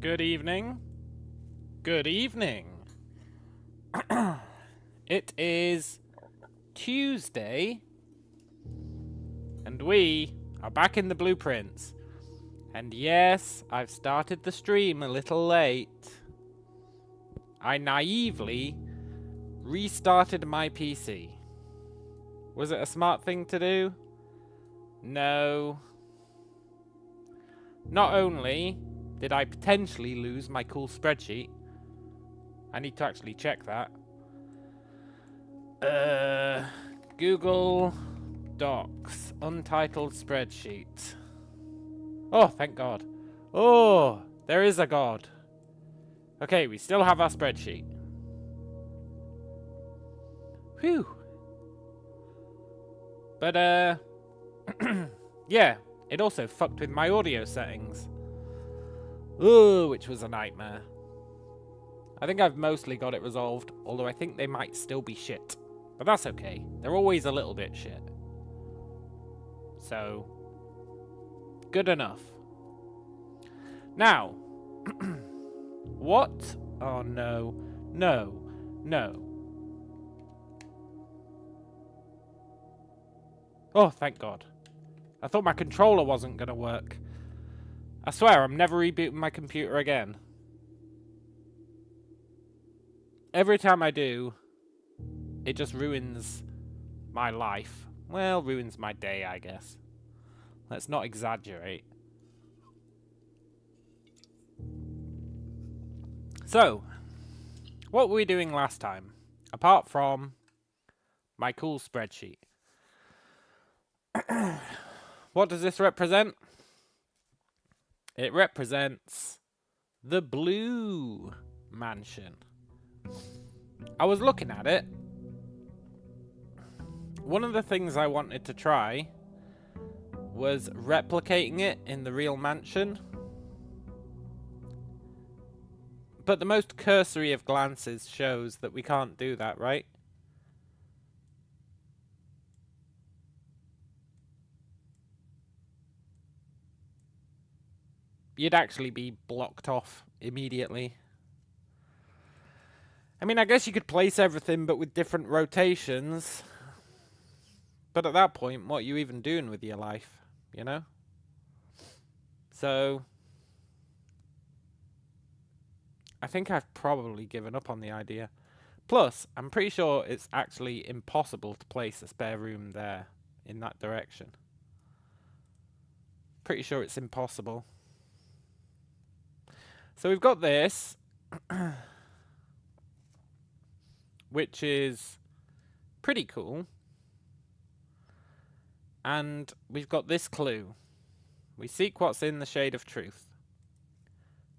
Good evening. Good evening. It is Tuesday, and we are back in the blueprints. And yes, I've started the stream a little late. I naively restarted my PC. Was it a smart thing to do? No. Not only did I potentially lose my cool spreadsheet, I need to actually check that. Google Docs, untitled spreadsheet. Oh, thank God. Oh, there is a God. Okay, we still have our spreadsheet. Whew. But, yeah, it also fucked with my audio settings. Ooh, which was a nightmare. I think I've mostly got it resolved, although I think they might still be shit. But that's okay. They're always a little bit shit. So, good enough. Now, what? Oh, no. No. No. Oh, thank God. I thought my controller wasn't going to work. I swear, I'm never rebooting my computer again. Every time I do, it just ruins my life. Well, ruins my day, I guess. Let's not exaggerate. So, what were we doing last time? Apart from my cool spreadsheet. What does this represent? It represents the blue mansion. I was looking at it. One of the things I wanted to try was replicating it in the real mansion. But the most cursory of glances shows that we can't do that, right? You'd actually be blocked off immediately. I mean, I guess you could place everything, but with different rotations. But at that point, what are you even doing with your life, you know? So, I think I've probably given up on the idea. Plus, I'm pretty sure it's actually impossible to place a spare room there in that direction. Pretty sure it's impossible. So we've got this, which is pretty cool. And we've got this clue. We seek what's in the shade of truth.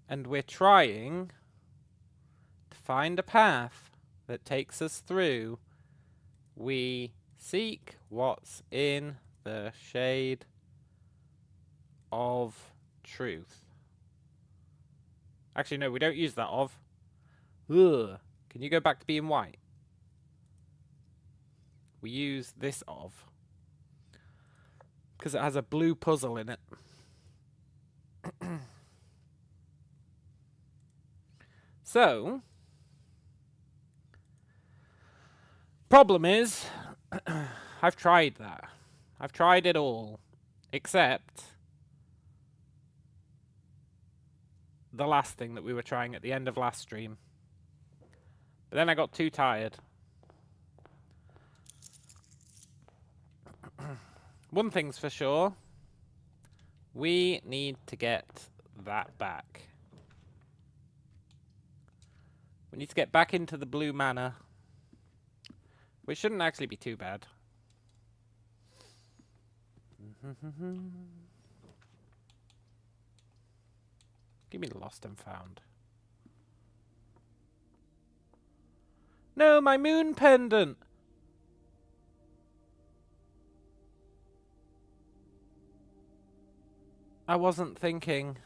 And we're trying to find a path that takes us through. We seek what's in the shade of truth. Actually, no, we don't use that of. Ugh. Can you go back to being white? We use this of. Because it has a blue puzzle in it. So, problem is, I've tried that. I've tried it all. Except the last thing that we were trying at the end of last stream. But then I got too tired. One thing's for sure. We need to get that back. We need to get back into the blue manor. Which shouldn't actually be too bad. Give me the lost and found. No, my moon pendant! I wasn't thinking.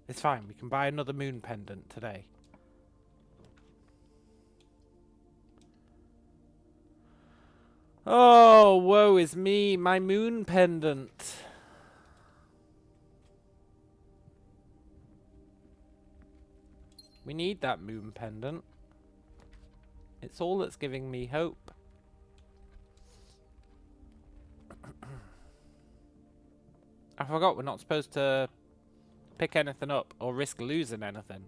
It's fine, we can buy another moon pendant today. Oh, woe is me, my moon pendant. We need that moon pendant. It's all that's giving me hope. I forgot we're not supposed to pick anything up or risk losing anything.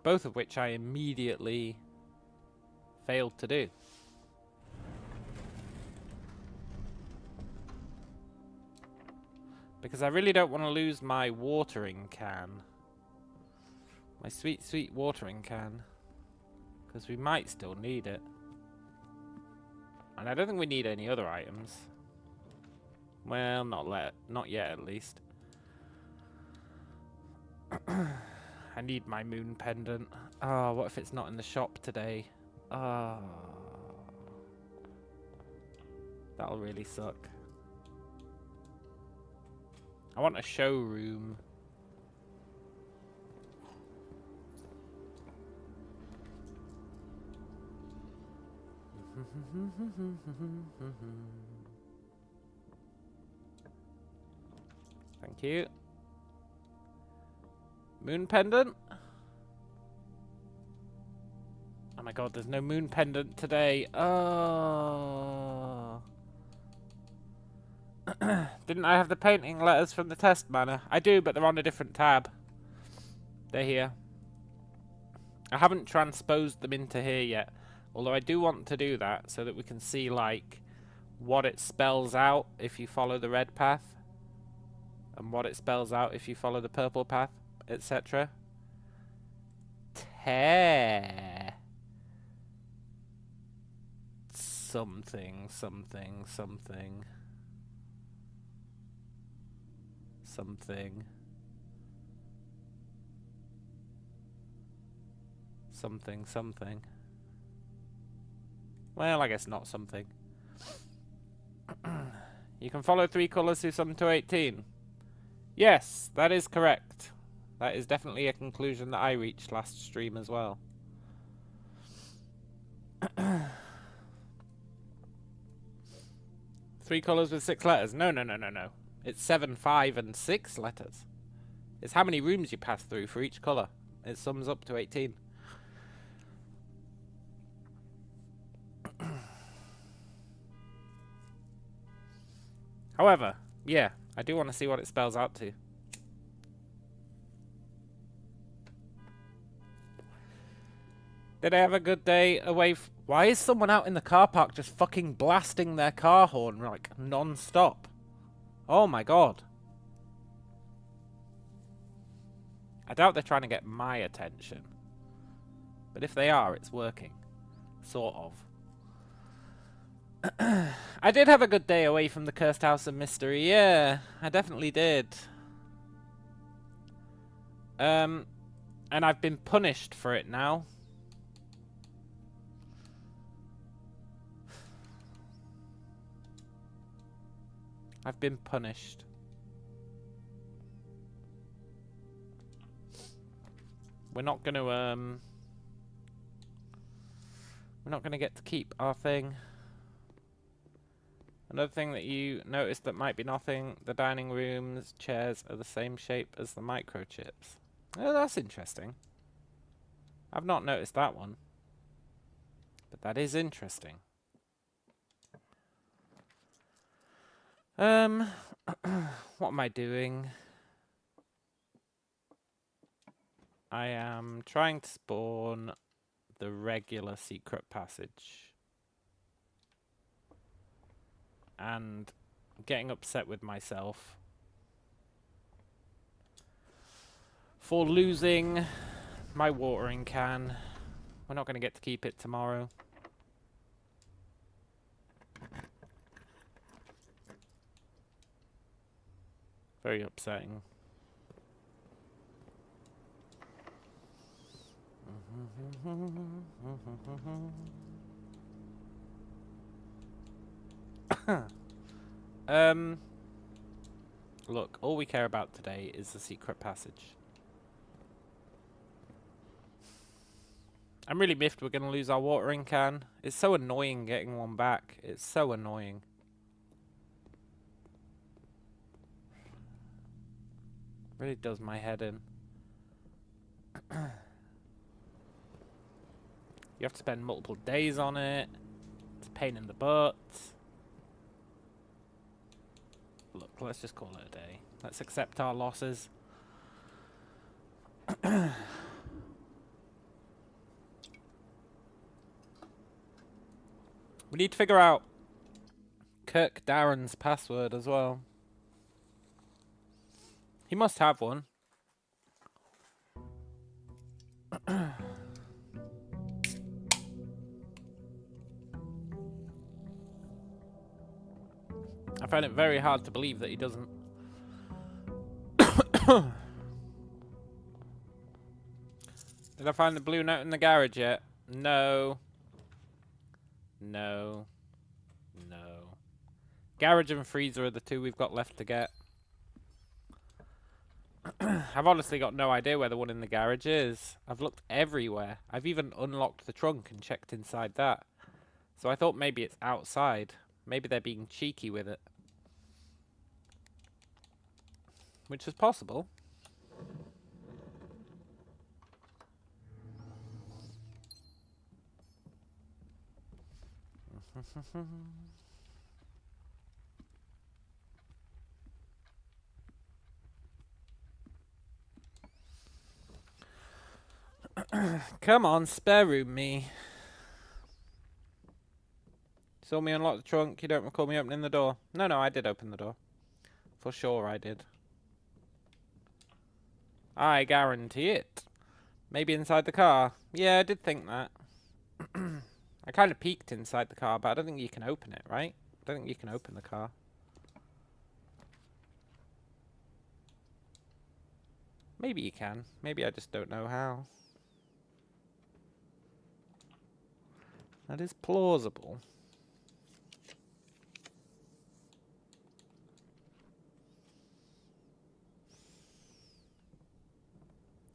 Both of which I immediately failed to do. Because I really don't want to lose my watering can. My sweet, sweet watering can. Because we might still need it. And I don't think we need any other items. Well, not yet at least. I need my moon pendant. Oh, what if it's not in the shop today? Oh. That'll really suck. I want a showroom. Thank you. Moon pendant? Oh my god, there's no moon pendant today. Oh. Didn't I have the painting letters from the test manor? I do, but they're on a different tab. They're here. I haven't transposed them into here yet. Although I do want to do that so that we can see, like, what it spells out if you follow the red path. And what it spells out if you follow the purple path, etc. Tear. Something, something, something. Something. Something, something. Well, I guess not something. You can follow 3 colours through sum to 18. Yes, that is correct. That is definitely a conclusion that I reached last stream as well. 3 colours with 6 letters. No, no, no, no, no. It's 7, 5, and 6 letters. It's how many rooms you pass through for each colour. It sums up to 18. However, yeah, I do want to see what it spells out to. Did I have a good day away? Why is someone out in the car park just fucking blasting their car horn like non-stop? Oh my god. I doubt they're trying to get my attention. But if they are, it's working. Sort of. I did have a good day away from the Cursed House of Mystery. Yeah, I definitely did. And I've been punished for it now. I've been punished. We're not gonna get to keep our thing. Another thing that you noticed that might be nothing, the dining room's chairs are the same shape as the microchips. Oh, that's interesting. I've not noticed that one. But that is interesting. What am I doing? I am trying to spawn the regular secret passage. And getting upset with myself for losing my watering can. We're not going to get to keep it tomorrow. Very upsetting. Look, all we care about today is the secret passage. I'm really miffed we're going to lose our watering can. It's so annoying getting one back. It's so annoying. Really does my head in. You have to spend multiple days on it. It's a pain in the butt. Look, let's just call it a day. Let's accept our losses. We need to figure out Kirk Darren's password as well. He must have one. I find it very hard to believe that he doesn't. Did I find the blue note in the garage yet? No. No. No. Garage and freezer are the two we've got left to get. I've honestly got no idea where the one in the garage is. I've looked everywhere. I've even unlocked the trunk and checked inside that. So I thought maybe it's outside. Maybe they're being cheeky with it. Which is possible. Come on, spare room me. Saw me unlock the trunk. You don't recall me opening the door. No, I did open the door. For sure I did. I guarantee it. Maybe inside the car. Yeah, I did think that. I kind of peeked inside the car, but I don't think you can open it, right? I don't think you can open the car. Maybe you can. Maybe I just don't know how. That is plausible.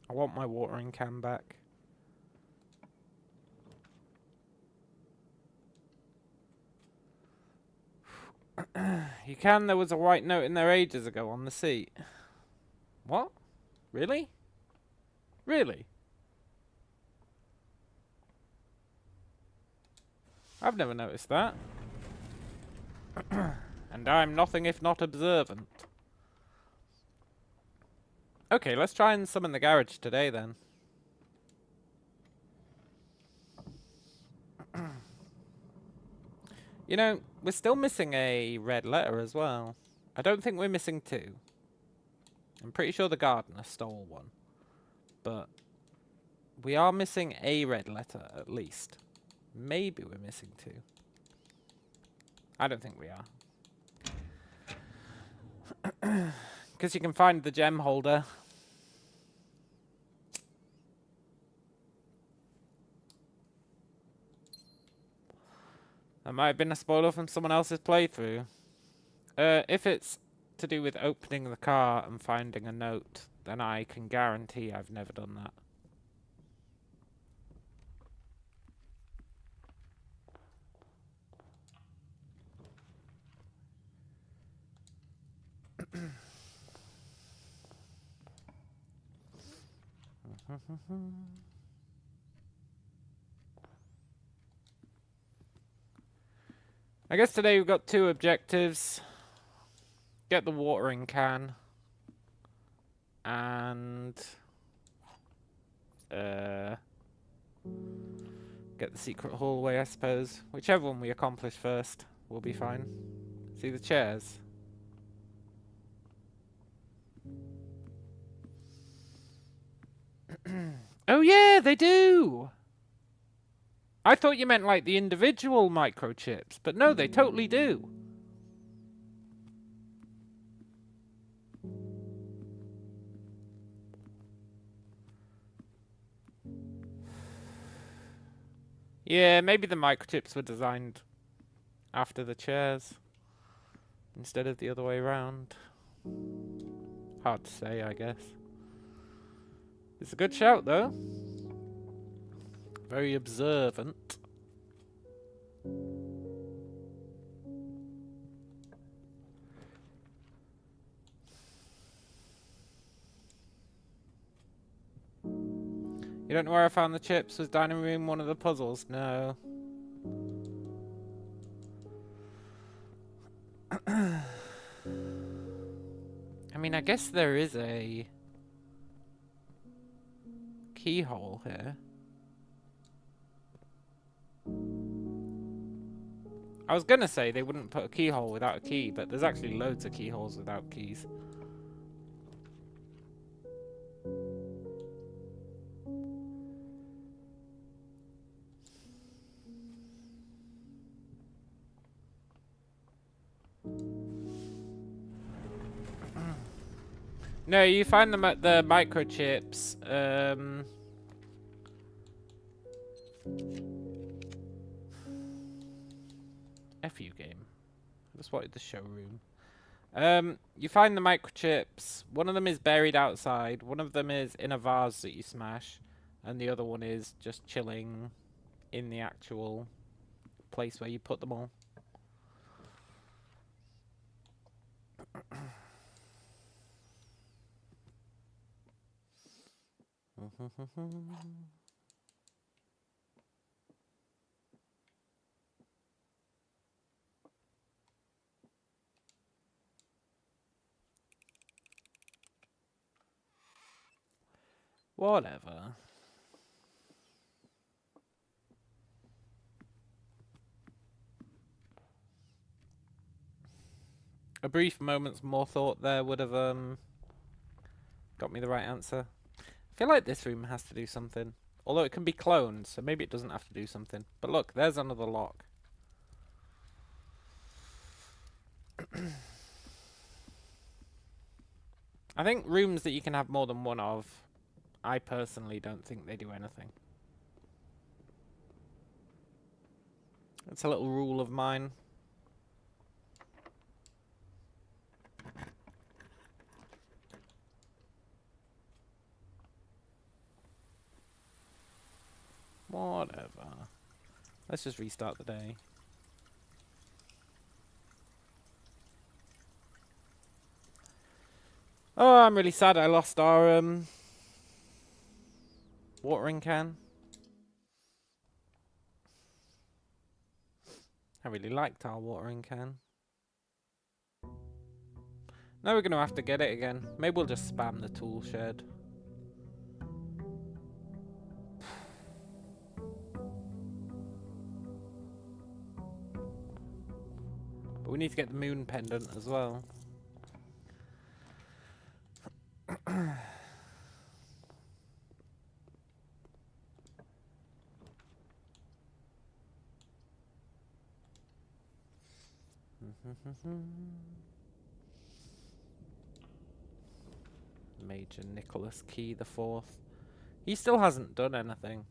I want my watering can back. You can. There was a white note in there ages ago on the seat. What? Really? Really? I've never noticed that. And I'm nothing if not observant. Okay, let's try and summon the garage today then. You know, we're still missing a red letter as well. I don't think we're missing two. I'm pretty sure the gardener stole one. But we are missing a red letter at least. Maybe we're missing two. I don't think we are. Because you can find the gem holder. That might have been a spoiler from someone else's playthrough. If it's to do with opening the car and finding a note, then I can guarantee I've never done that. I guess today we've got two objectives. Get the watering can. And get the secret hallway, I suppose. Whichever one we accomplish first will be fine. See the chairs? Oh yeah, they do! I thought you meant like the individual microchips, but no, they totally do. Yeah, maybe the microchips were designed after the chairs instead of the other way around. Hard to say, I guess. It's a good shout, though. Very observant. You don't know where I found the chips? Was dining room one of the puzzles? No. I mean, I guess there is a keyhole here. I was gonna say they wouldn't put a keyhole without a key, but there's actually loads of keyholes without keys. No, you find them at the microchips. F you game. I just wanted the showroom. You find the microchips. One of them is buried outside. One of them is in a vase that you smash, and the other one is just chilling in the actual place where you put them all. Whatever. A brief moment's more thought there would have got me the right answer. I feel like this room has to do something. Although it can be cloned, so maybe it doesn't have to do something. But look, there's another lock. I think rooms that you can have more than one of, I personally don't think they do anything. It's a little rule of mine. Whatever. Let's just restart the day. Oh, I'm really sad I lost our watering can. I really liked our watering can. Now we're going to have to get it again. Maybe we'll just spam the tool shed. But we need to get the moon pendant as well. Major Nicholas Key the Fourth. He still hasn't done anything,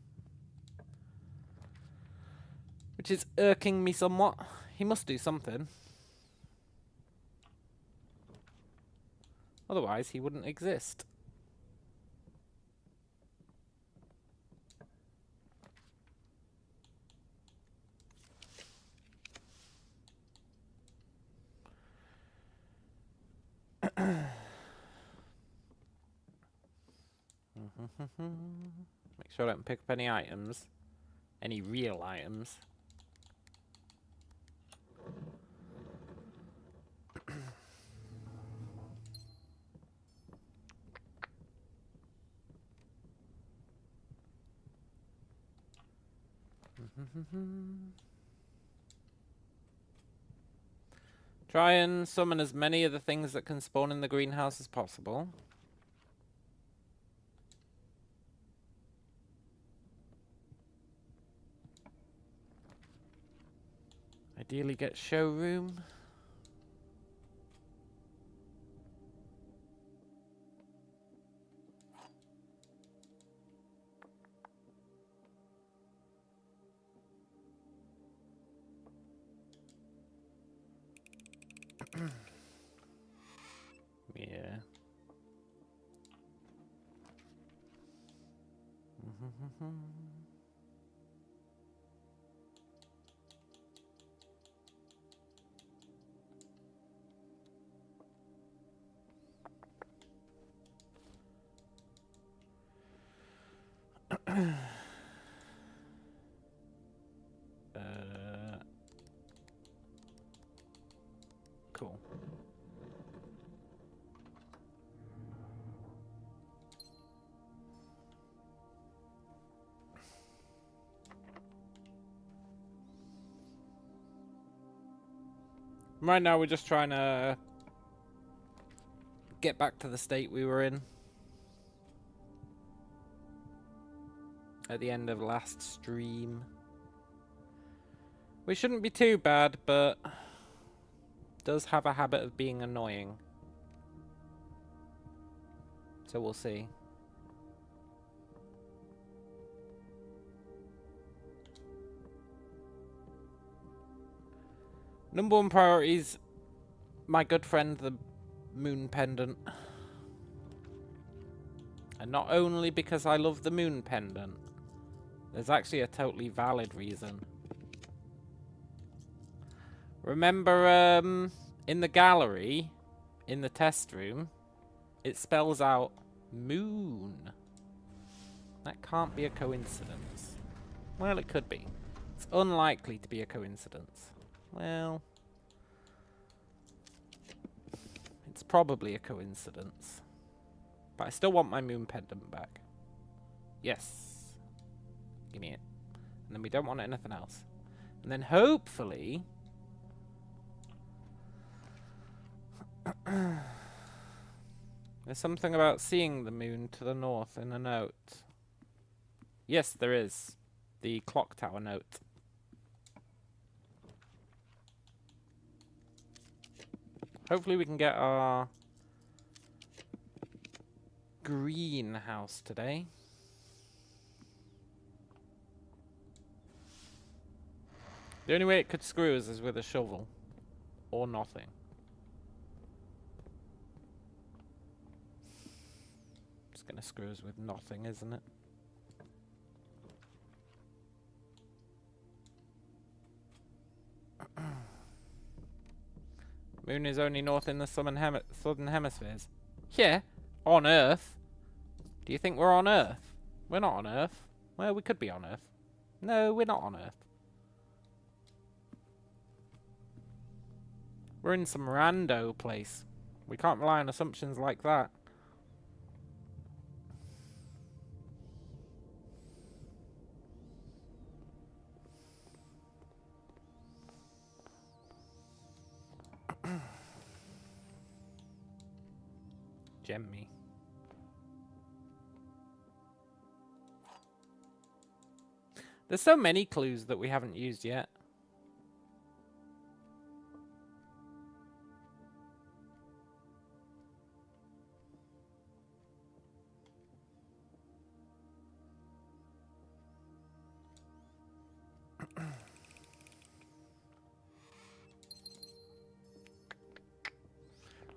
which is irking me somewhat. He must do something. Otherwise, he wouldn't exist. Make sure I don't pick up any items. Any real items. Try and summon as many of the things that can spawn in the greenhouse as possible. Ideally get showroom. Yeah. Cool. Right now we're just trying to get back to the state we were in at the end of last stream. We shouldn't be too bad, but does have a habit of being annoying. So we'll see. Number one priority is my good friend, the moon pendant. And not only because I love the moon pendant. There's actually a totally valid reason. Remember, in the gallery, in the test room, it spells out moon. That can't be a coincidence. Well, it could be. It's unlikely to be a coincidence. Well, it's probably a coincidence. But I still want my moon pendant back. Yes. Give me it. And then we don't want anything else. And then hopefully... there's something about seeing the moon to the north in a note. Yes, there is. The clock tower note. Hopefully we can get our greenhouse today. The only way it could screw us is with a shovel. Or nothing. It's gonna screw us with nothing, isn't it? Moon is only north in the southern hemispheres. Yeah, on Earth. Do you think we're on Earth? We're not on Earth. Well, we could be on Earth. No, we're not on Earth. We're in some rando place. We can't rely on assumptions like that. Gem me. There's so many clues that we haven't used yet.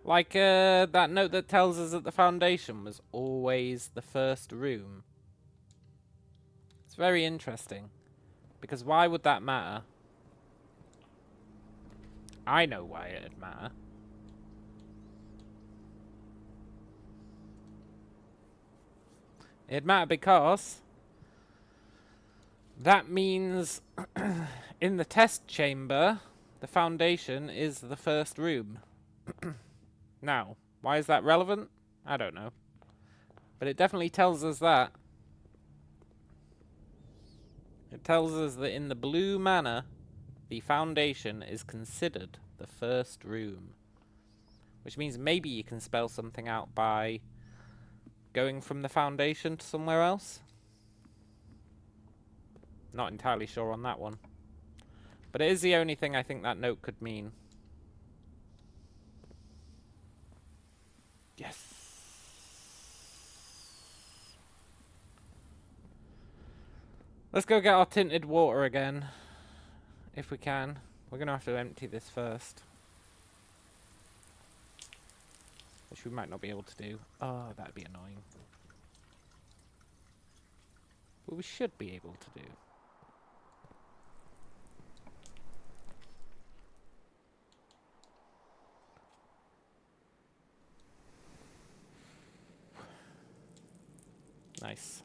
Like that note that tells us that the foundation was always the first room. It's very interesting. Because why would that matter? I know why it'd matter. It'd matter because that means in the test chamber, the foundation is the first room. Now, why is that relevant? I don't know. But it definitely tells us that. It tells us that in the blue manor, the foundation is considered the first room. Which means maybe you can spell something out by going from the foundation to somewhere else. Not entirely sure on that one. But it is the only thing I think that note could mean. Yes. Let's go get our tinted water again. If we can. We're going to have to empty this first. Which we might not be able to do. Oh, that'd be annoying. But we should be able to do. Nice.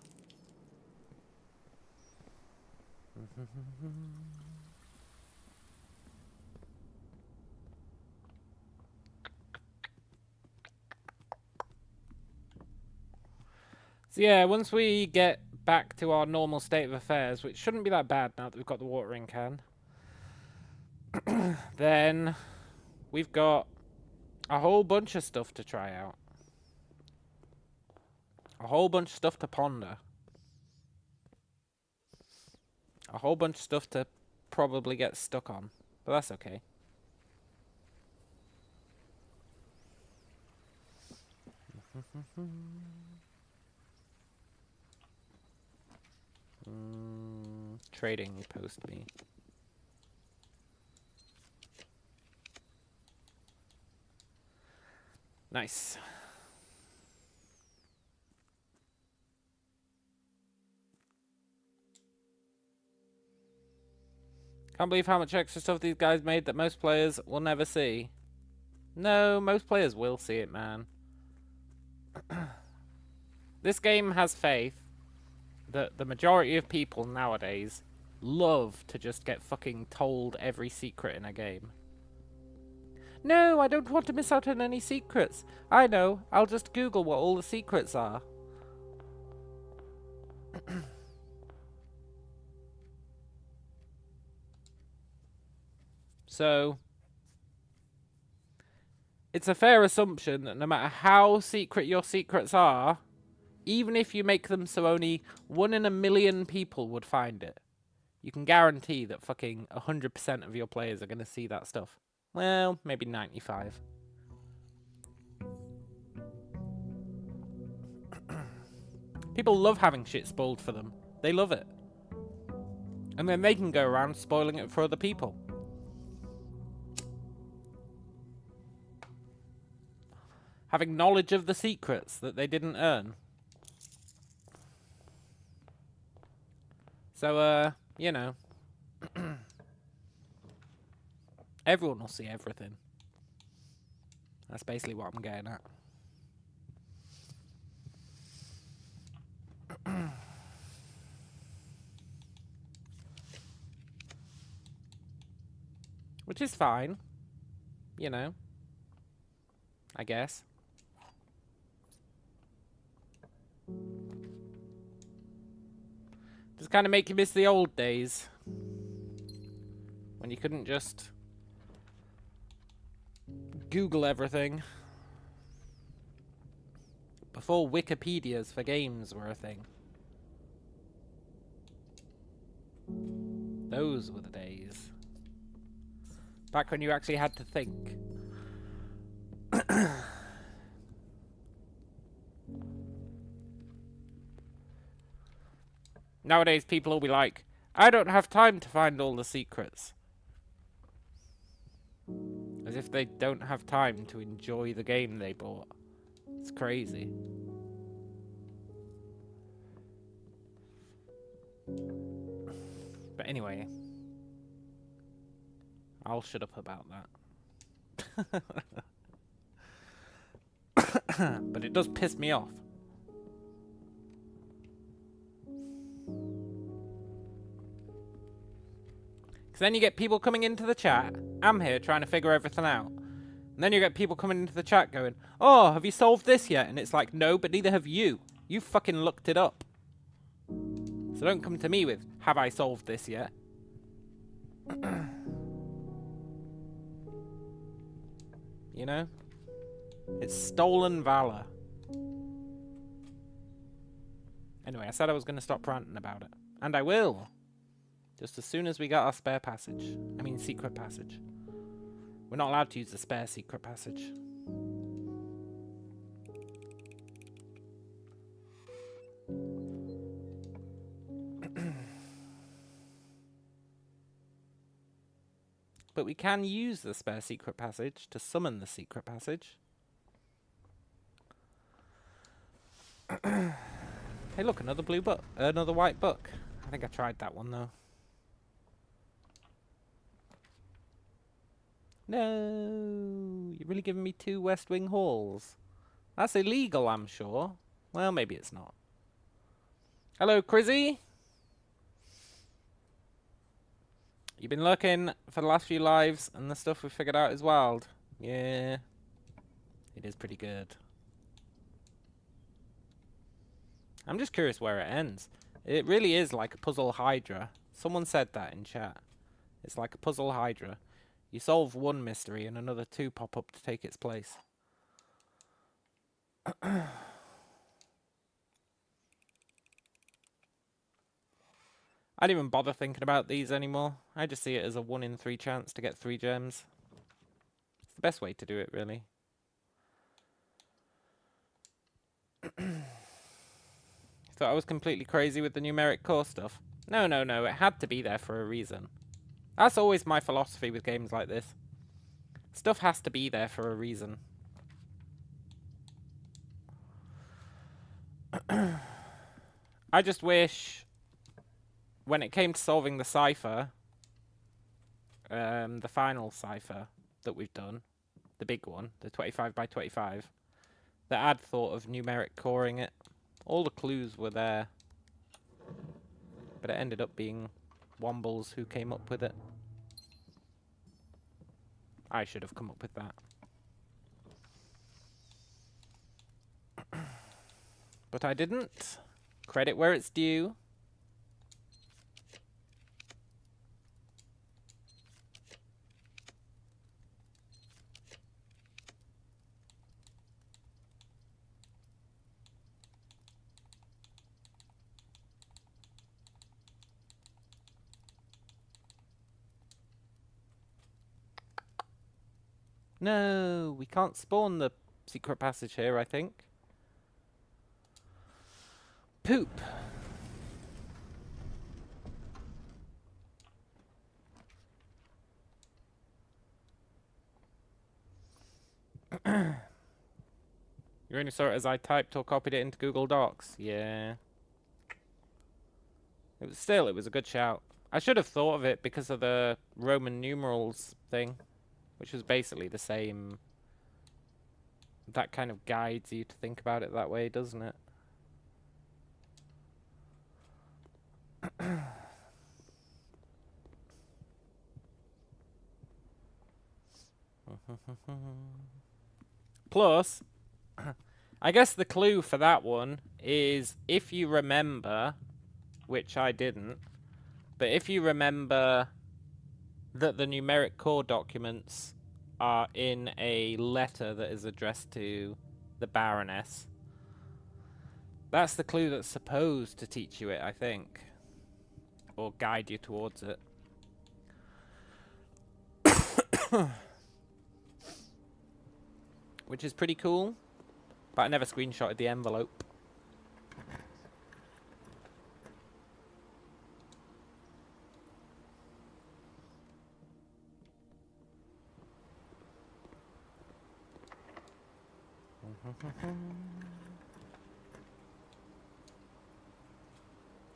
So yeah, once we get back to our normal state of affairs, which shouldn't be that bad now that we've got the watering can, then we've got a whole bunch of stuff to try out. A whole bunch of stuff to ponder. A whole bunch of stuff to probably get stuck on. But that's okay. Trading post me. Nice. Can't believe how much extra stuff these guys made that most players will never see. No, most players will see it, man. This game has faith that the majority of people nowadays love to just get fucking told every secret in a game. No, I don't want to miss out on any secrets. I know, I'll just Google what all the secrets are. So, it's a fair assumption that no matter how secret your secrets are, even if you make them so only 1 in a million people would find it, you can guarantee that fucking 100% of your players are going to see that stuff. Well, maybe 95. People love having shit spoiled for them. They love it. And then they can go around spoiling it for other people. Having knowledge of the secrets that they didn't earn. So, you know. Everyone will see everything. That's basically what I'm getting at. Which is fine. You know. I guess. Does kind of make you miss the old days. When you couldn't just Google everything. Before Wikipedias for games were a thing. Those were the days. Back when you actually had to think. Nowadays people will be like, I don't have time to find all the secrets. As if they don't have time to enjoy the game they bought. It's crazy. But anyway. I'll shut up about that. But it does piss me off. Because then you get people coming into the chat. I'm here trying to figure everything out. And then you get people coming into the chat going, oh, have you solved this yet? And it's like, no, but neither have you. You fucking looked it up. So don't come to me with, have I solved this yet? You know? It's stolen valor. Anyway, I said I was going to stop ranting about it. And I will. Just as soon as we got our spare passage. I mean, secret passage. We're not allowed to use the spare secret passage. But we can use the spare secret passage to summon the secret passage. Hey, look, another blue book. Another white book. I think I tried that one, though. No, you're really giving me 2 West Wing halls. That's illegal, I'm sure. Well, maybe it's not. Hello, Crizzy. You've been looking for the last few lives, and the stuff we figured out is wild. Yeah. It is pretty good. I'm just curious where it ends. It really is like a puzzle hydra. Someone said that in chat. It's like a puzzle hydra. You solve one mystery and another two pop up to take its place. I don't even bother thinking about these anymore. I just see it as a 1 in 3 chance to get 3 gems. It's the best way to do it, really. Thought I was completely crazy with the numeric core stuff. No, it had to be there for a reason. That's always my philosophy with games like this. Stuff has to be there for a reason. I just wish, when it came to solving the cipher, the final cipher that we've done, the big one, the 25 by 25, that I'd thought of numeric coring it. All the clues were there, but it ended up being Wombles who came up with it. I should have come up with that. But I didn't. Credit where it's due. No, we can't spawn the secret passage here, I think. Poop. You only saw it as I typed or copied it into Google Docs. Yeah. It was a good shout. I should have thought of it because of the Roman numerals thing, which was basically the same. That kind of guides you to think about it that way, doesn't it? Plus, I guess the clue for that one is if you remember, which I didn't, but if you remember that the numeric core documents are in a letter that is addressed to the Baroness, that's the clue that's supposed to teach you it, I think. Or guide you towards it. Which is pretty cool. But I never screenshotted the envelope.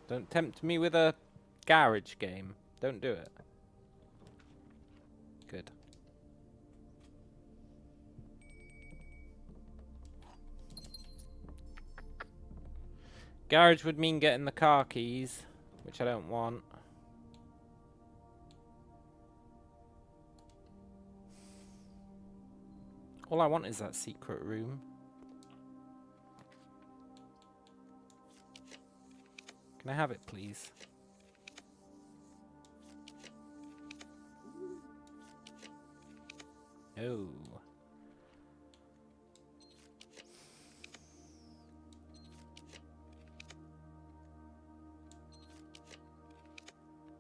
Don't tempt me with a garage game. Don't do it. Good. Garage would mean getting the car keys, which I don't want. All I want is that secret room. Can I have it, please? Oh.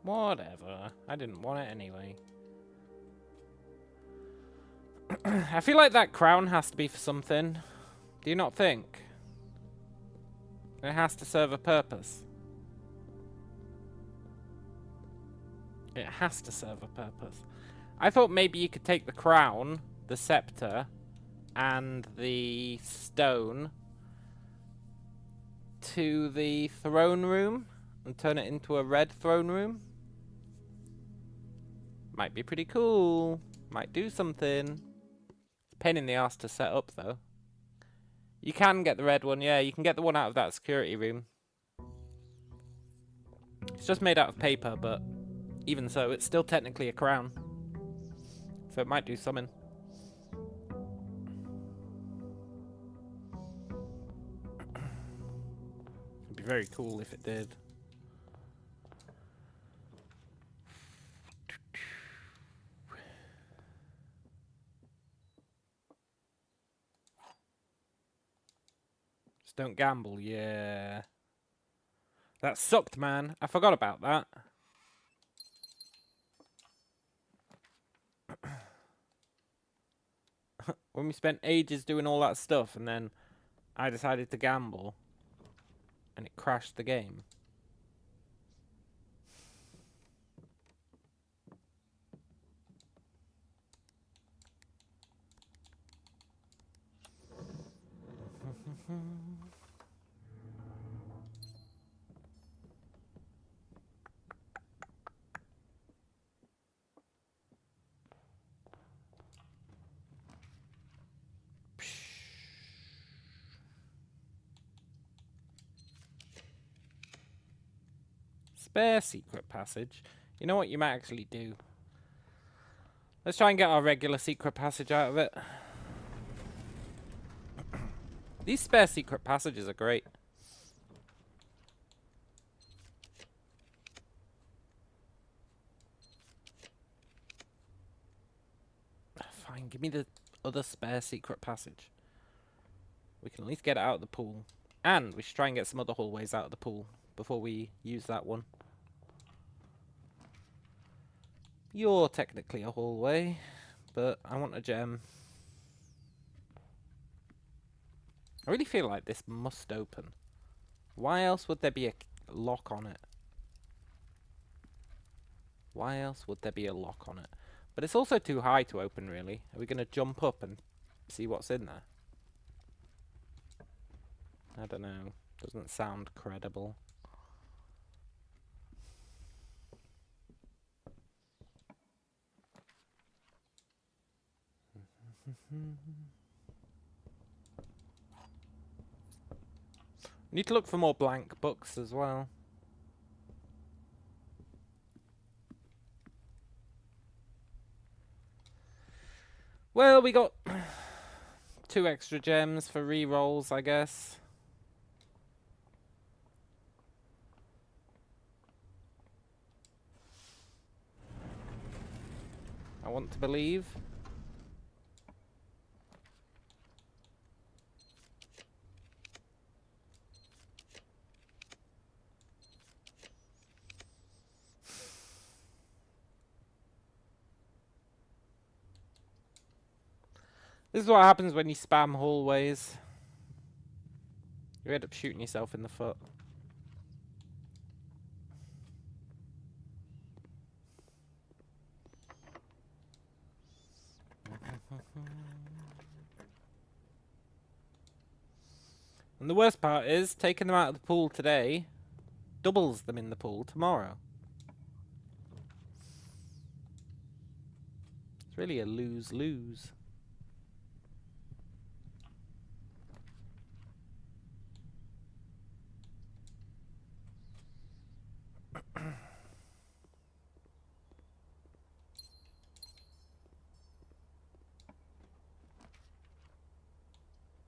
Whatever. I didn't want it anyway. I feel like that crown has to be for something. Do you not think? It has to serve a purpose. It has to serve a purpose. I thought maybe you could take the crown, the scepter, and the stone to the throne room and turn it into a red throne room. Might be pretty cool. Might do something. Pain in the ass to set up, though. You can get the red one, yeah. You can get the one out of that security room. It's just made out of paper, but Even so, it's still technically a crown. So it might do something. It'd be very cool if it did. Just don't gamble, yeah. That sucked, man. I forgot about that. When we spent ages doing all that stuff, and then I decided to gamble, and it crashed the game. Spare secret passage. You know what you might actually do? Let's try and get our regular secret passage out of it. These spare secret passages are great. Fine, give me the other spare secret passage. We can at least get it out of the pool. And we should try and get some other hallways out of the pool before we use that one. You're technically a hallway, but I want a gem. I really feel like this must open. Why else would there be a lock on it? Why else would there be a lock on it? But it's also too high to open, really. Are we going to jump up and see what's in there? I don't know. Doesn't sound credible. Need to look for more blank books as well. Well, we got 2 extra gems for re-rolls, I guess. I want to believe. This is what happens when you spam hallways. You end up shooting yourself in the foot. And the worst part is, taking them out of the pool today doubles them in the pool tomorrow. It's really a lose-lose.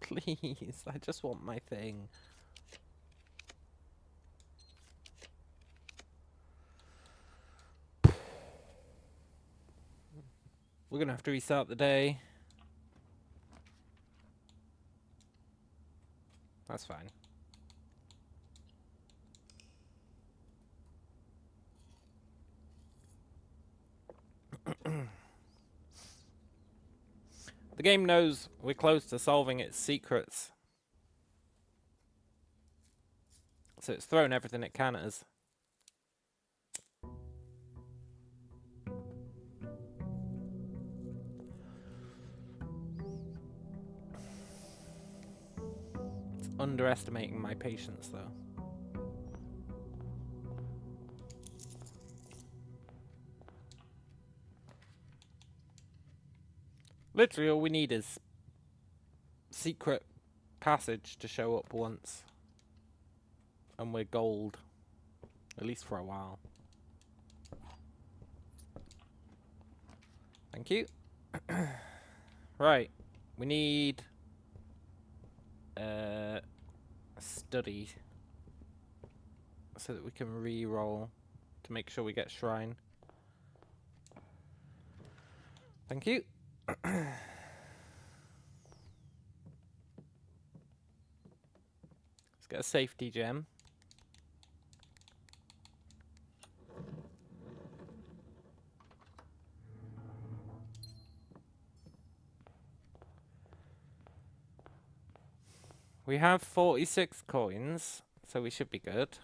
Please, I just want my thing. We're gonna have to restart the day. That's fine. The game knows we're close to solving its secrets. So it's thrown everything it can at us. It's underestimating my patience, though. Literally all we need is secret passage to show up once. And we're gold. At least for a while. Thank you. Right. We need study so that we can re-roll to make sure we get shrine. Thank you. Let's get a safety gem. We have 46 coins, so we should be good.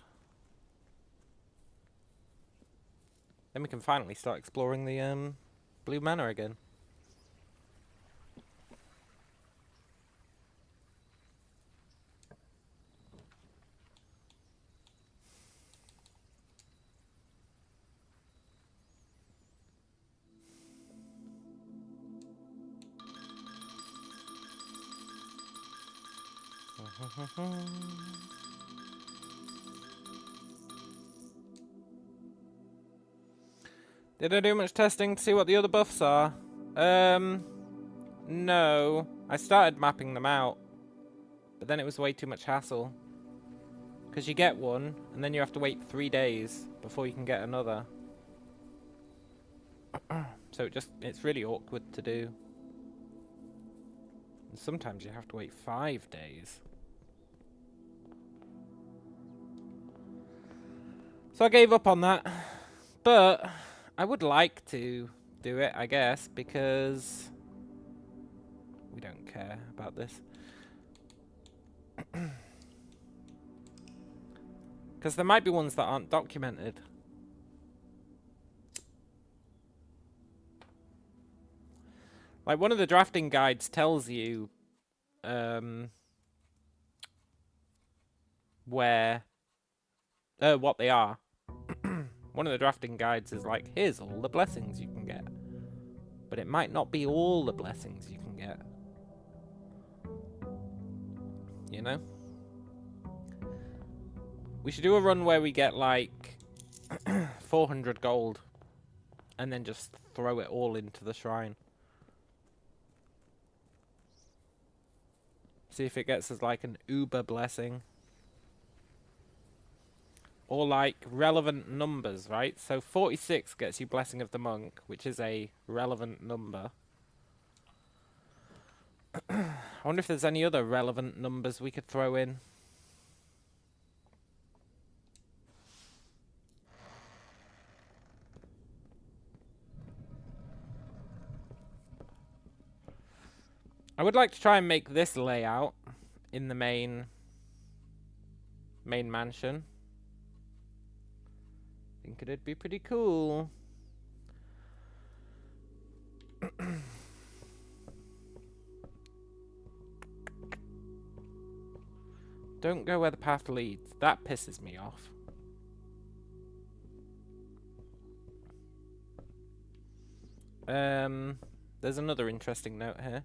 Then we can finally start exploring the blue manor again. Did I do much testing to see what the other buffs are? No. I started mapping them out, but then it was way too much hassle. Because you get one, and then you have to wait 3 days before you can get another. So it's really awkward to do. And sometimes you have to wait 5 days. So I gave up on that. But I would like to do it, I guess, because we don't care about this. Because there might be ones that aren't documented. Like, one of the drafting guides tells you what they are. One of the drafting guides is like, here's all the blessings you can get. But it might not be all the blessings you can get. You know? We should do a run where we get like 400 gold and then just throw it all into the shrine. See if it gets us like an uber blessing. Or like relevant numbers, right? So 46 gets you Blessing of the Monk, which is a relevant number. I wonder if there's any other relevant numbers we could throw in. I would like to try and make this layout in the main mansion. I think it'd be pretty cool. Don't go where the path leads. That pisses me off. There's another interesting note here.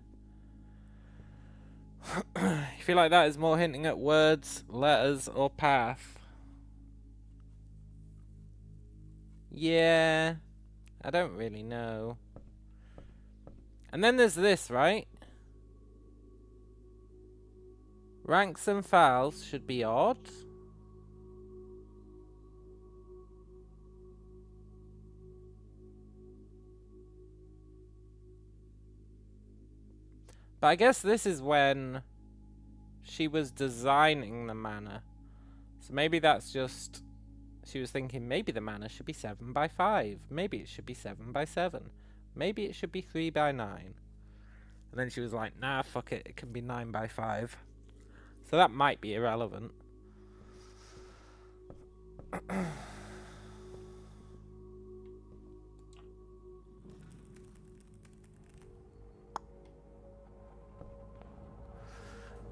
You feel like that is more hinting at words, letters, or path? Yeah, I don't really know. And then there's this, right? Ranks and files should be odd. But I guess this is when she was designing the manor. So maybe that's just... She was thinking maybe the manor should be 7 by 5. Maybe it should be 7 by 7. Maybe it should be 3 by 9. And then she was like, nah, fuck it. It can be 9 by 5. So that might be irrelevant.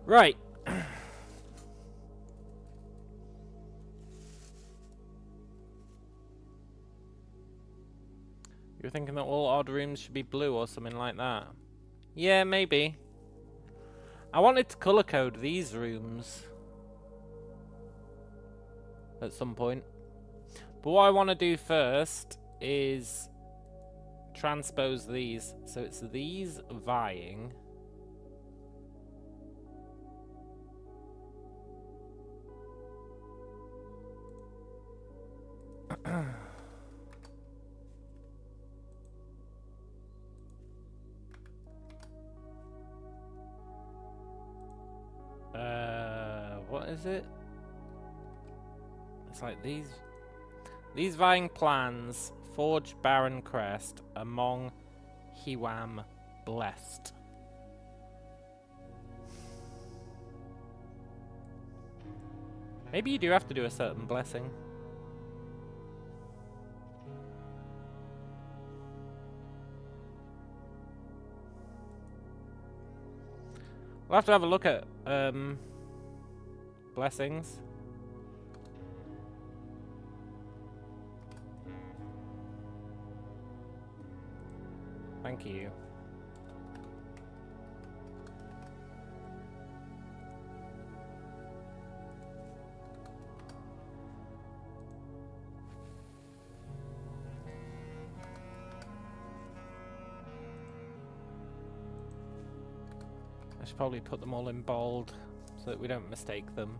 Right. You're thinking that all odd rooms should be blue or something like that? Yeah, maybe. I wanted to color code these rooms at some point. But what I want to do first is transpose these. So it's these vying. What is it? It's like these vying plans forge Barren Crest among Hiwam blessed. Maybe you do have to do a certain blessing. We'll have to have a look at blessings. Thank you. I should probably put them all in bold so that we don't mistake them.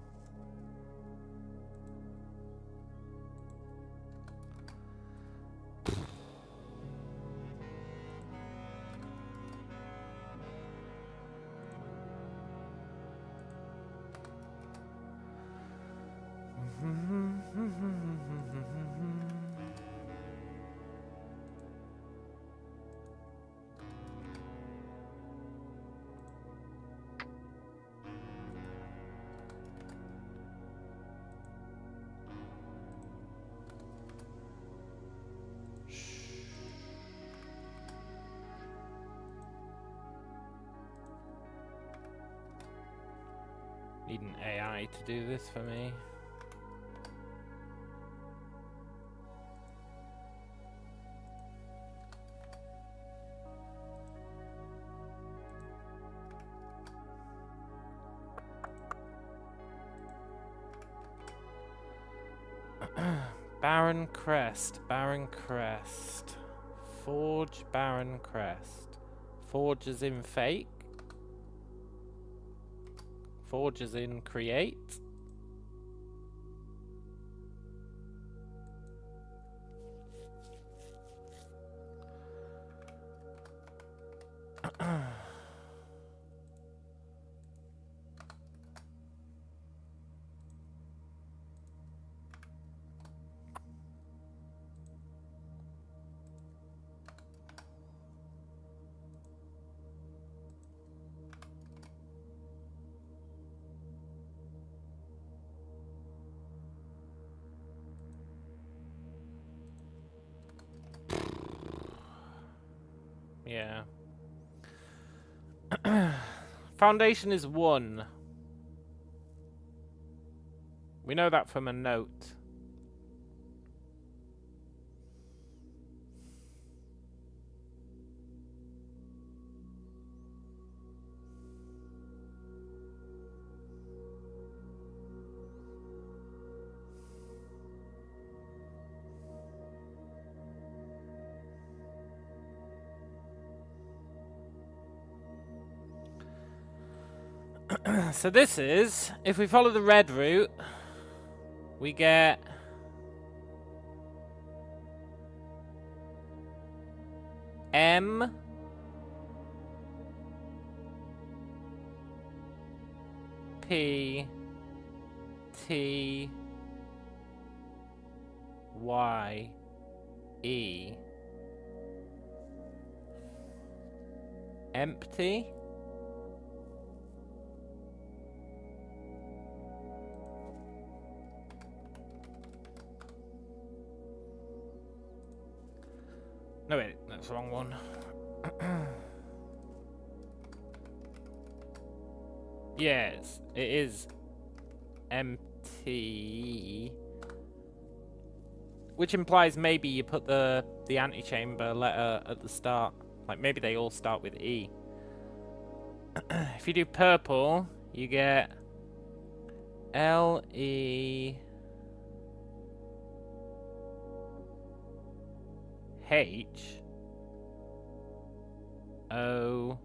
Need an AI to do this for me. Barren Crest, Barren Crest. Forge Barren Crest. Forge as in fake. Forge as in create. Yeah. Foundation is 1. We know that from a note. So this is, if we follow the red route, we get M P T Y E. Empty. No, wait, that's the wrong one. Yes, it is empty. Which implies maybe you put the antechamber letter at the start. Like maybe they all start with E. If you do purple, you get L-E... H O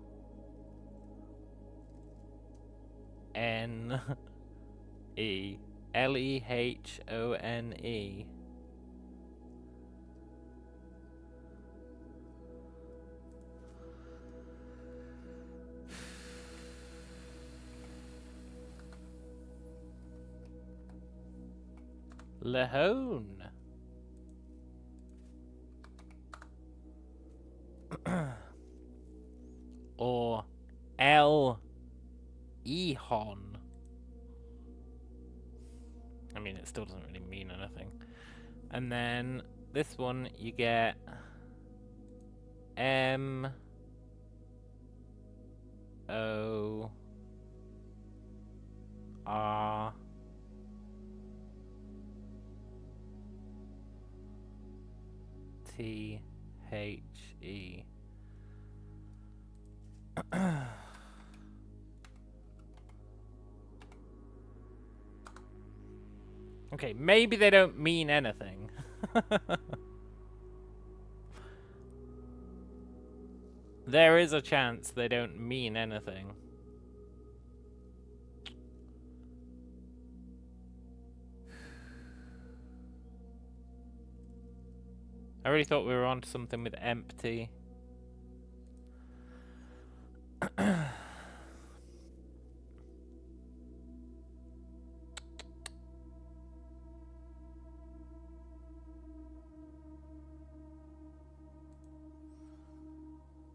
N E. Lehone. Lehone. Or El Ehon. I mean, it still doesn't really mean anything. And then this one, you get M O R T H E. Okay, maybe they don't mean anything. There is a chance they don't mean anything. I really thought we were onto something with empty.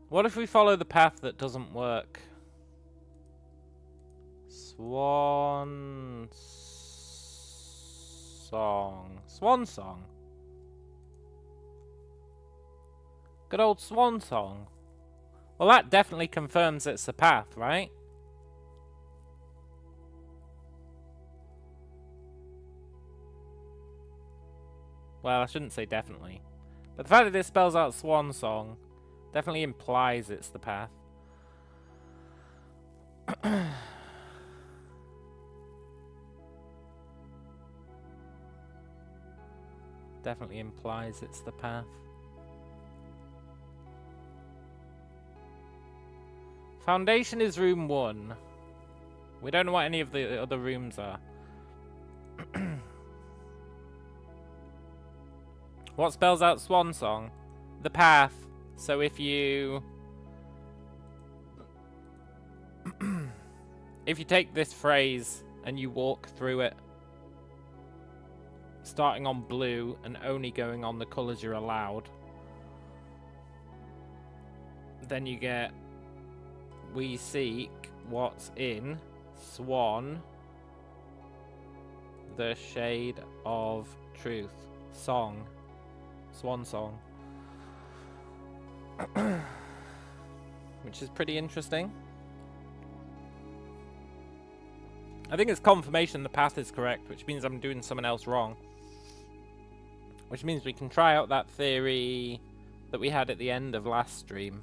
What if we follow the path that doesn't work? Swan song. Swan song. Good old swan song. Well, that definitely confirms it's a path, right? Well, I shouldn't say definitely. But the fact that it spells out swan song definitely implies it's the path. Definitely implies it's the path. Foundation is room 1. We don't know what any of the other rooms are. What spells out swan song? The path. So if you if you take this phrase and you walk through it, starting on blue and only going on the colours you're allowed, then you get, we seek what's in Swan, the shade of truth. Song. Swan song. Which is pretty interesting. I think it's confirmation the path is correct, which means I'm doing something else wrong. Which means we can try out that theory that we had at the end of last stream.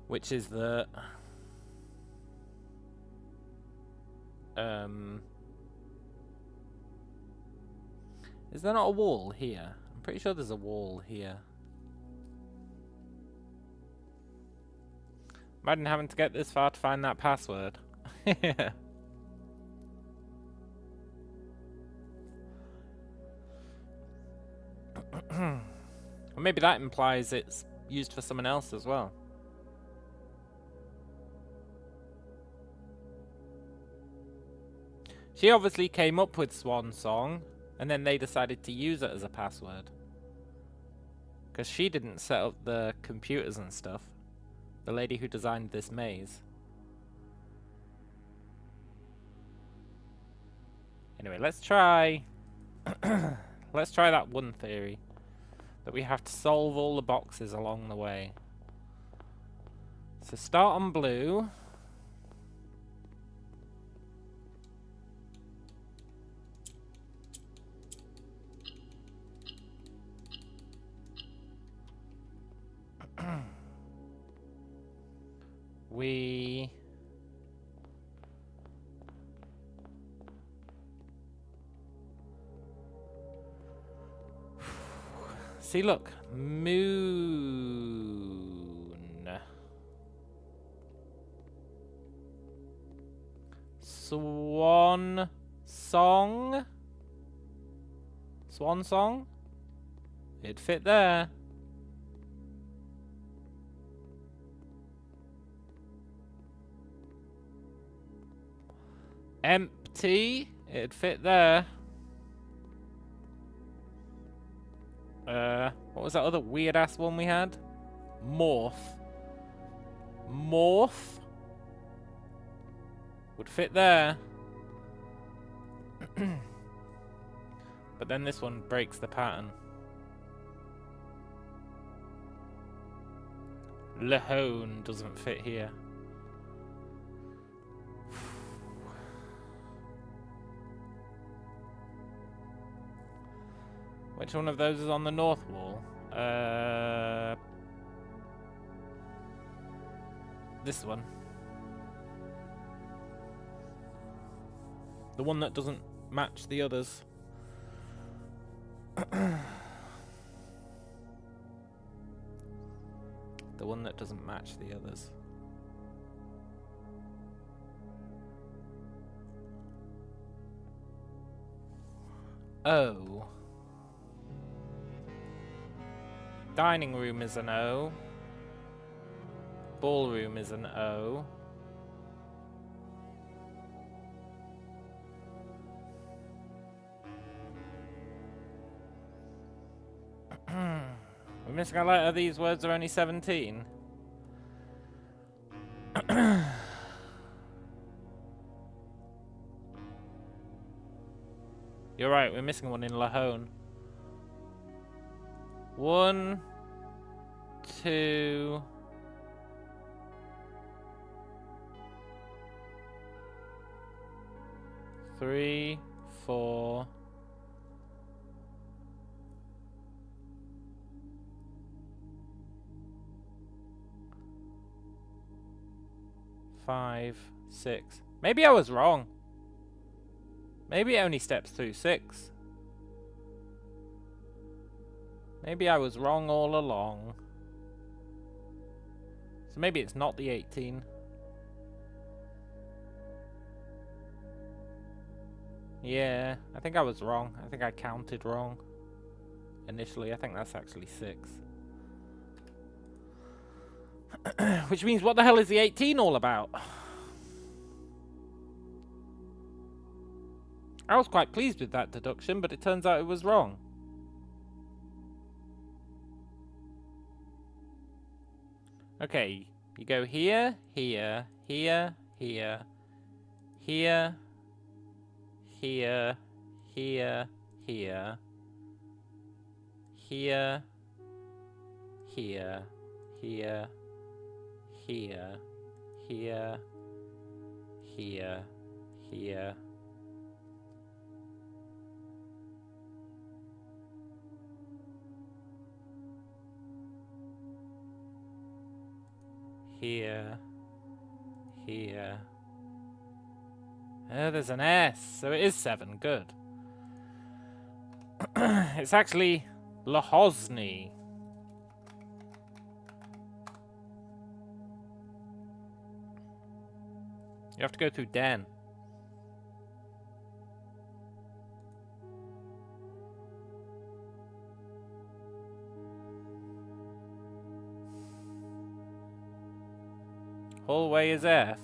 Which is that is there not a wall here? I'm pretty sure there's a wall here. Imagine having to get this far to find that password. Or maybe that implies it's used for someone else as well. She obviously came up with Swan Song, and then they decided to use it as a password. Because she didn't set up the computers and stuff. The lady who designed this maze. Anyway, let's try... let's try that one theory. That we have to solve all the boxes along the way. So start on blue. We See, look. Moon. Swan song? Swan song? It'd fit there. Empty. It'd fit there. What was that other weird ass one we had? Morph. Morph would fit there. But then this one breaks the pattern. Lehone doesn't fit here. Which one of those is on the north wall? This one. The one that doesn't match the others. The one that doesn't match the others. O. Dining room is an O. Ballroom is an O. We're missing a letter. These words are only 17. You're right, we're missing one in Lehone. 1, 2, 3, 4, 5, 6. Maybe I was wrong. Maybe it only steps through 6. Maybe I was wrong all along. So maybe it's not the 18. Yeah, I think I was wrong. I think I counted wrong. Initially, I think that's actually 6. Which means, what the hell is the 18 all about? I was quite pleased with that deduction, but it turns out it was wrong. Okay, you go here, here, here, here, here, here, here, here, here, here, here, here, here, here, here. Here, here. Oh, there's an S, so it is 7. Good. It's actually Lahosny. You have to go through Den. Hallway is F.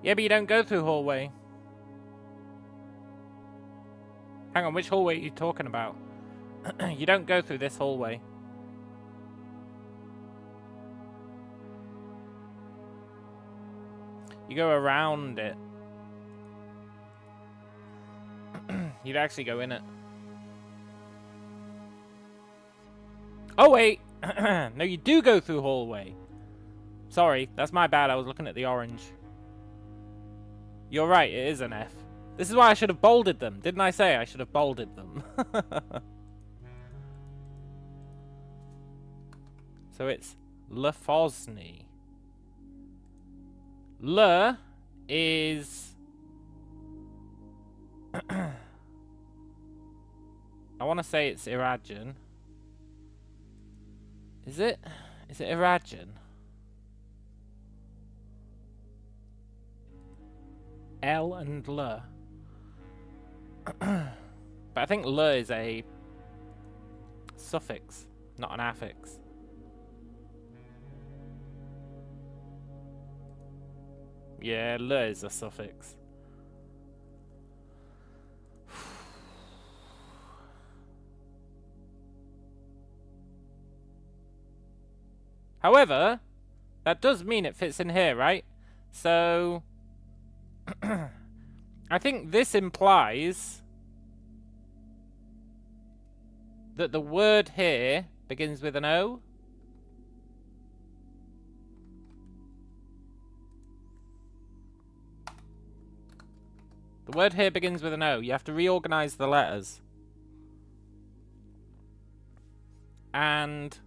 Yeah, but you don't go through hallway. Hang on, which hallway are you talking about? You don't go through this hallway. You go around it. You'd actually go in it. Oh, wait! No, you do go through hallway. Sorry, that's my bad. I was looking at the orange. You're right, it is an F. This is why I should have bolded them. Didn't I say I should have bolded them? So it's Lefosny. Le is... I want to say it's Irajan. Is it? Is it Irajan? L and L. But I think L is a suffix, not an affix. Yeah, L is a suffix. However, that does mean it fits in here, right? So, I think this implies that the word here begins with an O. The word here begins with an O. You have to reorganize the letters. And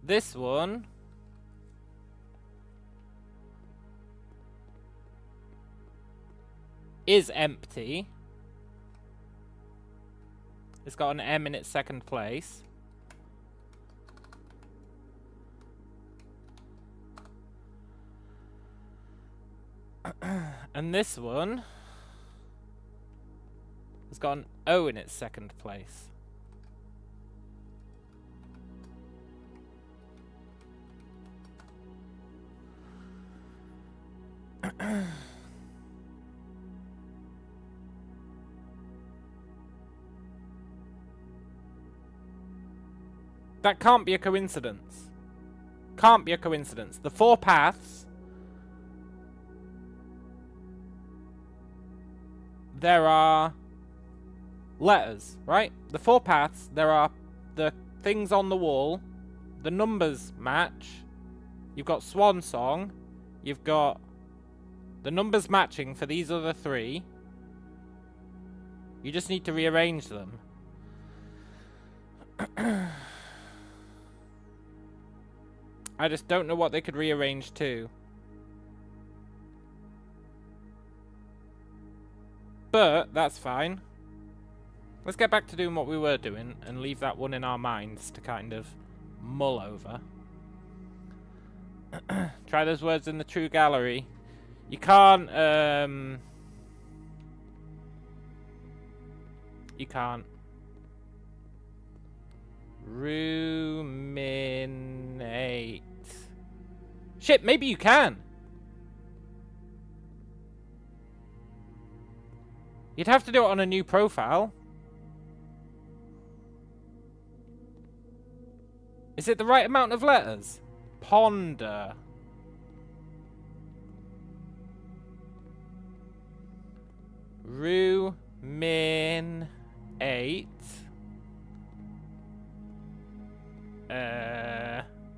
this one is empty. It's got an M in its second place. And this one has got an O in its second place. That can't be a coincidence. Can't be a coincidence. The 4 paths, there are letters, right? The 4 paths, there are the things on the wall. The numbers match. You've got Swan Song. You've got the numbers matching for these other 3. You just need to rearrange them. I just don't know what they could rearrange to. But that's fine. Let's get back to doing what we were doing and leave that one in our minds to kind of mull over. Try those words in the true gallery. You can't, you can't. Ruminate. Shit, maybe you can. You'd have to do it on a new profile. Is it the right amount of letters? Ponder. Ruminate.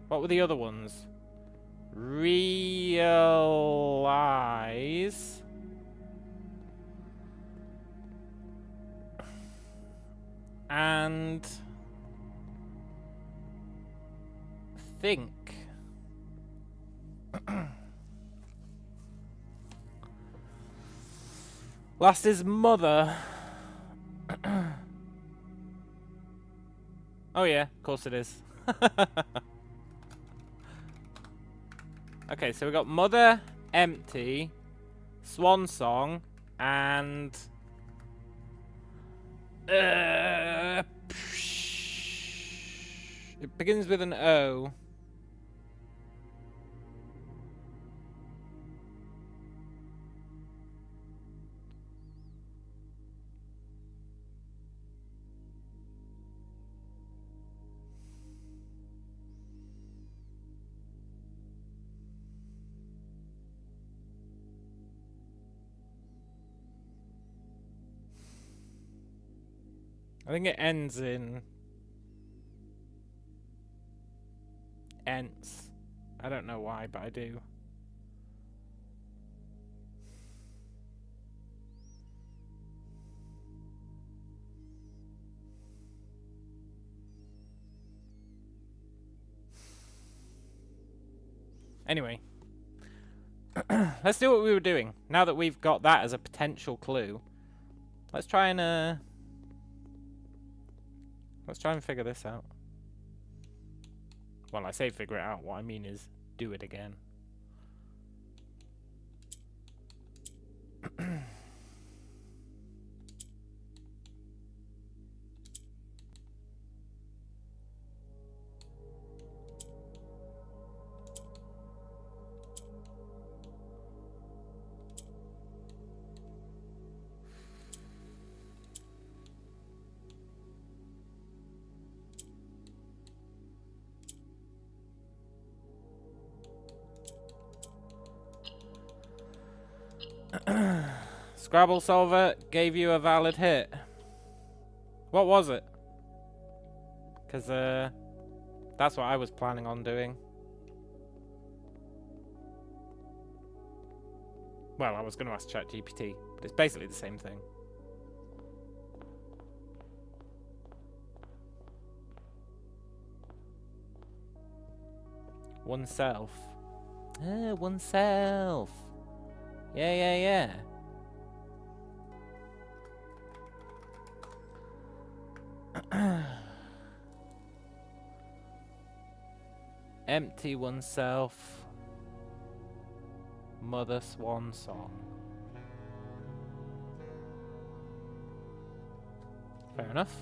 What were the other ones? Realize. And think. Last is mother. Oh yeah, of course it is. Okay, so we got mother, empty, Swan Song, and it begins with an O. I think it ends in ents. I don't know why, but I do. Anyway. Let's do what we were doing. Now that we've got that as a potential clue. Let's try and Let's try and figure this out. Well, I say figure it out. What I mean is do it again. Scrabble solver gave you a valid hit. What was it? Because that's what I was planning on doing. Well, I was going to ask ChatGPT, but it's basically the same thing. Oneself. Oneself. Yeah. Empty oneself. Mother Swan Song. Fair enough.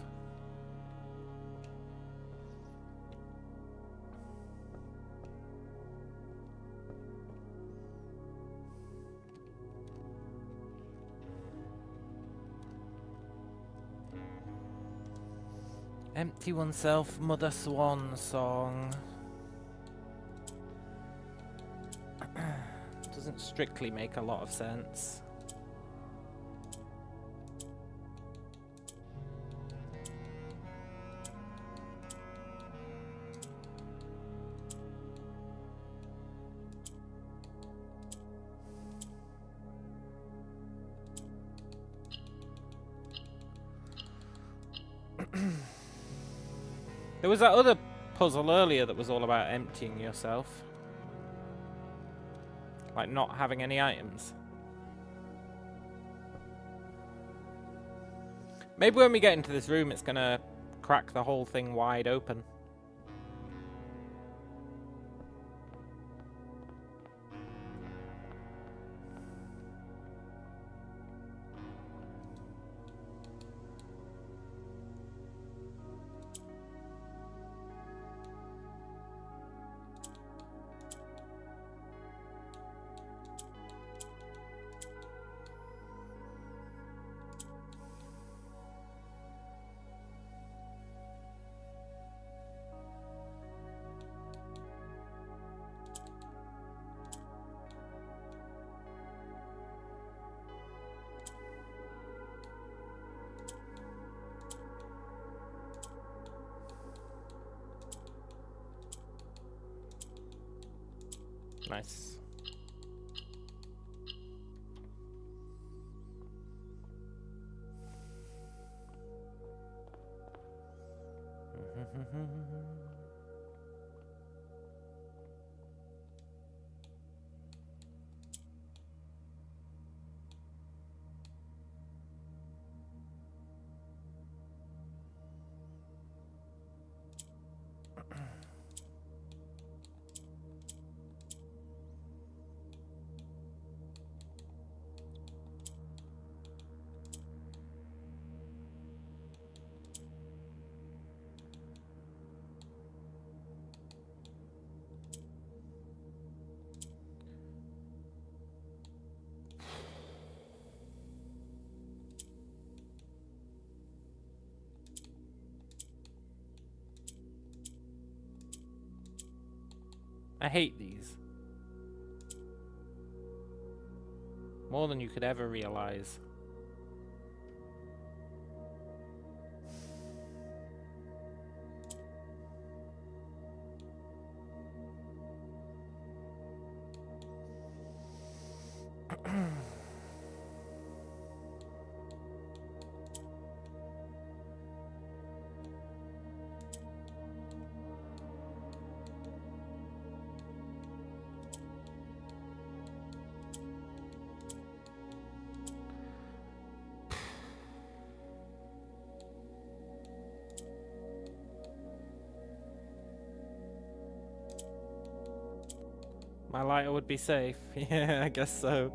Empty oneself, Mother Swan Song. Doesn't strictly make a lot of sense. There was that other puzzle earlier that was all about emptying yourself. Like not having any items. Maybe when we get into this room it's gonna crack the whole thing wide open. Nice. I hate these. More than you could ever realize. My lighter would be safe. Yeah, I guess so.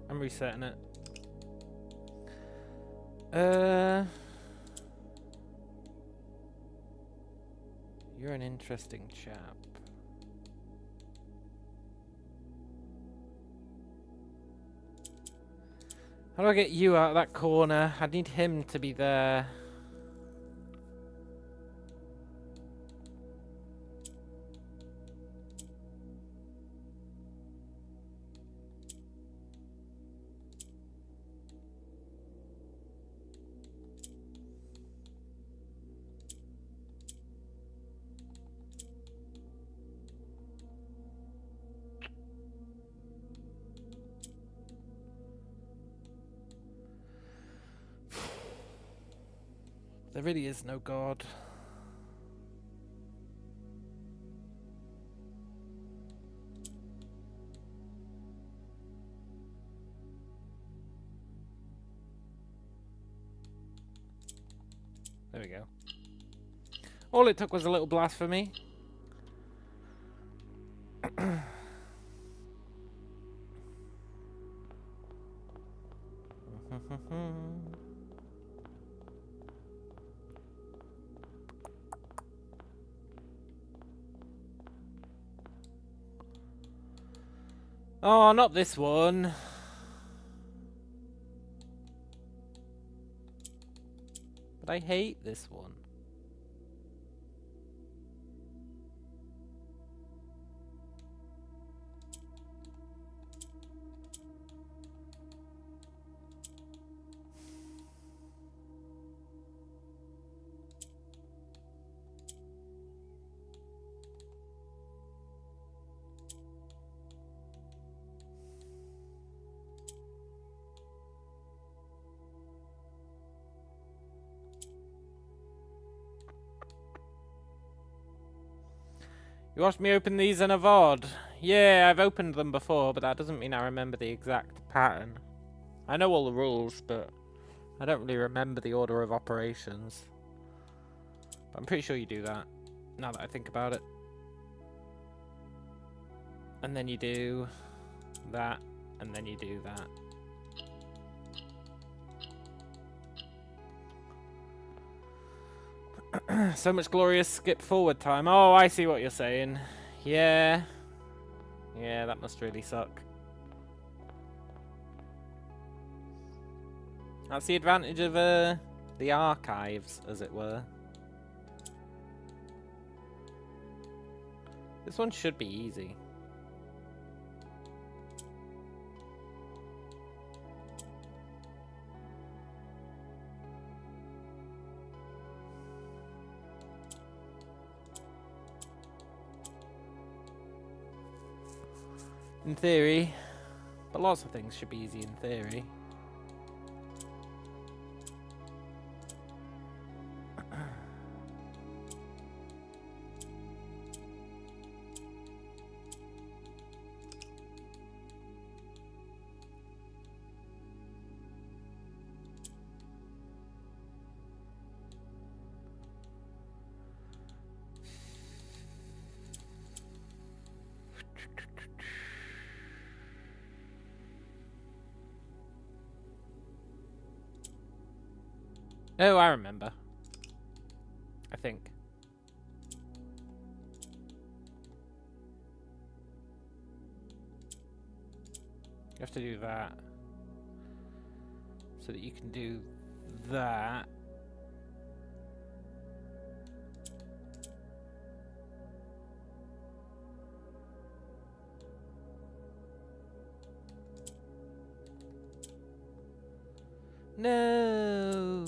I'm resetting it. You're an interesting chap. How do I get you out of that corner? I need him to be there. There really is no God. There we go. All it took was a little blasphemy. Oh, not this one. But I hate this one. You watched me open these in a VOD. Yeah, I've opened them before, but that doesn't mean I remember the exact pattern. I know all the rules, but I don't really remember the order of operations. But I'm pretty sure you do that, now that I think about it. And then you do that, and then you do that. So much glorious skip forward time. Oh, I see what you're saying. Yeah. Yeah, that must really suck. That's the advantage of the archives, as it were. This one should be easy. In theory. But lots of things should be easy in theory. Oh, I remember. I think. You have to do that. So that you can do that. No.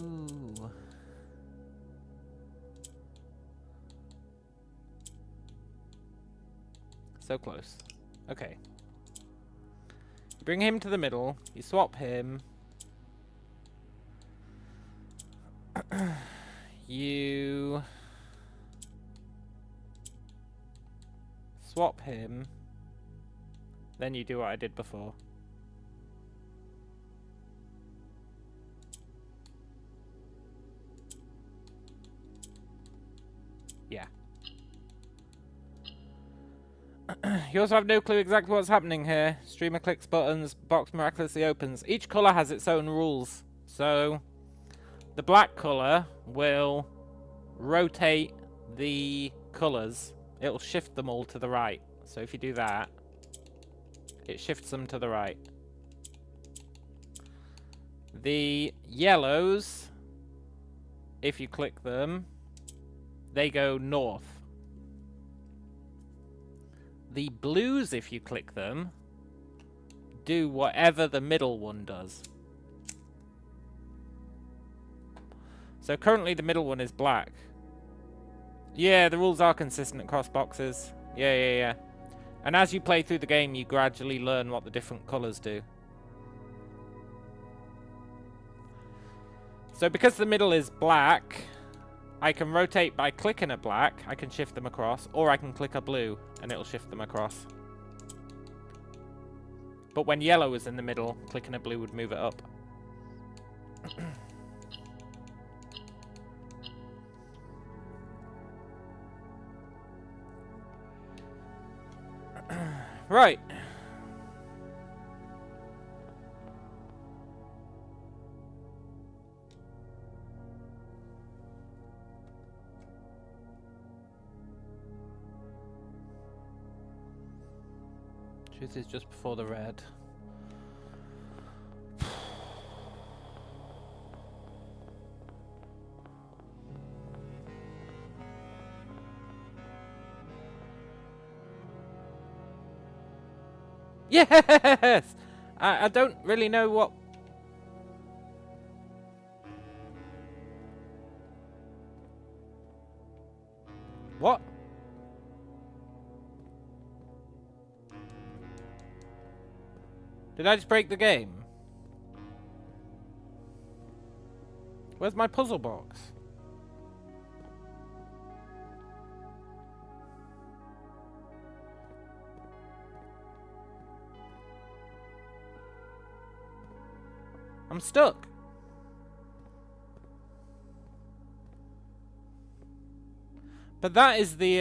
So close. Okay. You bring him to the middle. You swap him. You swap him. Then you do what I did before. Yeah. You also have no clue exactly what's happening here. Streamer clicks buttons, box miraculously opens. Each colour has its own rules. So, the black colour will rotate the colours. It'll shift them all to the right. So if you do that, it shifts them to the right. The yellows, if you click them, they go north. The blues, if you click them, do whatever the middle one does. So currently the middle one is black. Yeah, the rules are consistent across boxes. Yeah. And as you play through the game, you gradually learn what the different colours do. So because the middle is black, I can rotate by clicking a black, I can shift them across, or I can click a blue, and it'll shift them across. But when yellow is in the middle, clicking a blue would move it up. Right. Truth is just before the red. Yes! I don't really know what... What? Did I just break the game? Where's my puzzle box? I'm stuck. But that is the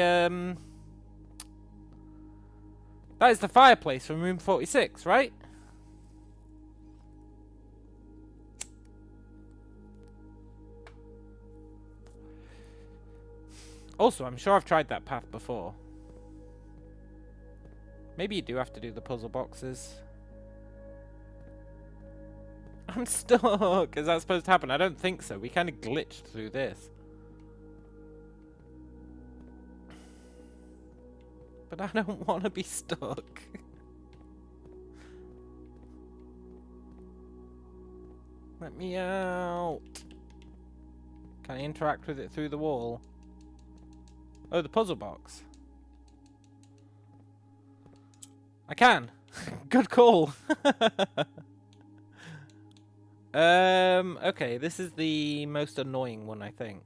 that is the fireplace from room 46, right? Also, I'm sure I've tried that path before. Maybe you do have to do the puzzle boxes. I'm stuck. Is that supposed to happen? I don't think so. We kind of glitched through this. But I don't want to be stuck. Let me out. Can I interact with it through the wall? Oh, the puzzle box. I can. Good call. Okay, this is the most annoying one, I think.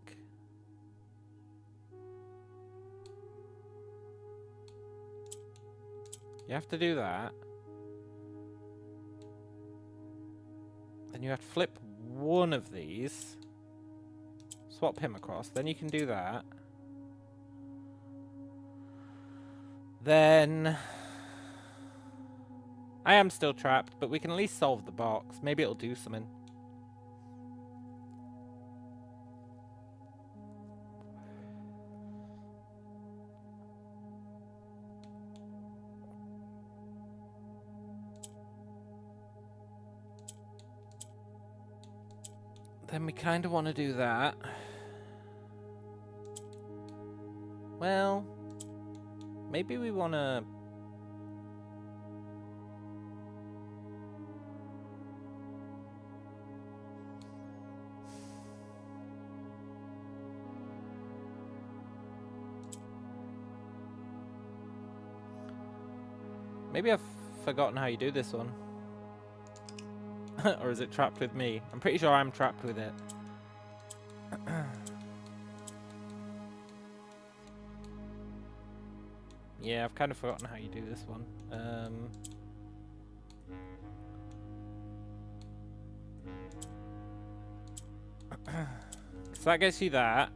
You have to do that. Then you have to flip one of these. Swap him across. Then you can do that. Then... I am still trapped, but we can at least solve the box. Maybe it'll do something. Then we kind of want to do that. Well, maybe we want to... Maybe I've forgotten how you do this one. Or is it trapped with me? I'm pretty sure I'm trapped with it. Yeah, I've kind of forgotten how you do this one. So that gets you that.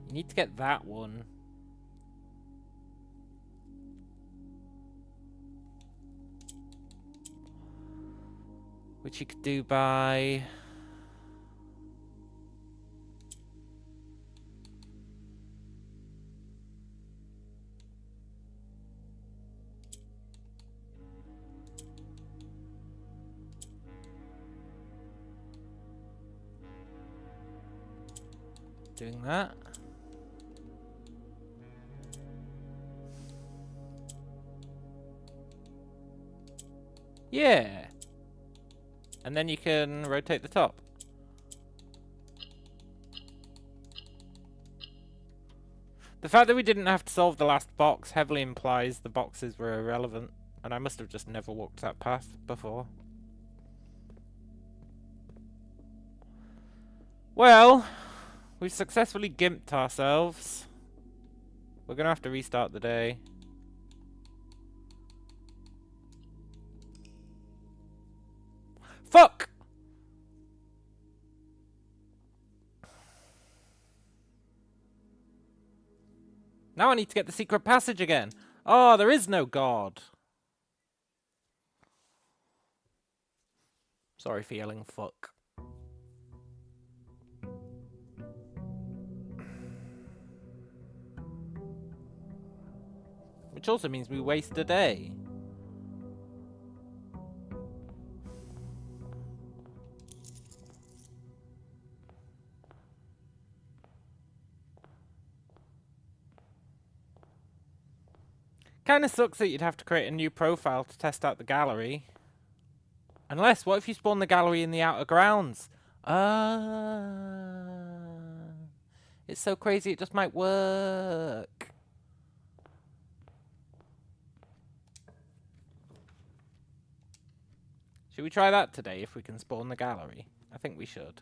You need to get that one. Which you could do by... doing that. Yeah. And then you can rotate the top. The fact that we didn't have to solve the last box heavily implies the boxes were irrelevant. And I must have just never walked that path before. Well, we've successfully gimped ourselves. We're gonna have to restart the day. Fuck! Now I need to get the secret passage again. Oh, there is no God. Sorry for yelling fuck. Which also means we waste a day. Kinda sucks that you'd have to create a new profile to test out the gallery. Unless, what if you spawn the gallery in the outer grounds? It's so crazy it just might work. Should we try that today if we can spawn the gallery? I think we should.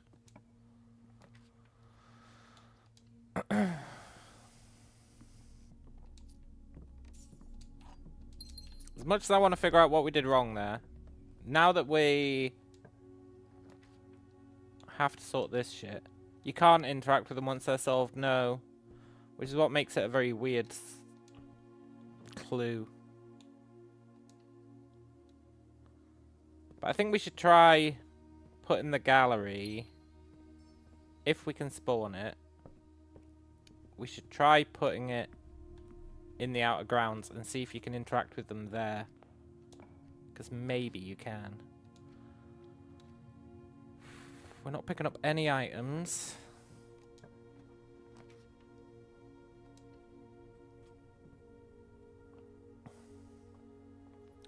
As much as I want to figure out what we did wrong there, now that we have to sort this shit, you can't interact with them once they're solved, no. Which is what makes it a very weird clue. But I think we should try putting the gallery, if we can spawn it, we should try putting it in the outer grounds and see if you can interact with them there. Because maybe you can. We're not picking up any items.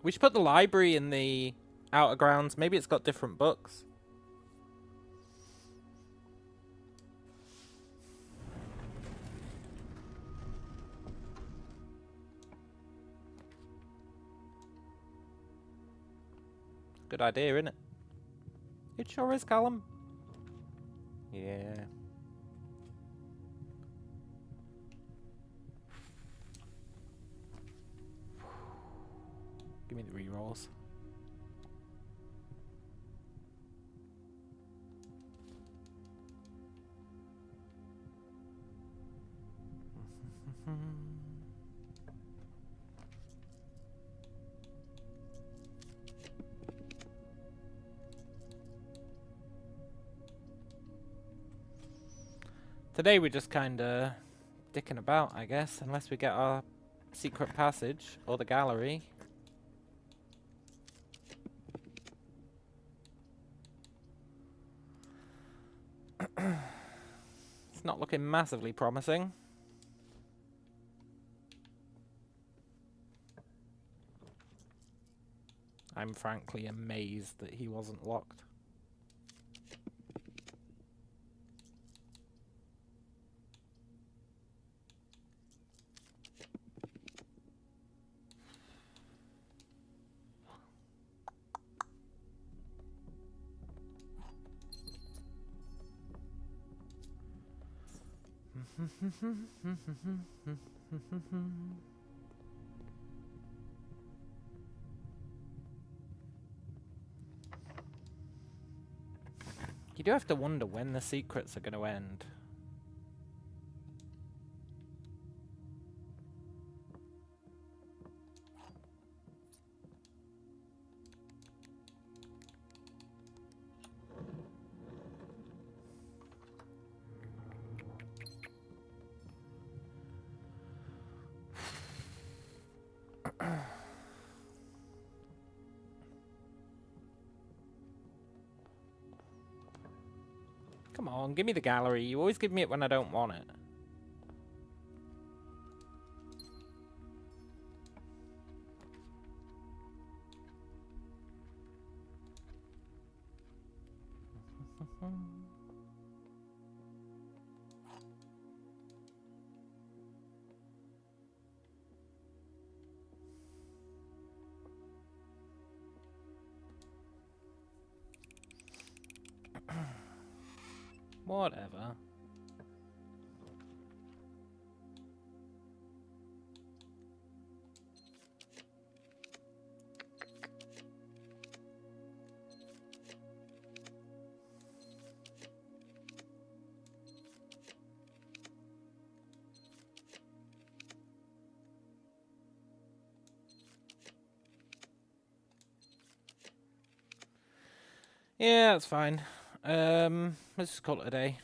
We should put the library in the outer grounds. Maybe it's got different books. Good idea, isn't it? It sure is, Callum. Yeah. Give me the rerolls. Today we're just kinda dicking about, I guess, unless we get our secret passage or the gallery. It's not looking massively promising. I'm frankly amazed that he wasn't locked. You do have to wonder when the secrets are going to end. Come on, give me the gallery. You always give me it when I don't want it. Whatever. Yeah, that's fine. Let's just call it a day.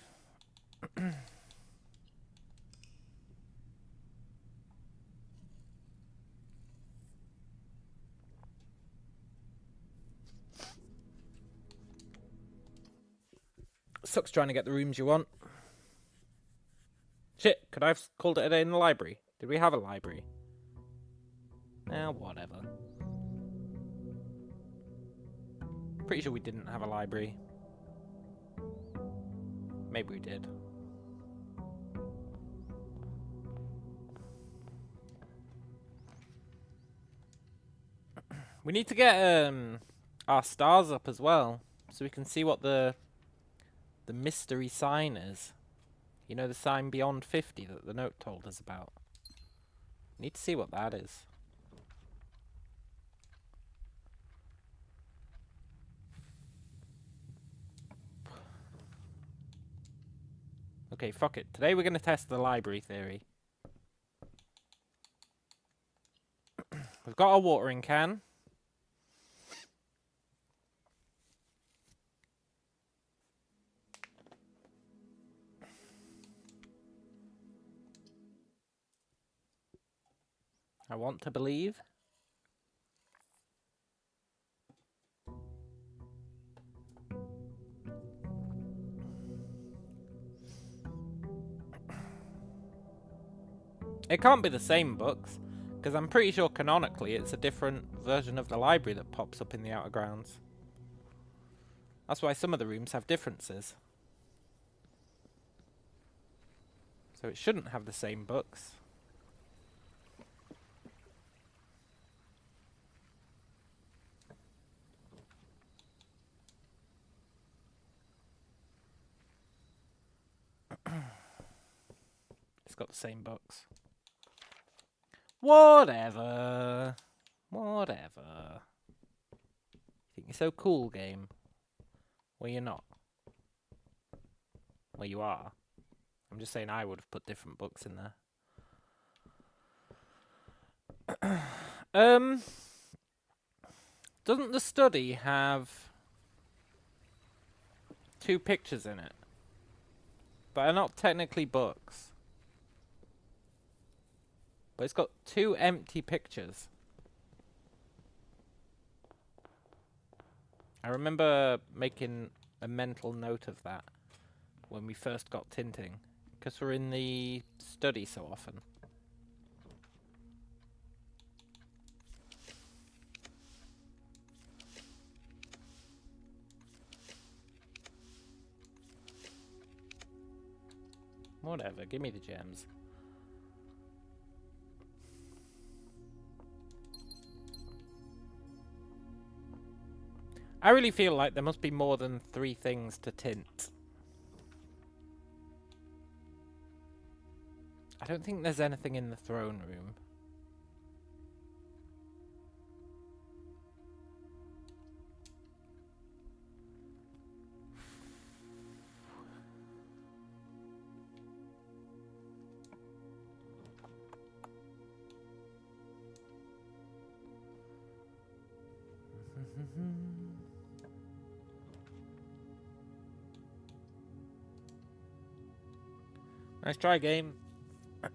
Sucks trying to get the rooms you want. Shit, could I have called it a day in the library? Did we have a library? Whatever. Pretty sure we didn't have a library. Maybe we did. We need to get our stars up as well, so we can see what the mystery sign is. You know, the sign beyond 50 that the note told us about. Need to see what that is. Okay, fuck it. Today we're going to test the library theory. We've got our watering can. I want to believe. It can't be the same books, because I'm pretty sure canonically it's a different version of the library that pops up in the Outer Grounds. That's why some of the rooms have differences. So it shouldn't have the same books. It's got the same books. Whatever. Whatever. Think you're so cool, game? Well, you're not. Well, you are. I'm just saying I would have put different books in there. Doesn't the study have 2 pictures in it? But are not technically books. But it's got 2 empty pictures. I remember making a mental note of that when we first got tinting, because we're in the study so often. Whatever, give me the gems. I really feel like there must be more than 3 things to tint. I don't think there's anything in the throne room. Nice try, game.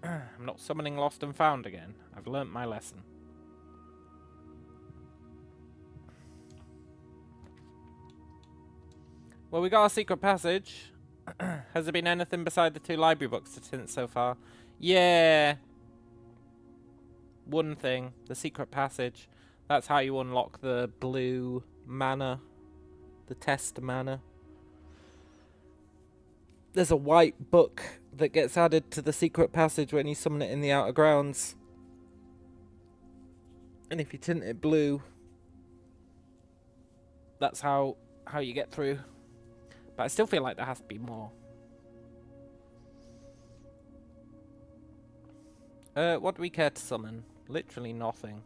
I'm not summoning Lost and Found again. I've learnt my lesson. Well, we got our secret passage. Has there been anything beside the 2 library books to tint so far? Yeah. One thing. The secret passage. That's how you unlock the blue manor. The test manor. There's a white book that gets added to the secret passage when you summon it in the outer grounds. And if you tint it blue, that's how you get through. But I still feel like there has to be more. What do we care to summon? Literally nothing.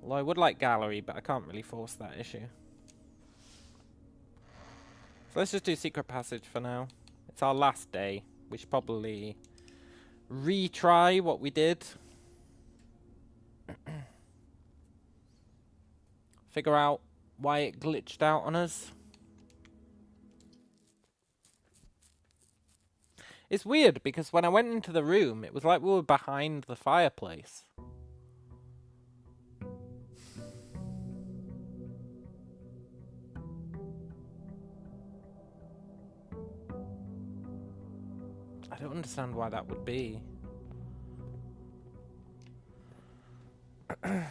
Although I would like gallery, but I can't really force that issue. So let's just do secret passage for now. It's our last day. We should probably retry what we did. Figure out why it glitched out on us. It's weird because when I went into the room, it was like we were behind the fireplace. I don't understand why that would be. It's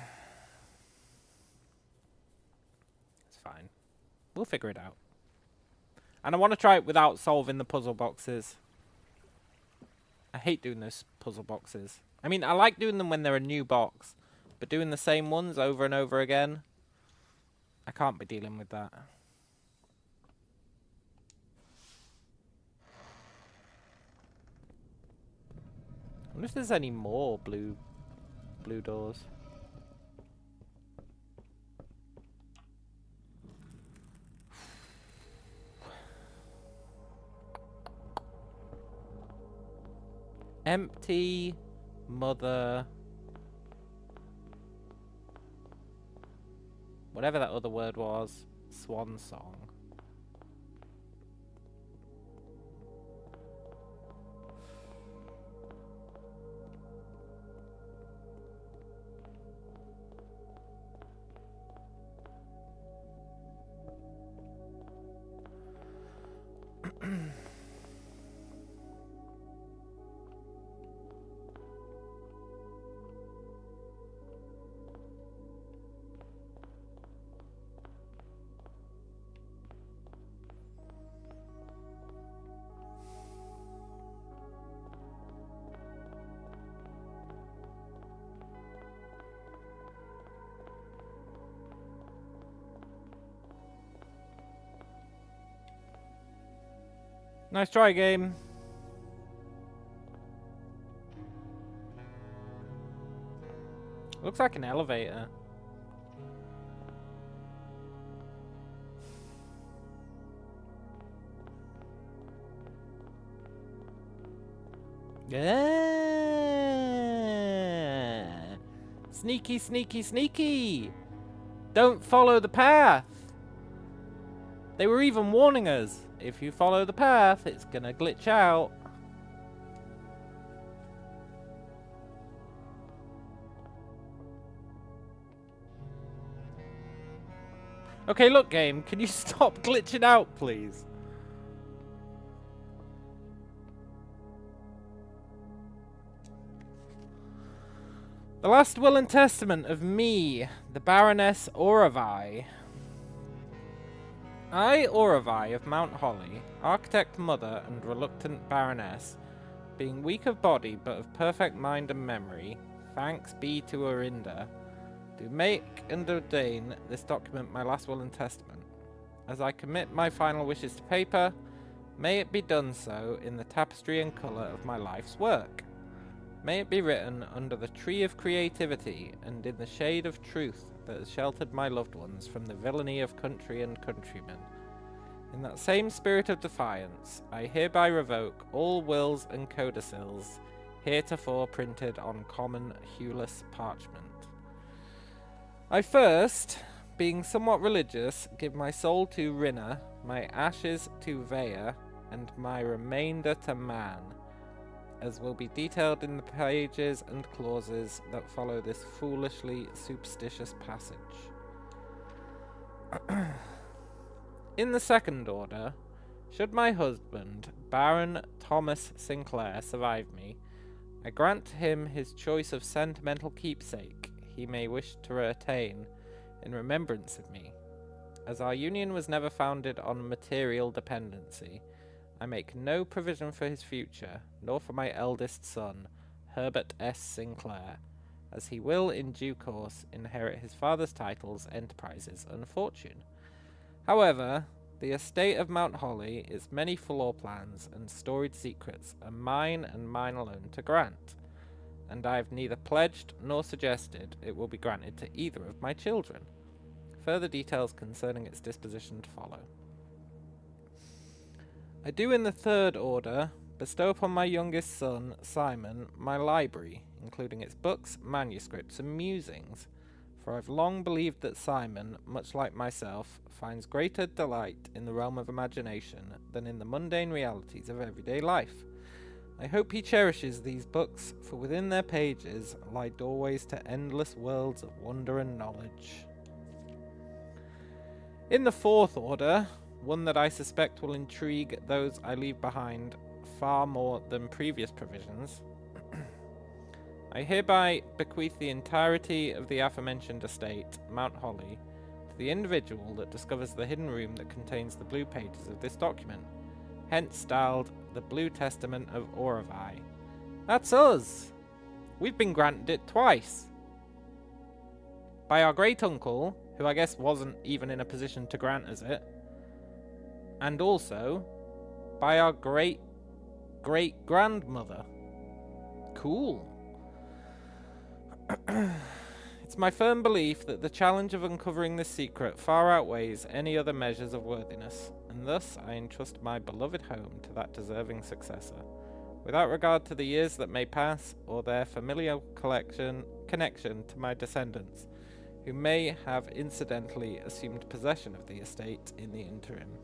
fine. We'll figure it out. And I want to try it without solving the puzzle boxes. I hate doing those puzzle boxes. I mean, I like doing them when they're a new box. But doing the same ones over and over again, I can't be dealing with that. I wonder if there's any more blue doors. Empty mother. Whatever that other word was. Swan song. Nice try, game. Looks like an elevator. Yeah. Sneaky, sneaky, sneaky. Don't follow the path. They were even warning us. If you follow the path, it's gonna glitch out. Okay, look, game. Can you stop glitching out, please? The last will and testament of me, the Baroness Auravai. I, Auravai of Mount Holly, architect mother and reluctant baroness, being weak of body but of perfect mind and memory, thanks be to Orinda, do make and ordain this document my last will and testament. As I commit my final wishes to paper, May it be done so in the tapestry and colour of my life's work. May it be written under the tree of creativity and in the shade of truth that has sheltered my loved ones from the villainy of country and countrymen. In that same spirit of defiance, I hereby revoke all wills and codicils heretofore printed on common hueless parchment. I first, being somewhat religious, give my soul to Rinna, my ashes to Vea, and my remainder to Man, as will be detailed in the pages and clauses that follow this foolishly superstitious passage. In the second order, should my husband, Baron Thomas Sinclair, survive me, I grant him his choice of sentimental keepsake he may wish to retain in remembrance of me. As our union was never founded on material dependency, I make no provision for his future, nor for my eldest son, Herbert S. Sinclair, as he will in due course inherit his father's titles, enterprises, and fortune. However, the estate of Mount Holly, its many floor plans and storied secrets, are mine and mine alone to grant, and I have neither pledged nor suggested it will be granted to either of my children. Further details concerning its disposition to follow. I do in the third order bestow upon my youngest son, Simon, my library, including its books, manuscripts, and musings, for I've long believed that Simon, much like myself, finds greater delight in the realm of imagination than in the mundane realities of everyday life. I hope he cherishes these books, for within their pages lie doorways to endless worlds of wonder and knowledge. In the fourth order, one that I suspect will intrigue those I leave behind far more than previous provisions, I hereby bequeath the entirety of the aforementioned estate, Mount Holly, to the individual that discovers the hidden room that contains the blue pages of this document, hence styled the Blue Testament of Orovai. That's us! We've been granted it twice. By our great-uncle, who I guess wasn't even in a position to grant us it, and also by our great-great-grandmother. Cool. It's my firm belief that the challenge of uncovering this secret far outweighs any other measures of worthiness, and thus I entrust my beloved home to that deserving successor, without regard to the years that may pass or their familial connection to my descendants, who may have incidentally assumed possession of the estate in the interim.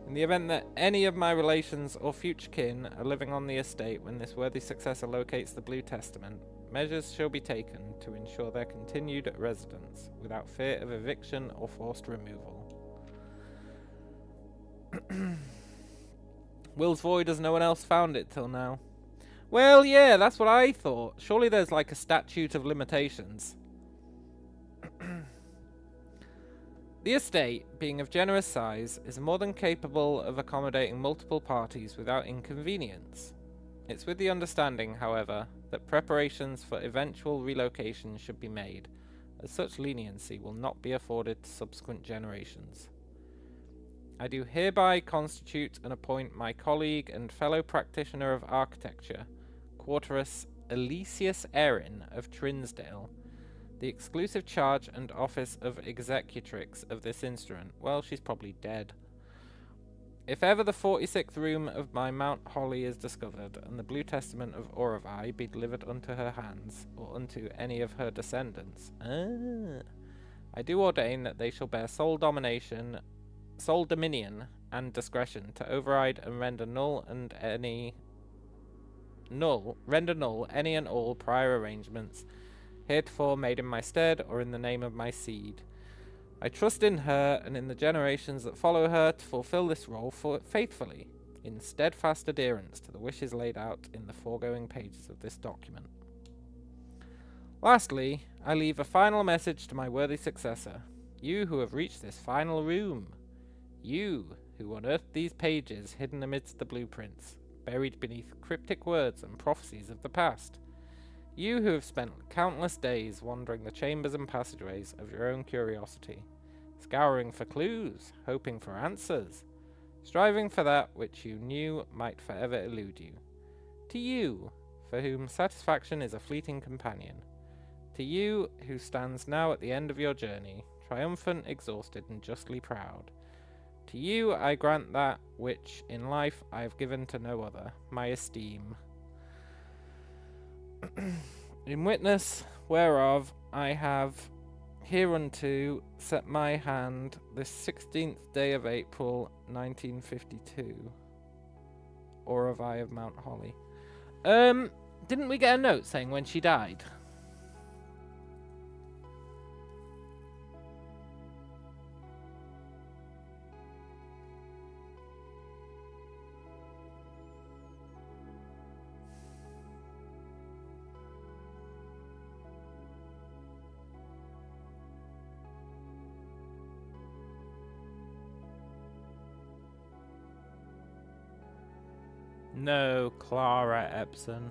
In the event that any of my relations or future kin are living on the estate when this worthy successor locates the Blue Testament, measures shall be taken to ensure their continued residence, without fear of eviction or forced removal. Will's void as no one else found it till now. Well, yeah, that's what I thought. Surely there's like a statute of limitations. The estate, being of generous size, is more than capable of accommodating multiple parties without inconvenience. It's with the understanding, however, that preparations for eventual relocation should be made, as such leniency will not be afforded to subsequent generations. I do hereby constitute and appoint my colleague and fellow practitioner of architecture, Quarterus Elysius Erin of Trinsdale, the exclusive charge and office of executrix of this instrument. Well, she's probably dead. If ever the 46th room of my Mount Holly is discovered, and the Blue Testament of Orovai be delivered unto her hands, or unto any of her descendants, I do ordain that they shall bear sole dominion, and discretion to override and render null any and all prior arrangements heretofore made in my stead or in the name of my seed. I trust in her and in the generations that follow her to fulfill this role faithfully, in steadfast adherence to the wishes laid out in the foregoing pages of this document. Lastly, I leave a final message to my worthy successor, you who have reached this final room, you who unearthed these pages hidden amidst the blueprints, buried beneath cryptic words and prophecies of the past, you who have spent countless days wandering the chambers and passageways of your own curiosity, scouring for clues, hoping for answers, striving for that which you knew might forever elude you. To you, for whom satisfaction is a fleeting companion. To you, who stands now at the end of your journey, triumphant, exhausted, and justly proud. To you I grant that which in life I have given to no other, my esteem. In witness whereof I have hereunto set my hand this 16th day of April 1952. Or of I of Mount Holly. Didn't we get a note saying when she died? No, Clara Epson.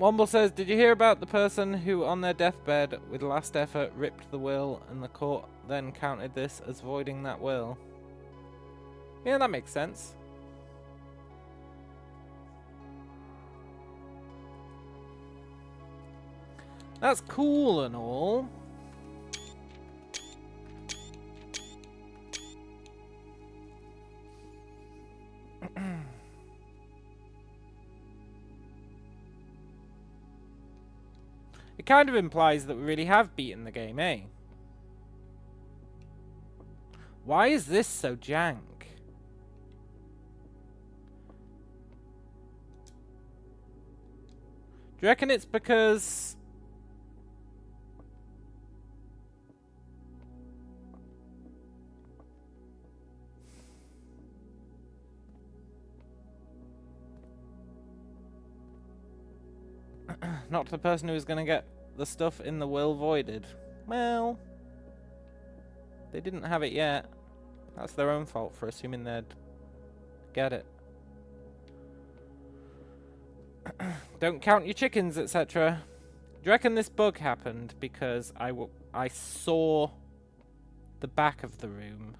Womble says, did you hear about the person who on their deathbed with last effort ripped the will and the court then counted this as voiding that will? Yeah, that makes sense. That's cool and all. It kind of implies that we really have beaten the game, eh? Why is this so jank? Do you reckon it's because... not the person who's going to get the stuff in the will voided? Well, they didn't have it yet. That's their own fault for assuming they'd get it. Don't count your chickens, etc. Do you reckon this bug happened because I saw the back of the room?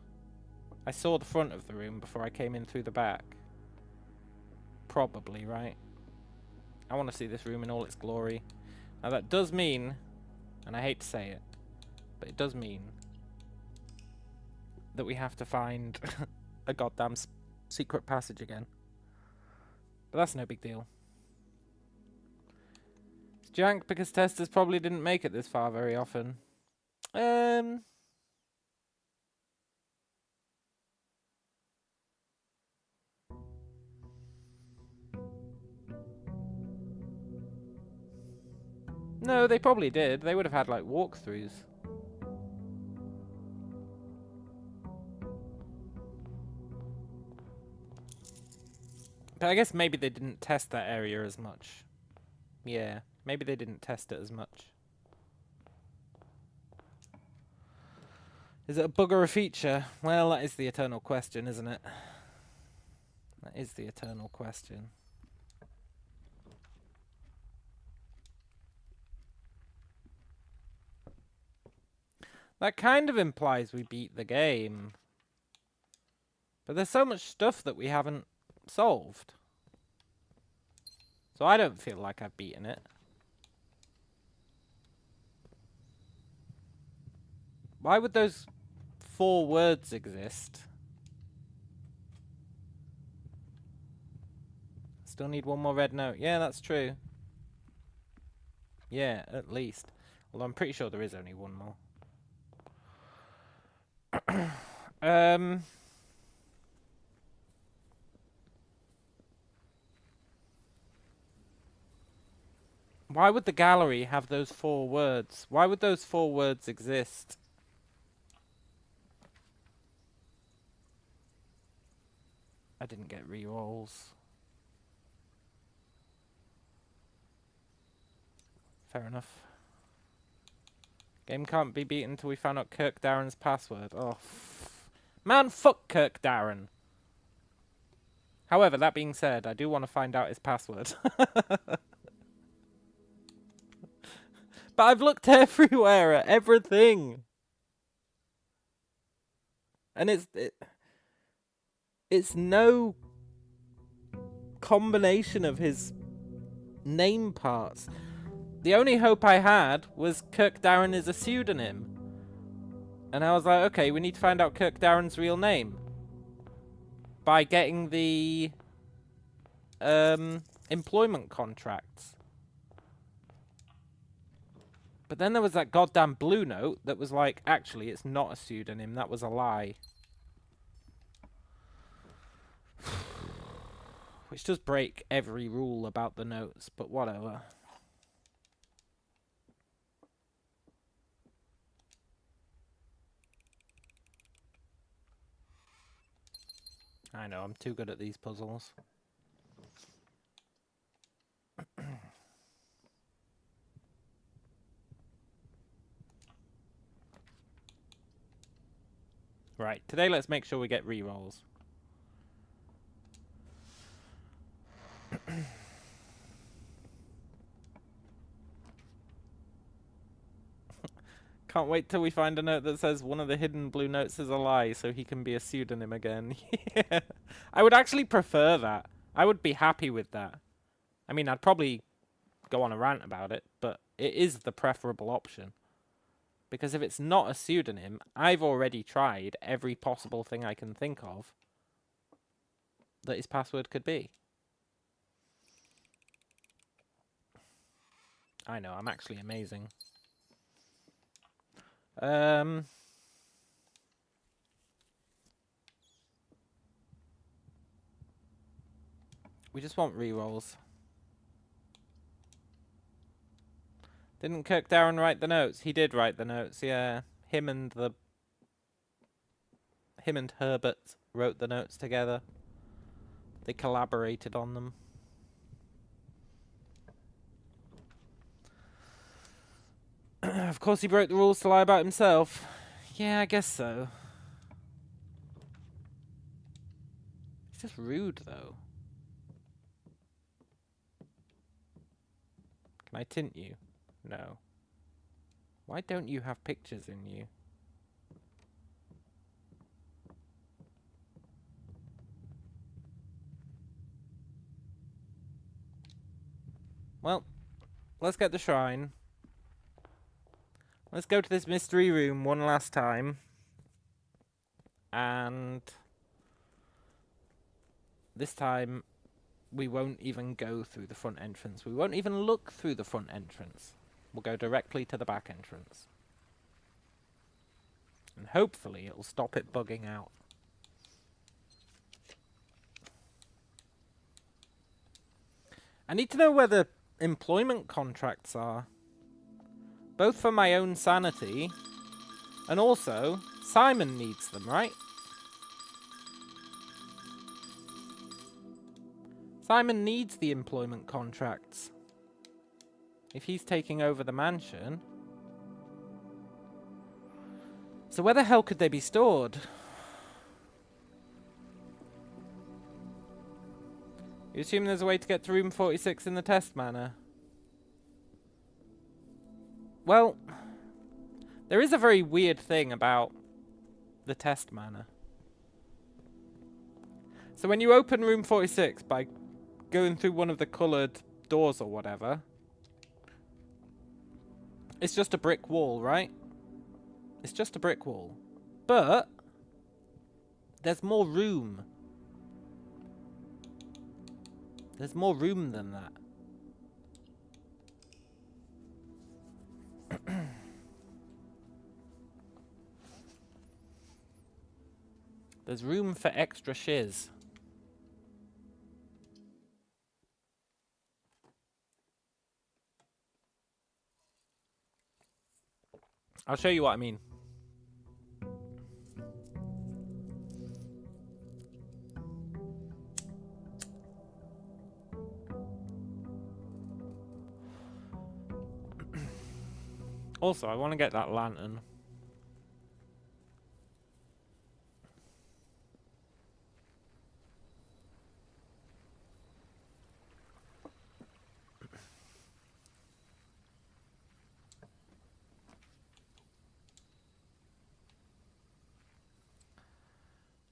I saw the front of the room before I came in through the back. Probably, right? I want to see this room in all its glory. Now that does mean, and I hate to say it, but it does mean that we have to find a goddamn secret passage again. But that's no big deal. It's jank because testers probably didn't make it this far very often. No, they probably did. They would have had, like, walkthroughs. But I guess maybe they didn't test that area as much. Yeah, maybe they didn't test it as much. Is it a bug or a feature? Well, that is the eternal question, isn't it? That is the eternal question. That kind of implies we beat the game. But there's so much stuff that we haven't solved. So I don't feel like I've beaten it. Why would those 4 words exist? Still need one more red note. Yeah, that's true. Yeah, at least. Although I'm pretty sure there is only one more. Why would the gallery have those 4 words? Why would those 4 words exist? I didn't get re-rolls. Fair enough. Game can't be beaten until we found out Kirk Darren's password. Oh, man, fuck Kirk Darren. However, that being said, I do want to find out his password. But But I've looked everywhere at everything. And it's no combination of his name parts. The only hope I had was Kirk Darren is a pseudonym. And I was like, okay, we need to find out Kirk Darren's real name. By getting the employment contracts. But then there was that goddamn blue note that was like, actually, it's not a pseudonym, that was a lie. Which does break every rule about the notes, but whatever. I know, I'm too good at these puzzles. Right, today let's make sure we get rerolls. Can't wait till we find a note that says one of the hidden blue notes is a lie, so he can be a pseudonym again. Yeah. I would actually prefer that. I would be happy with that. I mean, I'd probably go on a rant about it, but it is the preferable option. Because if it's not a pseudonym, I've already tried every possible thing I can think of that his password could be. I know, I'm actually amazing. We just want rerolls. Didn't Kirk Darren write the notes? He did write the notes, yeah. Him and Herbert wrote the notes together. They collaborated on them. Of course he broke the rules to lie about himself. Yeah, I guess so. It's just rude, though. Can I tint you? No. Why don't you have pictures in you? Well, let's get the shrine. Let's go to this mystery room one last time. And this time we won't even go through the front entrance. We won't even look through the front entrance. We'll go directly to the back entrance. And hopefully it'll stop it bugging out. I need to know where the employment contracts are. Both for my own sanity, and also, Simon needs them, right? Simon needs the employment contracts. If he's taking over the mansion. So where the hell could they be stored? You assume there's a way to get to room 46 in the test manor? Well, there is a very weird thing about the test manor. So when you open room 46 by going through one of the coloured doors or whatever, it's just a brick wall, right? It's just a brick wall. But there's more room. There's more room than that. There's room for extra shiz. I'll show you what I mean. Also, I want to get that lantern.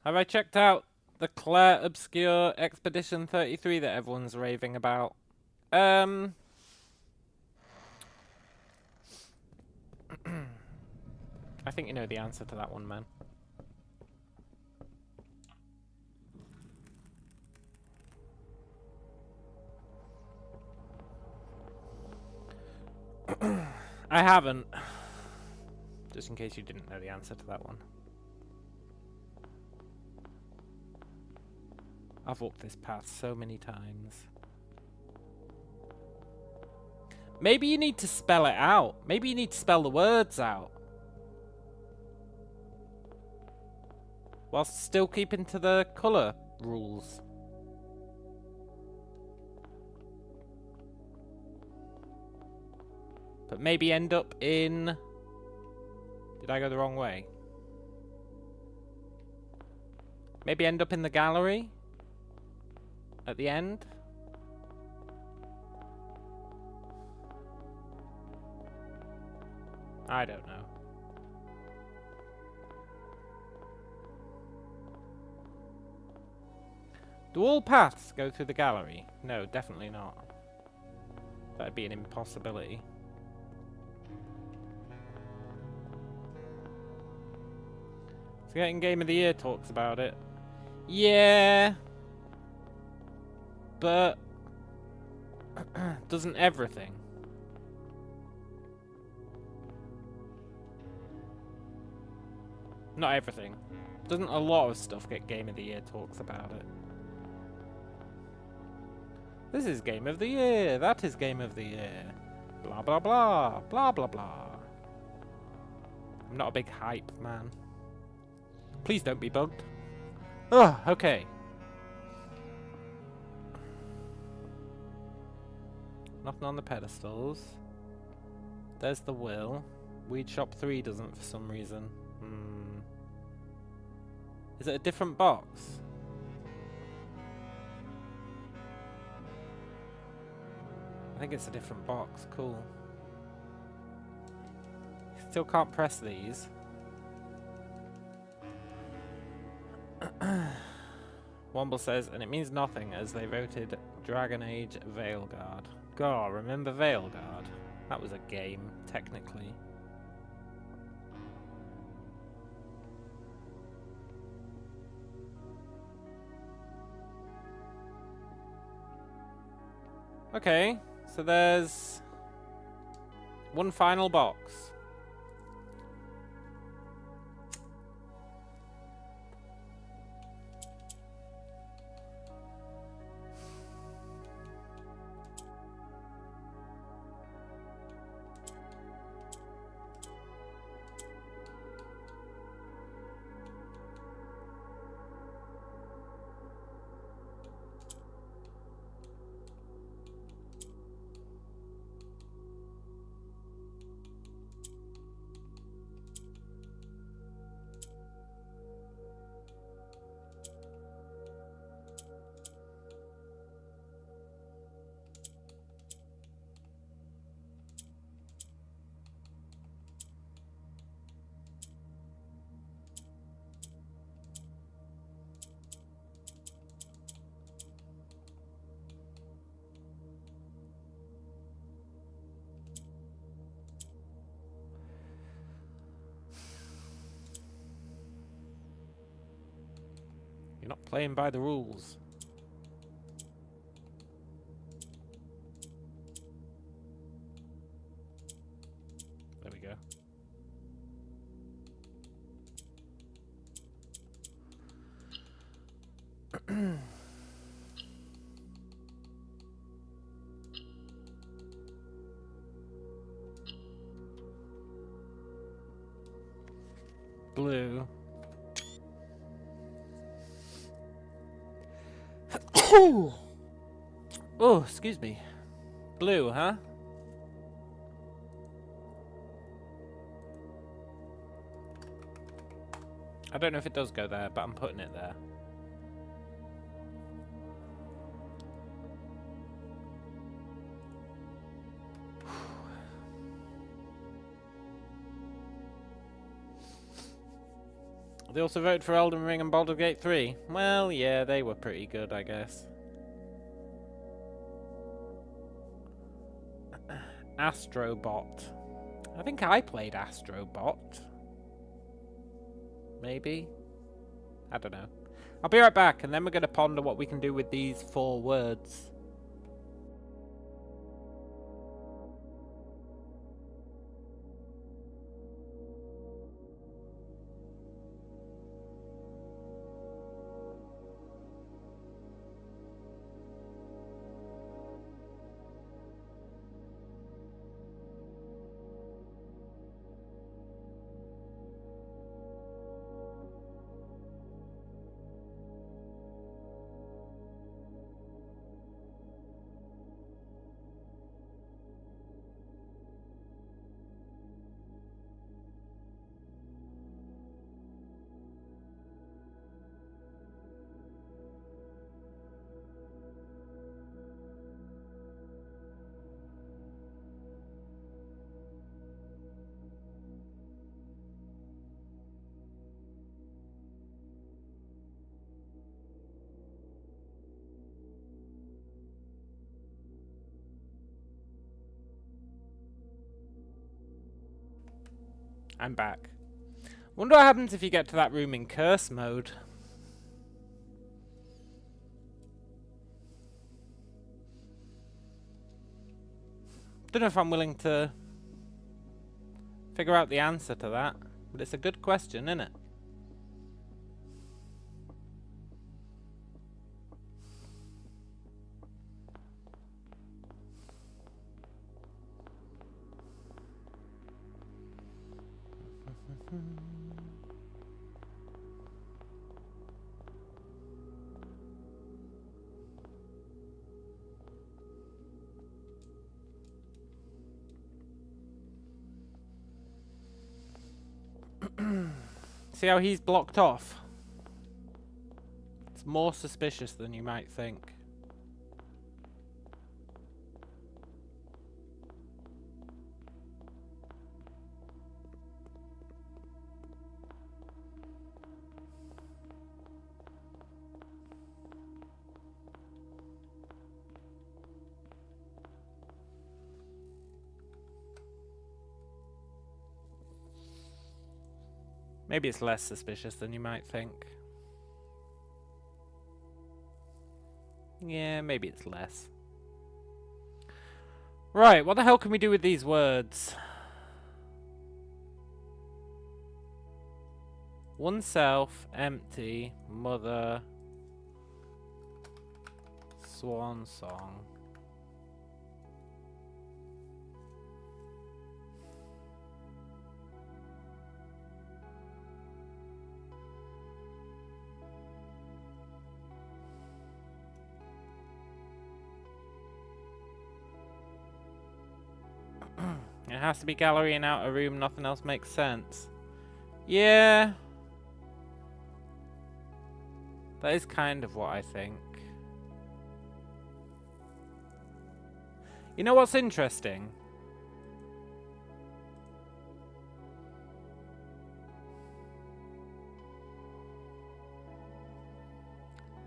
Have I checked out the Claire Obscure Expedition 33 that everyone's raving about? I think you know the answer to that one, man. I haven't. Just in case you didn't know the answer to that one. I've walked this path so many times. Maybe you need to spell it out. Maybe you need to spell the words out. Whilst still keeping to the colour rules. But maybe end up in... Did I go the wrong way? Maybe end up in the gallery? At the end? I don't know. Do all paths go through the gallery? No, definitely not. That'd be an impossibility. Forgetting Game of the Year talks about it. Yeah. But doesn't everything? Not everything. Doesn't a lot of stuff get Game of the Year talks about it? This is Game of the Year. That is Game of the Year. Blah blah blah. Blah blah blah. I'm not a big hype man. Please don't be bugged. Ugh, okay. Nothing on the pedestals. There's the will. Weed Shop 3 doesn't for some reason. Is it a different box? I think it's a different box. Cool. Still can't press these. Womble says, and it means nothing as they voted Dragon Age Veilguard. God, remember Veilguard? That was a game, technically. Okay, so there's one final box. You're not playing by the rules. There we go. Blue. Oh, excuse me. Blue, huh? I don't know if it does go there, but I'm putting it there. They also voted for Elden Ring and Baldur's Gate 3. Well, yeah, they were pretty good, I guess. Astrobot. I think I played Astrobot. Maybe? I don't know. I'll be right back, and then we're going to ponder what we can do with these 4 words. I'm back. Wonder what happens if you get to that room in curse mode. Don't know if I'm willing to figure out the answer to that, but it's a good question, isn't it? See how he's blocked off? It's more suspicious than you might think. Maybe it's less suspicious than you might think. Yeah, maybe it's less. Right, what the hell can we do with these words? Oneself, empty, mother, swan song. It has to be gallery and outer room, nothing else makes sense. Yeah. That is kind of what I think. You know what's interesting?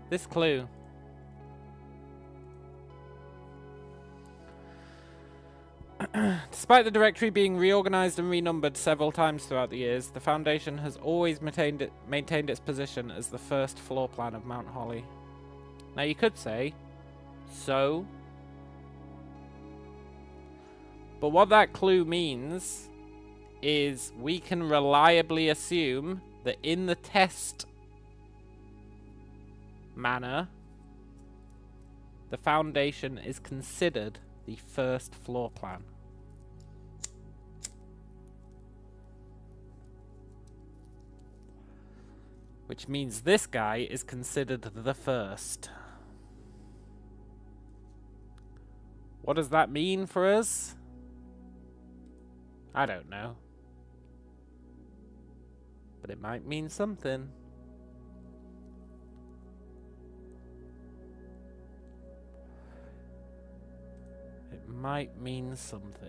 This clue. Despite the directory being reorganized and renumbered several times throughout the years, the Foundation has always maintained its position as the first floor plan of Mount Holly. Now you could say, so? But what that clue means is we can reliably assume that in the test manor, the Foundation is considered the first floor plan. Which means this guy is considered the first. What does that mean for us? I don't know. But it might mean something. It might mean something.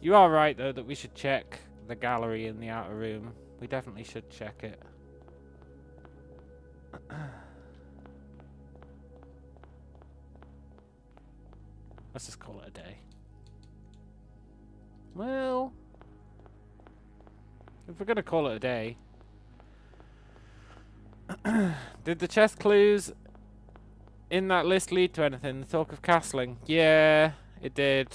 You are right, though, that we should check the gallery in the outer room. We definitely should check it. Let's just call it a day. Well, if we're gonna call it a day, did the chest clues in that list lead to anything? The talk of castling? Yeah, it did.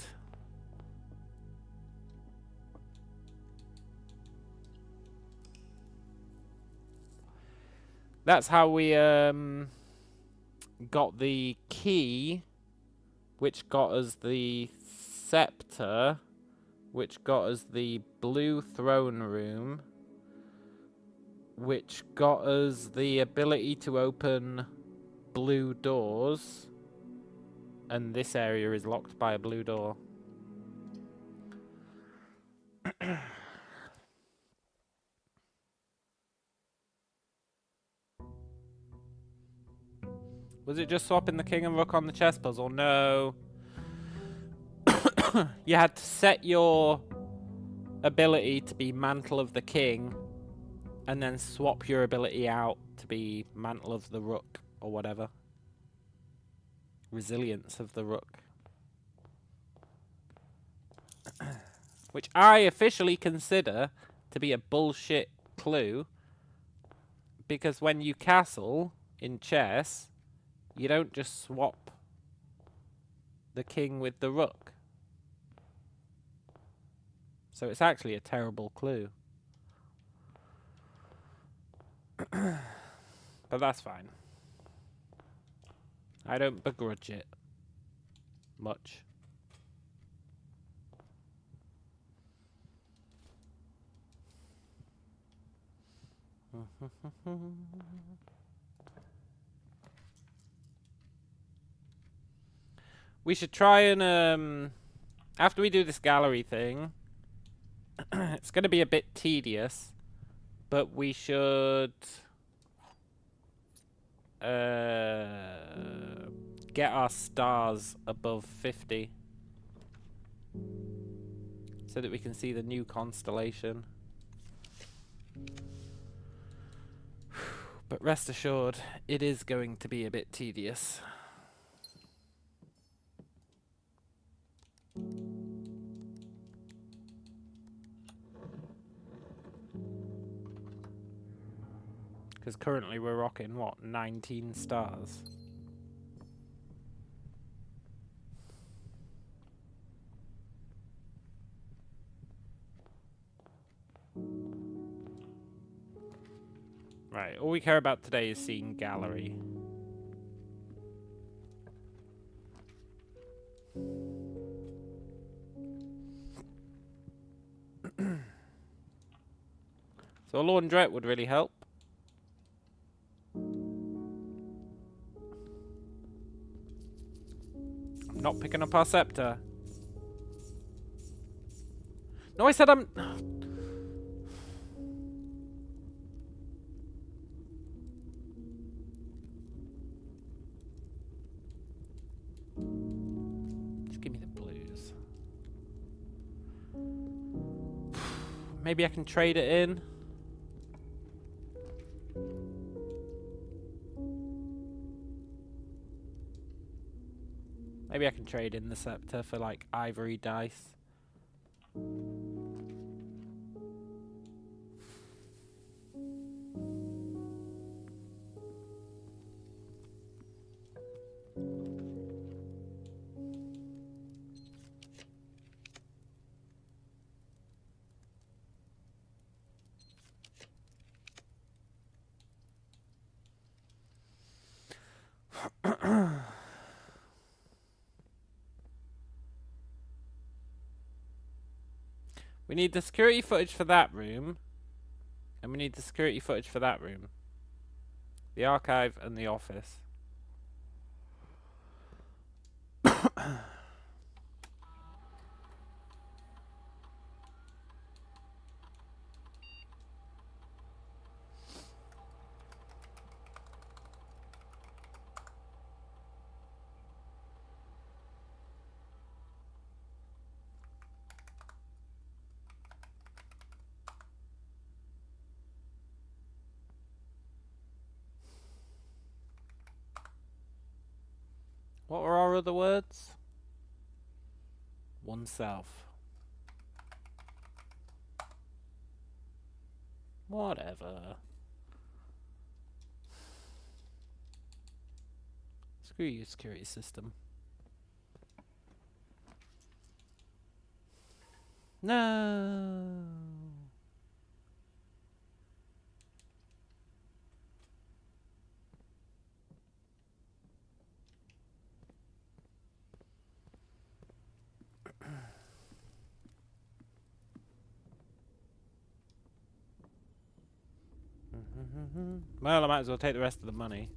That's how we got the key, which got us the scepter, which got us the blue throne room, which got us the ability to open blue doors, and this area is locked by a blue door. Was it just swapping the king and rook on the chess puzzle? No. You had to set your ability to be Mantle of the King, and then swap your ability out to be Mantle of the Rook, or whatever. Resilience of the Rook. Which I officially consider to be a bullshit clue, because when you castle in chess, you don't just swap the king with the rook. So it's actually a terrible clue. But that's fine. I don't begrudge it much. We should try and after we do this gallery thing, it's going to be a bit tedious, but we should get our stars above 50 so that we can see the new constellation. But rest assured, it is going to be a bit tedious. Because currently we're rocking, what, 19 stars? Right, all we care about today is seeing gallery. So a laundrette would really help. I'm not picking up our scepter. No, I said I'm... Just give me the blues. Maybe I can trade it in. Maybe I can trade in the scepter for like ivory dice. We need the security footage for that room, and we need the security footage for that room. The archive and the office. are other words? Oneself. Whatever. Screw you, security system. No. Well, I might as well take the rest of the money.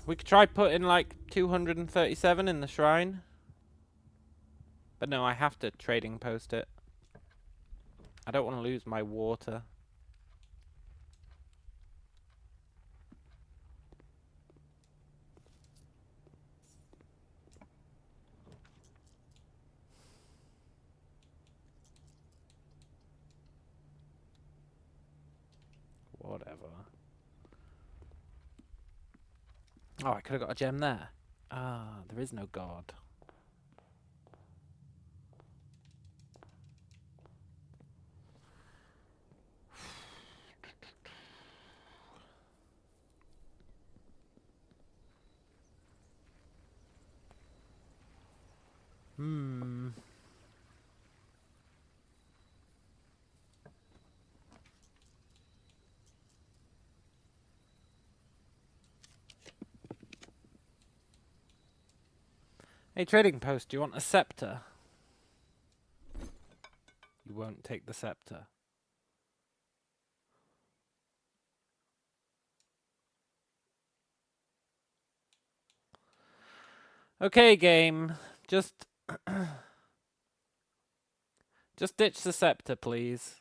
We could try putting like 237 in the shrine. But no, I have to trading post it. I don't want to lose my water. Whatever. Oh, I could have got a gem there. Ah, there is no god. Hey, trading post, do you want a scepter? You won't take the scepter. Okay, game. Just ditch the scepter, please.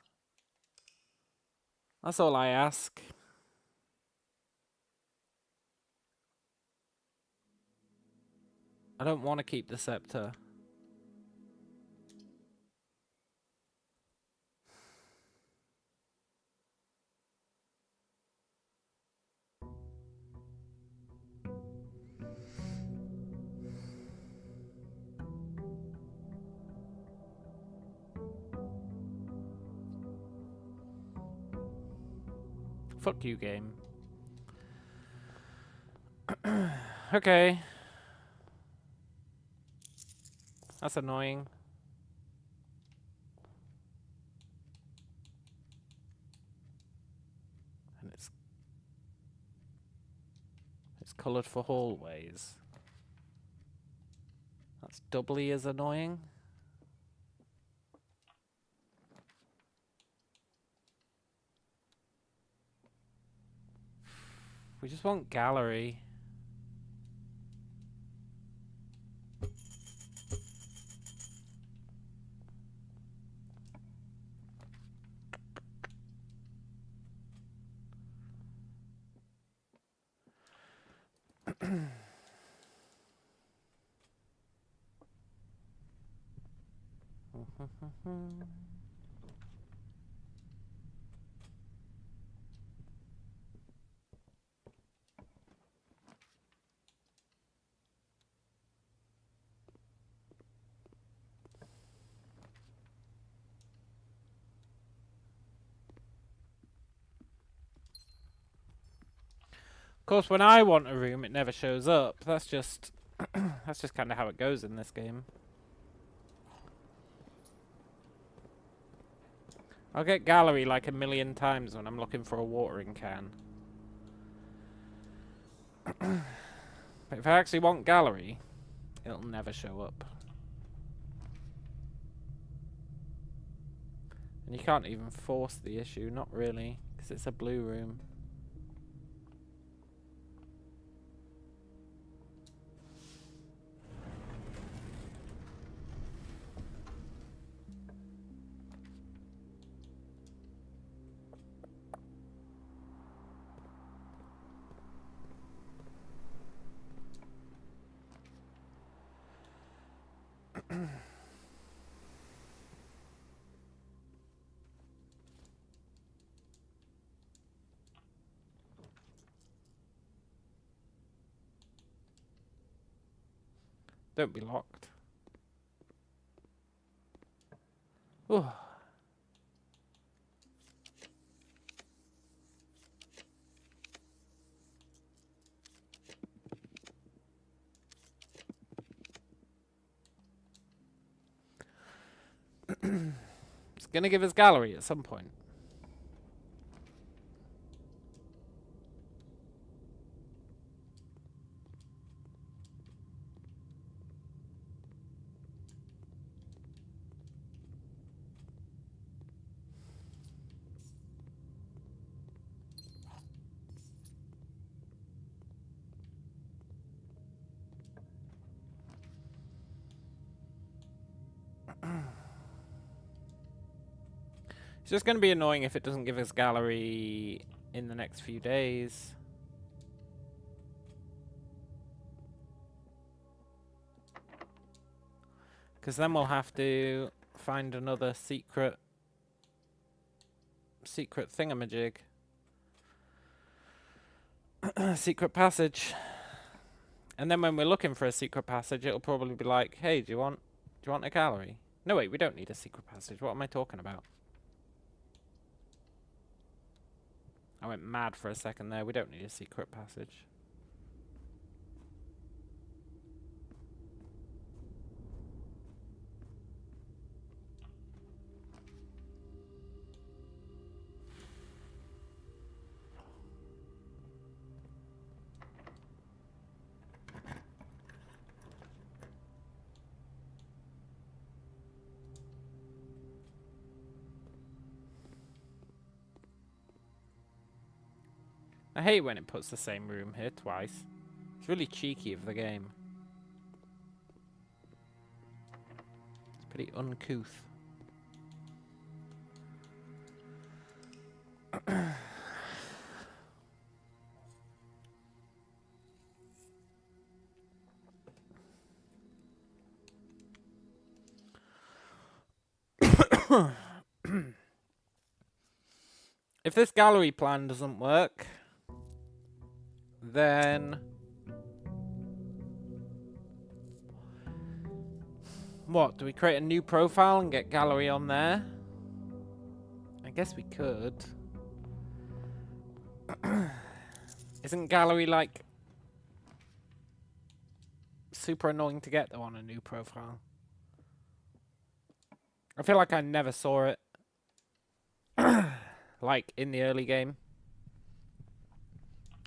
That's all I ask. I don't want to keep the scepter. Fuck you, game. Okay. That's annoying. And it's coloured for hallways. That's doubly as annoying. We just want gallery. Of course, when I want a room, it never shows up. That's just that's just kind of how it goes in this game. I'll get gallery like a million times when I'm looking for a watering can. But if I actually want gallery, it'll never show up. And you can't even force the issue, not really, because it's a blue room. Don't be locked. Ooh. It's gonna give us gallery at some point. It's just going to be annoying if it doesn't give us gallery in the next few days. Because then we'll have to find another secret thingamajig. Secret passage. And then when we're looking for a secret passage, it'll probably be like, hey, do you want a gallery? No, wait, we don't need a secret passage. What am I talking about? I went mad for a second there. We don't need a secret passage. I hate when it puts the same room here twice. It's really cheeky of the game. It's pretty uncouth. If this gallery plan doesn't work, then what? Do we create a new profile and get gallery on there? I guess we could. Isn't gallery like super annoying to get though on a new profile? I feel like I never saw it like in the early game.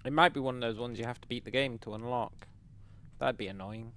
It might be one of those ones you have to beat the game to unlock. That'd be annoying.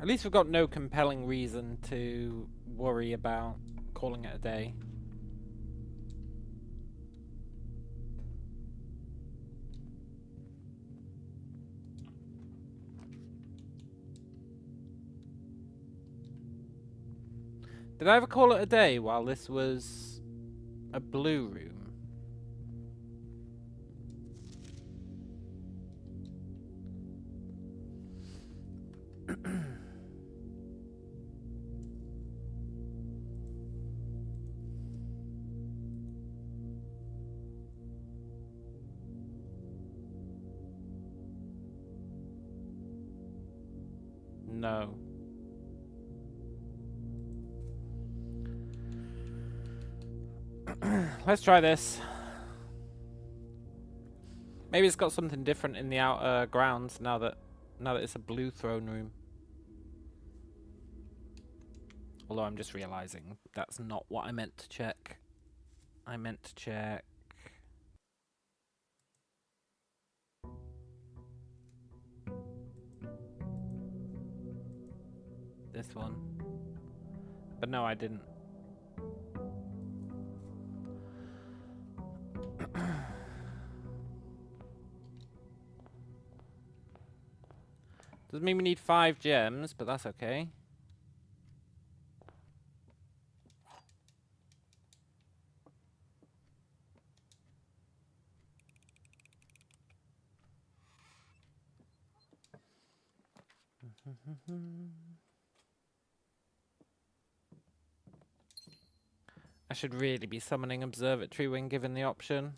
At least we've got no compelling reason to worry about calling it a day. Did I ever call it a day while this was a blue room? No. Let's try this. Maybe it's got something different in the outer grounds now that it's a blue throne room. Although I'm just realizing that's not what I meant to check. I meant to check this one. But no, I didn't. Doesn't mean we need 5 gems, but that's okay. I should really be summoning Observatory when given the option.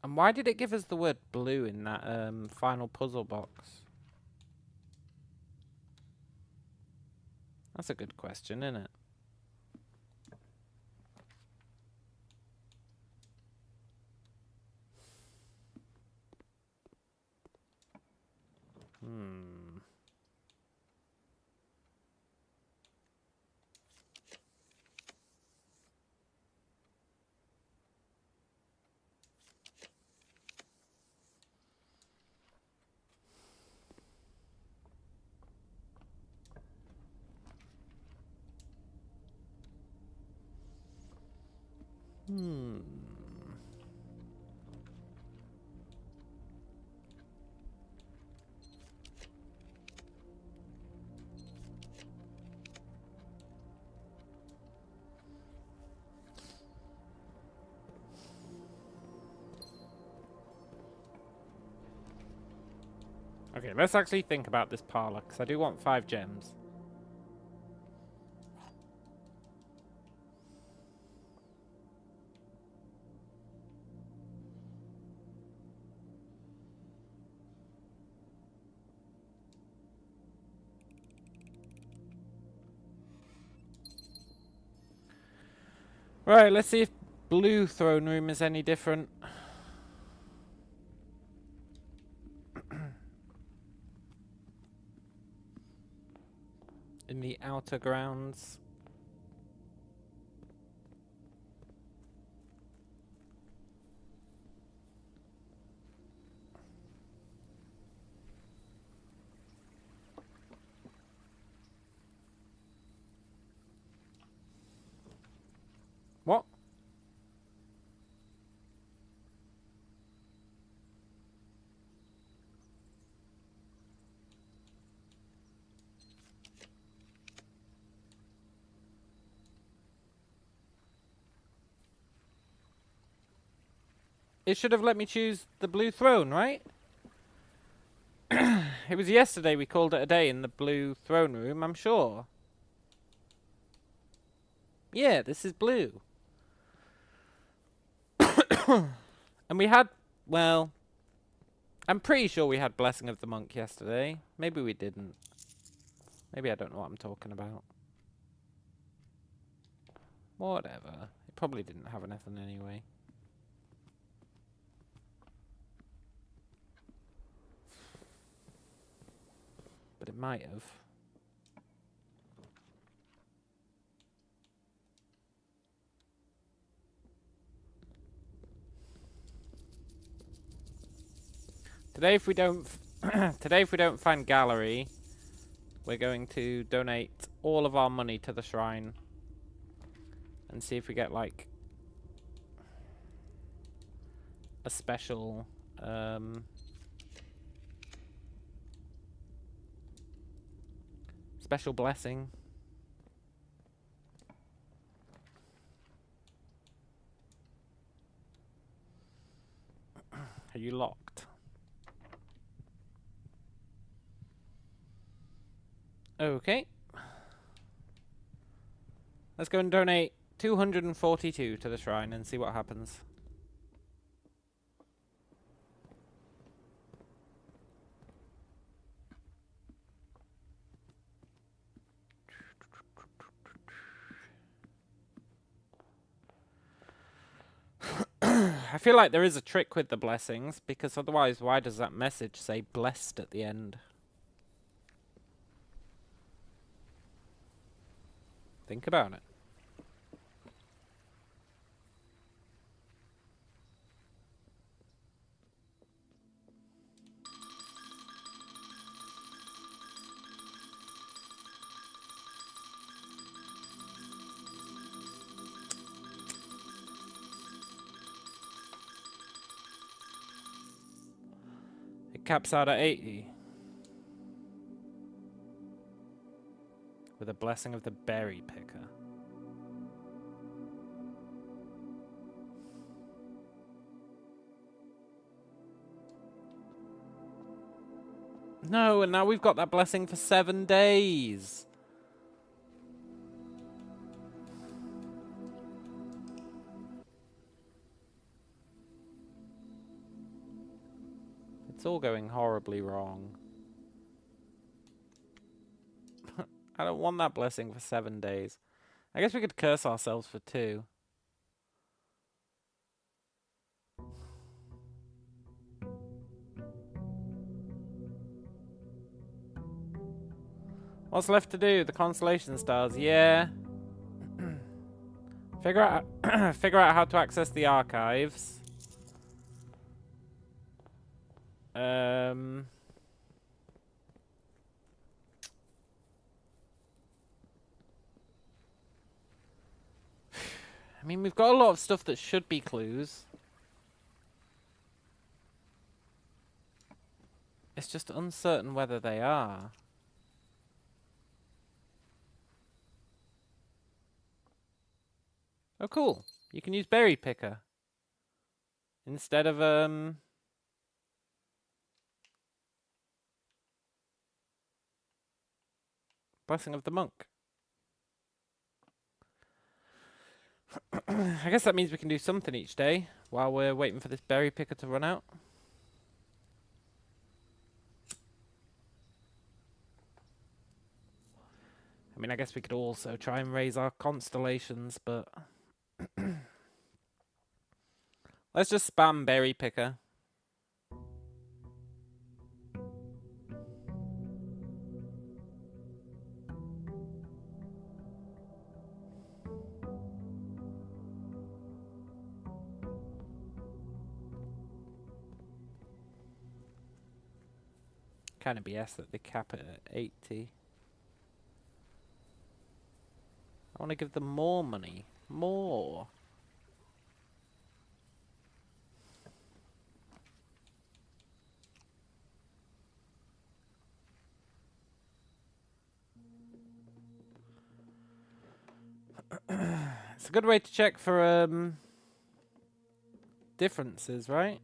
And why did it give us the word blue in that final puzzle box? That's a good question, isn't it? Okay, let's actually think about this parlor, because I do want 5 gems. Right, let's see if blue throne room is any different. In the outer grounds. What? It should have let me choose the blue throne, right? It was yesterday we called it a day in the blue throne room, I'm sure. Yeah, this is blue. And we had, well, I'm pretty sure we had Blessing of the Monk yesterday. Maybe we didn't. Maybe I don't know what I'm talking about. Whatever. It probably didn't have anything anyway. But it might have. Today, if we don't, today if we don't find gallery, we're going to donate all of our money to the shrine and see if we get like a special special blessing. Are you locked? Okay. Let's go and donate 242 to the shrine and see what happens. I feel like there is a trick with the blessings, because otherwise why does that message say blessed at the end? Think about it. It caps out at 80. With a blessing of the berry picker. No, and now we've got that blessing for 7 days. It's all going horribly wrong. I don't want that blessing for 7 days. I guess we could curse ourselves for 2. What's left to do? The constellation stars, yeah. Figure out how to access the archives. I mean, we've got a lot of stuff that should be clues. It's just uncertain whether they are. Oh, cool. You can use berry picker. Instead of, blessing of the monk. I guess that means we can do something each day while we're waiting for this berry picker to run out. I mean, I guess we could also try and raise our constellations, but let's just spam berry picker. Kind of BS that they cap it at 80. I want to give them more money. More. It's a good way to check for differences, right?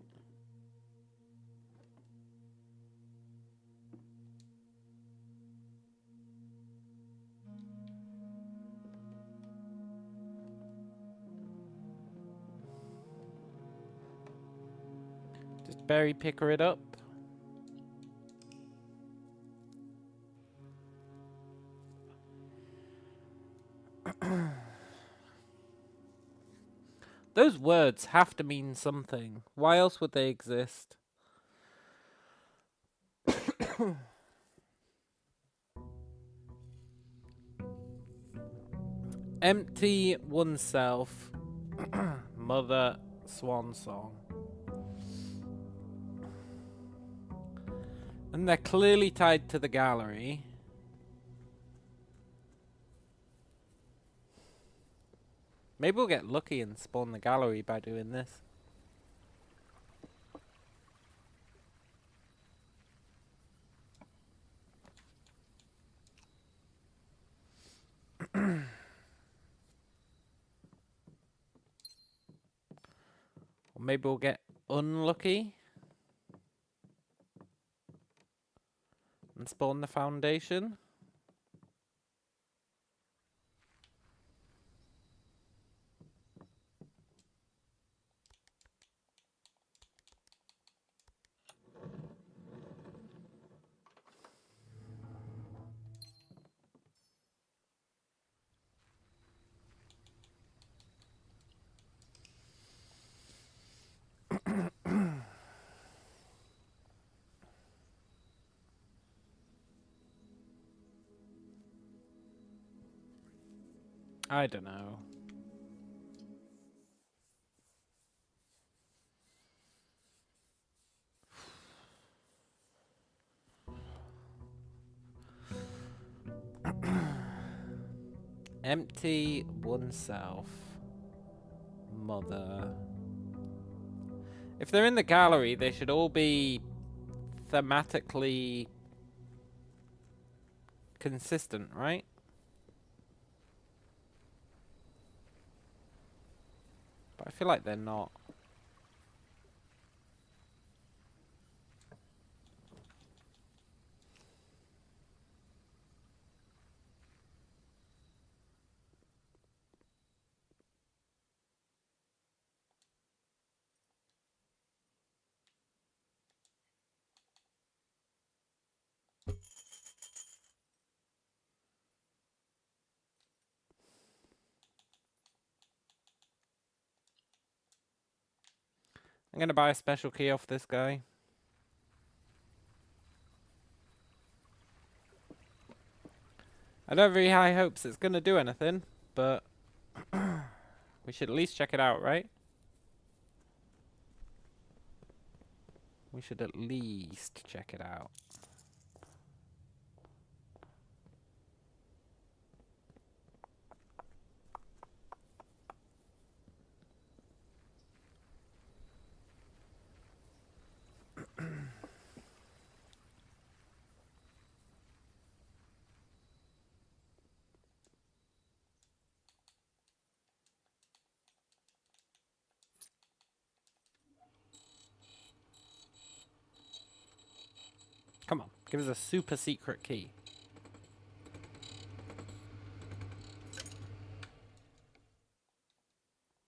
Just berry picker it up. Those words have to mean something. Why else would they exist? Empty oneself. Mother swan song. And they're clearly tied to the gallery. Maybe we'll get lucky and spawn the gallery by doing this. Or maybe we'll get unlucky and spawn the foundation. I don't know. Empty oneself. Mother. If they're in the gallery, they should all be thematically consistent, right? But I feel like they're not. I'm gonna buy a special key off this guy. I don't have very high hopes it's gonna do anything, but we should at least check it out, right? We should at least check it out. Come on, give us a super secret key.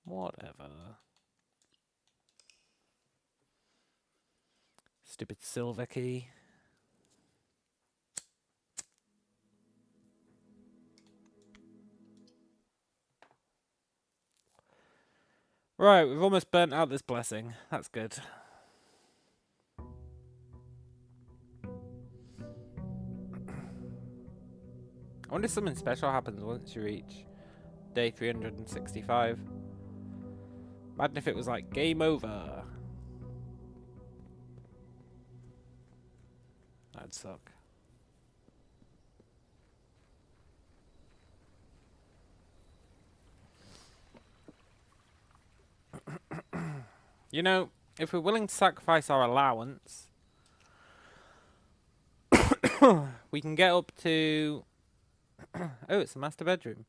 Whatever. Stupid silver key. Right, we've almost burnt out this blessing. That's good. I wonder if something special happens once you reach day 365. Imagine if it was like game over. That'd suck. You know, if we're willing to sacrifice our allowance, we can get up to... oh, it's a master bedroom.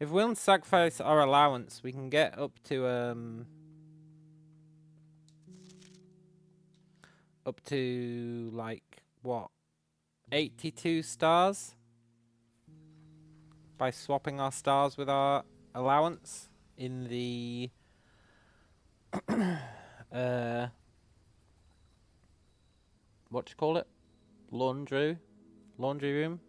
If we're willing to sacrifice our allowance, we can get up to, like, what? 82 stars? By swapping our stars with our allowance in the... what you call it? Laundry room.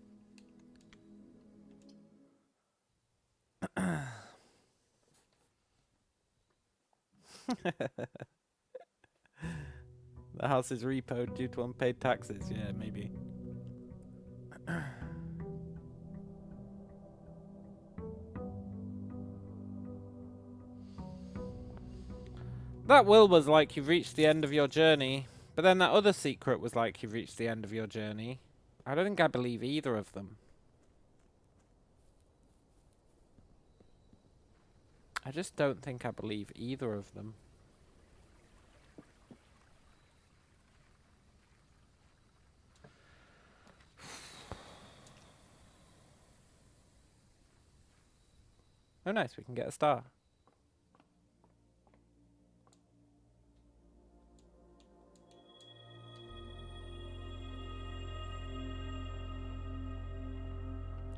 The house is repoed due to unpaid taxes. Yeah, maybe. That will was like you've reached the end of your journey, but then that other secret was like you've reached the end of your journey. I don't think I believe either of them. I just don't think I believe either of them. Oh nice, we can get a star.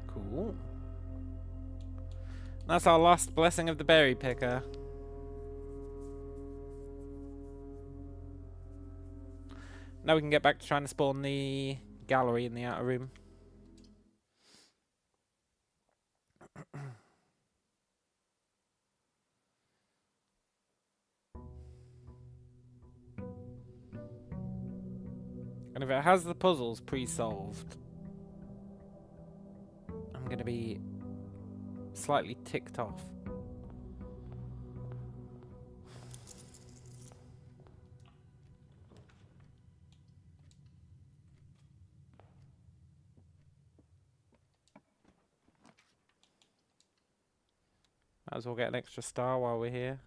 Cool. That's our last blessing of the berry picker. Now we can get back to trying to spawn the gallery in the outer room. And if it has the puzzles pre-solved, I'm going to be slightly ticked off. Might as well get an extra star while we're here.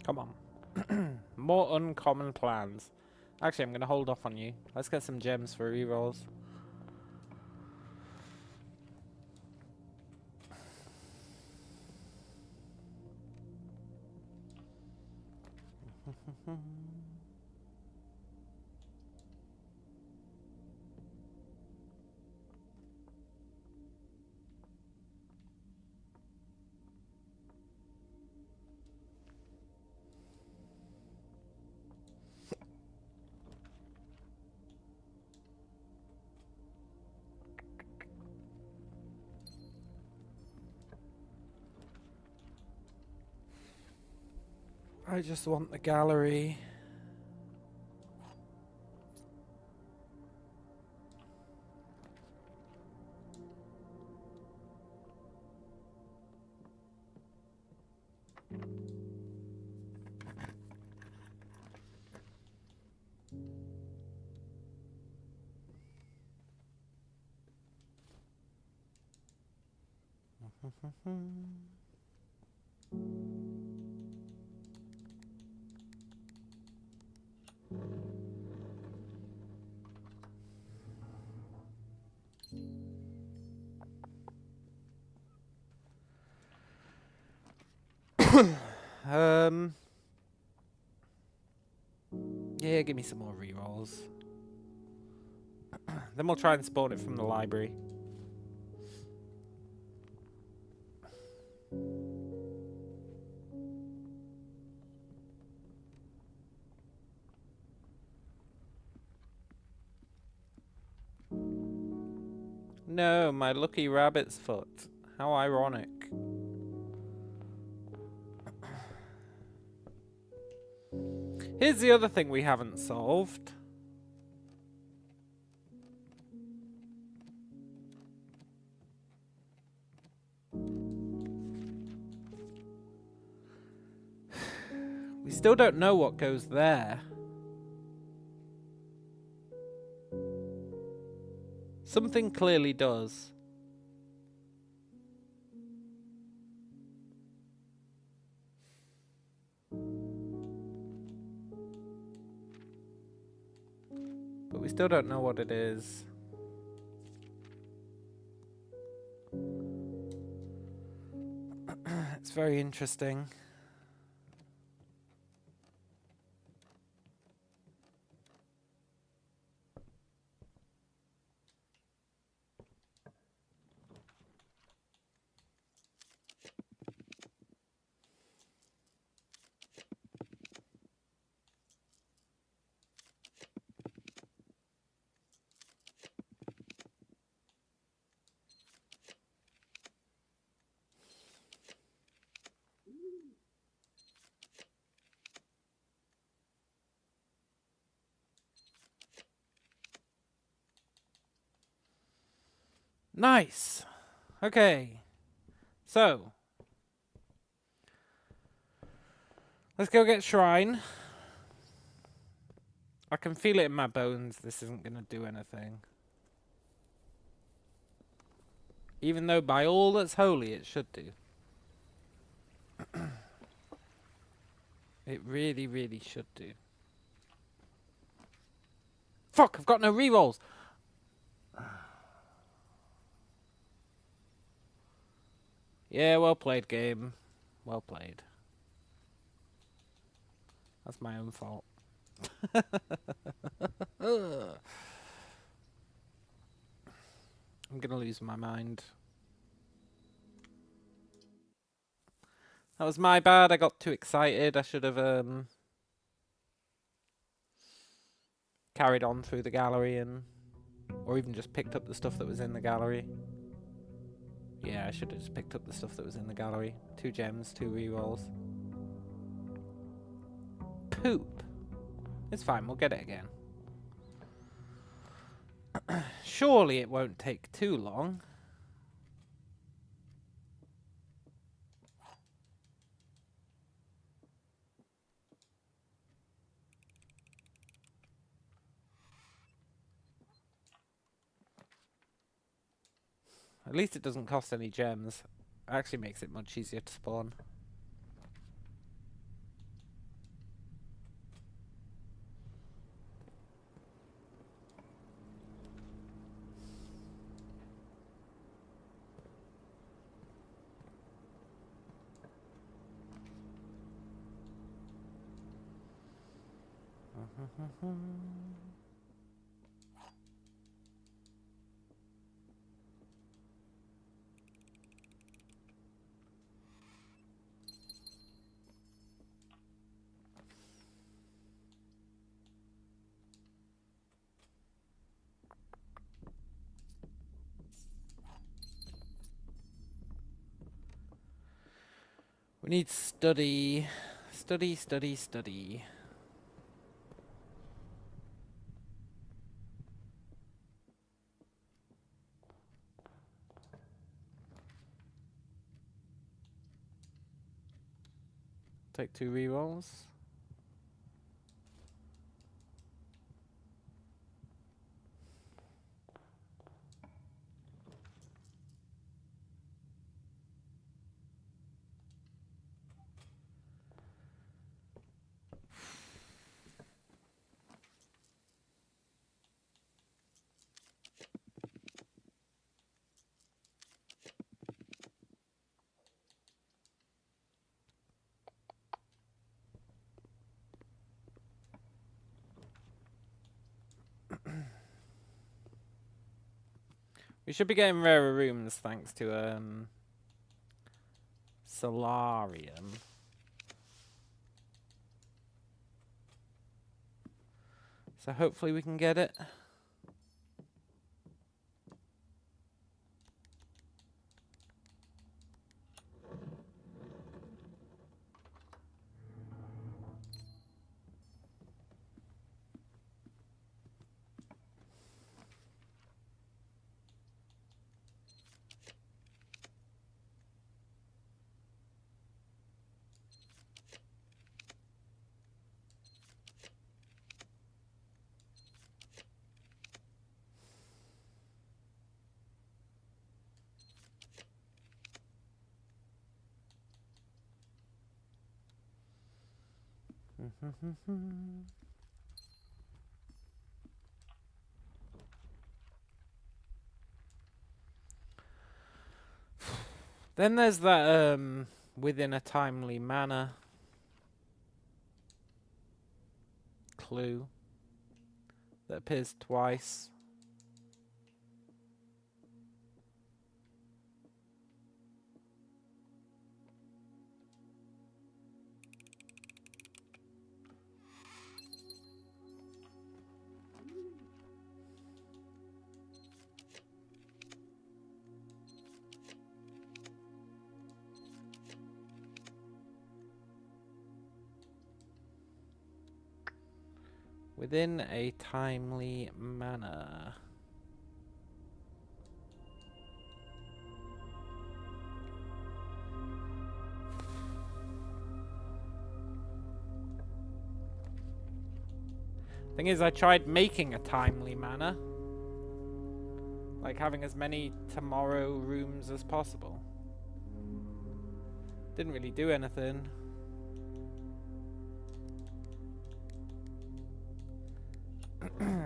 Come on. More uncommon plans. Actually, I'm going to hold off on you. Let's get some gems for rerolls. I just want the gallery. Yeah, give me some more rerolls. Then we'll try and spawn it from the library. No, my lucky rabbit's foot. How ironic. Here's the other thing we haven't solved. We still don't know what goes there. Something clearly does. But we still don't know what it is. It's very interesting. Nice. Okay. So, let's go get Shrine. I can feel it in my bones. This isn't going to do anything. Even though by all that's holy, it should do. It really, really should do. Fuck, I've got no rerolls. Yeah, well played, game. Well played. That's my own fault. I'm gonna lose my mind. That was my bad. I got too excited. I should have carried on through the gallery or even just picked up the stuff that was in the gallery. Yeah, I should have just picked up the stuff that was in the gallery. 2 gems, 2 rerolls. Poop. It's fine, we'll get it again. Surely it won't take too long. At least it doesn't cost any gems. Actually makes it much easier to spawn. We need study. Study, study, study. Take 2 rerolls. We should be getting rarer rooms thanks to Solarium. So hopefully we can get it. Then there's that within a timely manner clue that appears twice. Within a timely manner. Thing is, I tried making a timely manner. Like having as many tomorrow rooms as possible. Didn't really do anything.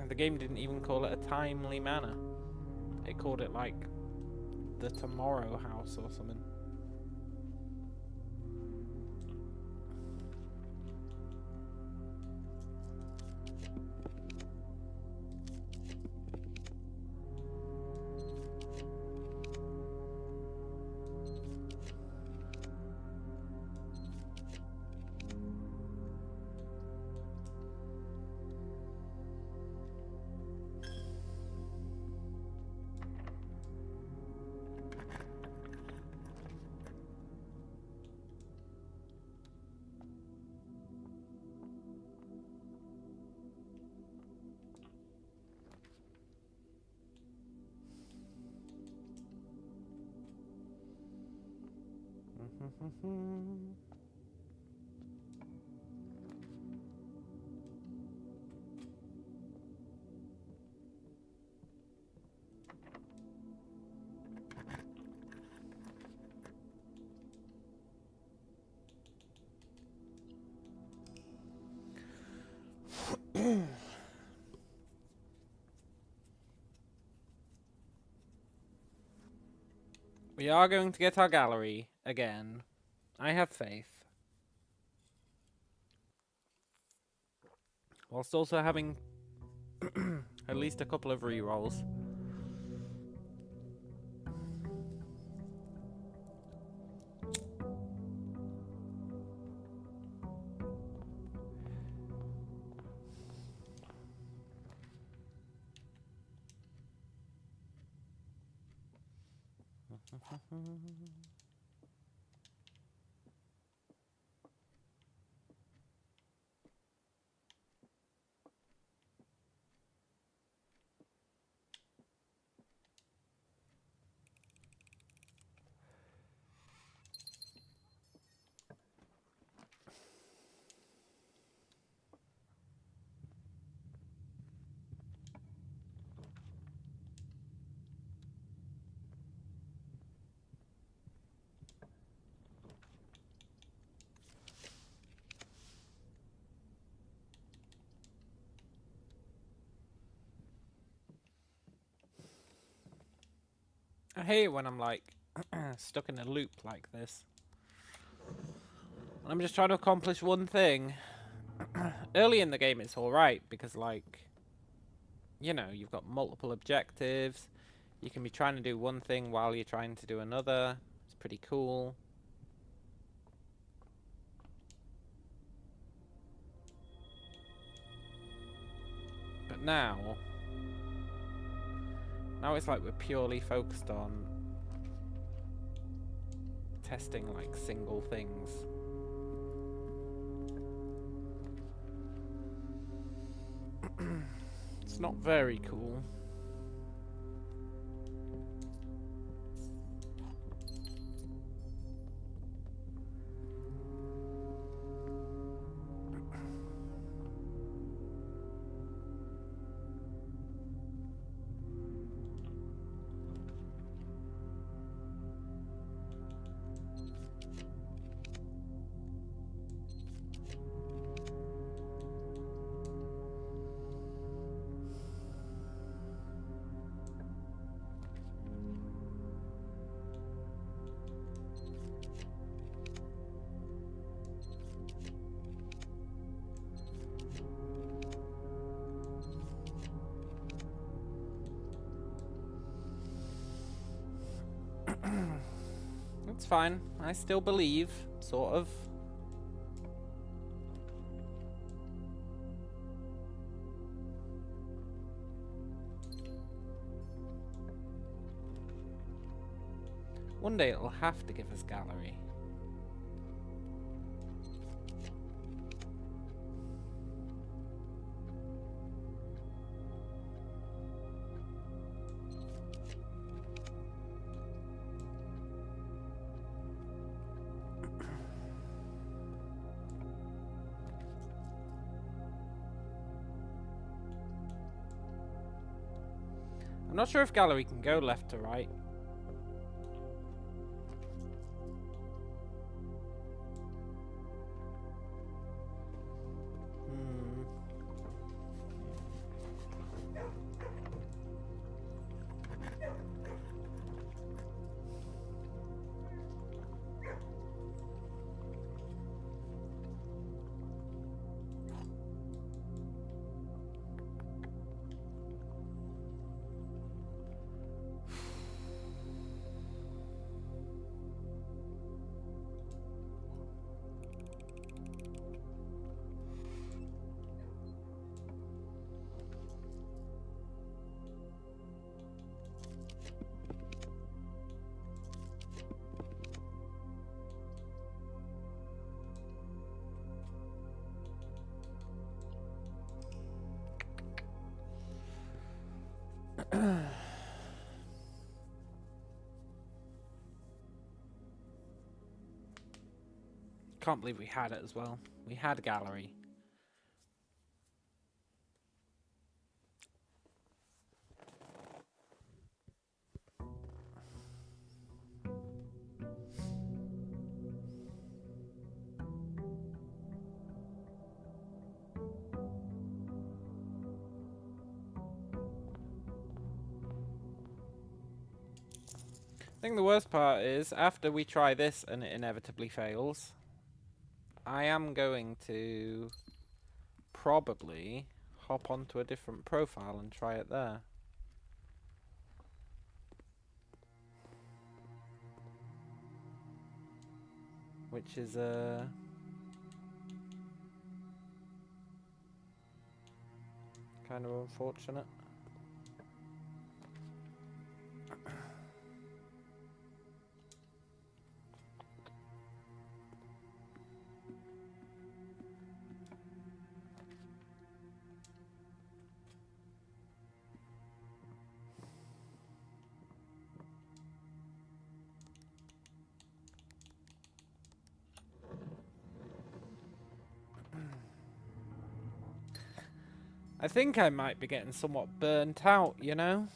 The game didn't even call it a timely manner. It called it like the Tomorrow House or something. We are going to get our gallery again. I have faith. Whilst also having at least a couple of rerolls. I hate it when I'm like stuck in a loop like this. I'm just trying to accomplish one thing. Early in the game it's alright because like, you know, you've got multiple objectives. You can be trying to do one thing while you're trying to do another. It's pretty cool. But now it's like we're purely focused on testing like single things. It's not very cool. It's fine. I still believe, sort of. One day it'll have to give us gallery. I'm not sure if gallery can go left to right. Can't believe we had it as well. We had gallery. I think the worst part is, after we try this and it inevitably fails, I am going to probably hop onto a different profile and try it there. Which is kind of unfortunate. I think I might be getting somewhat burnt out, you know?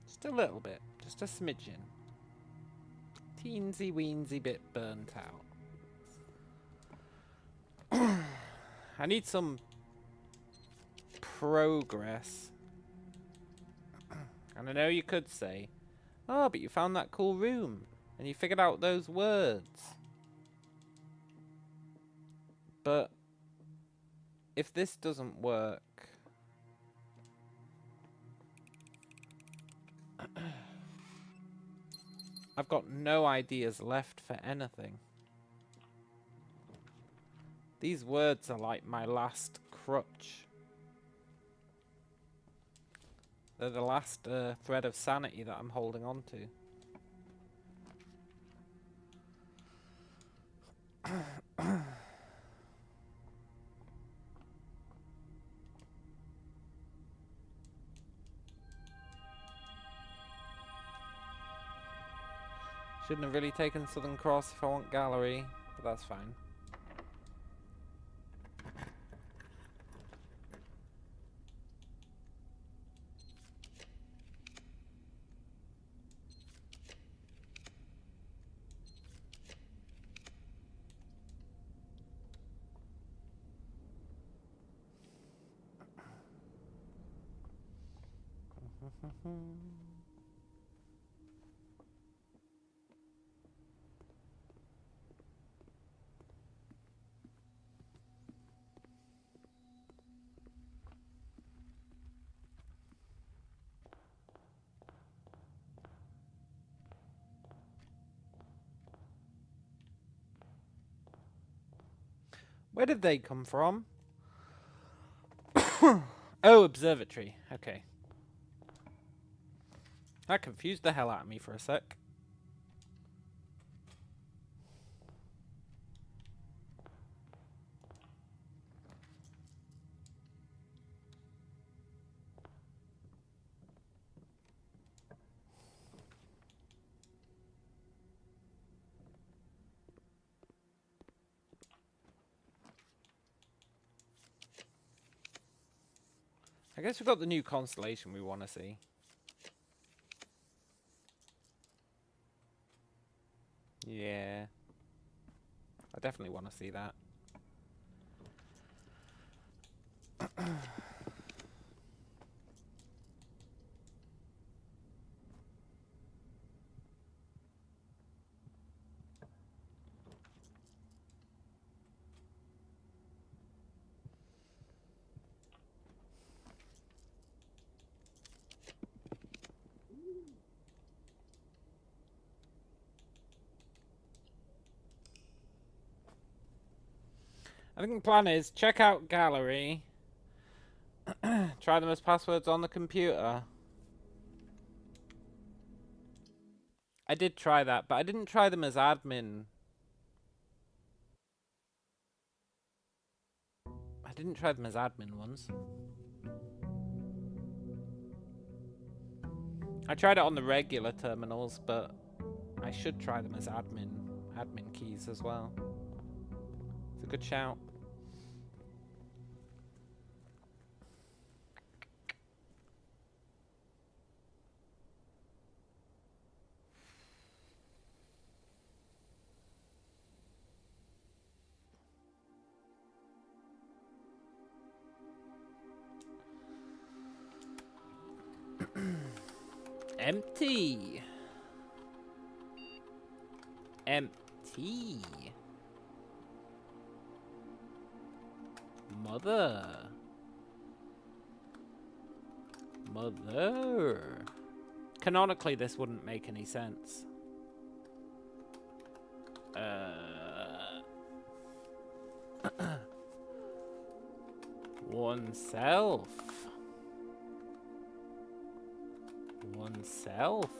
Just a little bit. Just a smidgen. Teensy weensy bit burnt out. I need some progress. And I know you could say, oh, but you found that cool room. And you figured out those words. But if this doesn't work, I've got no ideas left for anything. These words are like my last crutch. They're the last thread of sanity that I'm holding on to. Shouldn't have really taken Southern Cross if I want gallery, but that's fine. Where did they come from? Oh, observatory. Okay. That confused the hell out of me for a sec. I guess we've got the new constellation we want to see. Yeah. I definitely want to see that. I think the plan is check out gallery. Try them as passwords on the computer. I did try that, but I didn't try them as admin. I didn't try them as admin ones. I tried it on the regular terminals, but I should try them as admin keys as well. It's a good shout. Empty. empty. Mother. Mother. Canonically, this wouldn't make any sense. Oneself. Oneself.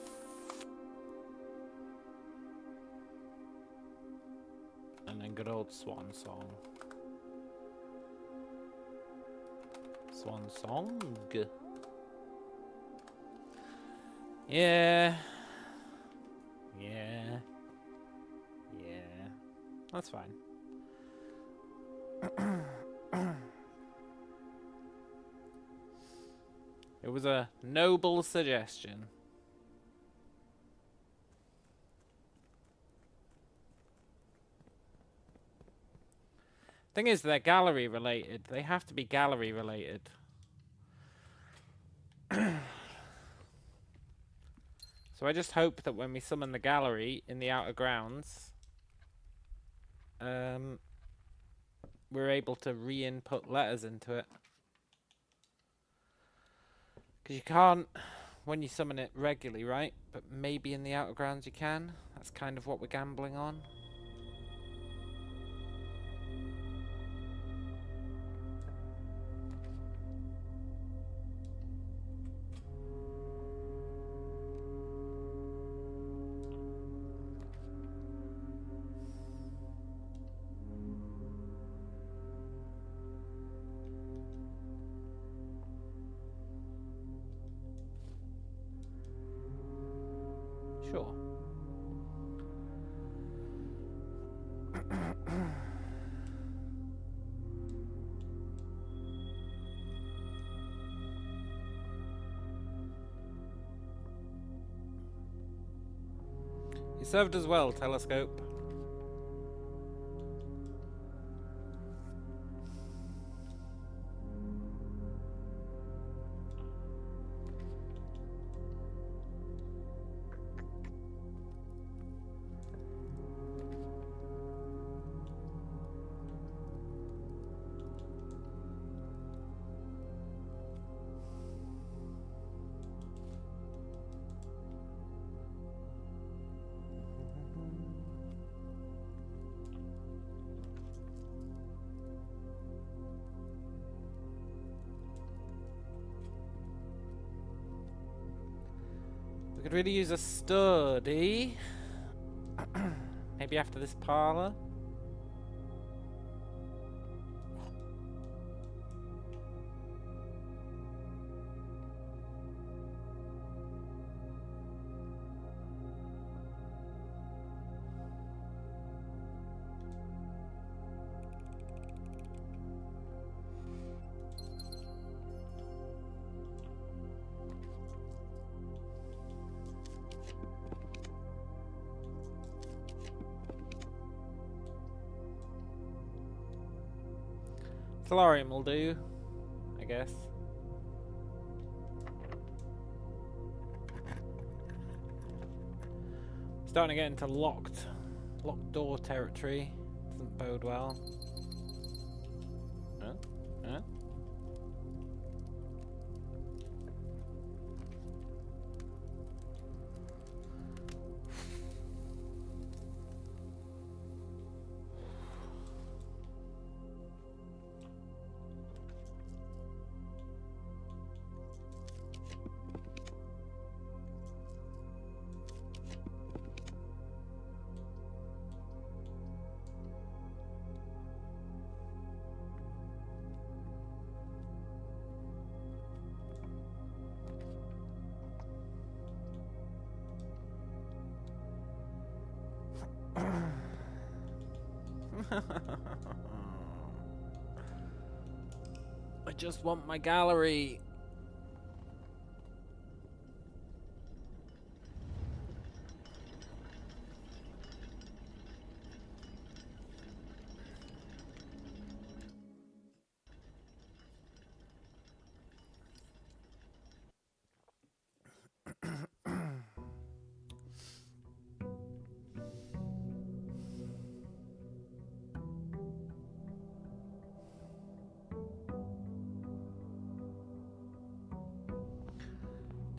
And then good old swan song. Swan song. Yeah. Yeah. Yeah. That's fine. It was a noble suggestion. Thing is, they're gallery related. They have to be gallery related. So I just hope that when we summon the gallery in the outer grounds, we're able to re-input letters into it. Because you can't when you summon it regularly, right? But maybe in the outer grounds you can. That's kind of what we're gambling on. Sure. You served us well, Telescope. We could really use a study. Maybe after this parlour. Solarium will do, I guess. Starting to get into locked door territory. Doesn't bode well. Huh? Huh? I just want my gallery.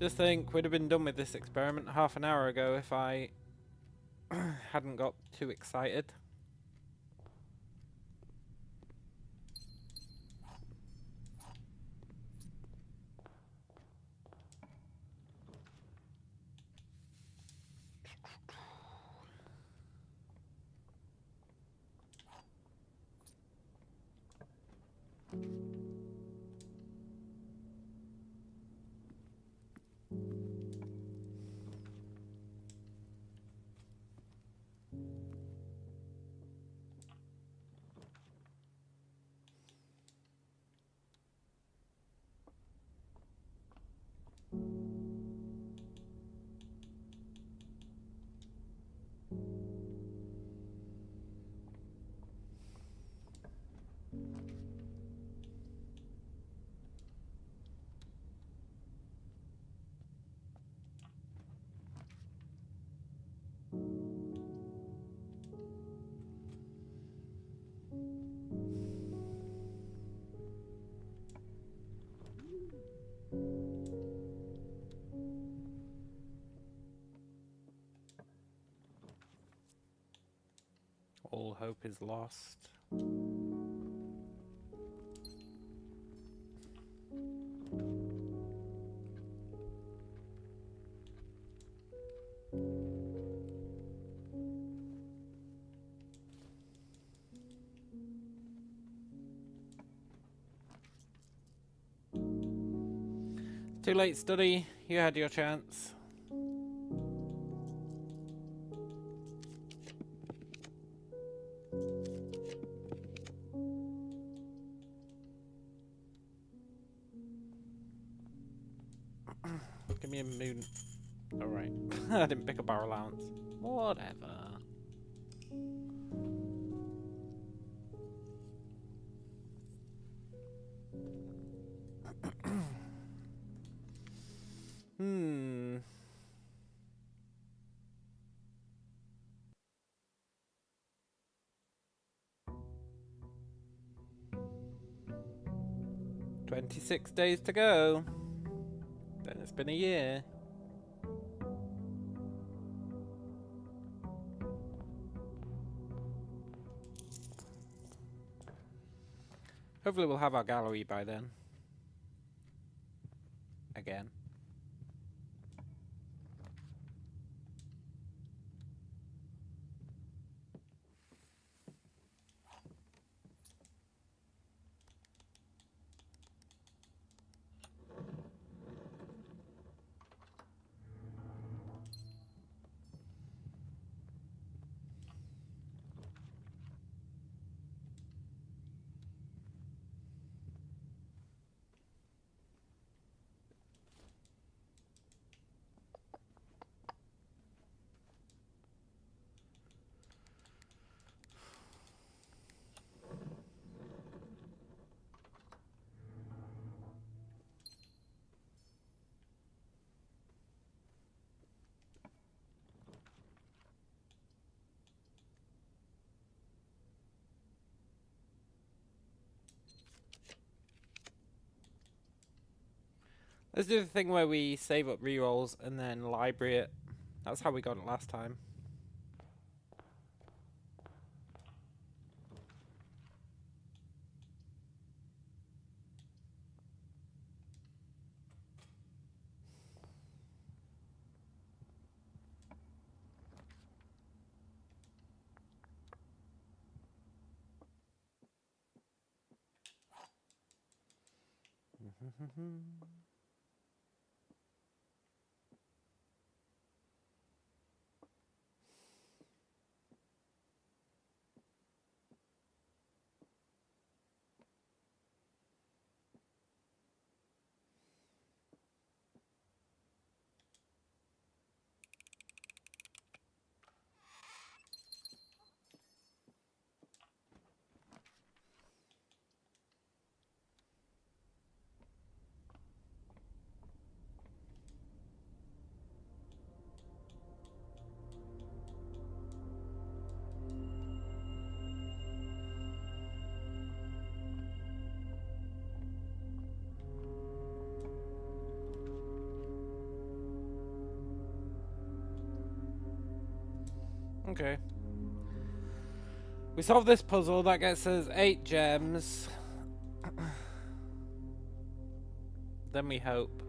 Just think, we'd have been done with this experiment half an hour ago if I hadn't got too excited. All hope is lost. Too late, study. You had your chance. Give me a moon. Alright. I didn't pick up our allowance. Whatever. Hmm. "26 days to go. Then it's been a year." Hopefully we'll have our gallery by then. Again. Let's do the thing where we save up rerolls and then library it. That's how we got it last time. Okay. We solve this puzzle. That gets us 8 gems. Then we hope.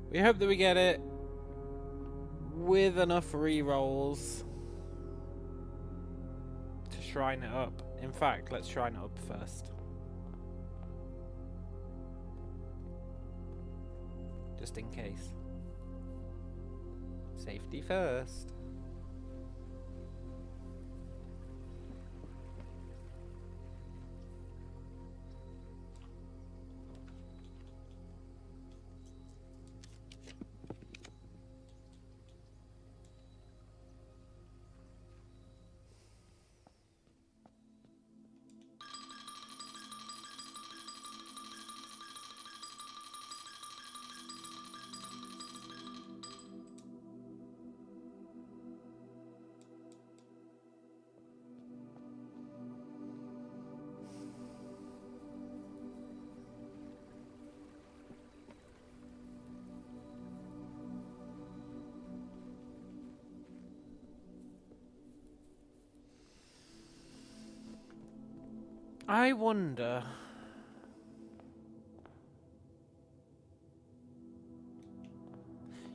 We hope that we get it with enough re-rolls to shrine it up. In fact, let's shrine it up first. Just in case. Safety first. I wonder...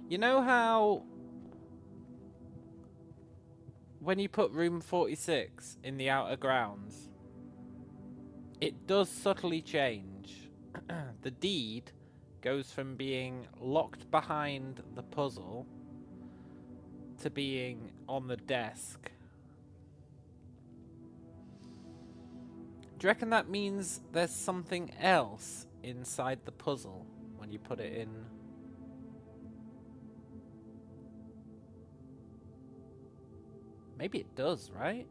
You know how... when you put room 46 in the outer grounds, it does subtly change. The deed goes from being locked behind the puzzle to being on the desk. Do you reckon that means there's something else inside the puzzle when you put it in? Maybe it does, right?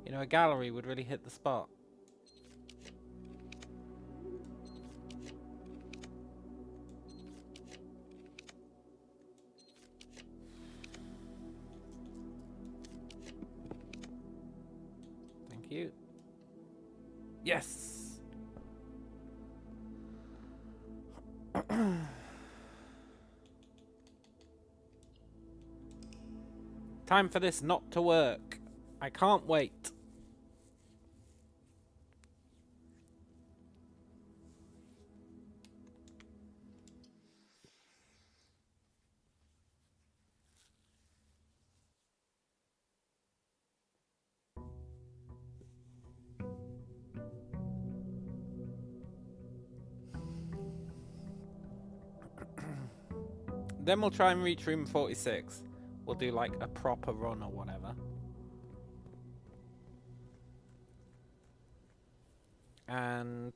You know, a gallery would really hit the spot. Thank you. Yes! Time for this not to work. I can't wait. Then we'll try and reach room 46. We'll do like a proper run or whatever. And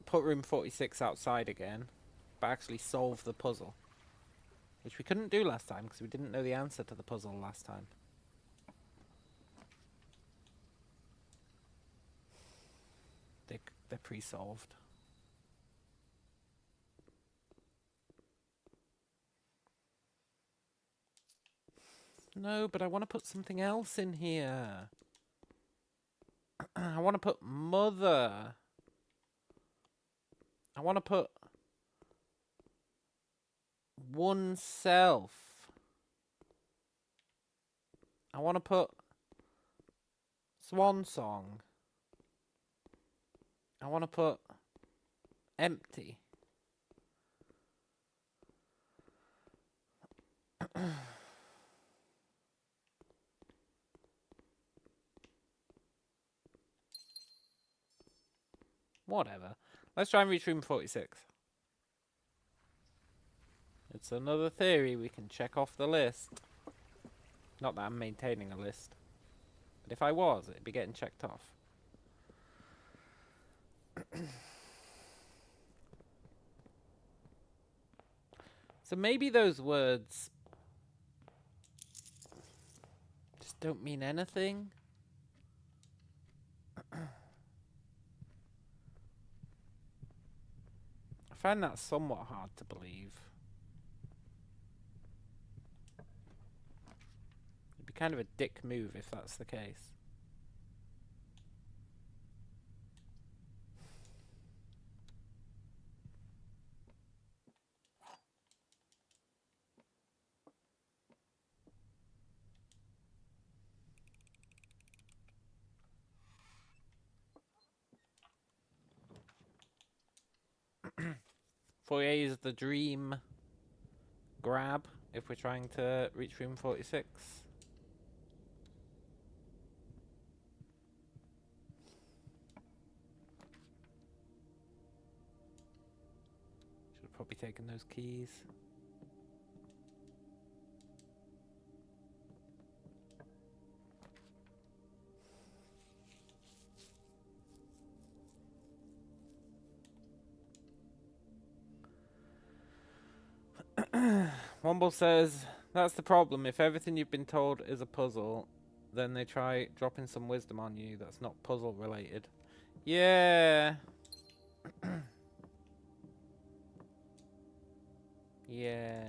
put room 46 outside again, but actually solve the puzzle. Which we couldn't do last time because we didn't know the answer to the puzzle last time. They're pre-solved. No, but I want to put something else in here. I want to put mother. I want to put oneself. I want to put swan song. I want to put empty. Whatever. Let's try and reach room 46. It's another theory we can check off the list. Not that I'm maintaining a list. But if I was, it'd be getting checked off. So maybe those words just don't mean anything. I find that somewhat hard to believe. It'd be kind of a dick move if that's the case. Foyer is the dream grab if we're trying to reach room 46. Should have probably taken those keys. Womble says, that's the problem. If everything you've been told is a puzzle, then they try dropping some wisdom on you that's not puzzle related. Yeah. Yeah.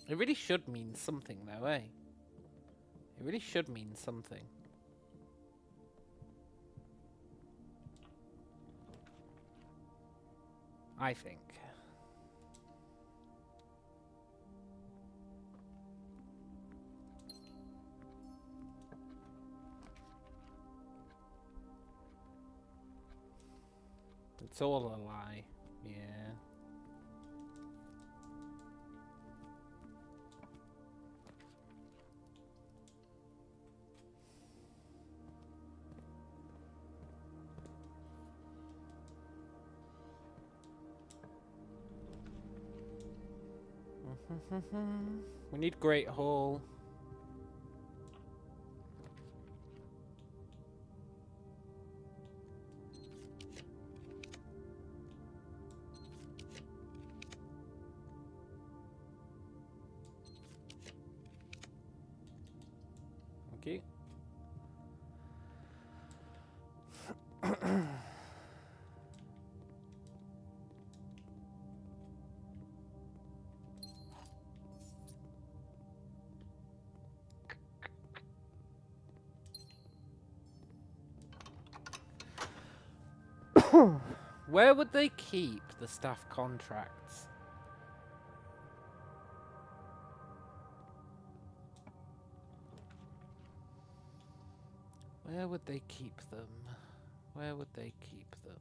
It really should mean something though, eh? It really should mean something. I think. It's all a lie. Yeah. We need Great Hall. Okay. Where would they keep the staff contracts? Where would they keep them? Where would they keep them?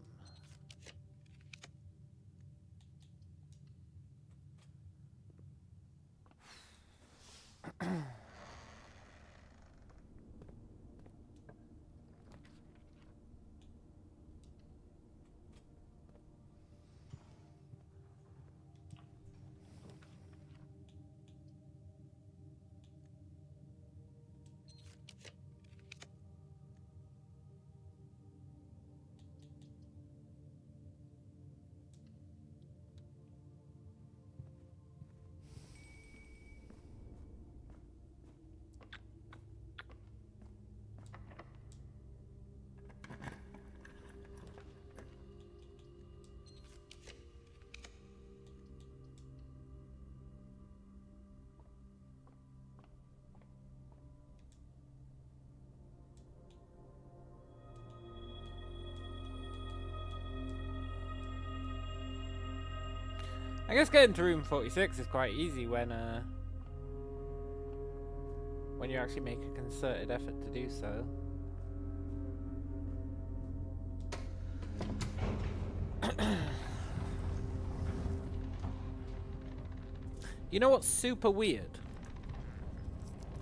I guess getting to room 46 is quite easy when you actually make a concerted effort to do so. You know what's super weird?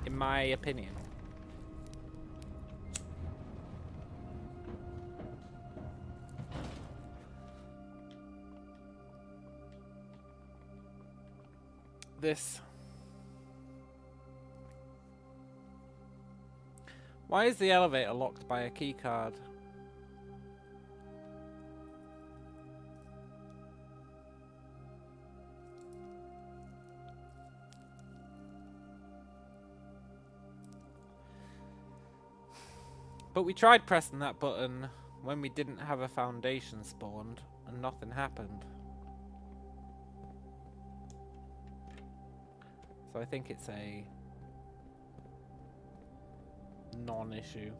In my opinion. this. Why is the elevator locked by a key card? But we tried pressing that button when we didn't have a foundation spawned and nothing happened. So I think it's a non-issue.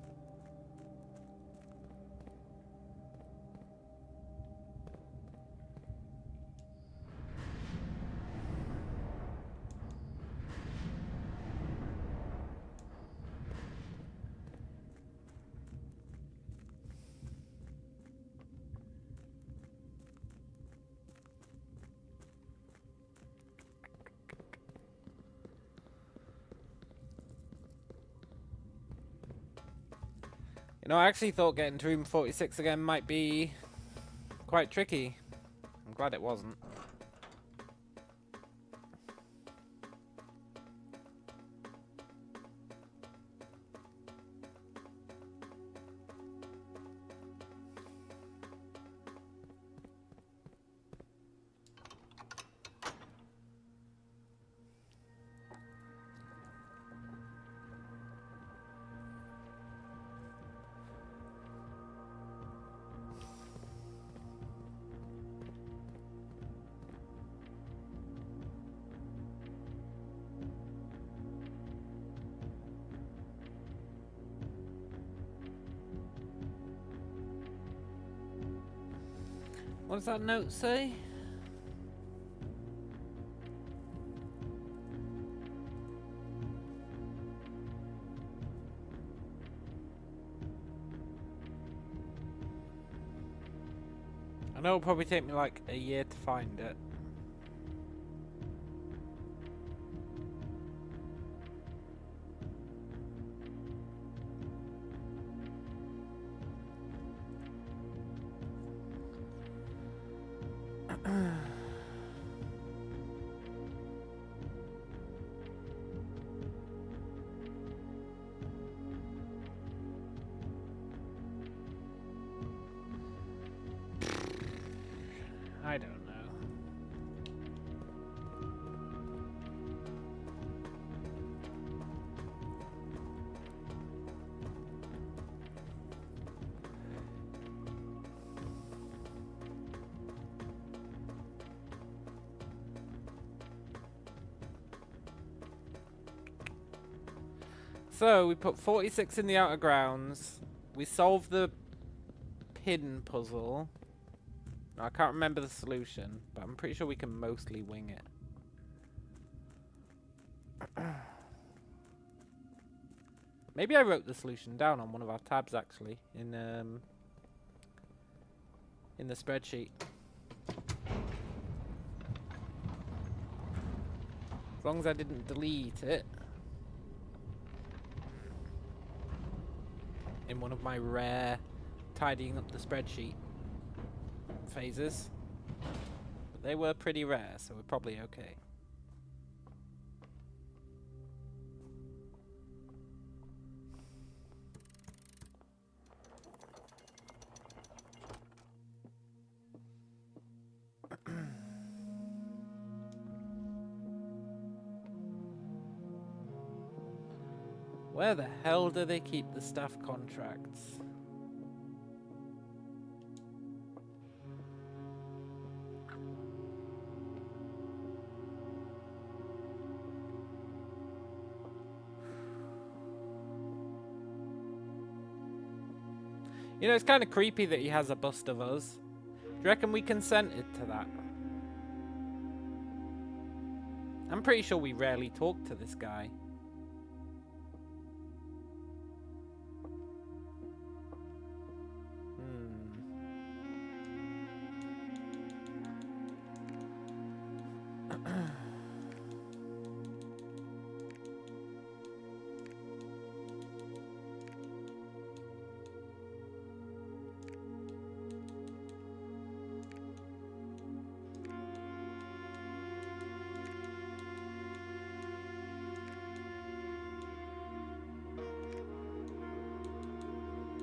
You know, I actually thought getting to room 46 again might be quite tricky. I'm glad it wasn't. What does that note say? I know it'll probably take me like a year to find it. I don't know. So we put 46 in the outer grounds. We solved the pin puzzle. I can't remember the solution, but I'm pretty sure we can mostly wing it. Maybe I wrote the solution down on one of our tabs actually in the spreadsheet. As long as I didn't delete it in one of my rare tidying up the spreadsheet phases. But they were pretty rare, so we're probably okay. Where the hell do they keep the staff contracts? You know, it's kind of creepy that he has a bust of us. Do you reckon we consented to that? I'm pretty sure we rarely talk to this guy.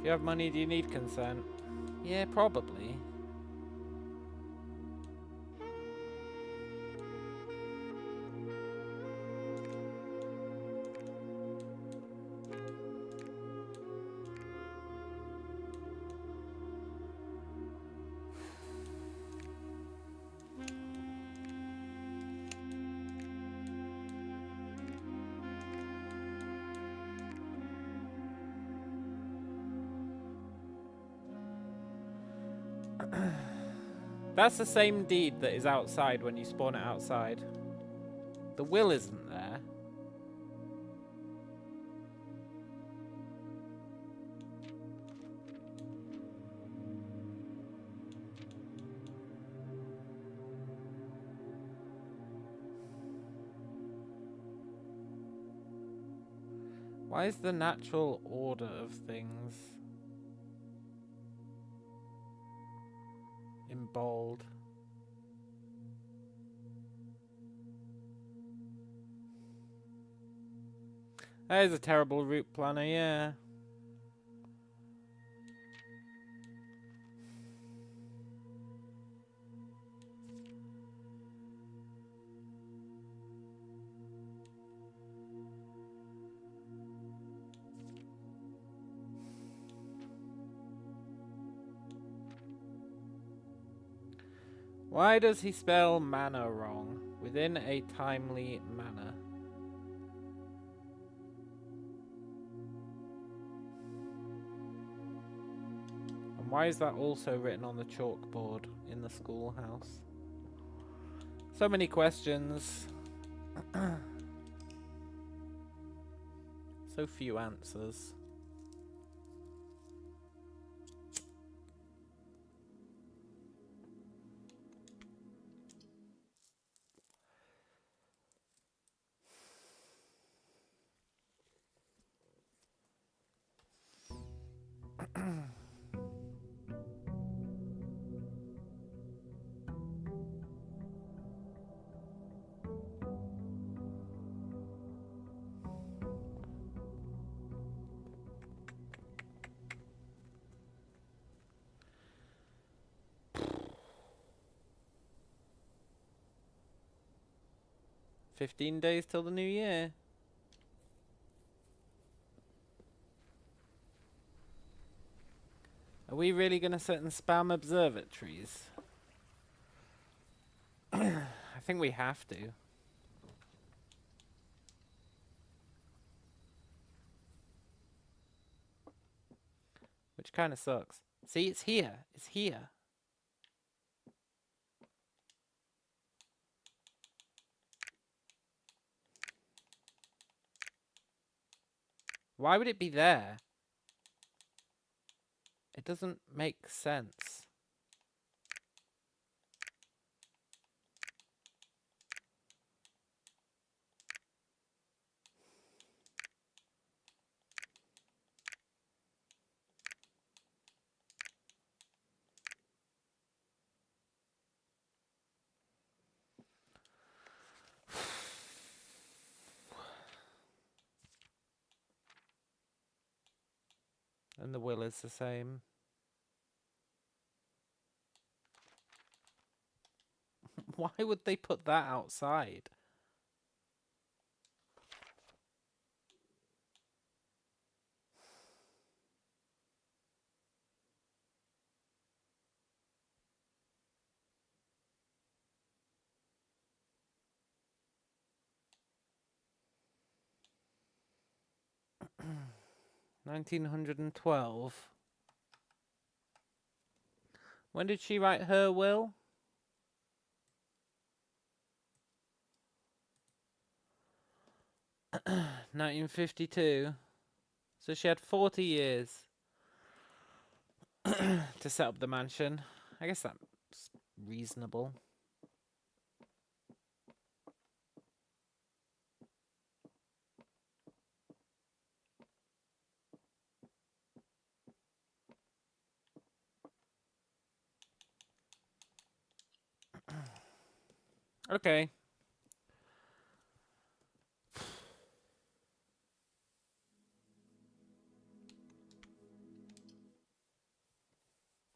If you have money, do you need consent? Yeah, probably. That's the same deed that is outside when you spawn it outside. The will isn't there. Why is the natural order of things in bold? That is a terrible route planner, yeah. Why does he spell manor wrong? Within a timely manner. And why is that also written on the chalkboard in the schoolhouse? So many questions. So few answers. "15 days till the new year." Are we really going to sit and spam observatories? I think we have to. Which kind of sucks. See, it's here. It's here. Why would it be there? It doesn't make sense. And the will is the same. Why would they put that outside? $1912. When did she write her will? $1952. So she had 40 years to set up the mansion. I guess that's reasonable. Okay.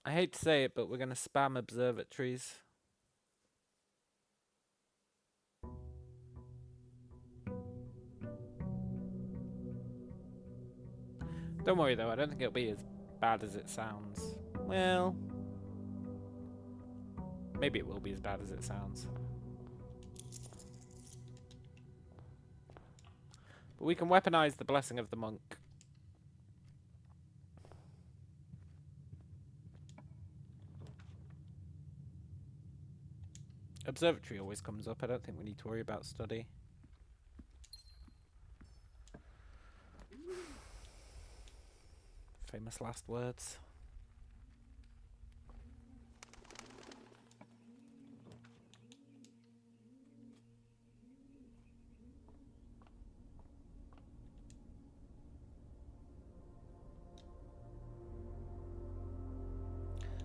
I hate to say it, but we're going to spam observatories. Don't worry though, I don't think it'll be as bad as it sounds. Well, maybe it will be as bad as it sounds. But we can weaponize the blessing of the monk. Observatory always comes up. I don't think we need to worry about study. Famous last words.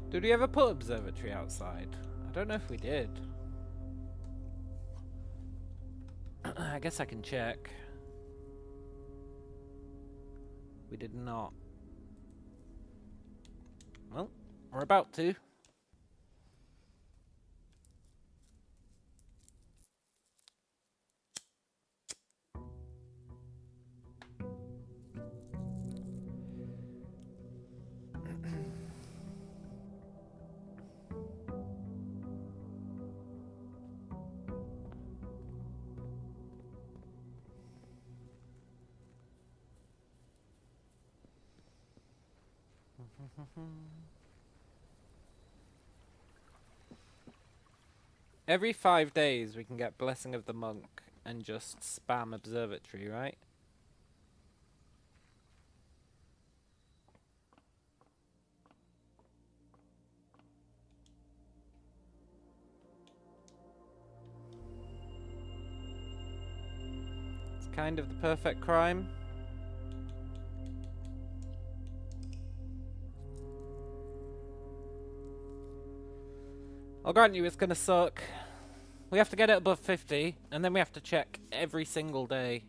Did we ever put observatory outside? I don't know if we did. I guess I can check. We did not. Well, we're about to. Every 5 days we can get Blessing of the Monk and just spam observatory, right? It's kind of the perfect crime. I'll grant you it's gonna suck. We have to get it above 50, and then we have to check every single day.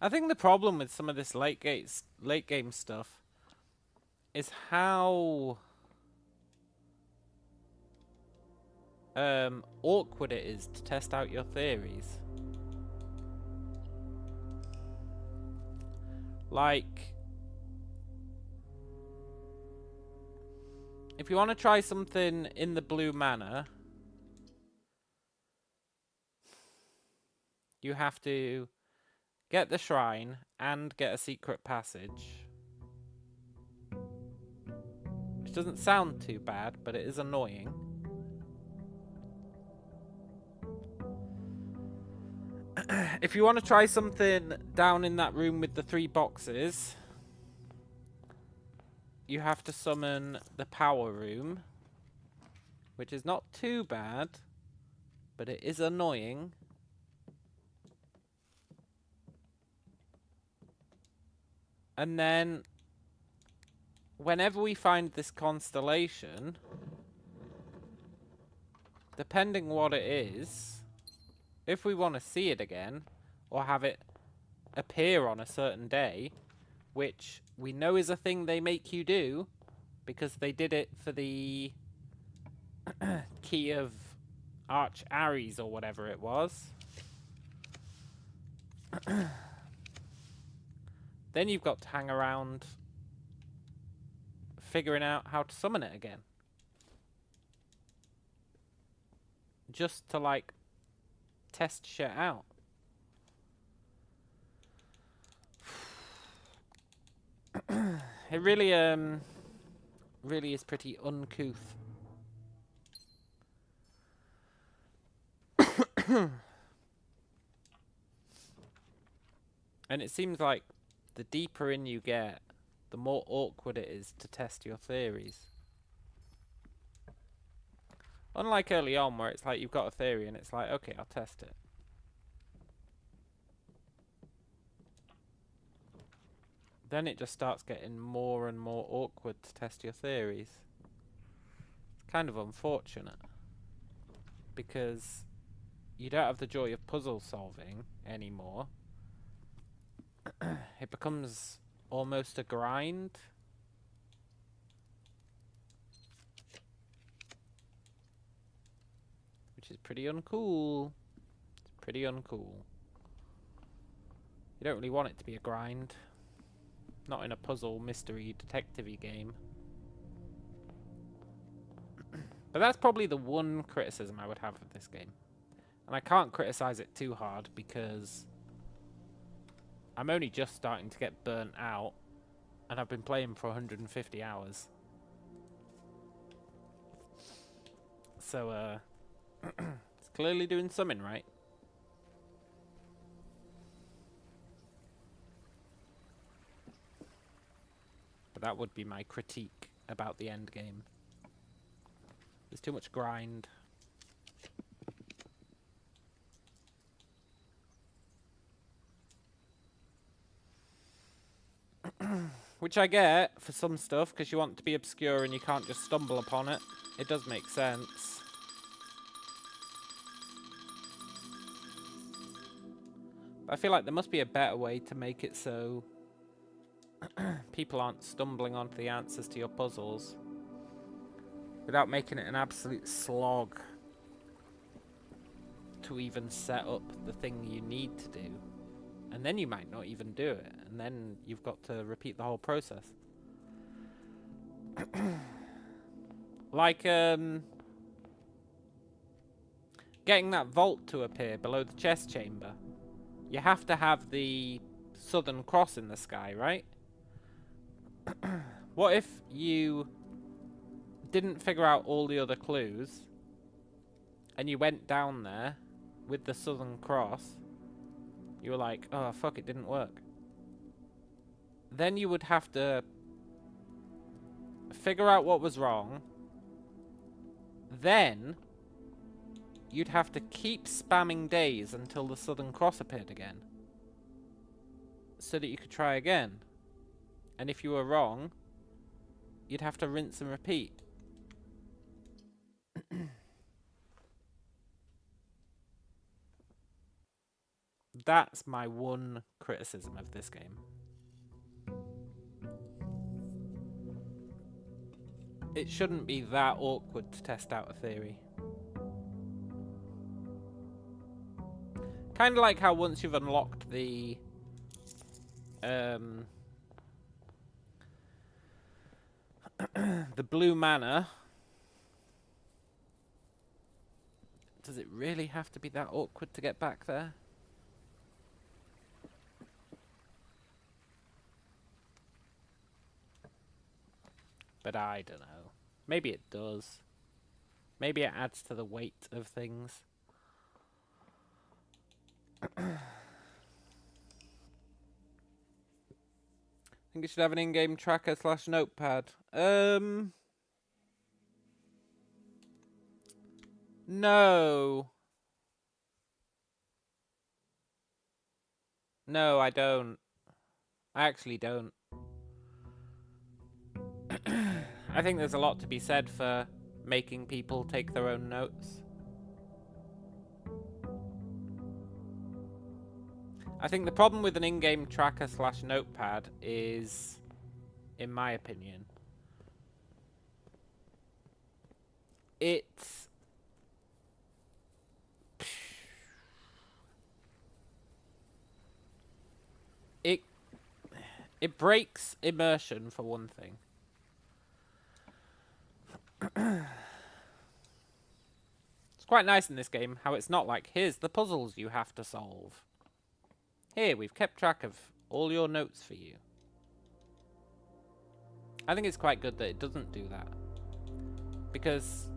I think the problem with some of this late game stuff is how awkward it is to test out your theories. Like, if you want to try something in the blue manor, you have to get the shrine and get a secret passage. Which doesn't sound too bad, but it is annoying. If you want to try something down in that room with the 3 boxes, you have to summon the power room, which is not too bad, but it is annoying. And then, whenever we find this constellation, depending what it is, if we want to see it again, or have it appear on a certain day, which we know is a thing they make you do, because they did it for the Key of Arch Ares or whatever it was. Then you've got to hang around figuring out how to summon it again. Just to, like, test shit out. It really, really is pretty uncouth. And it seems like the deeper in you get, the more awkward it is to test your theories. Unlike early on, where it's like you've got a theory and it's like, okay, I'll test it. Then it just starts getting more and more awkward to test your theories. It's kind of unfortunate, because you don't have the joy of puzzle solving anymore. It becomes almost a grind. Which is pretty uncool. It's pretty uncool. You don't really want it to be a grind. Not in a puzzle, mystery, detective-y game. But that's probably the one criticism I would have of this game. And I can't criticize it too hard because I'm only just starting to get burnt out, and I've been playing for 150 hours. So, it's clearly doing something right. But that would be my critique about the end game. There's too much grind. Which I get for some stuff, because you want to be obscure and you can't just stumble upon it. It does make sense. But I feel like there must be a better way to make it so people aren't stumbling onto the answers to your puzzles without making it an absolute slog to even set up the thing you need to do. And then you might not even do it. And then you've got to repeat the whole process. Like, getting that vault to appear below the chest chamber. You have to have the Southern Cross in the sky, right? What if you didn't figure out all the other clues and you went down there with the Southern Cross? You were like, oh fuck, it didn't work. Then you would have to figure out what was wrong. Then you'd have to keep spamming days until the Southern Cross appeared again, so that you could try again. And if you were wrong, you'd have to rinse and repeat. That's my one criticism of this game. It shouldn't be that awkward to test out a theory. Kind of like how once you've unlocked the the blue manor, does it really have to be that awkward to get back there? But I don't know. Maybe it does. Maybe it adds to the weight of things. I think it should have an in-game tracker / notepad. No. No, I don't. I actually don't. I think there's a lot to be said for making people take their own notes. I think the problem with an in-game tracker / notepad is, in my opinion, it breaks immersion, for one thing. It's quite nice in this game how it's not like, here's the puzzles you have to solve. Here, we've kept track of all your notes for you. I think it's quite good that it doesn't do that. Because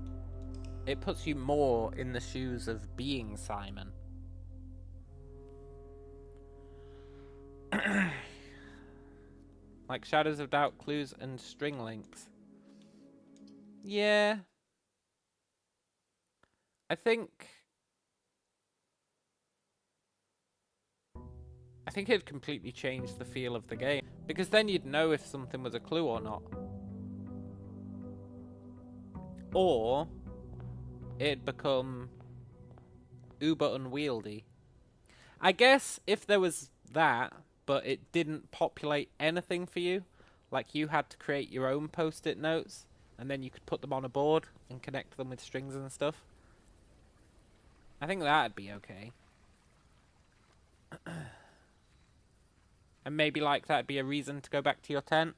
it puts you more in the shoes of being Simon. Like Shadows of Doubt, Clues, and String Links. Yeah. I think it'd completely change the feel of the game. Because then you'd know if something was a clue or not. Or it'd become uber unwieldy. I guess if there was that, but it didn't populate anything for you, like you had to create your own post-it notes, and then you could put them on a board and connect them with strings and stuff, I think that'd be okay. And maybe like that'd be a reason to go back to your tent.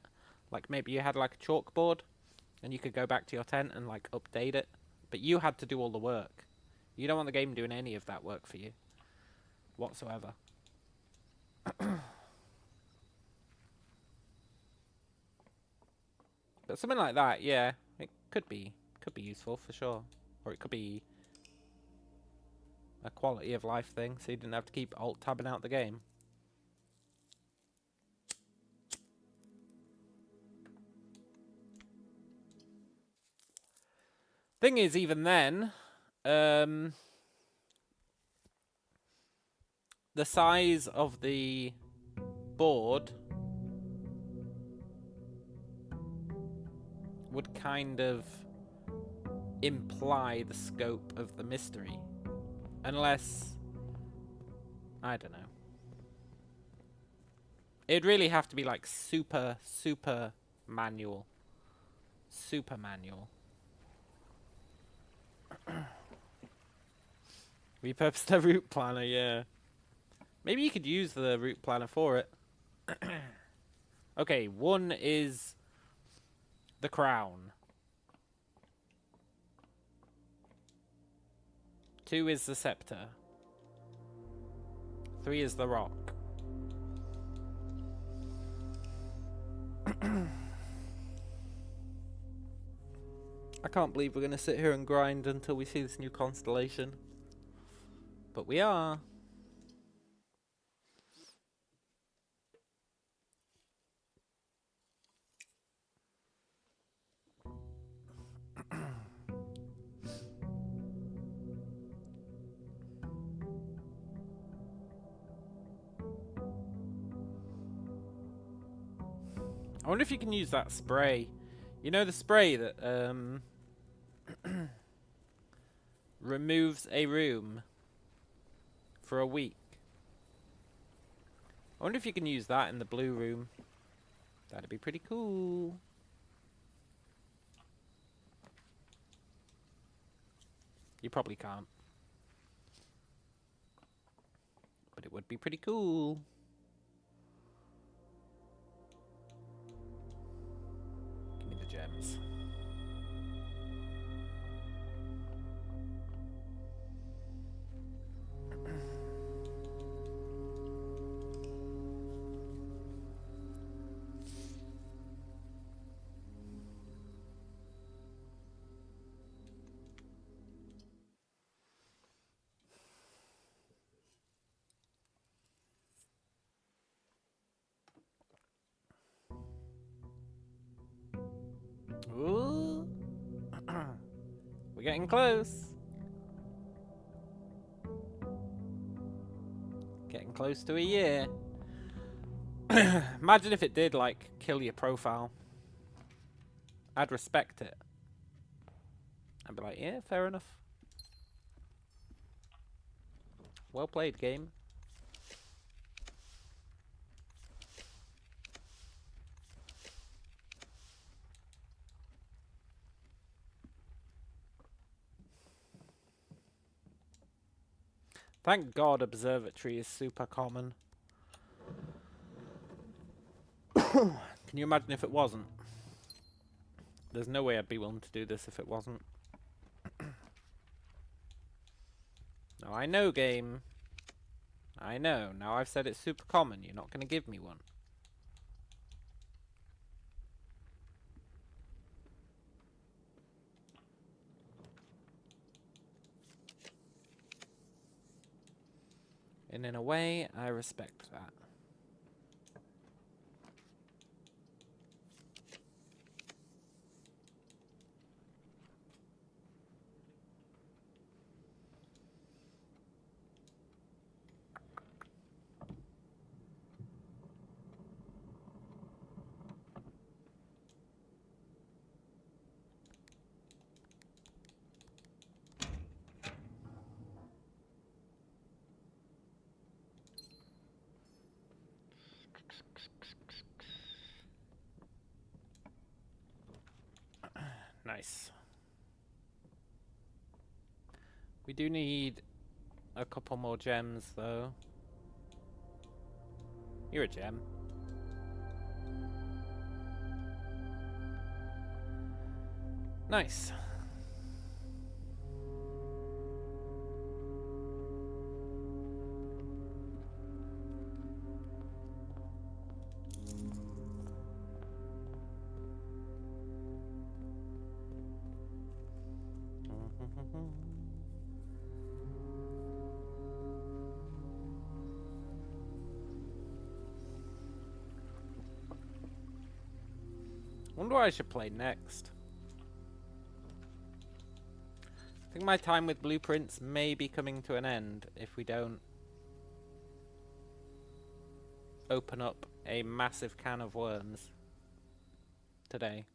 Like maybe you had like a chalkboard, and you could go back to your tent and like update it. But you had to do all the work. You don't want the game doing any of that work for you whatsoever. But something like that, yeah, it could be useful for sure. Or it could be a quality of life thing, so you didn't have to keep alt-tabbing out the game. Thing is, even then, the size of the board would kind of imply the scope of the mystery. Unless, I don't know. It'd really have to be like super manual. Super manual. Repurpose the route planner, yeah. Maybe you could use the route planner for it. Okay, 1 is the crown. 2 is the scepter. 3 is the rock. I can't believe we're going to sit here and grind until we see this new constellation. But we are. I wonder if you can use that spray. You know the spray that removes a room for a week? I wonder if you can use that in the blue room. That'd be pretty cool. You probably can't. But it would be pretty cool. Give me the gems. Ooh. We're getting close. Getting close to a year. Imagine if it did, like, kill your profile. I'd respect it. I'd be like, yeah, fair enough. Well played, game. Thank God observatory is super common. Can you imagine if it wasn't? There's no way I'd be willing to do this if it wasn't. No, I know, game. I know. Now I've said it's super common. You're not going to give me one. And in a way, I respect that. Nice. We do need a couple more gems, though. You're a gem. Nice. Wonder what I should play next. I think my time with blueprints may be coming to an end if we don't open up a massive can of worms today.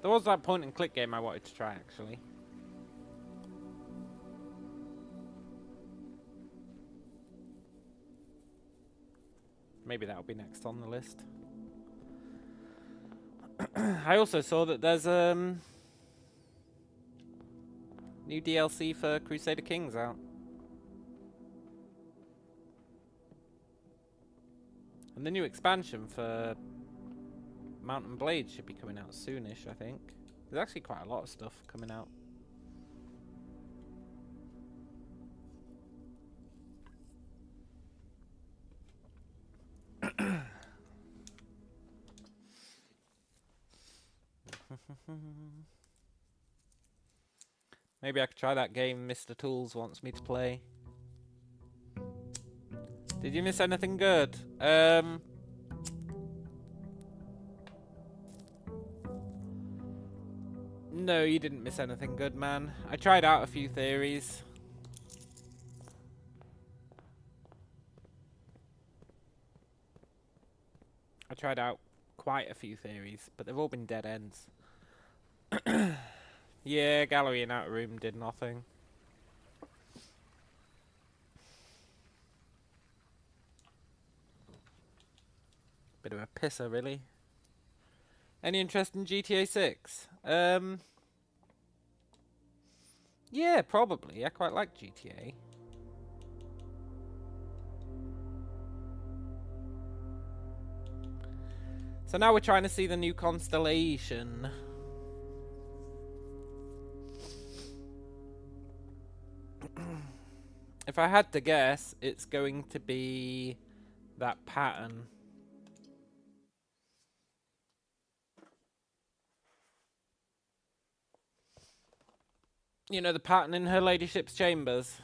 There was that point and click game I wanted to try, actually. Maybe that'll be next on the list. I also saw that there's new DLC for Crusader Kings out. And the new expansion for Mountain Blade should be coming out soonish, I think. There's actually quite a lot of stuff coming out. Maybe I could try that game Mr. Tools wants me to play. Did you miss anything good? No, you didn't miss anything good, man. I tried out a few theories. I tried out quite a few theories, but they've all been dead ends. Yeah, gallery and outer room did nothing. Bit of a pisser, really. Any interest in GTA 6? Yeah, probably. I quite like GTA. So now we're trying to see the new constellation. If I had to guess, it's going to be that pattern. You know, the pattern in her ladyship's chambers.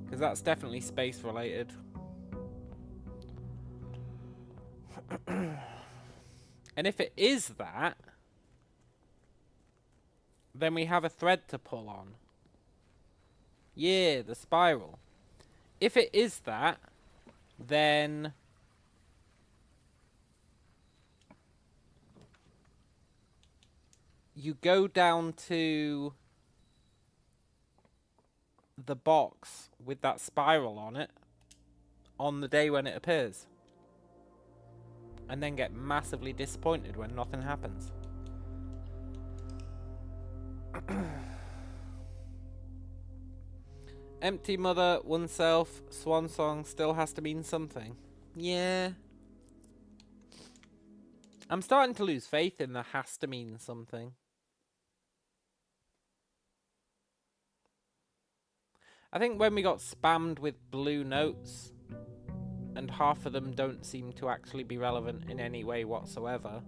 Because that's definitely space related. And if it is that, then we have a thread to pull on. Yeah, the spiral. If it is that, then you go down to the box with that spiral on it on the day when it appears. And then get massively disappointed when nothing happens. Empty mother, oneself, swan song still has to mean something. Yeah. I'm starting to lose faith in the has to mean something. I think when we got spammed with blue notes, and half of them don't seem to actually be relevant in any way whatsoever,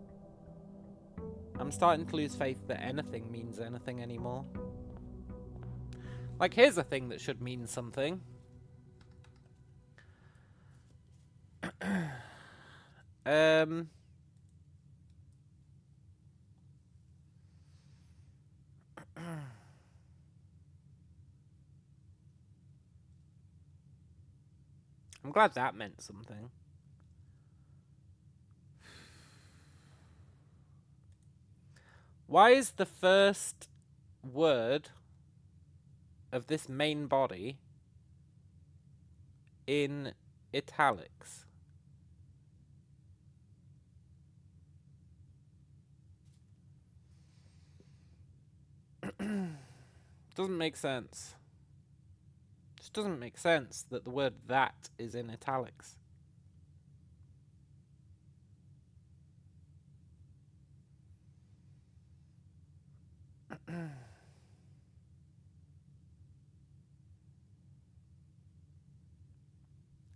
I'm starting to lose faith that anything means anything anymore. Like, here's a thing that should mean something. I'm glad that meant something. Why is the first word of this main body in italics? Doesn't make sense. Just doesn't make sense that the word that is in italics.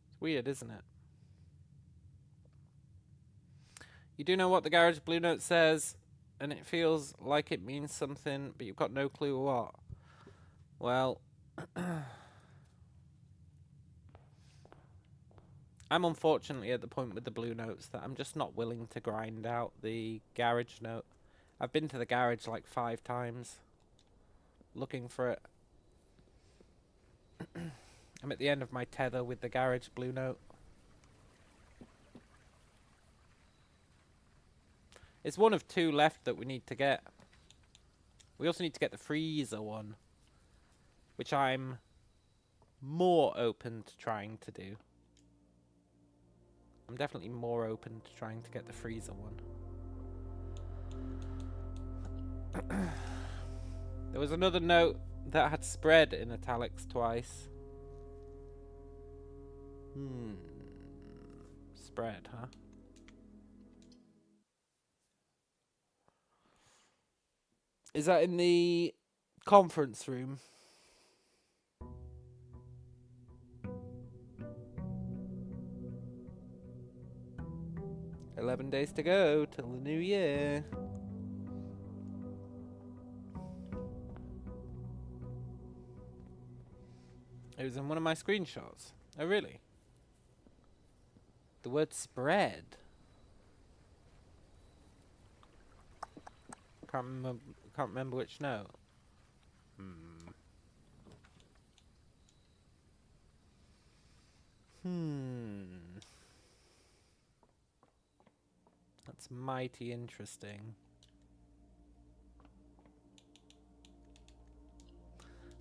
It's weird, isn't it? You do know what the Garage Blue Note says, and it feels like it means something, but you've got no clue what. Well, I'm unfortunately at the point with the Blue Notes that I'm just not willing to grind out the Garage Note. I've been to the garage like 5 times looking for it. I'm at the end of my tether with the Garage Blue Note. It's one of 2 left that we need to get. We also need to get the freezer one, which I'm more open to trying to do. I'm definitely more open to trying to get the freezer one. There was another note that had spread in italics twice. Spread, huh? Is that in the conference room? "11 days to go till the new year." It was in one of my screenshots. Oh, really? The word spread. Can't remember which note. That's mighty interesting.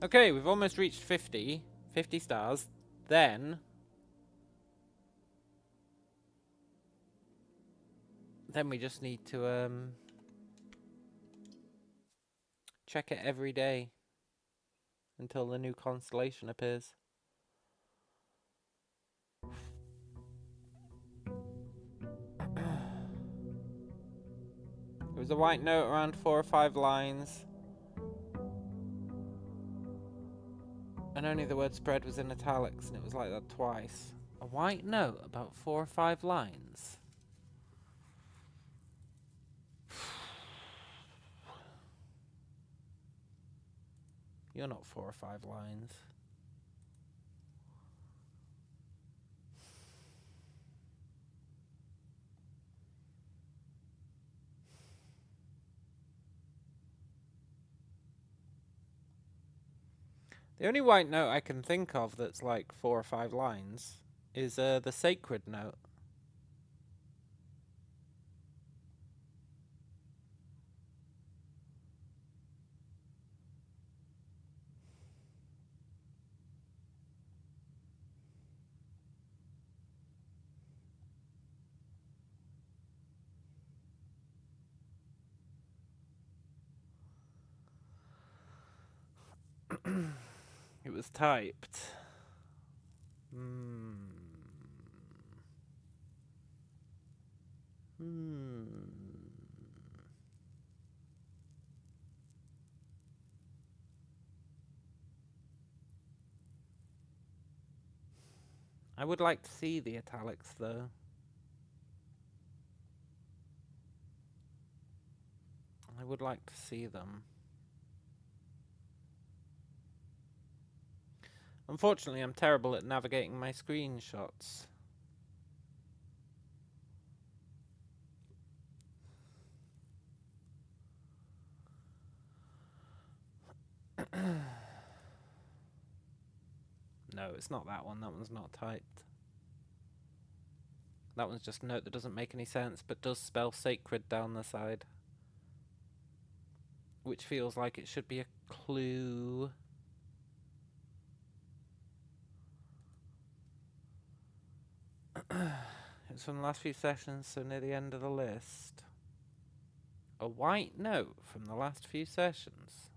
Okay, we've almost reached 50. 50 stars. Then we just need to check it every day until the new constellation appears. There was a white note around 4 or 5 lines, and only the word spread was in italics, and it was like that twice. A white note about 4 or 5 lines. You're not 4 or 5 lines. The only white note I can think of that's like 4 or 5 lines is the sacred note. It was typed. I would like to see the italics, though. I would like to see them. Unfortunately, I'm terrible at navigating my screenshots. No, it's not that one. That one's not typed. That one's just a note that doesn't make any sense, but does spell sacred down the side. Which feels like it should be a clue. It's from the last few sessions, so near the end of the list. A white note from the last few sessions.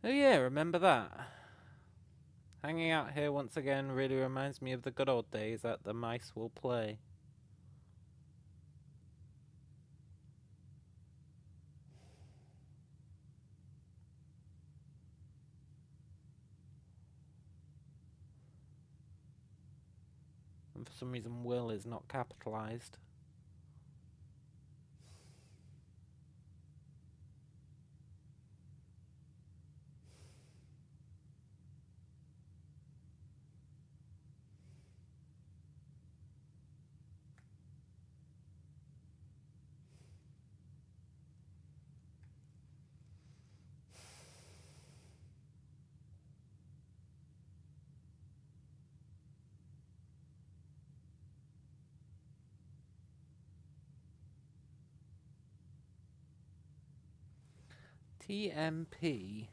Oh yeah, remember that? Hanging out here once again really reminds me of the good old days at the Mice Will Play. And for some reason Will is not capitalized. TMP.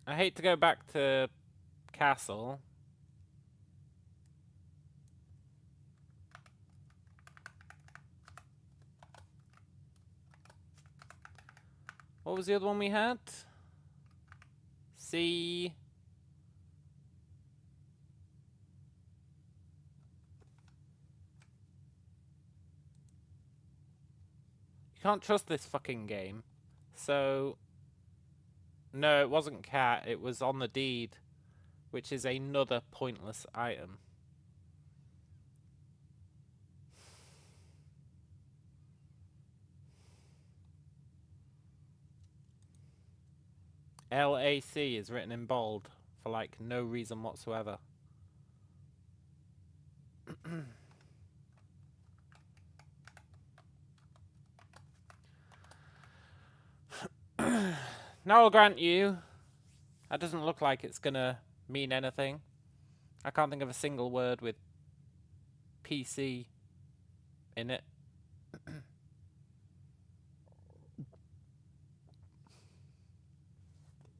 I hate to go back to Castle. What was the other one we had? C. You can't trust this fucking game. So... No, it wasn't cat. It was on the deed. Which is another pointless item. LAC is written in bold. For like no reason whatsoever. Now I'll grant you, that doesn't look like it's gonna mean anything. I can't think of a single word with PC in it.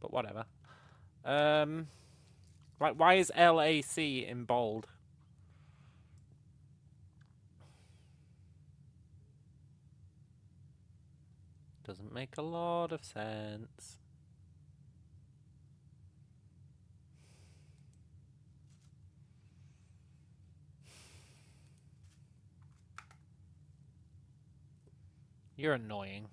But whatever. Like, why is LAC in bold? Doesn't make a lot of sense. You're annoying.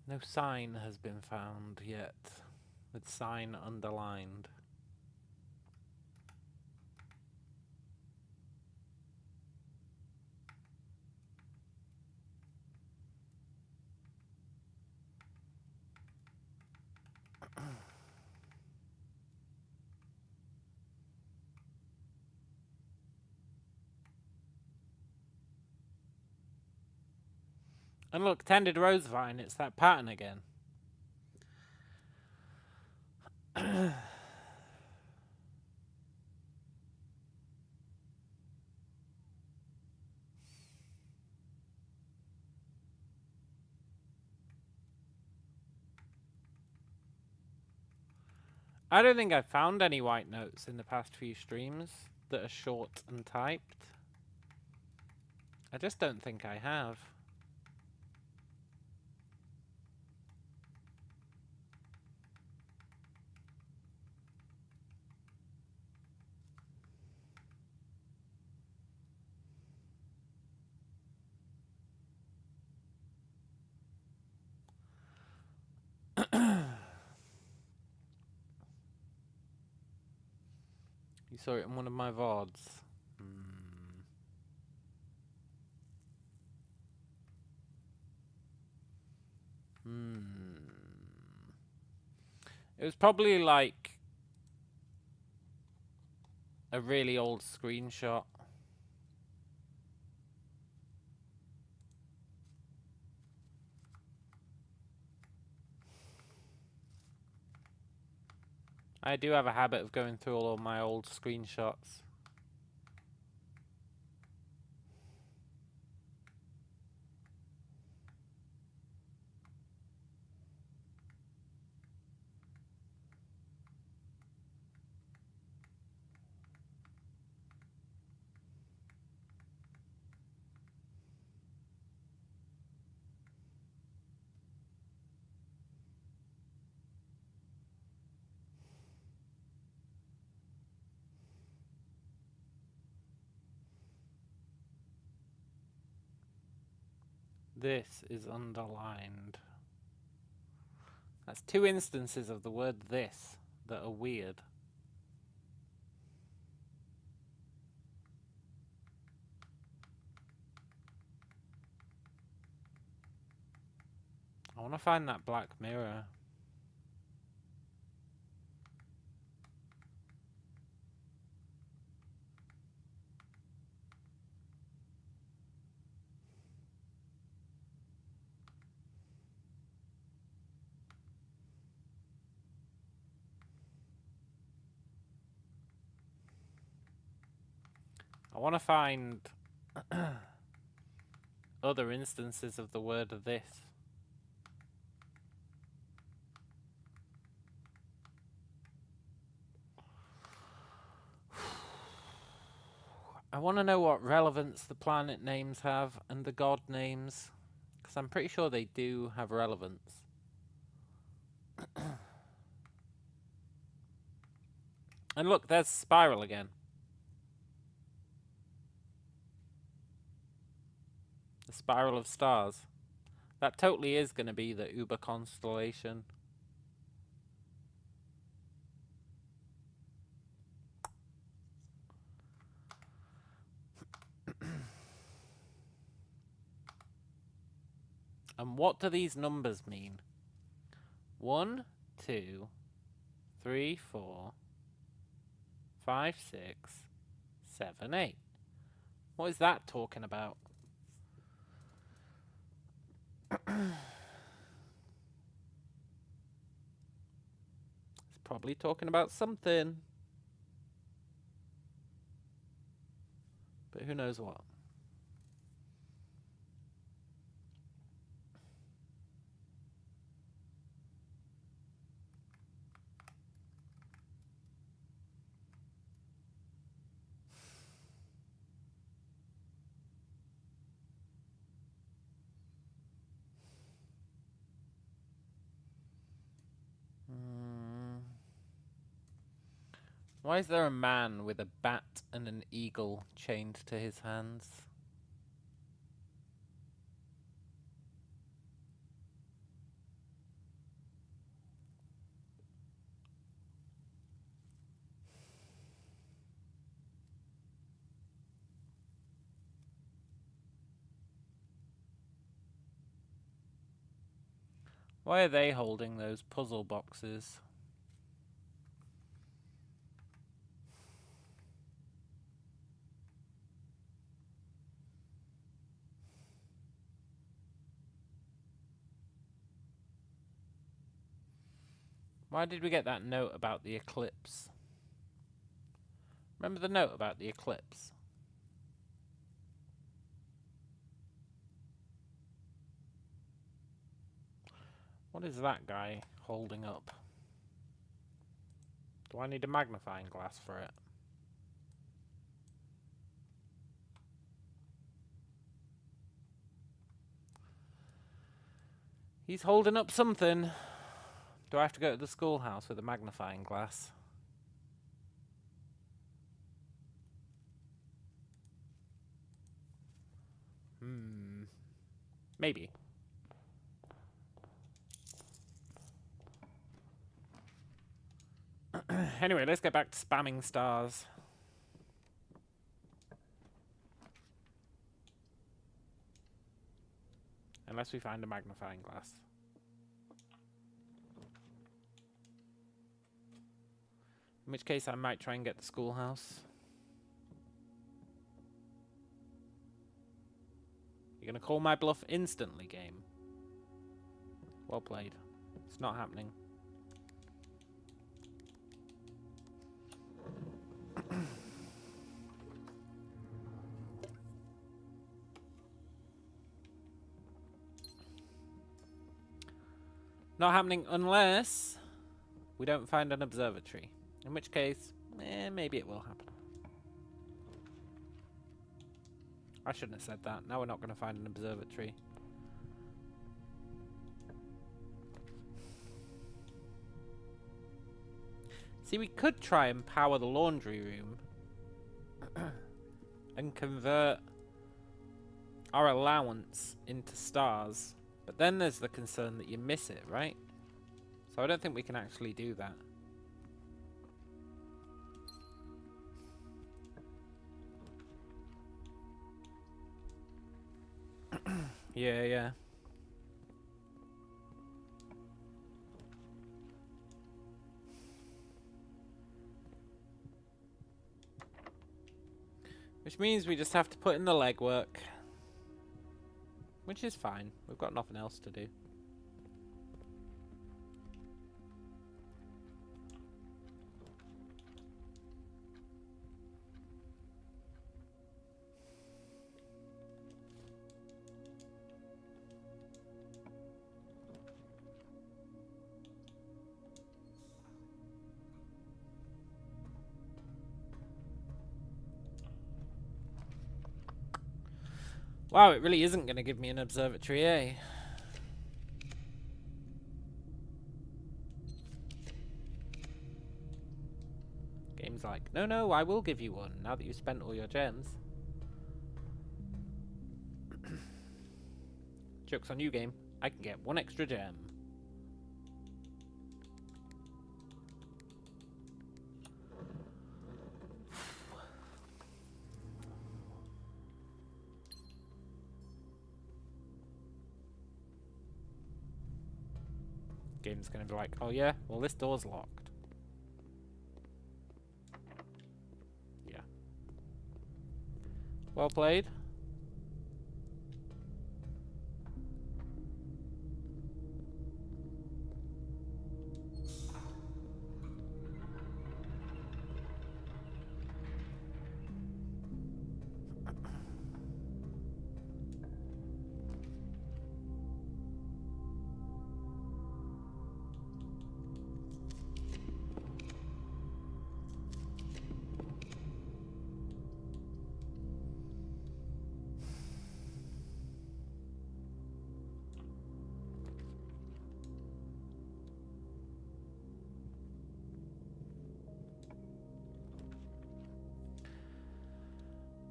No sign has been found yet, with sign underlined. And look, tended rose vine, it's that pattern again. I don't think I've found any white notes in the past few streams that are short and typed. I just don't think I have. You saw it in one of my VODs. It was probably like a really old screenshot. I do have a habit of going through all of my old screenshots. This is underlined. That's 2 instances of the word this that are weird. I want to find that black mirror. I want to find other instances of the word this. I want to know what relevance the planet names have and the god names, because I'm pretty sure they do have relevance. And look, there's Spiral again. The Spiral of Stars. That totally is going to be the Uber constellation. And what do these numbers mean? 1, 2, 3, 4, 5, 6, 7, 8. What is that talking about? It's probably talking about something. But who knows what? Why is there a man with a bat and an eagle chained to his hands? Why are they holding those puzzle boxes? Why did we get that note about the eclipse? Remember the note about the eclipse? What is that guy holding up? Do I need a magnifying glass for it? He's holding up something. Do I have to go to the schoolhouse with a magnifying glass? Maybe. Anyway, let's get back to spamming stars. Unless we find a magnifying glass. In which case I might try and get the schoolhouse. You're gonna call my bluff instantly, game. Well played. It's not happening. Not happening unless we don't find an observatory. In which case, maybe it will happen. I shouldn't have said that. Now we're not going to find an observatory. See, we could try and power the laundry room and convert our allowance into stars. But then there's the concern that you miss it, right? So I don't think we can actually do that. Yeah. Which means we just have to put in the legwork. Which is fine. We've got nothing else to do. Wow, it really isn't going to give me an observatory, eh? Game's like, no, I will give you one, now that you've spent all your gems. Joke's on you, game. I can get one extra gem. Game's gonna be like, oh yeah, well this door's locked. Yeah. Well played.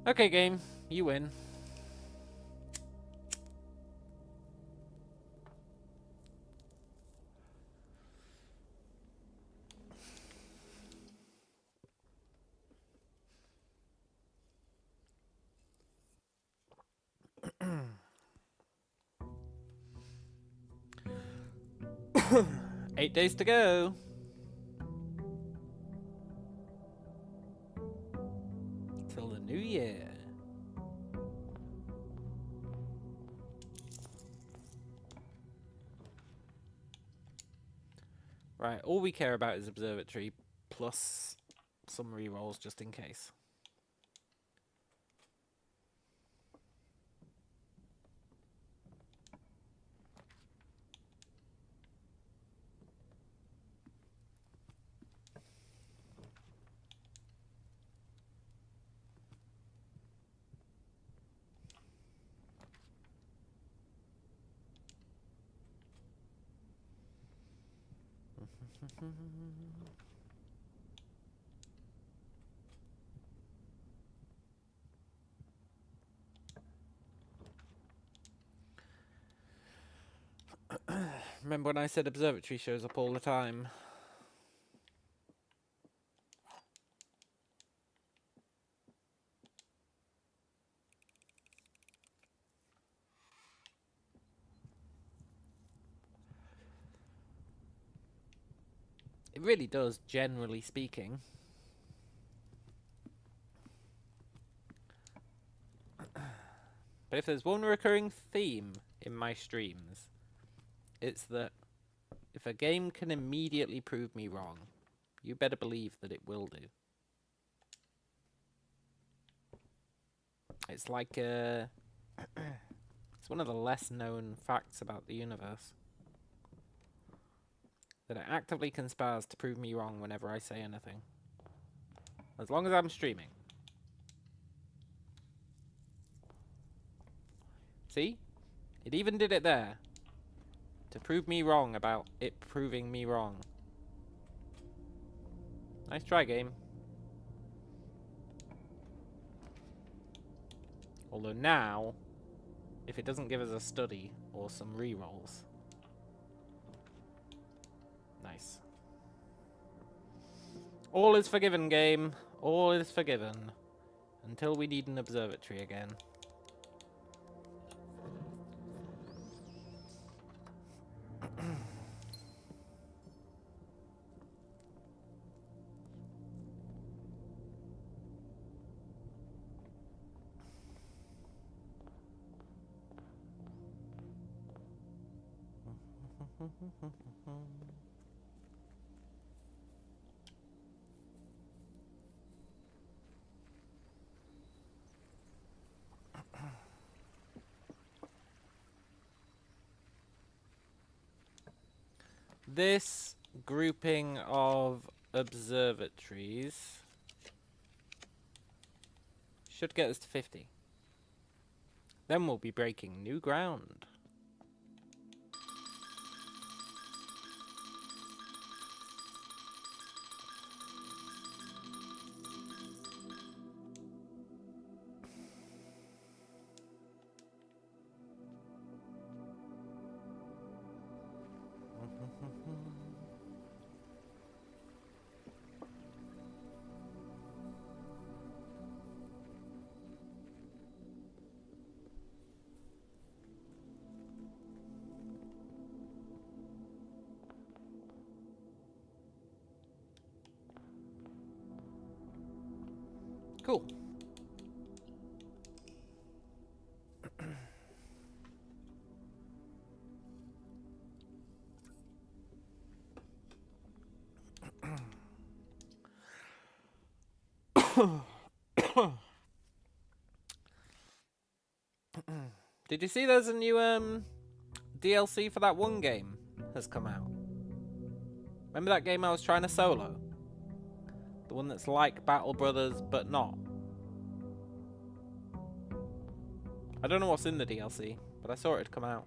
Okay, game, you win. Eight days to go. Till the new year. Right, all we care about is observatory, plus some rerolls just in case. Remember when I said observatory shows up all the time? It really does, generally speaking. But if there's one recurring theme in my streams, it's that if a game can immediately prove me wrong, you better believe that it will do. It's like it's one of the less known facts about the universe. That it actively conspires to prove me wrong whenever I say anything. As long as I'm streaming. See? It even did it there. To prove me wrong about it proving me wrong. Nice try, game. Although now, if it doesn't give us a study or some rerolls. Nice. All is forgiven, game. All is forgiven. Until we need an observatory again. This grouping of observatories should get us to 50. Then we'll be breaking new ground. Cool. Did you see there's a new DLC for that one game has come out? Remember that game I was trying to solo? The one that's like Battle Brothers, but not. I don't know what's in the DLC, but I saw it had come out.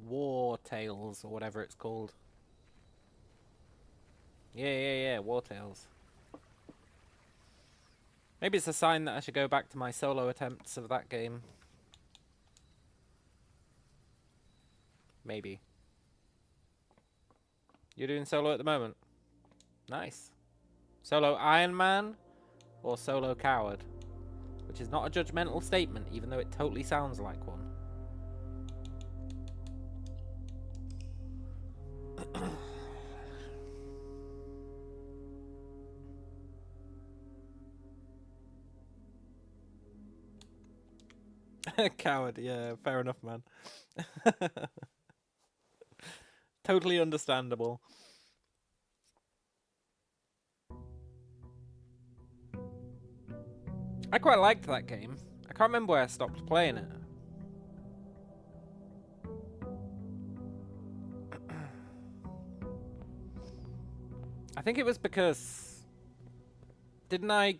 War Tales, or whatever it's called. Yeah, War Tales. Maybe it's a sign that I should go back to my solo attempts of that game. Maybe. You're doing solo at the moment? Nice. Solo Iron Man or solo Coward? Which is not a judgmental statement, even though it totally sounds like one. Coward, yeah, fair enough, man. Totally understandable. I quite liked that game. I can't remember where I stopped playing it. I think it was because... Didn't I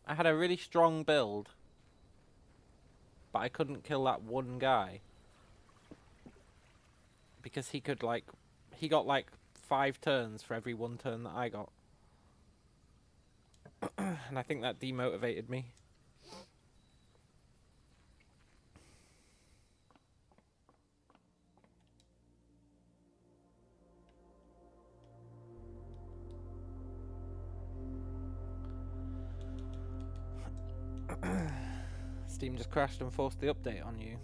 had a really strong build, but I couldn't kill that one guy. Because he could, like... He got, like, 5 turns for every 1 turn that I got. And I think that demotivated me. Steam just crashed and forced the update on you.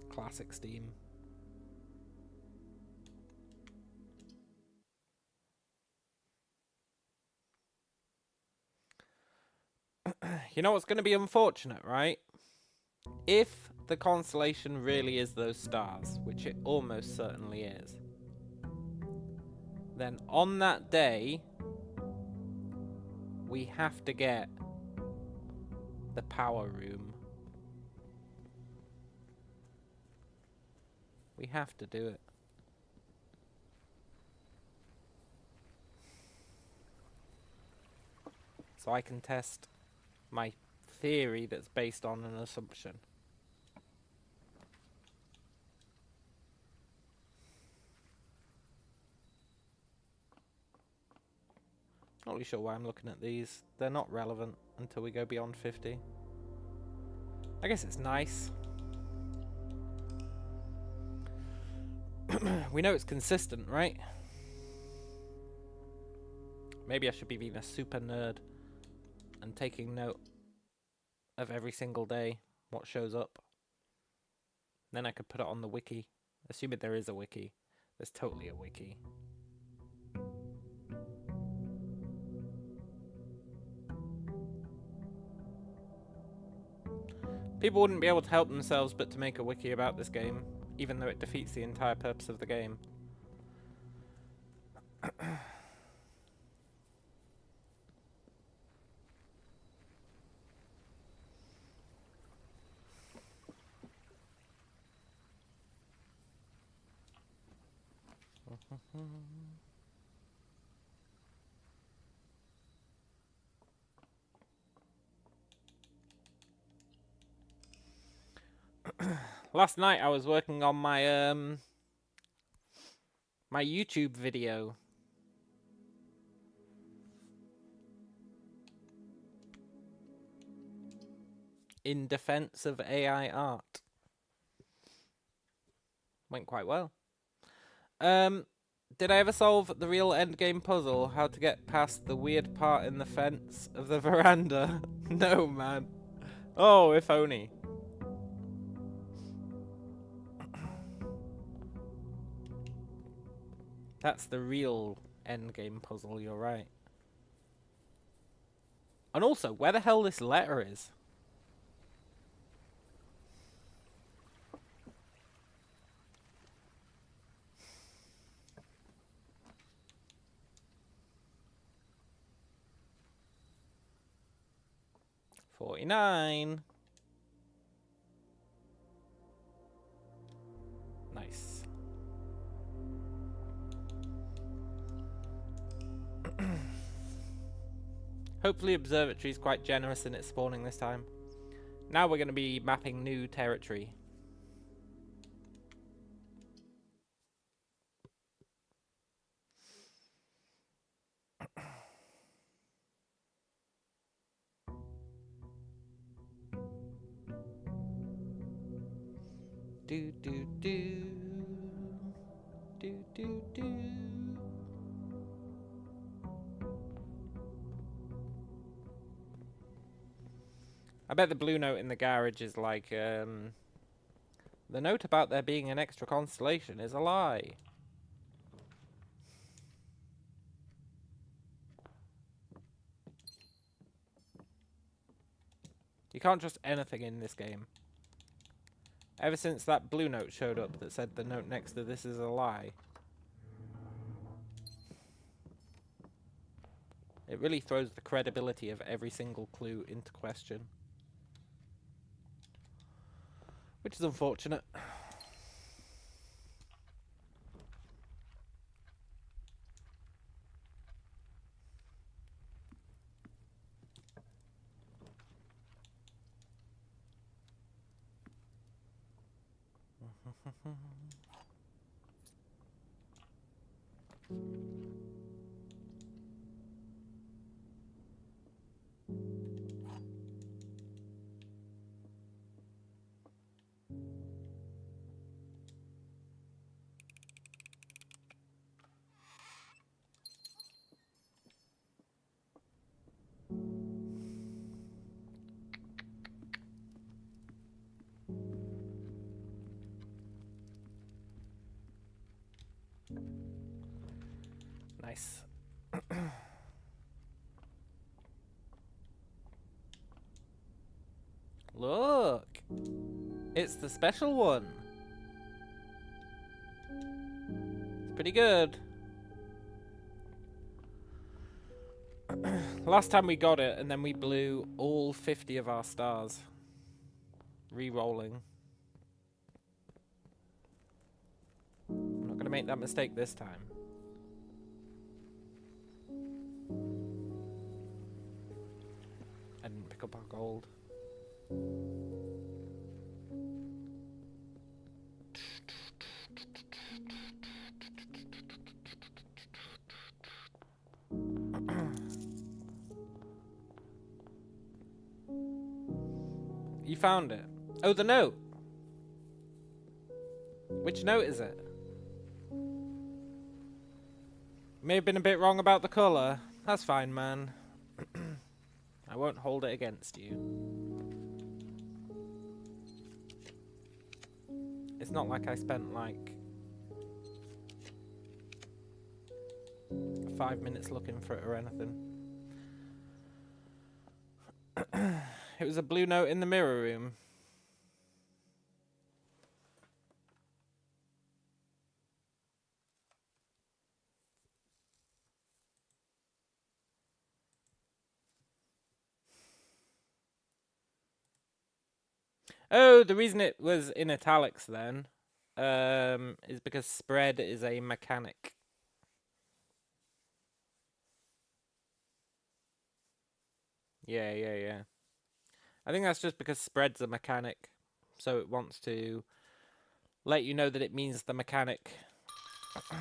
Classic Steam. You know what's going to be unfortunate, right? If the constellation really is those stars, which it almost certainly is, then on that day, we have to get the power room. We have to do it. So I can test my theory that's based on an assumption. Not really sure why I'm looking at these. They're not relevant until we go beyond 50. I guess it's nice. We know it's consistent, right? Maybe I should be being a super nerd and taking note of every single day what shows up. Then I could put it on the wiki. Assuming there is a wiki. There's totally a wiki. People wouldn't be able to help themselves but to make a wiki about this game, even though it defeats the entire purpose of the game. Last night I was working on my my YouTube video. In defense of AI art. Went quite well. Did I ever solve the real endgame puzzle? How to get past the weird part in the fence of the veranda? No, man. Oh, if only. That's the real endgame puzzle, you're right. And also, where the hell this letter is? $49. Nice. Hopefully Observatory is quite generous in its spawning this time. Now we're going to be mapping new territory. Do do do. Do do do. I bet the blue note in the garage is like, the note about there being an extra constellation is a lie. You can't trust anything in this game. Ever since that blue note showed up that said the note next to this is a lie. It really throws the credibility of every single clue into question. Which is unfortunate. Nice. Look! It's the special one. It's pretty good. Last time we got it, and then we blew all 50 of our stars. Re-rolling. I'm not going to make that mistake this time. I didn't pick up our gold. You found it. Oh, the note. Which note is it? May have been a bit wrong about the colour. That's fine, man. I won't hold it against you. It's not like I spent like 5 minutes looking for it or anything. It was a blue note in the mirror room. Oh, the reason it was in italics then is because spread is a mechanic. Yeah. I think that's just because spread's a mechanic, so it wants to let you know that it means the mechanic. I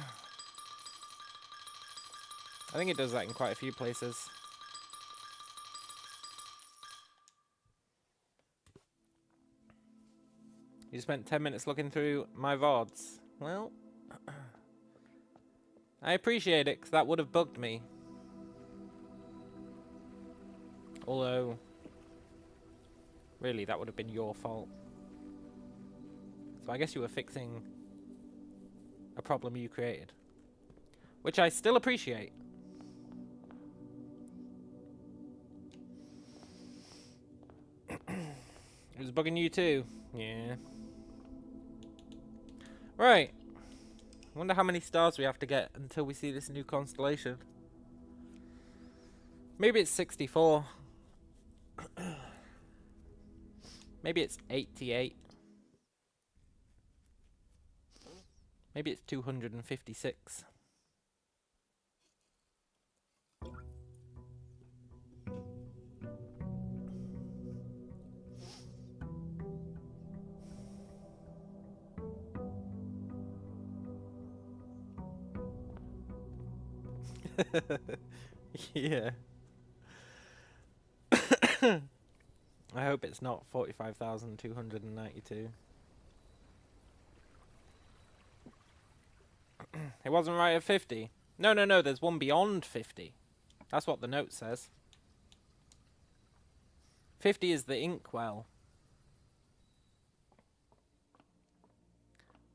think it does that in quite a few places. You spent 10 minutes looking through my VODs. Well, I appreciate it, because that would have bugged me. Although, really, that would have been your fault. So I guess you were fixing a problem you created. Which I still appreciate. It was bugging you too. Yeah. Right. I wonder how many stars we have to get until we see this new constellation. Maybe it's 64. Maybe it's 88. Maybe it's 256. Yeah. I hope it's not 45,292. It wasn't right at 50. No, there's one beyond 50. That's what the note says. 50 is the inkwell.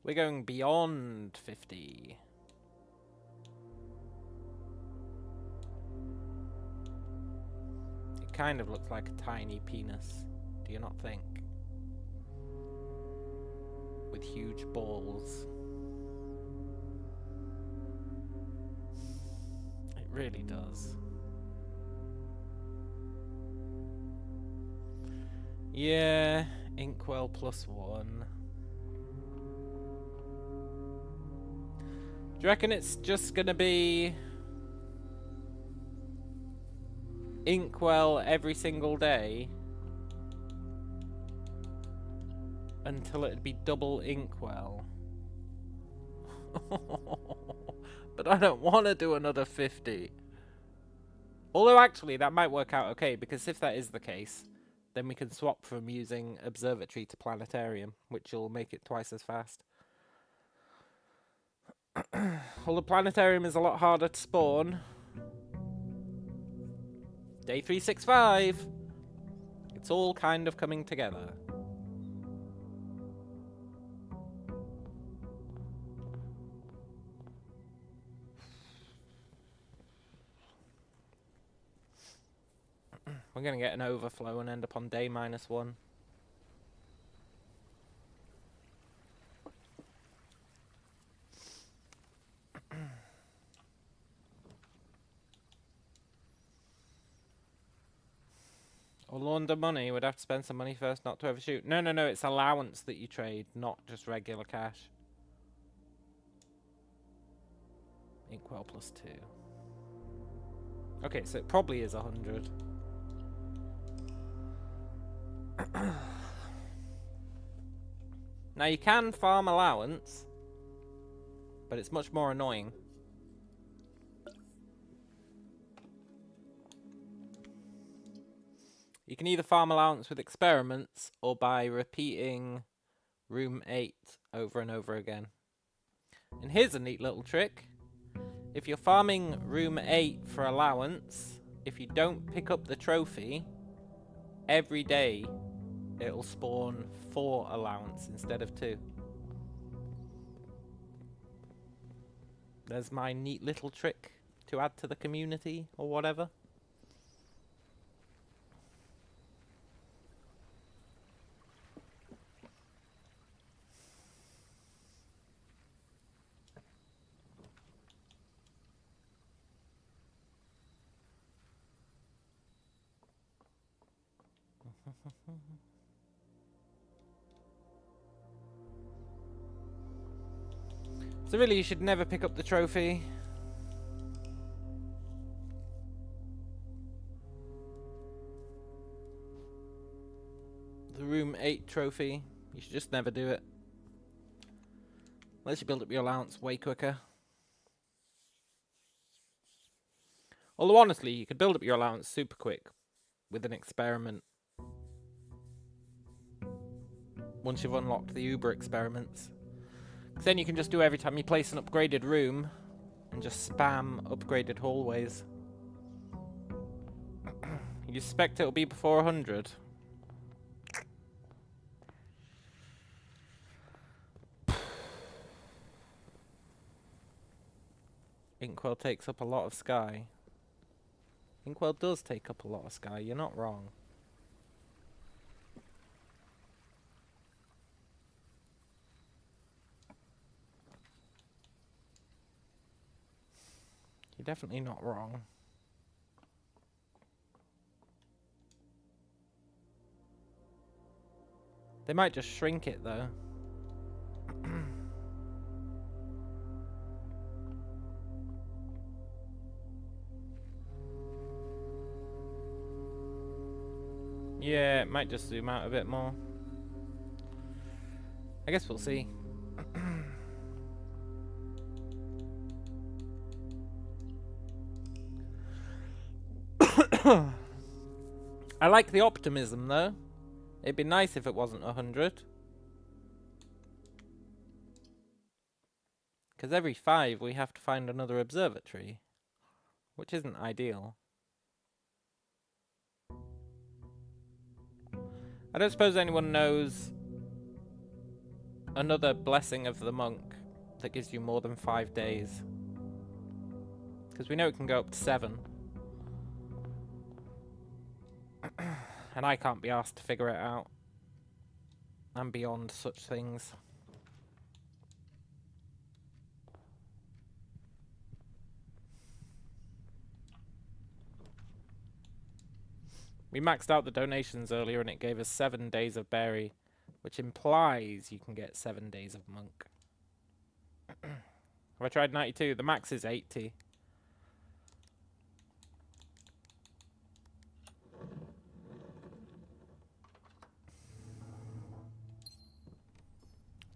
We're going beyond 50. It kind of looks like a tiny penis. Do you not think? With huge balls. It really does. Yeah, Inkwell +1. Do you reckon it's just gonna be Inkwell every single day until it'd be double Inkwell? But I don't want to do another 50. Although actually that might work out okay, because if that is the case, then we can swap from using observatory to planetarium, which will make it twice as fast. Well, the planetarium is a lot harder to spawn. Day 365. It's all kind of coming together. We're going to get an overflow and end up on day -1. Or launder money. We'd have to spend some money first not to overshoot. No, no, no. It's allowance that you trade, not just regular cash. Inkwell +2. Okay, so it probably is 100. Now you can farm allowance, but it's much more annoying. You can either farm allowance with experiments or by repeating room 8 over and over again. And here's a neat little trick. If you're farming room 8 for allowance, if you don't pick up the trophy, every day it'll spawn 4 allowance instead of 2. There's my neat little trick to add to the community or whatever. So really, you should never pick up the trophy. The room 8 trophy. You should just never do it. Unless you build up your allowance way quicker. Although honestly, you could build up your allowance super quick with an experiment. Once you've unlocked the Uber experiments. Then you can just do every time you place an upgraded room and just spam upgraded hallways. You suspect it'll be before 100? Inkwell takes up a lot of sky. Inkwell does take up a lot of sky, you're not wrong. You're definitely not wrong. They might just shrink it though. Yeah, it might just zoom out a bit more. I guess we'll see. I like the optimism though. It'd be nice if it wasn't 100. Because every 5 we have to find another observatory. Which isn't ideal. I don't suppose anyone knows another blessing of the monk that gives you more than 5 days. Because we know it can go up to 7. And I can't be asked to figure it out. I'm beyond such things. We maxed out the donations earlier and it gave us 7 days of berry, which implies you can get 7 days of monk. Have I tried 92? The max is 80.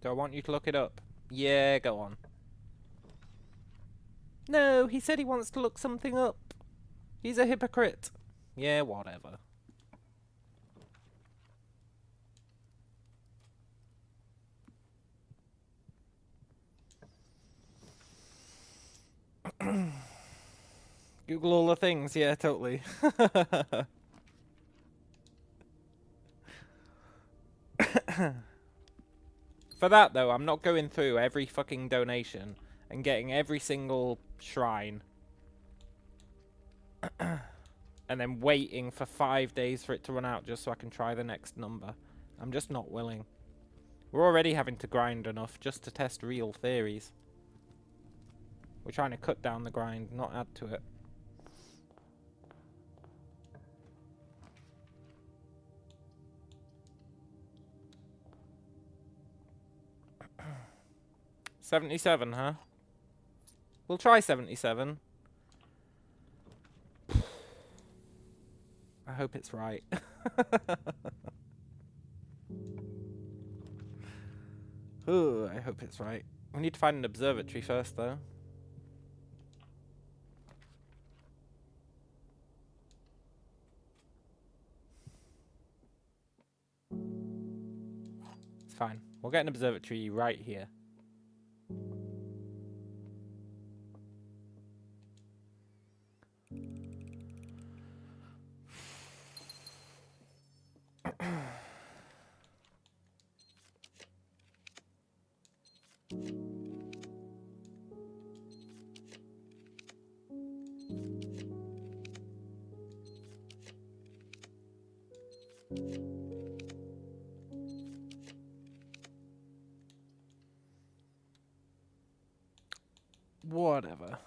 Do I want you to look it up? Yeah, go on. No, he said he wants to look something up. He's a hypocrite. Yeah, whatever. Google all the things, yeah, totally. For that, though, I'm not going through every fucking donation and getting every single shrine. And then waiting for 5 days for it to run out just so I can try the next number. I'm just not willing. We're already having to grind enough just to test real theories. We're trying to cut down the grind, not add to it. $77, huh? We'll try 77. I hope it's right. Ooh, I hope it's right. We need to find an observatory first, though. It's fine. We'll get an observatory right here. Whatever.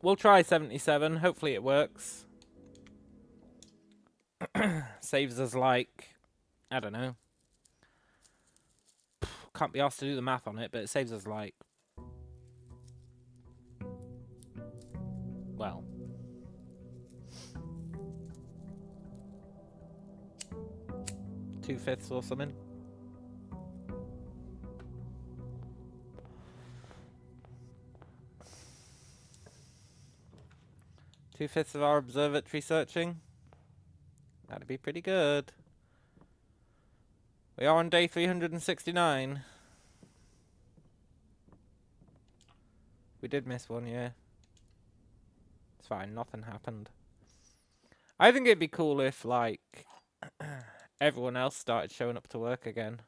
We'll try 77. Hopefully it works. Saves us like, I don't know. Can't be asked to do the math on it, but it saves us like, well, two-fifths or something. Two-fifths of our observatory searching. That'd be pretty good. We are on day 369. We did miss one, yeah. It's fine, nothing happened. I think it'd be cool if, like, everyone else started showing up to work again.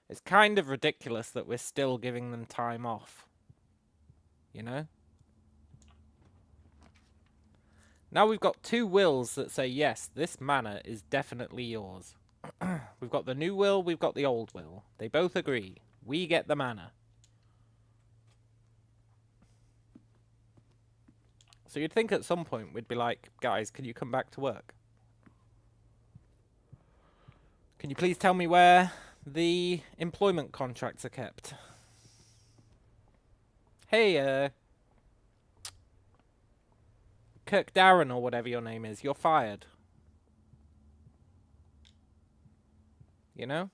It's kind of ridiculous that we're still giving them time off. You know? Now we've got 2 wills that say, yes, this manor is definitely yours. We've got the new will, we've got the old will. They both agree. We get the manor. So you'd think at some point we'd be like, guys, can you come back to work? Can you please tell me where the employment contracts are kept? Hey, Kirk Darren or whatever your name is, you're fired. You know?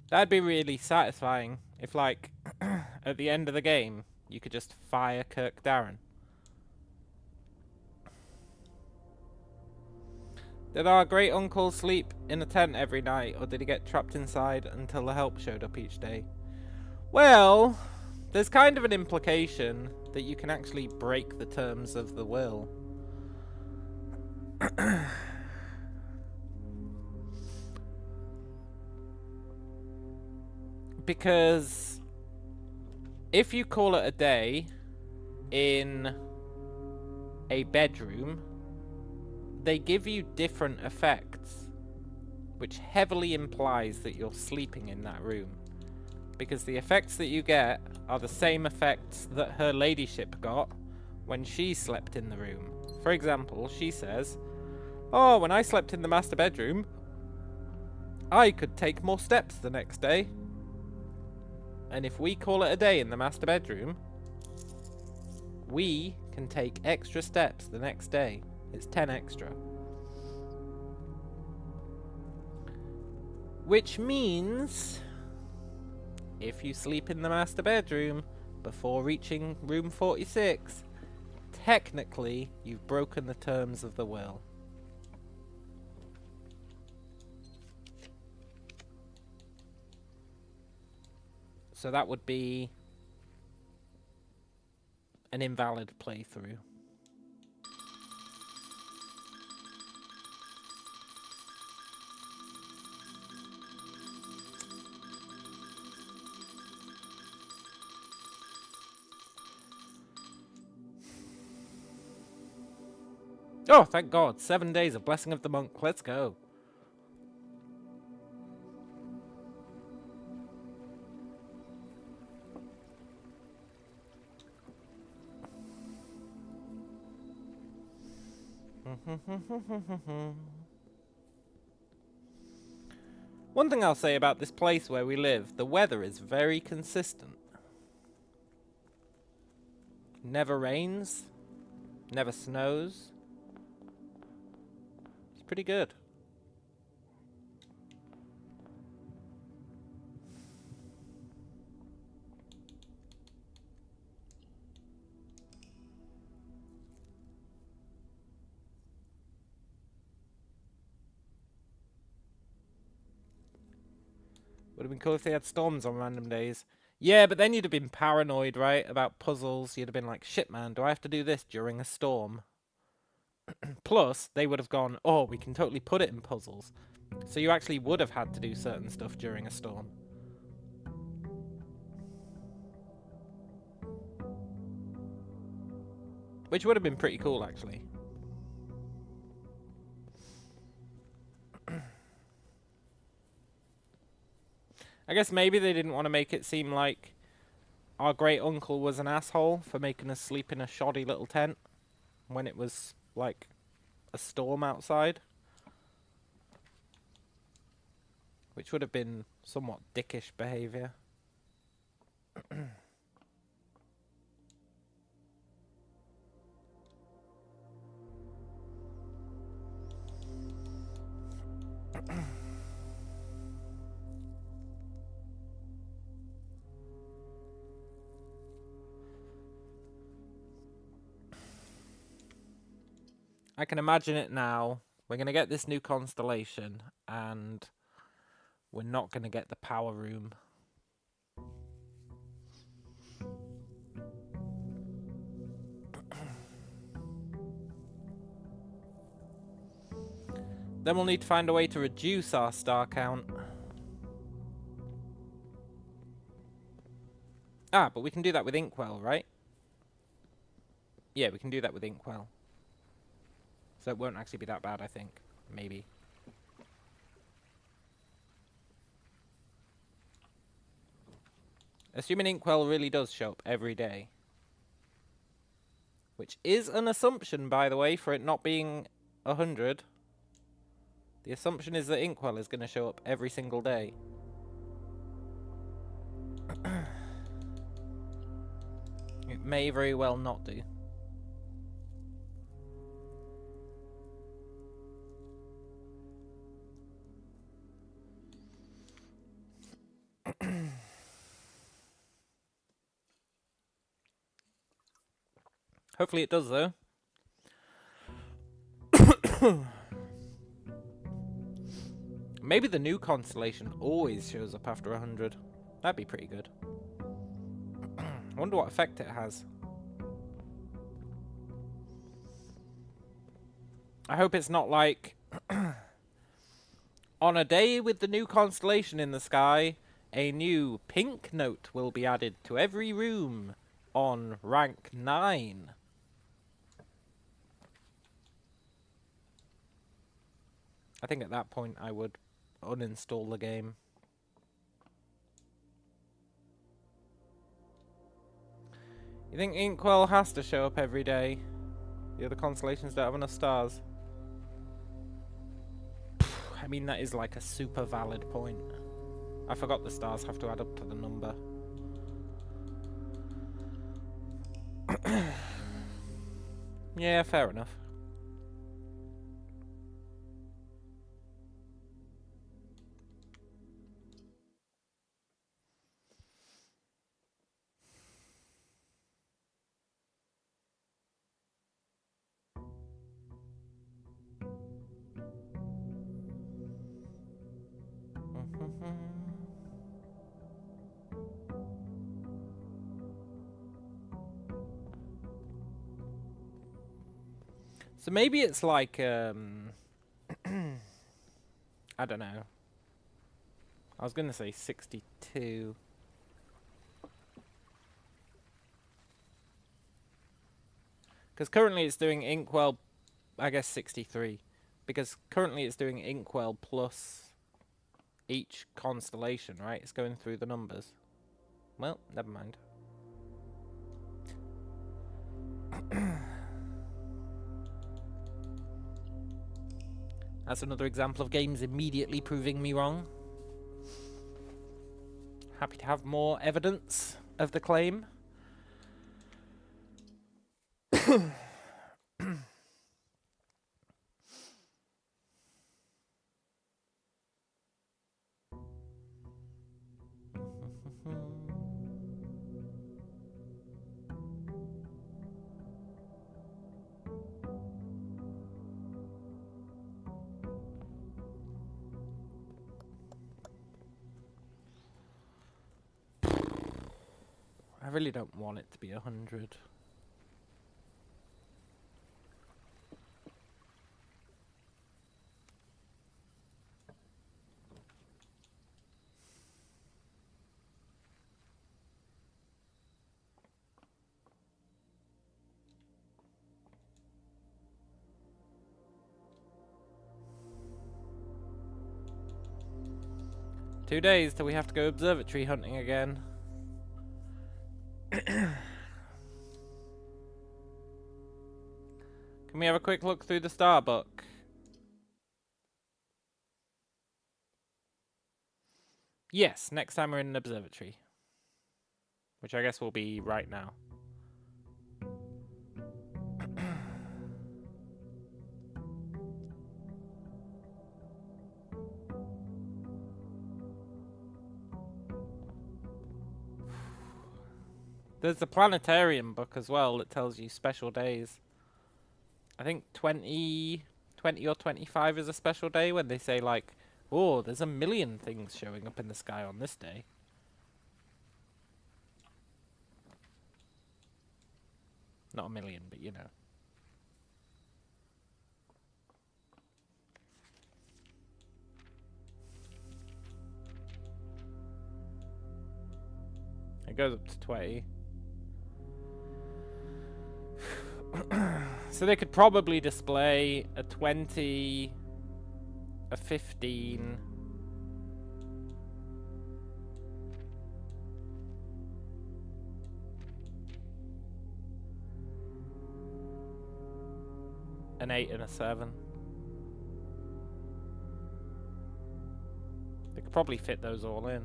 That'd be really satisfying if, like, at the end of the game, you could just fire Kirk Darren. Did our great uncle sleep in a tent every night, or did he get trapped inside until the help showed up each day? Well, there's kind of an implication that you can actually break the terms of the will. Because if you call it a day in a bedroom, they give you different effects, which heavily implies that you're sleeping in that room. Because the effects that you get are the same effects that her ladyship got when she slept in the room. For example, she says, "Oh, when I slept in the master bedroom, I could take more steps the next day." And if we call it a day in the master bedroom, we can take extra steps the next day. It's 10 extra. Which means, if you sleep in the master bedroom before reaching room 46, technically you've broken the terms of the will. So that would be an invalid playthrough. Oh, thank God. 7 days of Blessing of the Monk. Let's go. One thing I'll say about this place where we live, the weather is very consistent. Never rains, never snows. It's pretty good. Would have been cool if they had storms on random days. Yeah, but then you'd have been paranoid, right? About puzzles. You'd have been like, shit, man, do I have to do this during a storm? Plus, they would have gone, oh, we can totally put it in puzzles. So you actually would have had to do certain stuff during a storm. Which would have been pretty cool, actually. I guess maybe they didn't want to make it seem like our great uncle was an asshole for making us sleep in a shoddy little tent when it was, like, a storm outside. Which would have been somewhat dickish behaviour. I can imagine it now. We're going to get this new constellation, and we're not going to get the power room. Then we'll need to find a way to reduce our star count. Ah, but we can do that with Inkwell, right? Yeah, we can do that with Inkwell. So it won't actually be that bad, I think. Maybe. Assuming Inkwell really does show up every day. Which is an assumption, by the way, for it not being 100. The assumption is that Inkwell is going to show up every single day. It may very well not do. Hopefully it does, though. Maybe the new constellation always shows up after 100. That'd be pretty good. I wonder what effect it has. I hope it's not like... On a day with the new constellation in the sky, a new pink note will be added to every room on rank 9. I think at that point I would uninstall the game. You think Inkwell has to show up every day? The other constellations don't have enough stars. I mean, that is like a super valid point. I forgot the stars have to add up to the number. Yeah, fair enough. So maybe it's like, I don't know. I was going to say 62. Because currently it's doing Inkwell, I guess 63. Because currently it's doing Inkwell plus each constellation, right? It's going through the numbers. Well, never mind. That's another example of games immediately proving me wrong. Happy to have more evidence of the claim. I really don't want it to be 100. Two days till we have to go observatory hunting again. Can we have a quick look through the star book? Yes, next time we're in an observatory. Which I guess will be right now. There's the planetarium book as well that tells you special days. I think 20 or 25 is a special day when they say like, oh, there's a million things showing up in the sky on this day. Not a million, but you know. It goes up to 20. So they could probably display a 20, a 15, an 8 and a 7. They could probably fit those all in.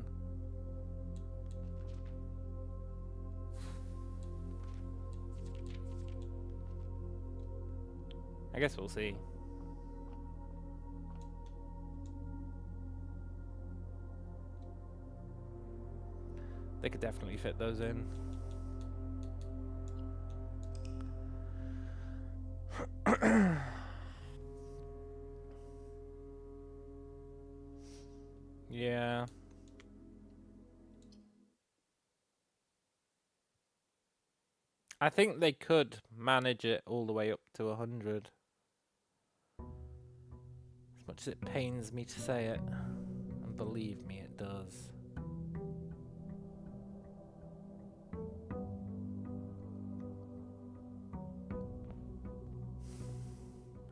I guess we'll see. They could definitely fit those in. Yeah. I think they could manage it all the way up to 100. As much as it pains me to say it. And believe me, it does.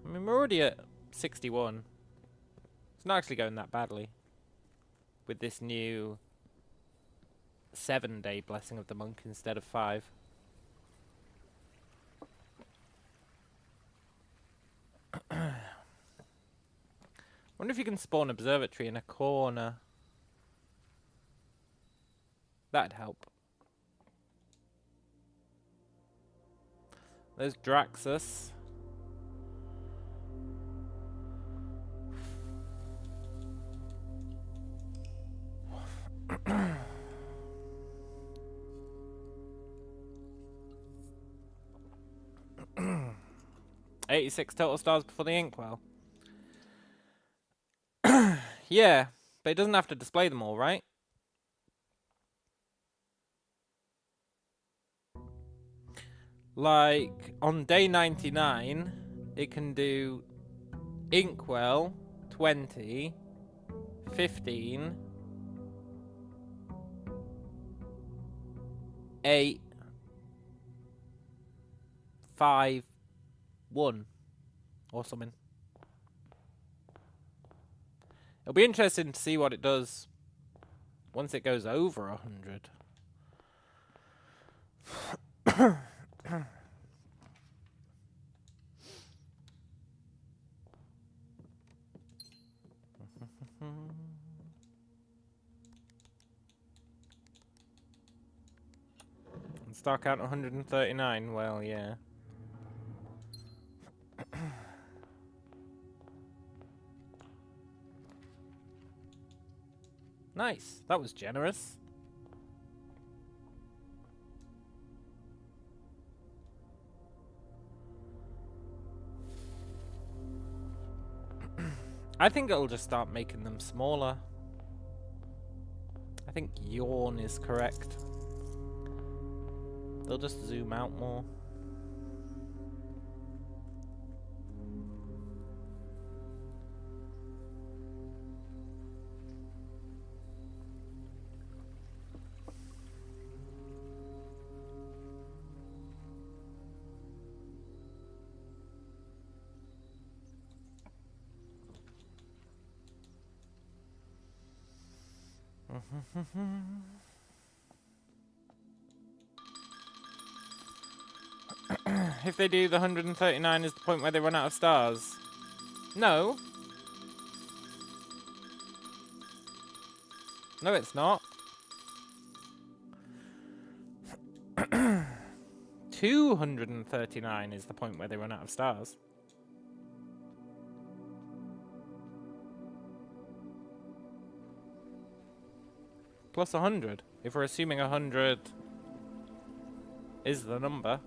I mean, we're already at 61. It's not actually going that badly. With this new 7-day Blessing of the Monk instead of 5. Wonder if you can spawn observatory in a corner. That'd help. There's Draxus. $86 total stars before the inkwell. Yeah, but it doesn't have to display them all, right? Like, on day 99, it can do inkwell, 20, 15, 8, 5, 1, or something. It'll be interesting to see what it does once it goes over 100. And star count 139, well, yeah. Nice, that was generous. I think it'll just start making them smaller. I think yawn is correct. They'll just zoom out more. If they do, the 139 is the point where they run out of stars. No. No, it's not. 239 is the point where they run out of stars. Plus 100. If we're assuming 100 is the number.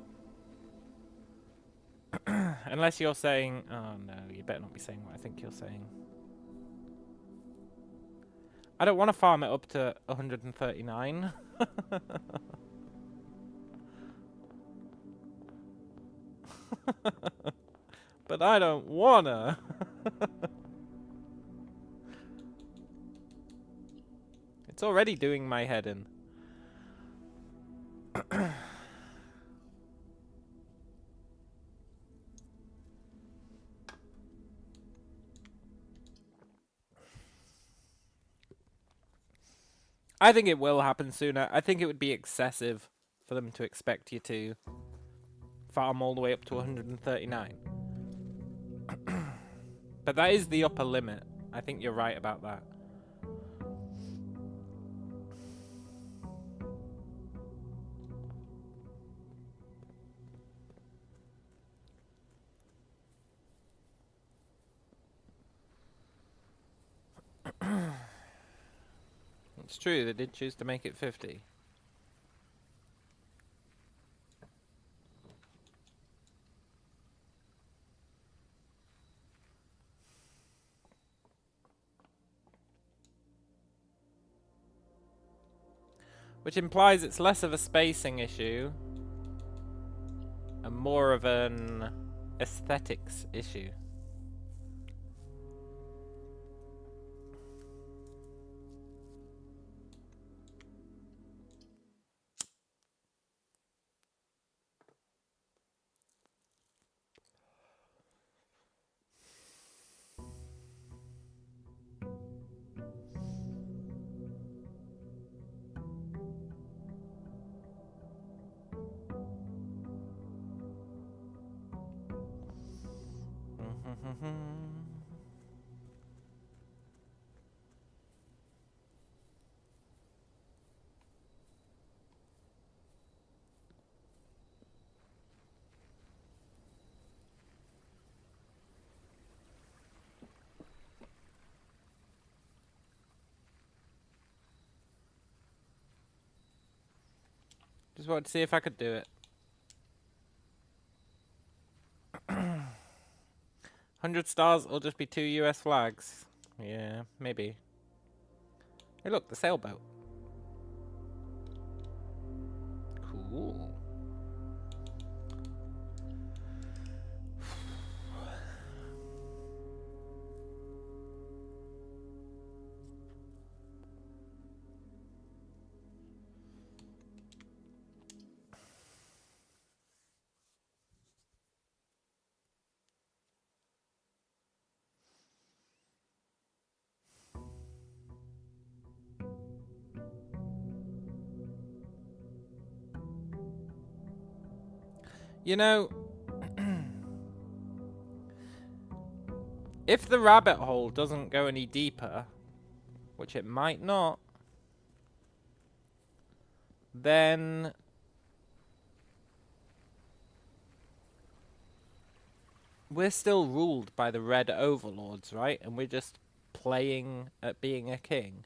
Unless you're saying... Oh no, you better not be saying what I think you're saying. I don't want to farm it up to 139. But I don't wanna. It's already doing my head in. I think it will happen sooner. I think it would be excessive for them to expect you to farm all the way up to 139. But that is the upper limit. I think you're right about that. It's true, they did choose to make it 50. Which implies it's less of a spacing issue more of an aesthetics issue. Just wanted to see if I could do it. 100 stars will just be 2 US flags. Yeah, maybe. Hey look, the sailboat. Cool. You know, if the rabbit hole doesn't go any deeper, which it might not, then we're still ruled by the red overlords, right? And we're just playing at being a king.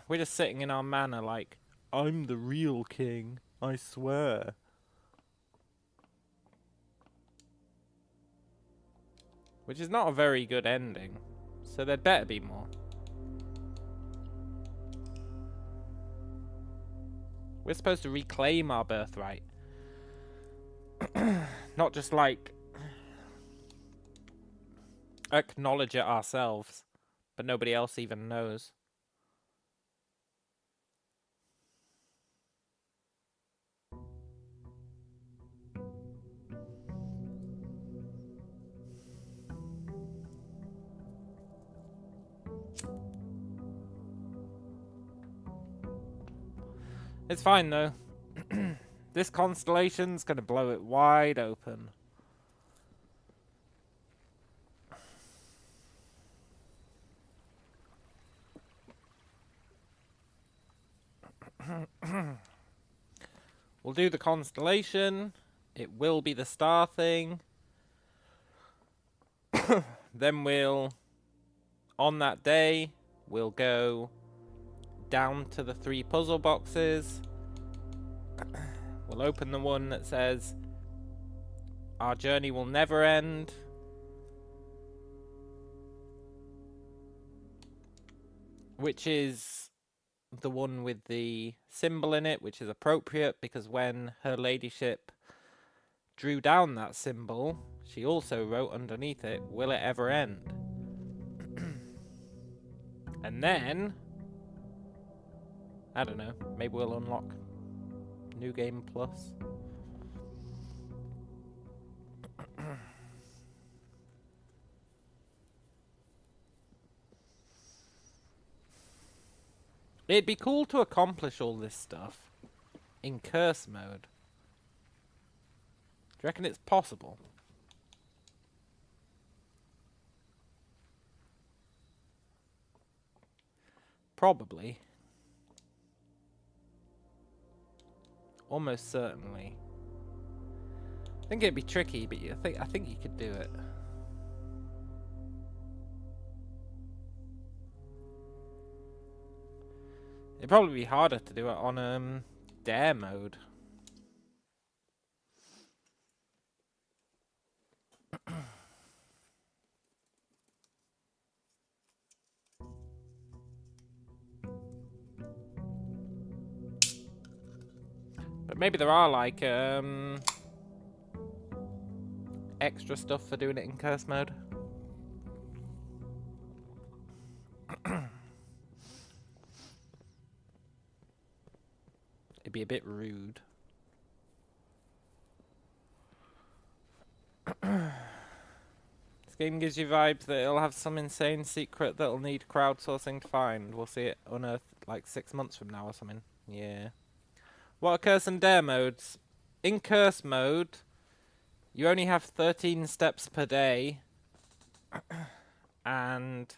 We're just sitting in our manor like, I'm the real king, I swear. Which is not a very good ending. So there'd better be more. We're supposed to reclaim our birthright. Not just like acknowledge it ourselves, but nobody else even knows. It's fine though. This constellation's gonna blow it wide open. We'll do the constellation. It will be the star thing. Then we'll, on that day, we'll go down to the 3 puzzle boxes. We'll open the one that says, our journey will never end. Which is the one with the symbol in it, which is appropriate because when her ladyship drew down that symbol, she also wrote underneath it, will it ever end? And then, I don't know, maybe we'll unlock New Game Plus. It'd be cool to accomplish all this stuff in curse mode. Do you reckon it's possible? Probably. Almost certainly. I think it'd be tricky, but I think you could do it. It'd probably be harder to do it on dare mode. But maybe there are, like, extra stuff for doing it in curse mode. It'd be a bit rude. This game gives you vibes that it'll have some insane secret that'll need crowdsourcing to find. We'll see it unearthed like 6 months from now or something. Yeah. What are curse and dare modes? In curse mode, you only have 13 steps per day. And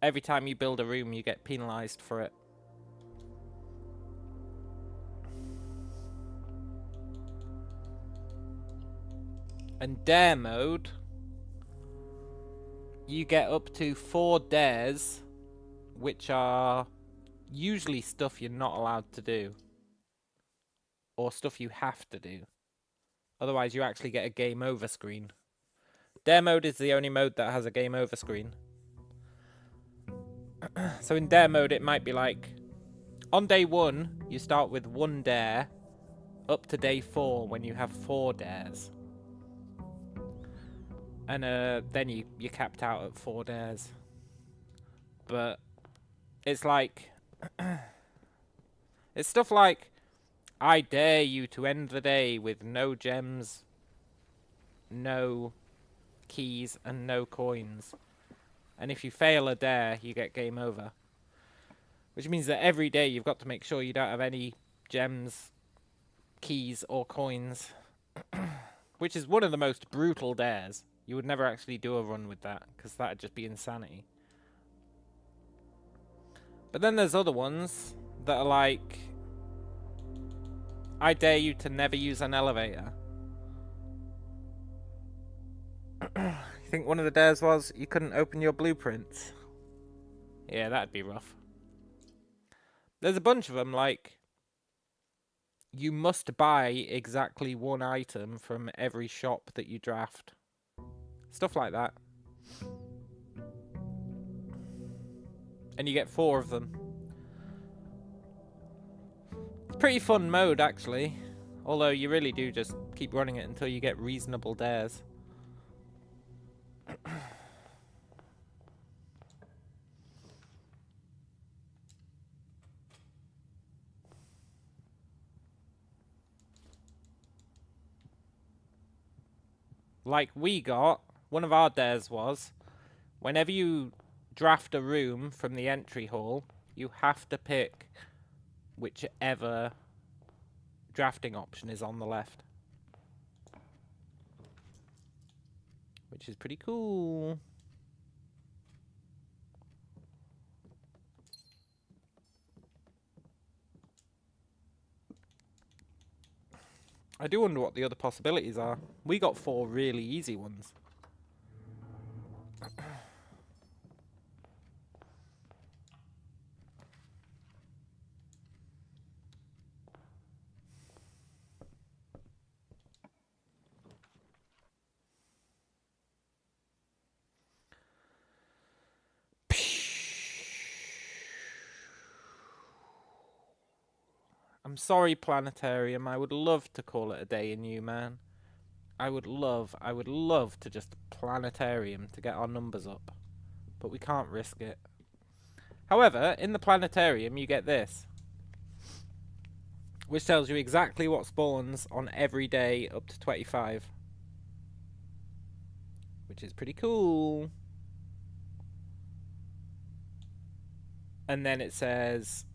every time you build a room, you get penalized for it. And dare mode, you get up to 4 dares, which are usually stuff you're not allowed to do. Or stuff you have to do. Otherwise, you actually get a game over screen. Dare mode is the only mode that has a game over screen. So in dare mode, it might be like, on day 1, you start with 1 dare, up to day 4 when you have 4 dares. And then you're capped out at 4 dares. But it's like, it's stuff like, I dare you to end the day with no gems, no keys, and no coins. And if you fail a dare, you get game over. Which means that every day you've got to make sure you don't have any gems, keys, or coins. Which is one of the most brutal dares. You would never actually do a run with that, because that'd just be insanity. But then there's other ones that are like, I dare you to never use an elevator. I think one of the dares was you couldn't open your blueprints. Yeah, that'd be rough. There's a bunch of them, like, you must buy exactly 1 item from every shop that you draft. Stuff like that. And you get 4 of them. It's a pretty fun mode, actually. Although you really do just keep running it until you get reasonable dares. Like we got, one of our dares was, whenever you draft a room from the entry hall, you have to pick whichever drafting option is on the left. Which is pretty cool. I do wonder what the other possibilities are. We got 4 really easy ones. I'm sorry, Planetarium. I would love to call it a day in you, man. I would love to just Planetarium to get our numbers up. But we can't risk it. However, in the Planetarium, you get this. Which tells you exactly what spawns on every day up to 25. Which is pretty cool. And then it says,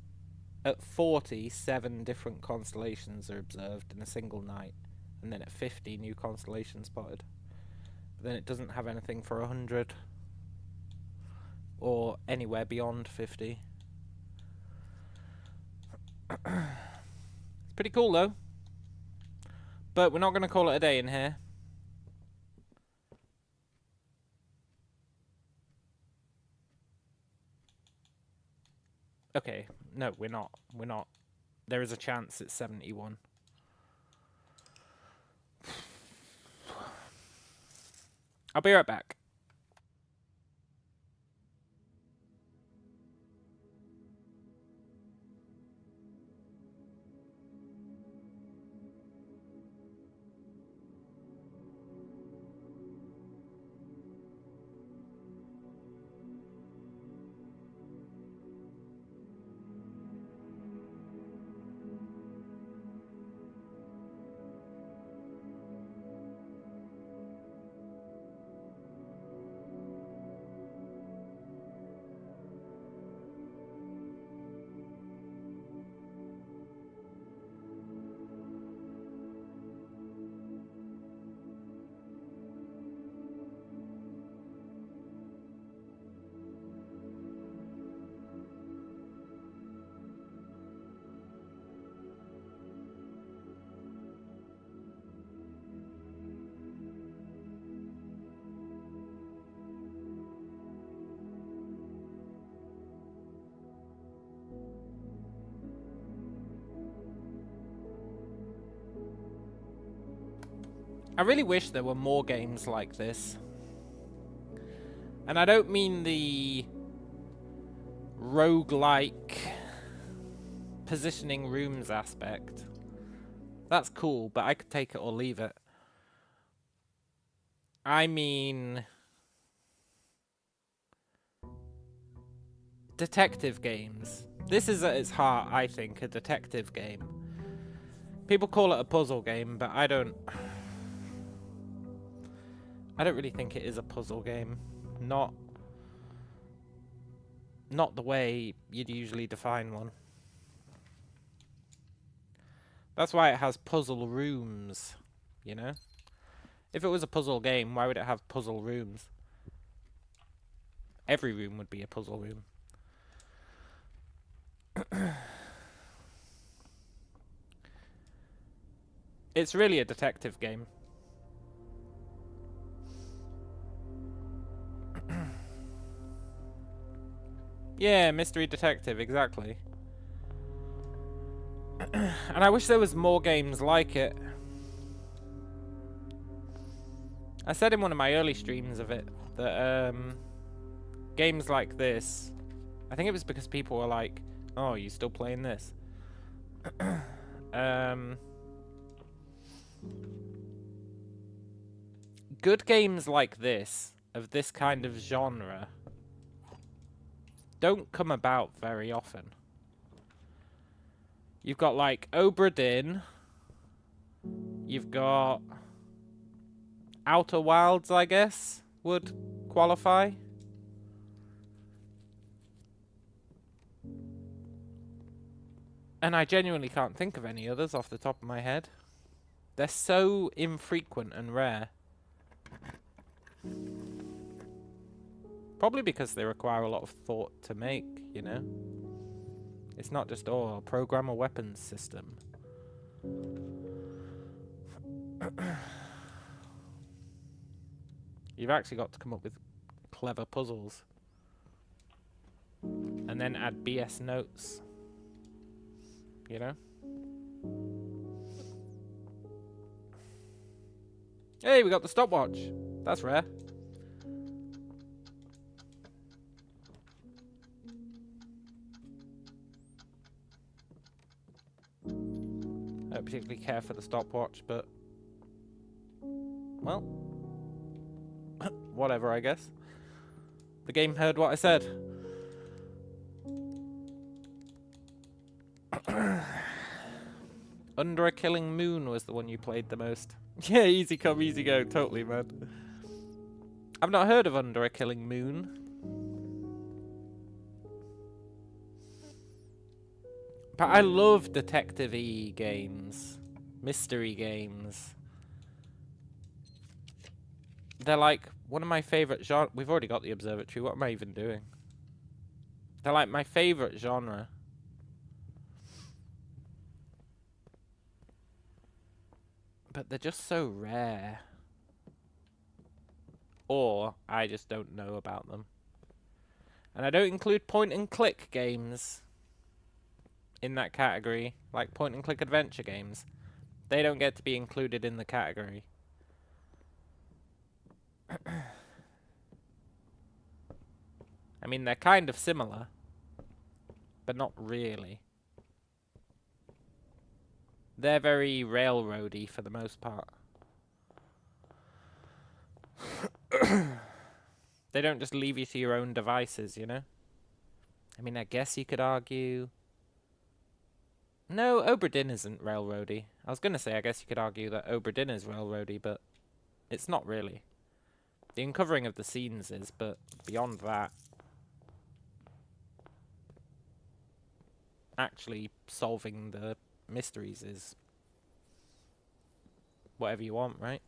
at 40, 7 different constellations are observed in a single night. And then at 50, new constellations spotted. But then it doesn't have anything for 100. Or anywhere beyond 50. It's pretty cool, though. But we're not going to call it a day in here. Okay, no, we're not. We're not. There is a chance it's 71. I'll be right back. I really wish there were more games like this. And I don't mean the roguelike positioning rooms aspect. That's cool, but I could take it or leave it. I mean detective games. This is at its heart, I think, a detective game. People call it a puzzle game, but I don't really think it is a puzzle game. Not the way you'd usually define one. That's why it has puzzle rooms, you know? If it was a puzzle game, why would it have puzzle rooms? Every room would be a puzzle room. It's really a detective game. Yeah, mystery detective, exactly. And I wish there was more games like it. I said in one of my early streams of it that games like this, I think it was because people were like, oh, you still playing this? Good games like this, of this kind of genre, don't come about very often. You've got like Obra Dinn, you've got Outer Wilds, I guess, would qualify. And I genuinely can't think of any others off the top of my head. They're so infrequent and rare. Probably because they require a lot of thought to make, you know? It's not just, oh, I'll program a weapons system. You've actually got to come up with clever puzzles. And then add BS notes. You know? Hey, we got the stopwatch. That's rare. I don't particularly care for the stopwatch, but... well... whatever, I guess. The game heard what I said. Under a Killing Moon was the one you played the most. Yeah, easy come, easy go. Totally, man. I've not heard of Under a Killing Moon. But I love detective-y games. Mystery games. They're like one of my favourite genres. We've already got the observatory. What am I even doing? They're like my favourite genre. But they're just so rare. Or I just don't know about them. And I don't include point-and-click games in that category. Like point-and-click adventure games. They don't get to be included in the category. I mean, they're kind of similar. But not really. They're very railroady for the most part. They don't just leave you to your own devices, you know? I mean, I guess you could argue... no, Obra Dinn isn't railroady. I was going to say, I guess you could argue that Obra Dinn is railroady, but it's not really. The uncovering of the scenes is, but beyond that... actually solving the mysteries is whatever you want, right?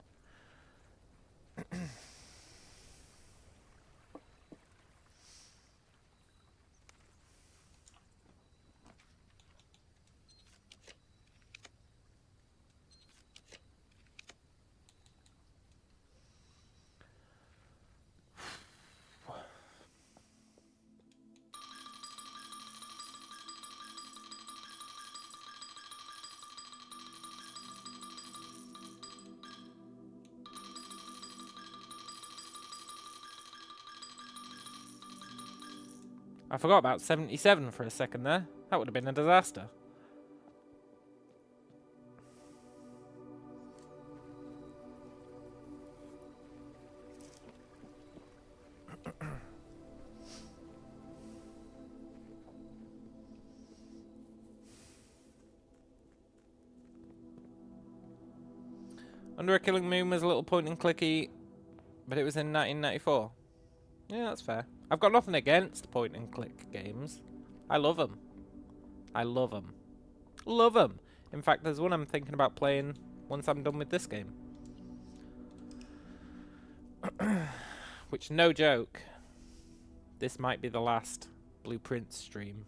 I forgot about 77 for a second there. That would have been a disaster. Under a Killing Moon was a little point and clicky, but it was in 1994. Yeah, that's fair. I've got nothing against point and click games. I love them. I love them. Love them. In fact, there's one I'm thinking about playing once I'm done with this game. Which, no joke, this might be the last Blueprint stream.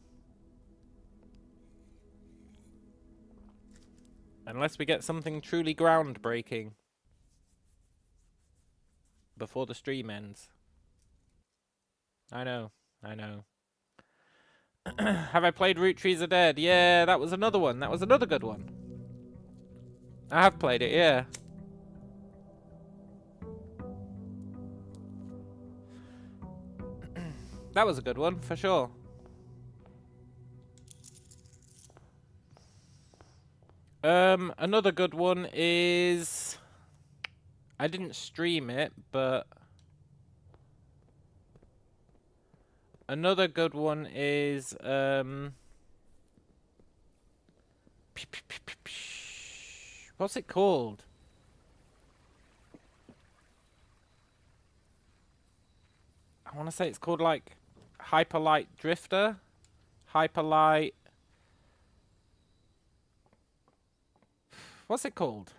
Unless we get something truly groundbreaking before the stream ends. I know, I know. Have I played Root Trees Are Dead? Yeah, that was another one. That was another good one. I have played it, yeah. That was a good one, for sure. Another good one is... I didn't stream it, but... Another good one is, what's it called? I want to say it's called, like, Hyperlight Drifter? Hyperlight... What's it called?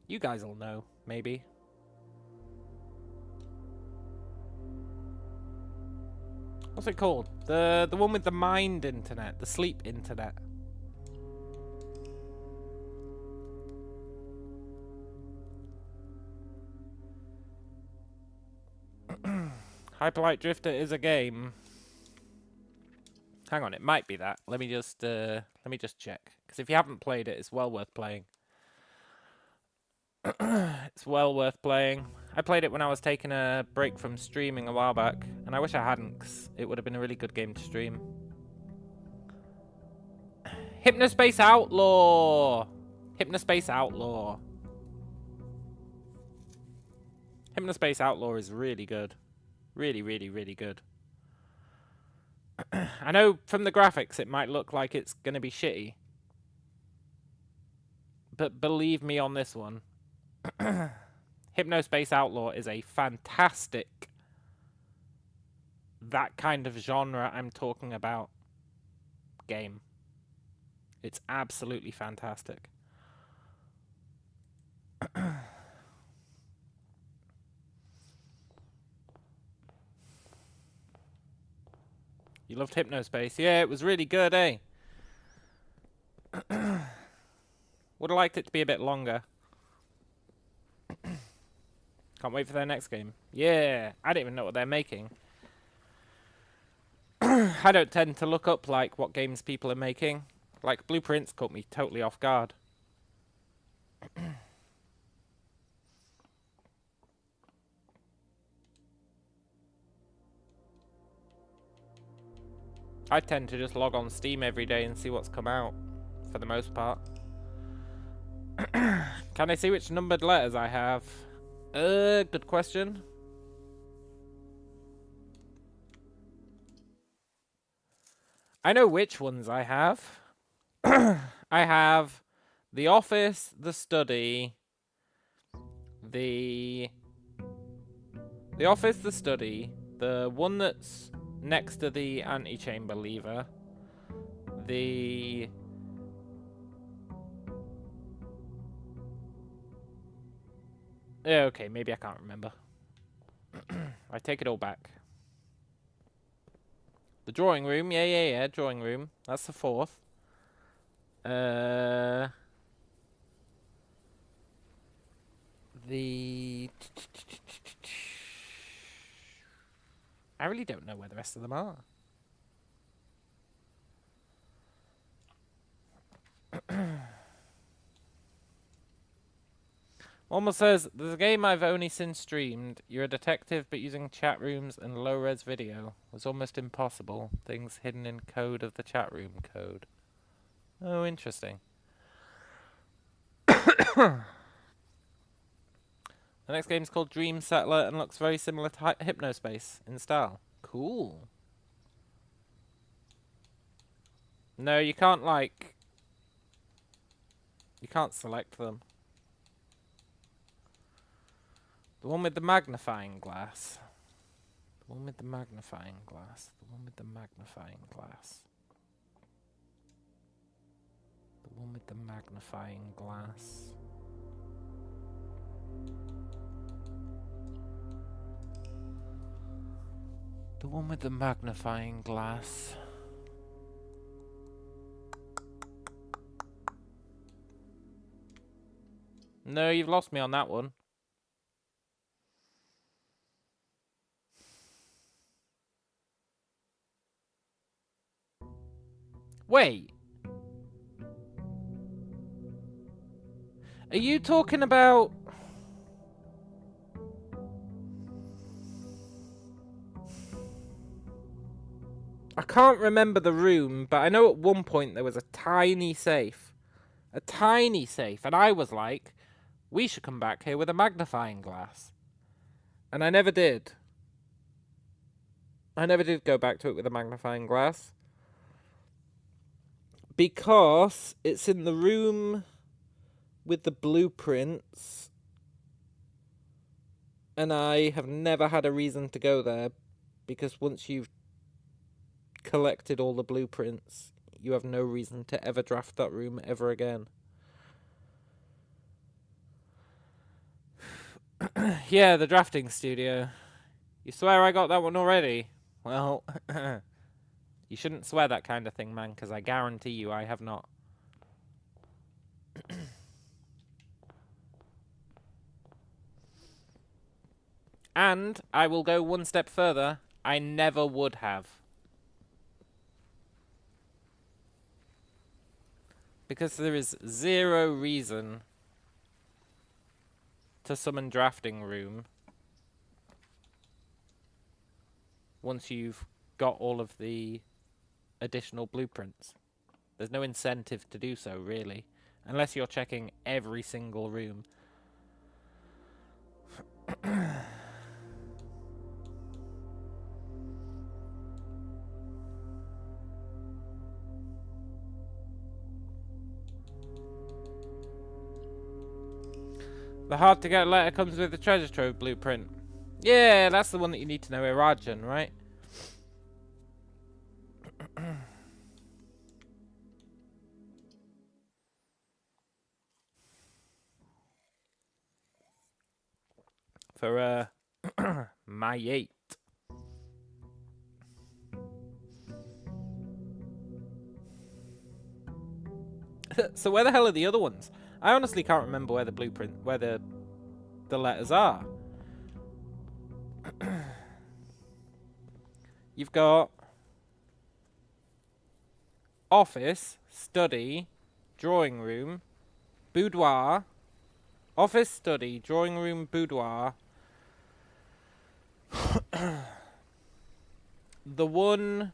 You guys will know, maybe. What's it called? The one with the mind internet, the sleep internet. Hyperlight Drifter is a game. Hang on, it might be that. Let me just check. Because if you haven't played it, it's well worth playing. It's well worth playing. I played it when I was taking a break from streaming a while back, and I wish I hadn't, because it would have been a really good game to stream. Hypnospace Outlaw! Hypnospace Outlaw. Hypnospace Outlaw is really good. Really, really, really good. I know from the graphics it might look like it's going to be shitty. But believe me on this one. Hypnospace Outlaw is a fantastic, that kind of genre I'm talking about, game. It's absolutely fantastic. You loved Hypnospace? Yeah, it was really good, eh? Would have liked it to be a bit longer. Can't wait for their next game. Yeah, I don't even know what they're making. I don't tend to look up, like, what games people are making. Like, Blueprints caught me totally off guard. I tend to just log on Steam every day and see what's come out, for the most part. Can I see which numbered letters I have? Good question. I know which ones I have. I have the office, the study, the office, the study, the one that's next to the antechamber lever, the okay, maybe I can't remember. I take it all back. The drawing room, yeah, drawing room. That's the fourth. The I really don't know where the rest of them are. Almost says, there's a game I've only since streamed. You're a detective, but using chat rooms and low-res video was almost impossible. Things hidden in code of the chat room code. Oh, interesting. The next game is called Dream Settler and looks very similar to Hypnospace in style. Cool. No, you can't, like... You can't select them. The one with the magnifying glass. The one with the magnifying glass. The one with the magnifying glass. The one with the magnifying glass. The one with the magnifying glass. No, you've lost me on that one. Wait. Are you talking about... I can't remember the room, but I know at one point there was a tiny safe. A tiny safe. And I was like, we should come back here with a magnifying glass. And I never did. I never did go back to it with a magnifying glass. Because it's in the room with the blueprints. And I have never had a reason to go there. Because once you've collected all the blueprints, you have no reason to ever draft that room ever again. Yeah, the drafting studio. You swear I got that one already? Well, you shouldn't swear that kind of thing, man, because I guarantee you I have not. And I will go one step further. I never would have. Because there is zero reason to summon drafting room once you've got all of the additional blueprints. There's no incentive to do so, really, unless you're checking every single room. The hard to get letter comes with the treasure trove blueprint. Yeah, that's the one that you need to know Irajan, right? For my 8. So where the hell are the other ones? I honestly can't remember where the blueprint, where the letters are. You've got office, study, drawing room, boudoir, office, study, drawing room, boudoir. The one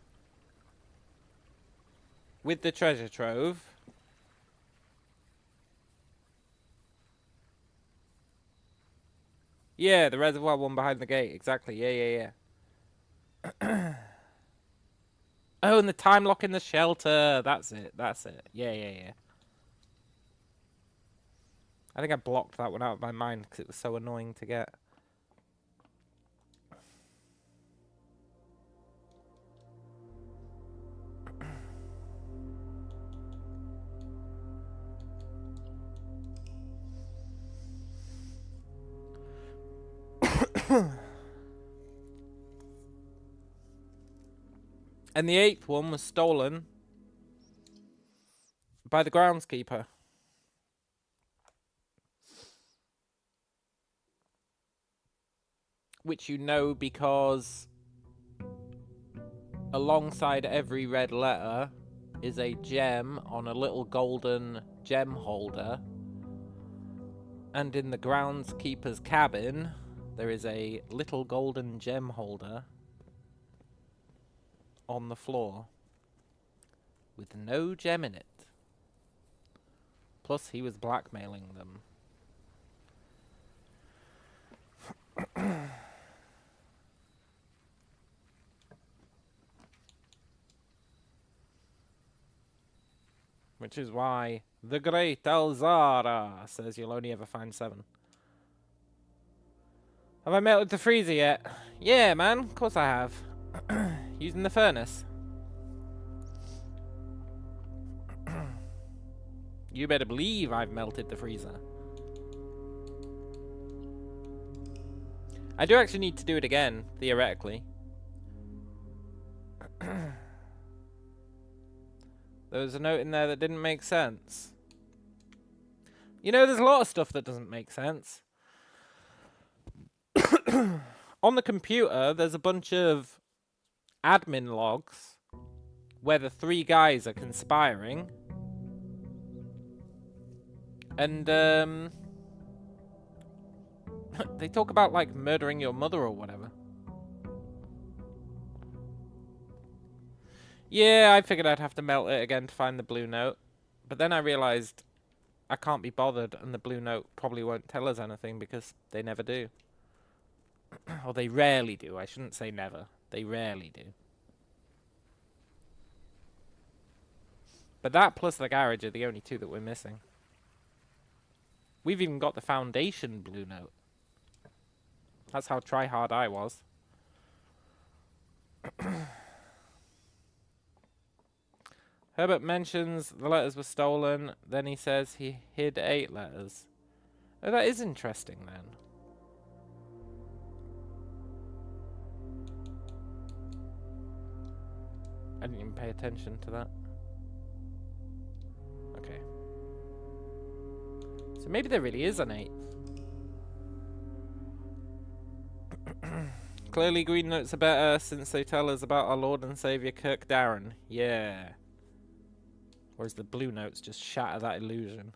with the treasure trove. Yeah, the reservoir one behind the gate. Exactly. Yeah. Oh, and the time lock in the shelter. That's it. Yeah. I think I blocked that one out of my mind because it was so annoying to get. And the 8th one was stolen by the groundskeeper. Which you know because alongside every red letter is a gem on a little golden gem holder. And in the groundskeeper's cabin, there is a little golden gem holder on the floor with no gem in it. Plus, he was blackmailing them. Which is why the great Alzara says you'll only ever find 7. Have I melted the freezer yet? Yeah, man. Of course I have. Using the furnace. You better believe I've melted the freezer. I do actually need to do it again, theoretically. There was a note in there that didn't make sense. You know, there's a lot of stuff that doesn't make sense. On the computer, there's a bunch of admin logs where the 3 guys are conspiring. And, they talk about, like, murdering your mother or whatever. Yeah, I figured I'd have to melt it again to find the blue note. But then I realized I can't be bothered, and the blue note probably won't tell us anything because they never do. Or they rarely do. I shouldn't say never. They rarely do. But that plus the garage are the only 2 that we're missing. We've even got the foundation blue note. That's how try-hard I was. Herbert mentions the letters were stolen. Then he says he hid 8 letters. Oh, that is interesting then. I didn't even pay attention to that. Okay. So maybe there really is an 8th. Clearly green notes are better since they tell us about our Lord and Saviour Kirk Darren. Yeah. Whereas the blue notes just shatter that illusion.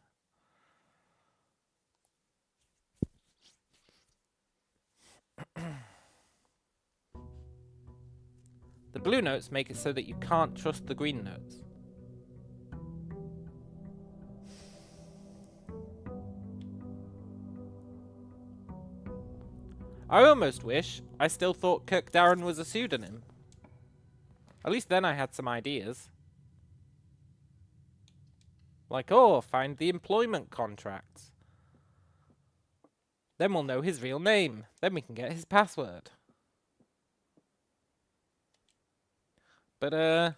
The blue notes make it so that you can't trust the green notes. I almost wish I still thought Kirk Darren was a pseudonym. At least then I had some ideas. Like, oh, find the employment contracts. Then we'll know his real name. Then we can get his password. But,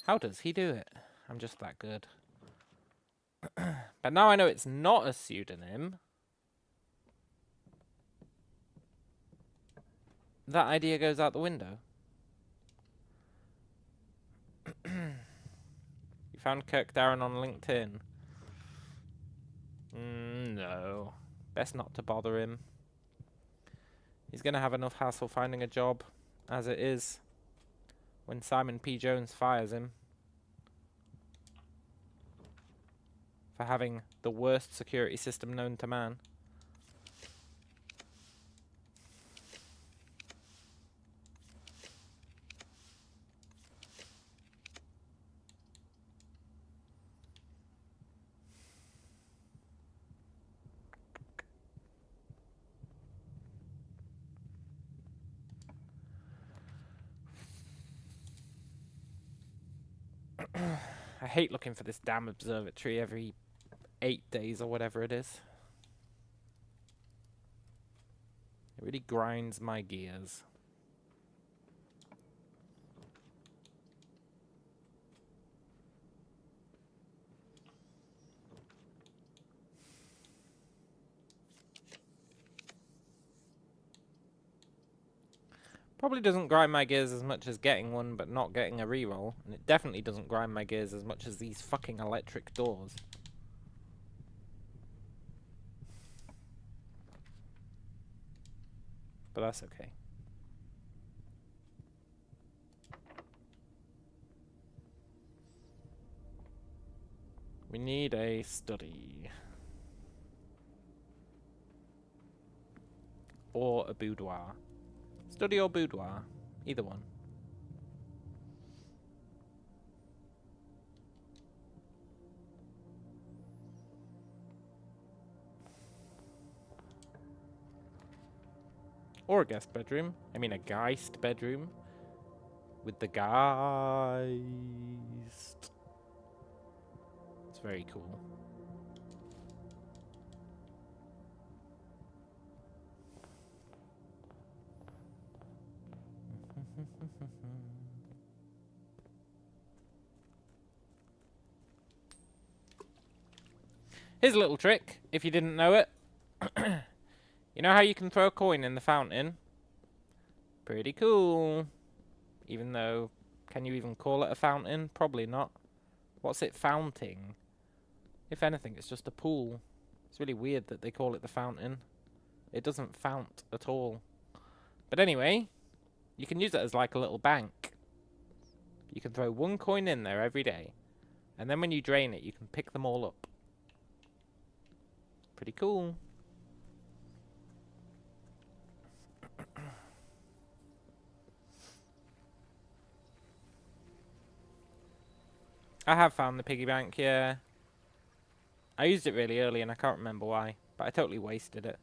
how does he do it? I'm just that good. But now I know it's not a pseudonym. That idea goes out the window. You found Kirk Darren on LinkedIn? No. Best not to bother him. He's going to have enough hassle finding a job as it is when Simon P. Jones fires him for having the worst security system known to man. I hate looking for this damn observatory every 8 days or whatever it is. It really grinds my gears. Probably doesn't grind my gears as much as getting one but not getting a reroll. And it definitely doesn't grind my gears as much as these fucking electric doors. But that's okay. We need a study. Or a boudoir. Study or boudoir. Either one. Or a guest bedroom. I mean a Geist bedroom. With the Geist. It's very cool. Here's a little trick, if you didn't know it. You know how you can throw a coin in the fountain? Pretty cool. Even though, can you even call it a fountain? Probably not. What's it founting? If anything, it's just a pool. It's really weird that they call it the fountain. It doesn't fount at all. But anyway, you can use it as like a little bank. You can throw one coin in there every day. And then when you drain it, you can pick them all up. Pretty cool. I have found the piggy bank, yeah. I used it really early and I can't remember why, but I totally wasted it.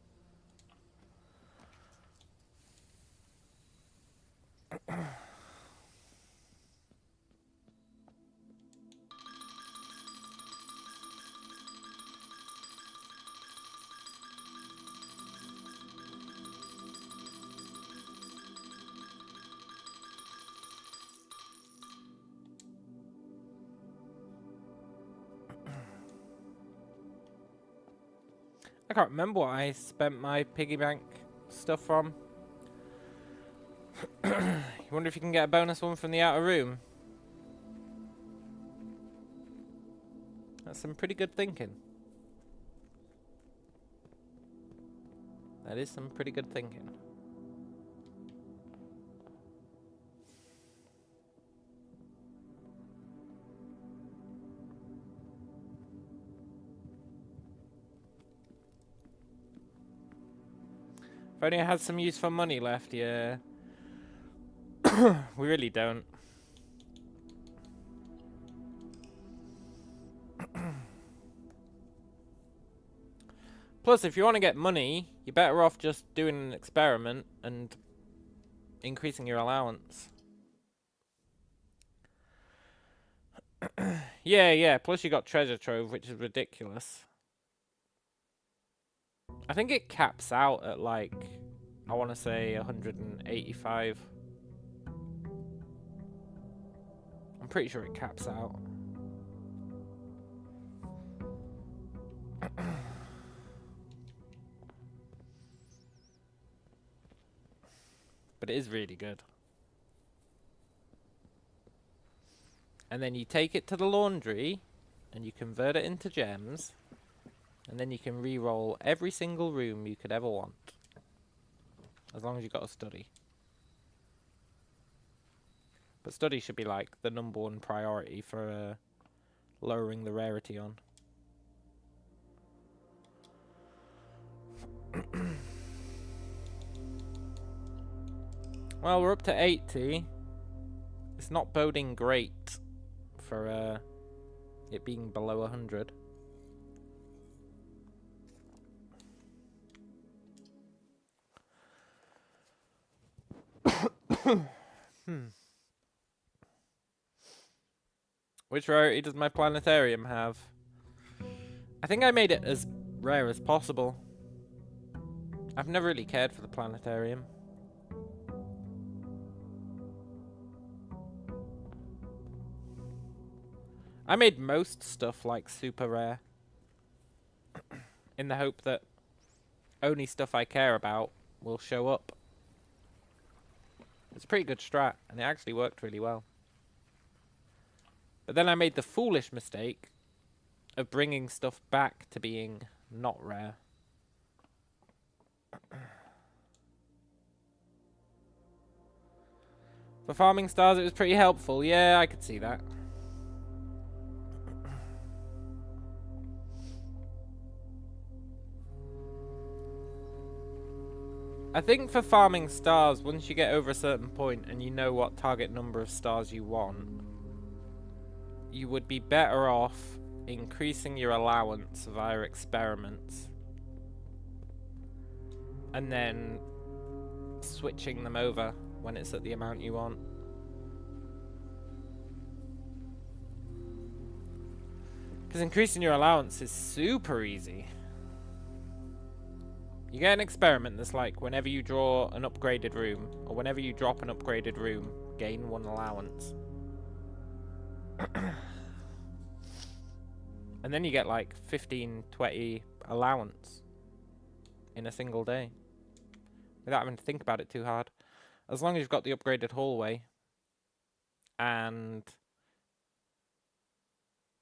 I can't remember what I spent my piggy bank stuff from. You wonder if you can get a bonus one from the outer room? That's some pretty good thinking. That is some pretty good thinking. If only I had some use for money left, yeah. We really don't. Plus, if you want to get money, you're better off just doing an experiment and increasing your allowance. Yeah. Plus you got treasure trove, which is ridiculous. I think it caps out at like, I want to say 185. I'm pretty sure it caps out. But it is really good. And then you take it to the laundry and you convert it into gems. And then you can re-roll every single room you could ever want. As long as you've got a study. But study should be like the #1 priority for lowering the rarity on. Well, we're up to 80. It's not boding great for it being below 100. Which rarity does my planetarium have? I think I made it as rare as possible. I've never really cared for the planetarium. I made most stuff like super rare. In the hope that only stuff I care about will show up. It's a pretty good strat, and it actually worked really well. But then I made the foolish mistake of bringing stuff back to being not rare. For farming stars, it was pretty helpful. Yeah, I could see that. I think for farming stars, once you get over a certain point and you know what target number of stars you want, you would be better off increasing your allowance via experiments and then switching them over when it's at the amount you want. Because increasing your allowance is super easy. You get an experiment that's like whenever you draw an upgraded room, or whenever you drop an upgraded room, gain 1 allowance. And then you get like 15, 20 allowance in a single day. Without having to think about it too hard. As long as you've got the upgraded hallway and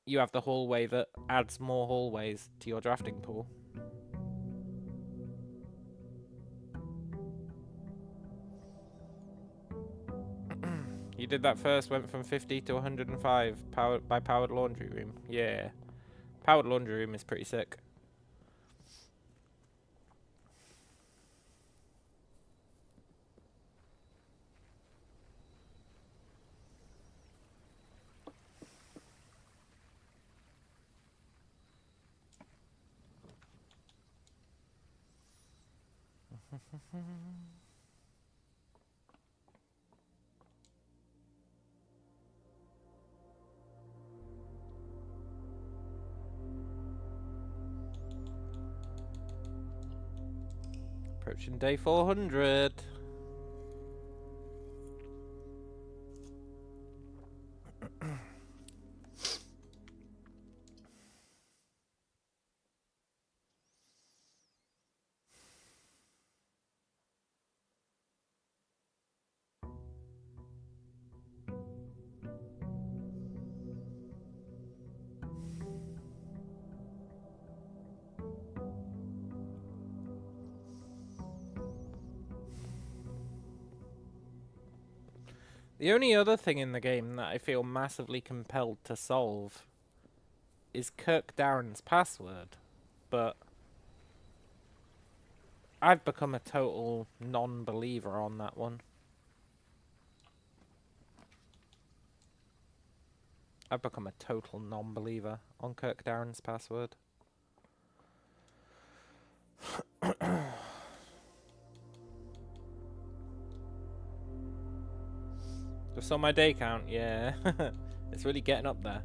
you have the hallway that adds more hallways to your drafting pool. You did that first, went from 50 to 105 by powered laundry room. Yeah. Powered laundry room is pretty sick. Approaching day 400. The only other thing in the game that I feel massively compelled to solve is Kirk Darren's password, but I've become a total non-believer on that one. I've become a total non-believer on Kirk Darren's password. Just on my day count, yeah. It's really getting up there.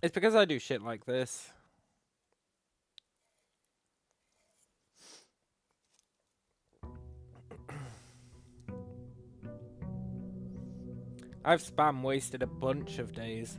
It's because I do shit like this. I've spam wasted a bunch of days.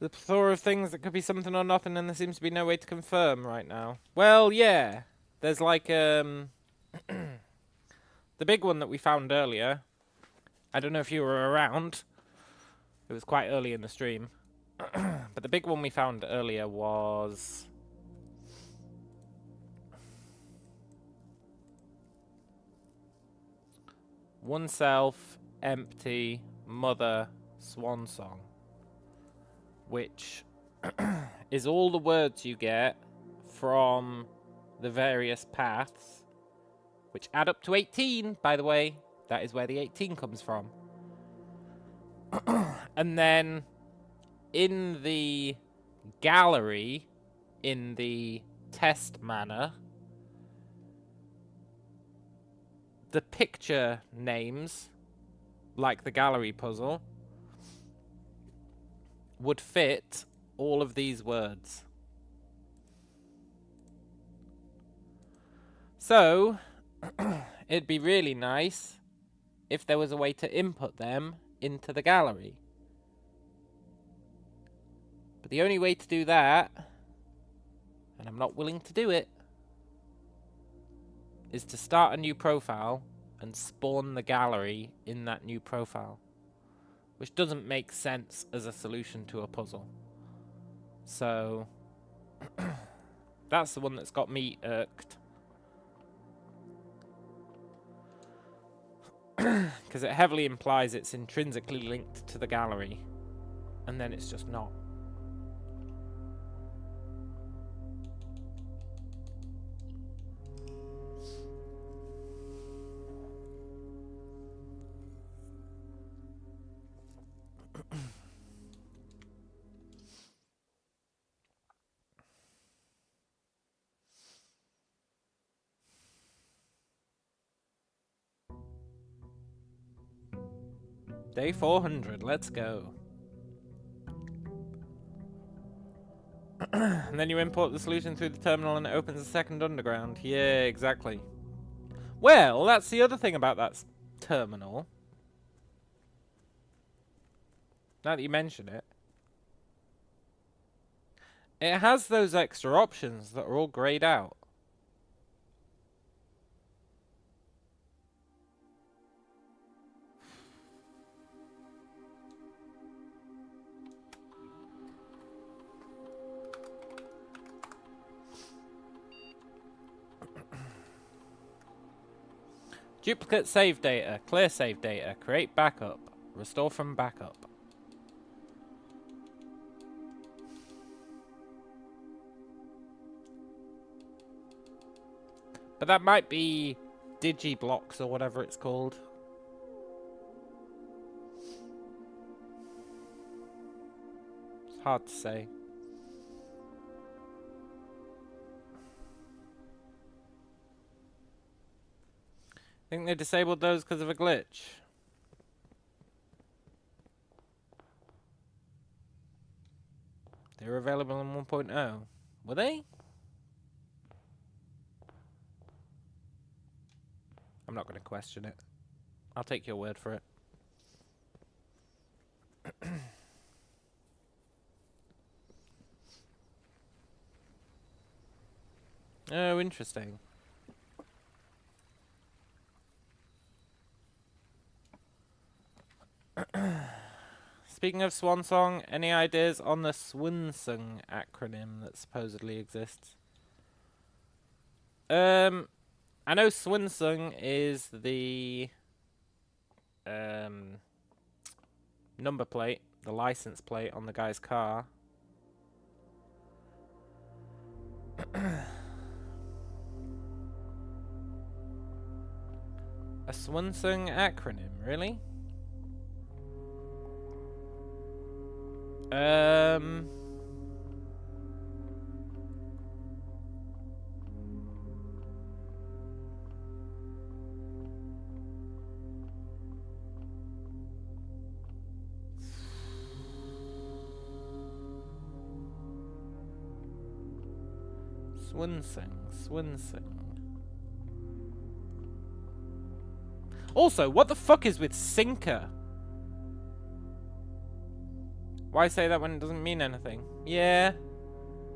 The plethora of things that could be something or nothing, and there seems to be no way to confirm right now. Well, yeah. There's like, the big one that we found earlier. I don't know if you were around. It was quite early in the stream. But the big one we found earlier was... oneself, empty, mother, swan song. Which is all the words you get from the various paths, which add up to 18, by the way. That is where the 18 comes from. And then in the gallery, in the test manor, the picture names, like the gallery puzzle, would fit all of these words. So, it'd be really nice if there was a way to input them into the gallery. But the only way to do that, and I'm not willing to do it, is to start a new profile and spawn the gallery in that new profile, which doesn't make sense as a solution to a puzzle. So that's the one that's got me irked. Because it heavily implies it's intrinsically linked to the gallery, and then it's just not. Day 400, let's go. And then you import the solution through the terminal and it opens a second underground. Yeah, exactly. Well, that's the other thing about that terminal. Now that you mention it. It has those extra options that are all grayed out. Duplicate save data, clear save data, create backup, restore from backup. But that might be digiblocks or whatever it's called. It's hard to say. I think they disabled those because of a glitch. They were available in 1.0. Were they? I'm not going to question it. I'll take your word for it. Oh, interesting. Speaking of Swan Song, any ideas on the Swinsung acronym that supposedly exists? I know Swinsung is the number plate, the license plate on the guy's car. A Swinsung acronym, really? Swinsung. Also, what the fuck is with sinker? Why say that when it doesn't mean anything? Yeah.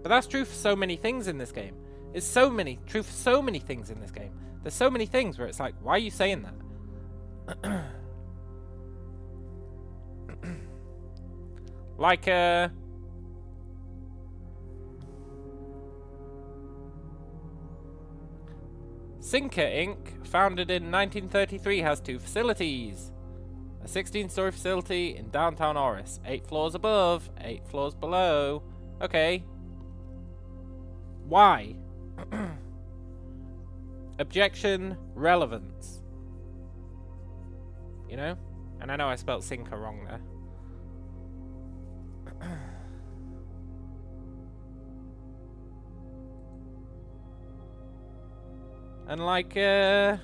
But that's true for so many things in this game. It's true for so many things in this game. There's so many things where it's like, why are you saying that? Like, Sinker Inc., founded in 1933, has 2 facilities. A 16-story facility in downtown Oris. 8 floors above, 8 floors below. Okay. Why? Objection, relevance. You know? And I know I spelled sinker wrong there. And like, there's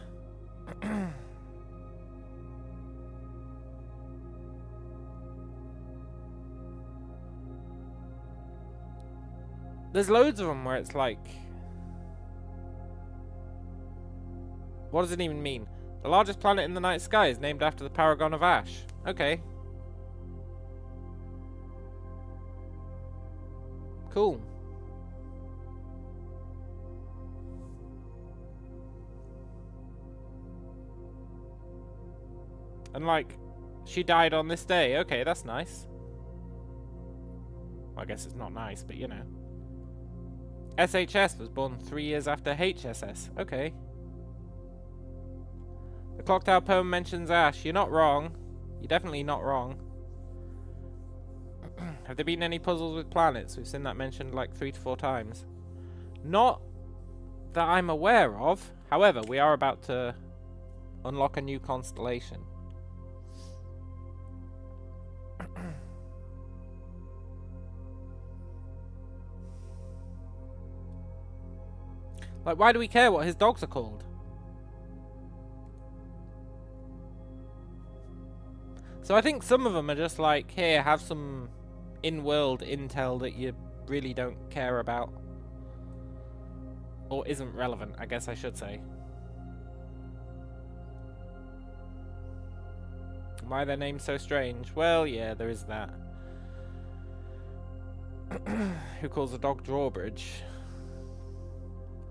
loads of them where it's like, what does it even mean? The largest planet in the night sky is named after the Paragon of Ash. Okay. Cool. And like, she died on this day. Okay, that's nice. Well, I guess it's not nice, but you know. SHS was born 3 years after HSS. Okay. The Clock Tower poem mentions Ash. You're not wrong. You're definitely not wrong. Have there been any puzzles with planets? We've seen that mentioned like 3 to 4 times. Not that I'm aware of. However, we are about to unlock a new constellation. Like, why do we care what his dogs are called? So I think some of them are just like, here, have some in-world intel that you really don't care about. Or isn't relevant, I guess I should say. Why are their names so strange? Well, yeah, there is that. Who calls a dog Drawbridge?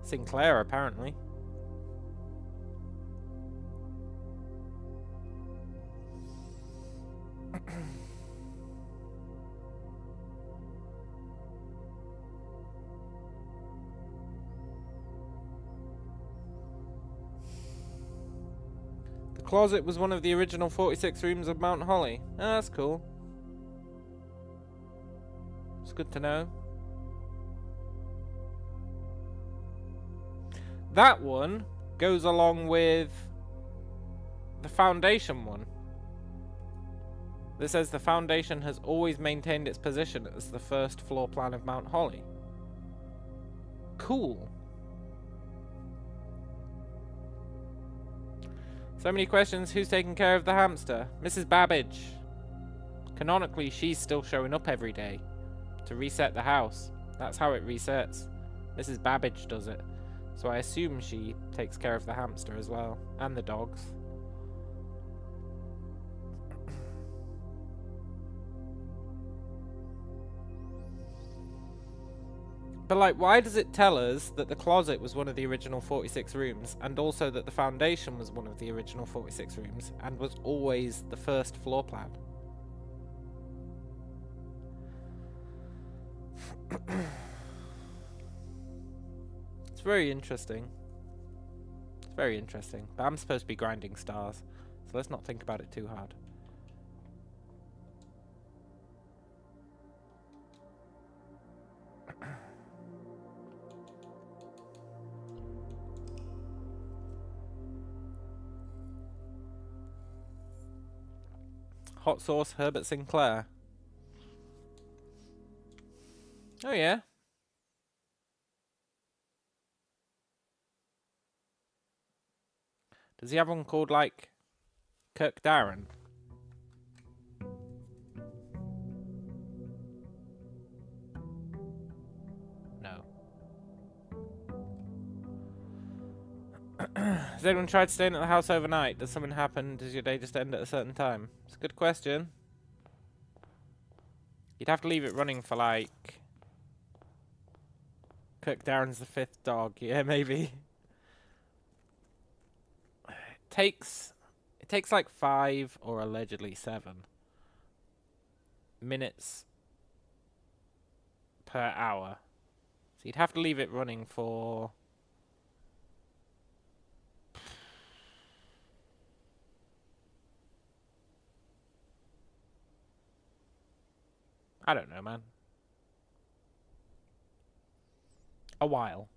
Sinclair, apparently. The closet was one of the original 46 rooms of Mount Holly. Oh, that's cool. It's good to know. That one goes along with the Foundation one. That says the Foundation has always maintained its position as the first floor plan of Mount Holly. Cool. So many questions. Who's taking care of the hamster? Mrs. Babbage. Canonically, she's still showing up every day to reset the house. That's how it resets. Mrs. Babbage does it. So I assume she takes care of the hamster as well. And the dogs. But like, why does it tell us that the closet was one of the original 46 rooms, and also that the Foundation was one of the original 46 rooms, and was always the first floor plan? It's very interesting. It's very interesting. But I'm supposed to be grinding stars, so let's not think about it too hard. Hot sauce Herbert Sinclair. Oh yeah. Does he have one called like Kirk Darren? No. Has anyone tried staying at the house overnight? Does something happen? Does your day just end at a certain time? It's a good question. You'd have to leave it running for like... Kirk Darren's the 5th dog. Yeah, maybe. It takes like 5 or allegedly 7 minutes per hour. So you'd have to leave it running for... I don't know, man. A while.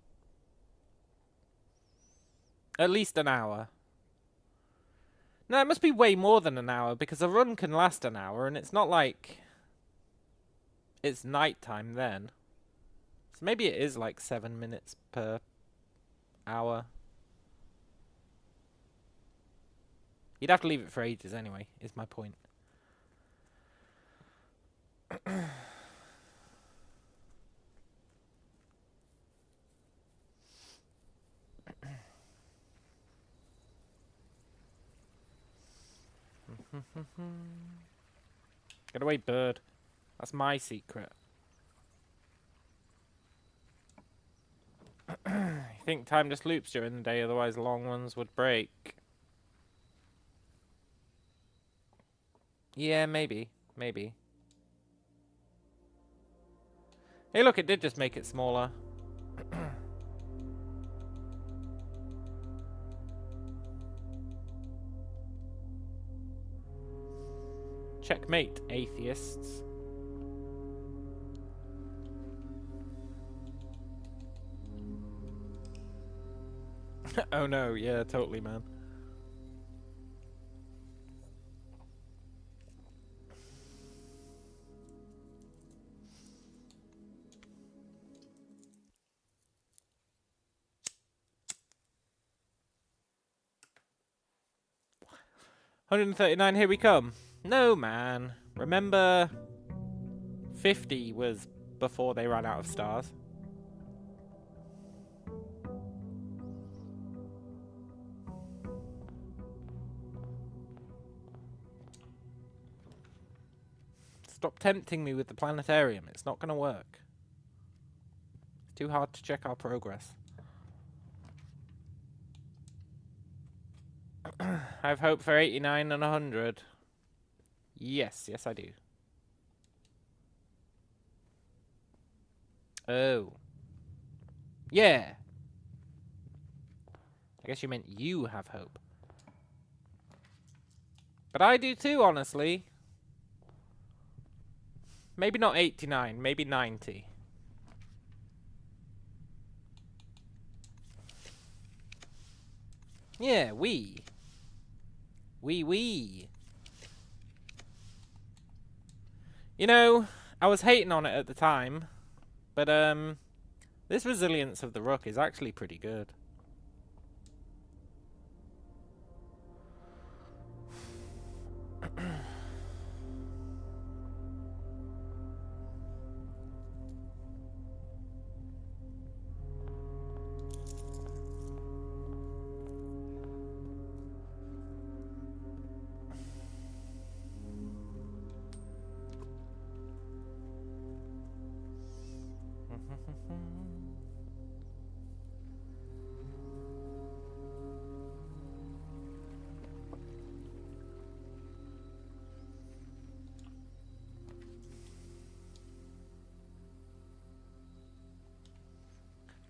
At least an hour. No, it must be way more than an hour, because a run can last an hour, and it's not like it's nighttime then. So maybe it is like 7 minutes per hour. You'd have to leave it for ages anyway, is my point. Get away, bird. That's my secret. You think time just loops during the day, otherwise long ones would break. Yeah, maybe. Maybe. Hey, look, it did just make it smaller. Checkmate, atheists. Oh no, yeah, totally, man. $139, here we come. No, man. Remember, 50 was before they ran out of stars. Stop tempting me with the planetarium. It's not going to work. It's too hard to check our progress. I have hope for 89 and 100. Yes, yes I do. Oh. Yeah. I guess you meant you have hope. But I do too, honestly. Maybe not 89, maybe 90. Yeah, we. We. You know, I was hating on it at the time, but this resilience of the Rook is actually pretty good.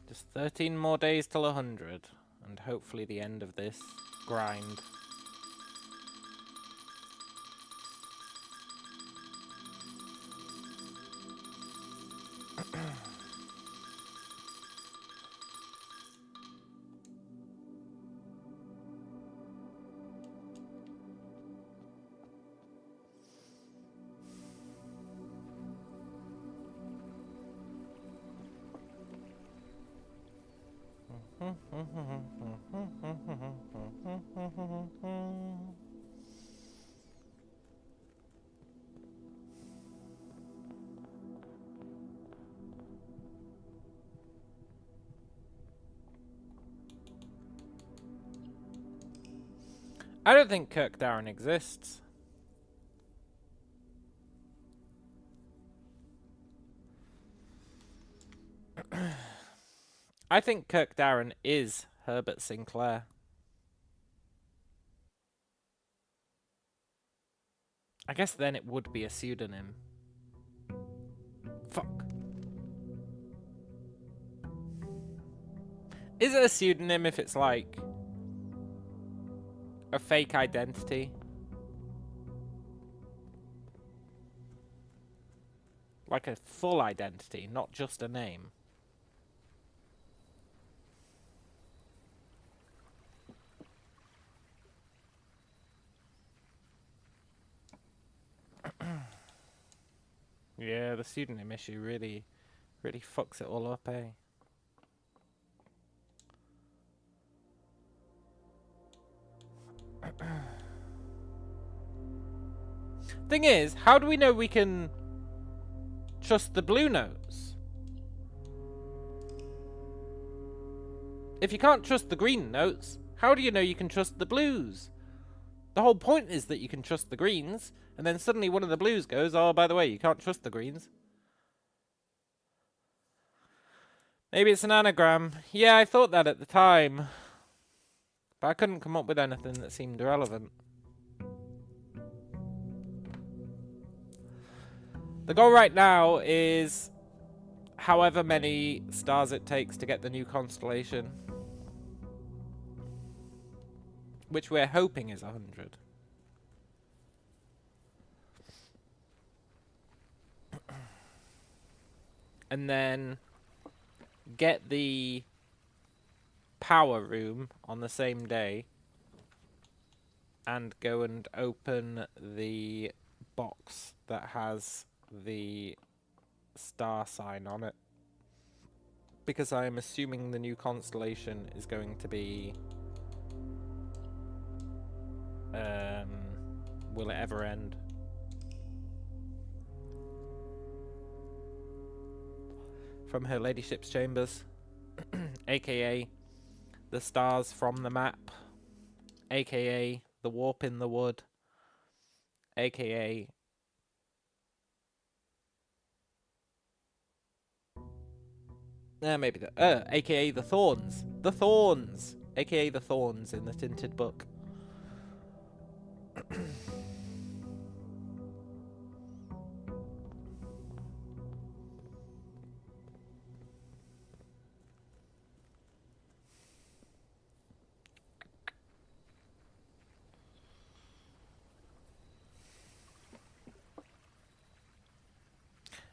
Just 13 more days till 100, and hopefully the end of this grind. I don't think Kirk Darren exists. I think Kirk Darren is Herbert Sinclair. I guess then it would be a pseudonym. Fuck. Is it a pseudonym if it's like a fake identity? Like a full identity, not just a name. Yeah, the pseudonym issue really fucks it all up, eh? Thing is, how do we know we can trust the blue notes? If you can't trust the green notes, how do you know you can trust the blues? The whole point is that you can trust the greens, and then suddenly one of the blues goes, oh, by the way, you can't trust the greens. Maybe it's an anagram. Yeah, I thought that at the time. But I couldn't come up with anything that seemed relevant. The goal right now is however many stars it takes to get the new constellation. Which we're hoping is 100. And then get the power room on the same day. And go and open the box that has the star sign on it. Because I am assuming the new constellation is going to be... will it ever end? From Her Ladyship's chambers. AKA the stars from the map. AKA the warp in the wood. AKA... maybe the... AKA the thorns. The thorns! AKA the thorns in the tinted book.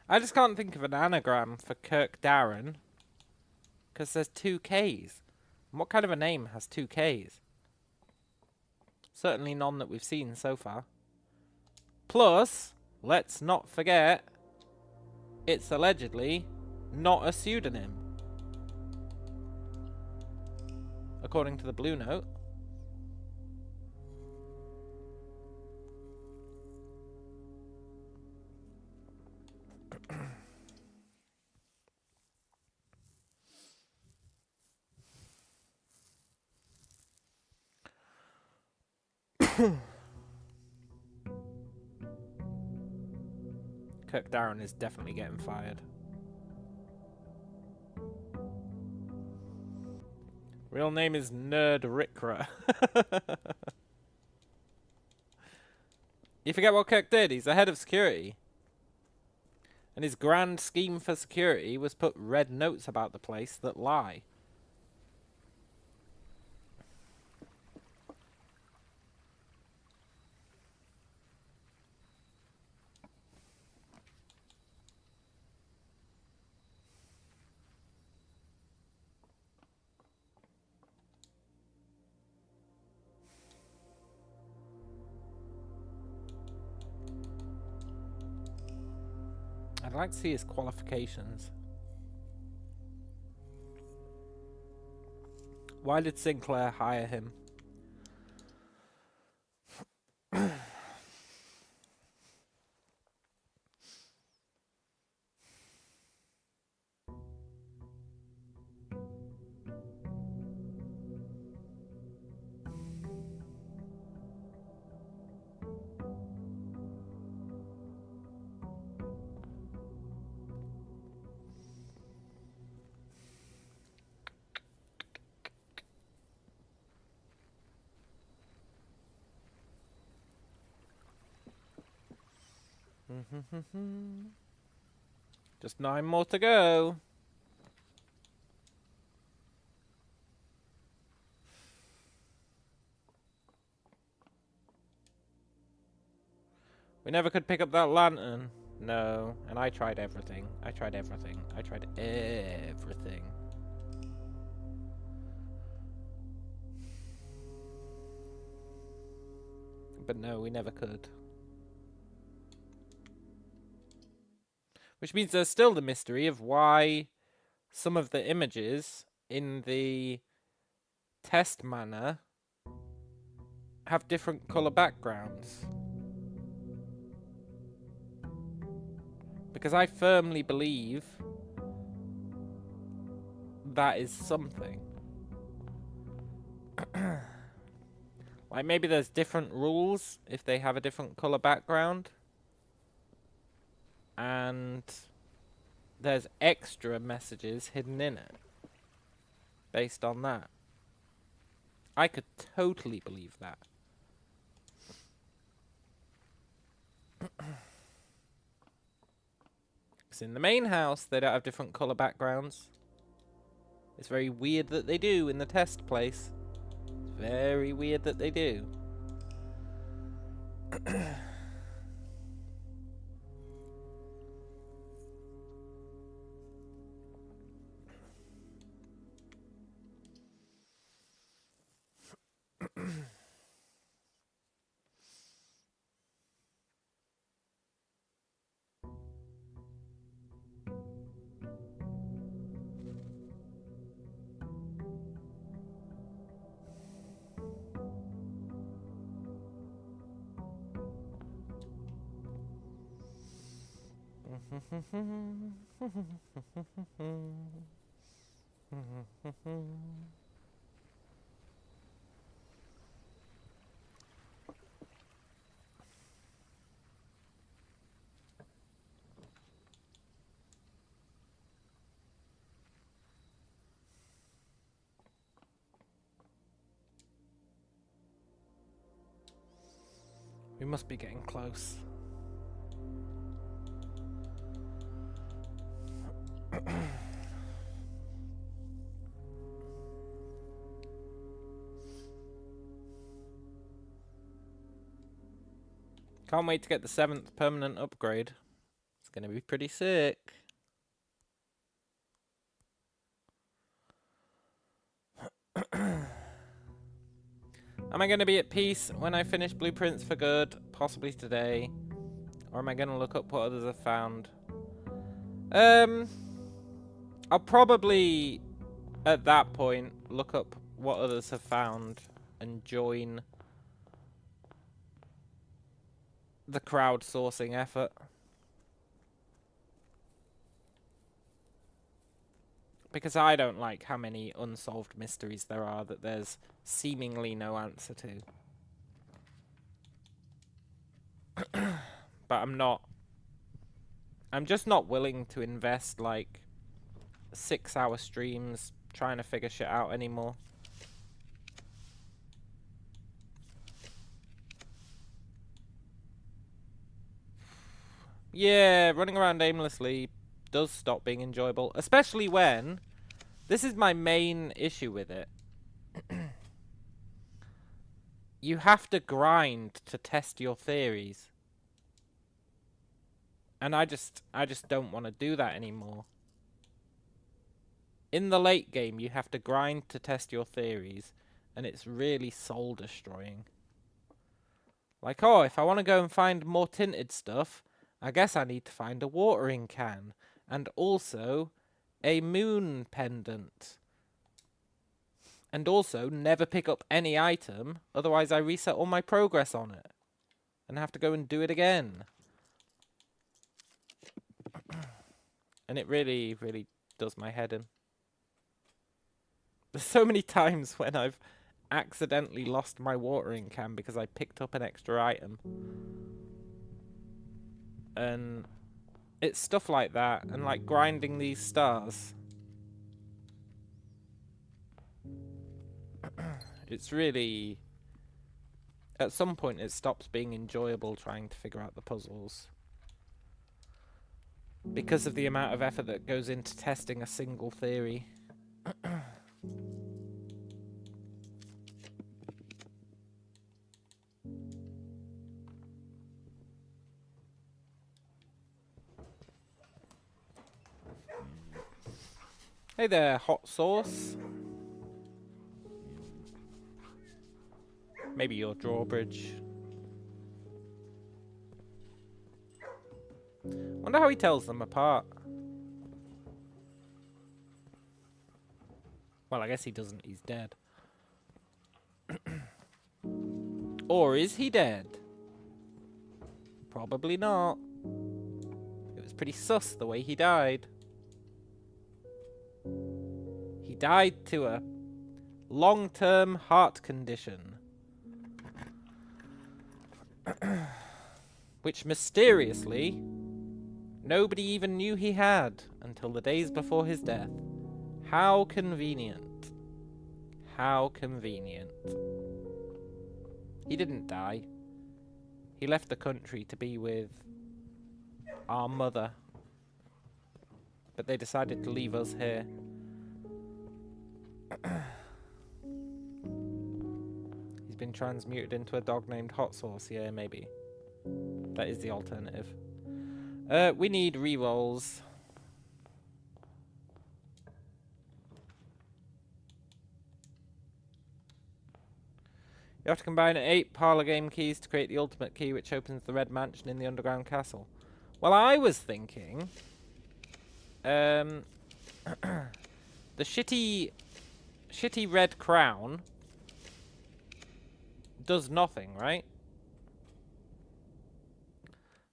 I just can't think of an anagram for Kirk Darren. Because there's 2 Ks. And what kind of a name has 2 Ks? Certainly none that we've seen so far. Plus, let's not forget, it's allegedly not a pseudonym. According to the Blue Note. Kirk Darren is definitely getting fired. Real name is Nerd Rikra. You forget what Kirk did? He's the head of security. And his grand scheme for security was put red notes about the place that lie. I'd like to see his qualifications. Why did Sinclair hire him? Just 9 more to go. We never could pick up that lantern. No, and I tried everything. I tried everything. I tried everything. But no, we never could. Which means there's still the mystery of why some of the images in the test manor have different colour backgrounds. Because I firmly believe that is something. Like maybe there's different rules if they have a different colour background. And there's extra messages hidden in it based on that. I could totally believe that. Because in the main house, they don't have different colour backgrounds. It's very weird that they do in the test place. Very weird that they do. We must be getting close. Can't wait to get the 7th permanent upgrade. It's going to be pretty sick. Am I going to be at peace when I finish Blueprints for good? Possibly today. Or am I going to look up what others have found? I'll probably, at that point, look up what others have found and join the crowdsourcing effort. Because I don't like how many unsolved mysteries there are that there's seemingly no answer to. But I'm just not willing to invest like 6-hour streams trying to figure shit out anymore. Yeah, running around aimlessly does stop being enjoyable, especially when this is my main issue with it. You have to grind to test your theories. And I just don't want to do that anymore. In the late game, you have to grind to test your theories, and it's really soul destroying. Like, oh, if I want to go and find more tinted stuff, I guess I need to find a watering can. And also, a moon pendant. And also, never pick up any item, otherwise I reset all my progress on it. And have to go and do it again. And it really, really does my head in. There's so many times when I've accidentally lost my watering can because I picked up an extra item. And it's stuff like that, and like grinding these stars. It's really... At some point it stops being enjoyable trying to figure out the puzzles. Because of the amount of effort that goes into testing a single theory. Hey there, hot sauce. Maybe your drawbridge. Wonder how he tells them apart. Well, I guess he doesn't. He's dead. Or is he dead? Probably not. It was pretty sus the way he died. He died to a long-term heart condition. Which mysteriously, nobody even knew he had until the days before his death. How convenient. How convenient. He didn't die. He left the country to be with our mother. but they decided to leave us here. He's been transmuted into a dog named Hot Sauce. Yeah, maybe. That is the alternative. We need rerolls. You have to combine 8 parlour game keys to create the ultimate key, which opens the red mansion in the underground castle. Well, I was thinking... the shitty red crown does nothing, right?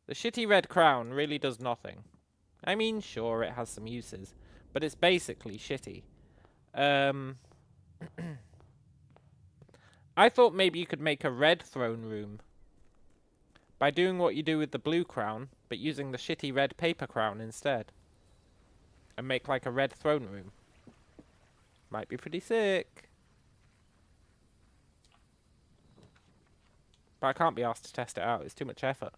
The shitty red crown really does nothing. I mean, sure, it has some uses, but it's basically shitty. I thought maybe you could make a red throne room by doing what you do with the blue crown, but using the shitty red paper crown instead. And make like a red throne room. Might be pretty sick. But I can't be asked to test it out, it's too much effort.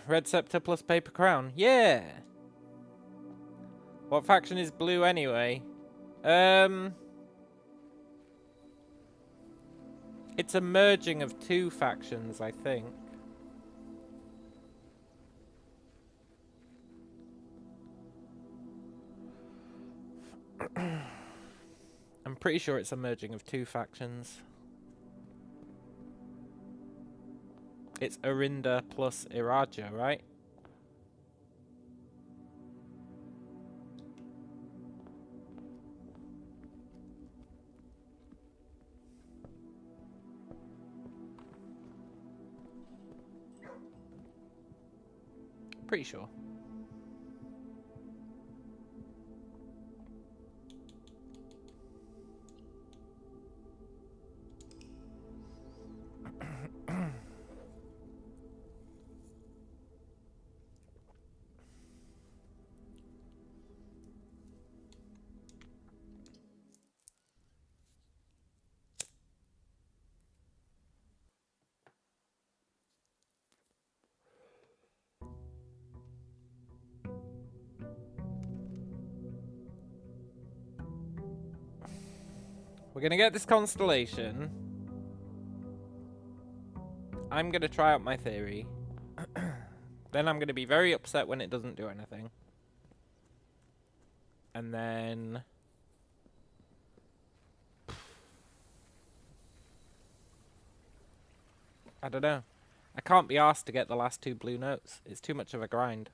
Red scepter plus paper crown. Yeah! What faction is blue anyway? It's a merging of 2 factions, I think. I'm pretty sure it's a merging of 2 factions. It's Arinda plus Iraja, right? Pretty sure. We're gonna get this constellation. I'm gonna try out my theory. Then I'm gonna be very upset when it doesn't do anything. And then... I don't know. I can't be asked to get the last 2 blue notes. It's too much of a grind.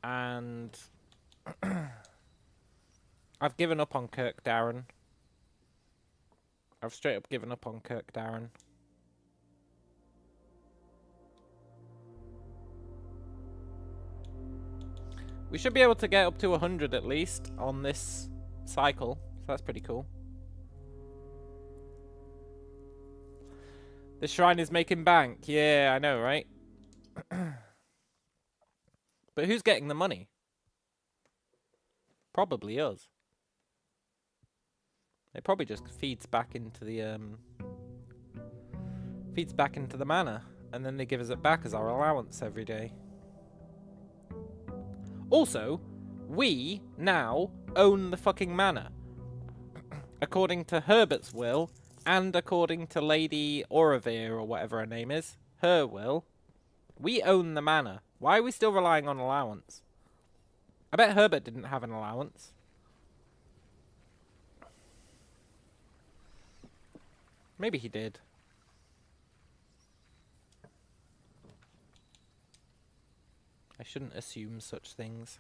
And... I've given up on Kirk Darren. I've straight up given up on Kirk Darren. We should be able to get up to 100 at least on this cycle. So that's pretty cool. The shrine is making bank. Yeah, I know, right? But who's getting the money? Probably us. It probably just feeds back into the manor, and then they give us it back as our allowance every day. Also, we now own the fucking manor. According to Herbert's will, and according to Lady Auravir, or whatever her name is, her will, we own the manor. Why are we still relying on allowance? I bet Herbert didn't have an allowance. Maybe he did. I shouldn't assume such things.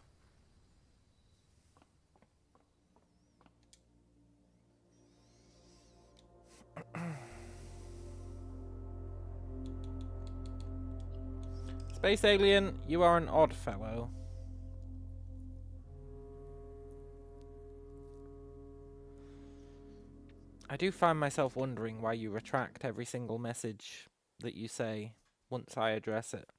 Space alien, you are an odd fellow. I do find myself wondering why you retract every single message that you say once I address it.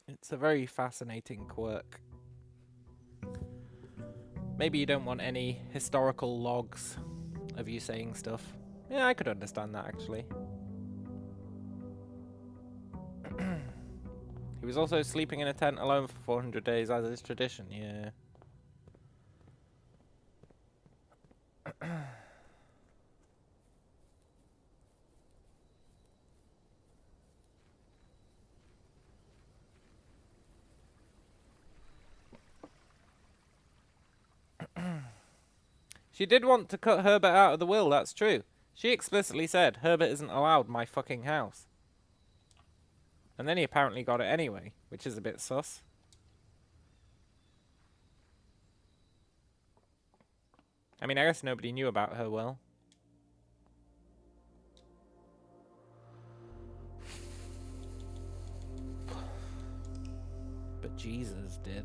It's a very fascinating quirk. Maybe you don't want any historical logs of you saying stuff. Yeah, I could understand that, actually. He was also sleeping in a tent alone for 400 days, as is tradition, yeah. She did want to cut Herbert out of the will, that's true. She explicitly said, Herbert isn't allowed my fucking house. And then he apparently got it anyway, which is a bit sus. I mean, I guess nobody knew about her will. But Jesus did.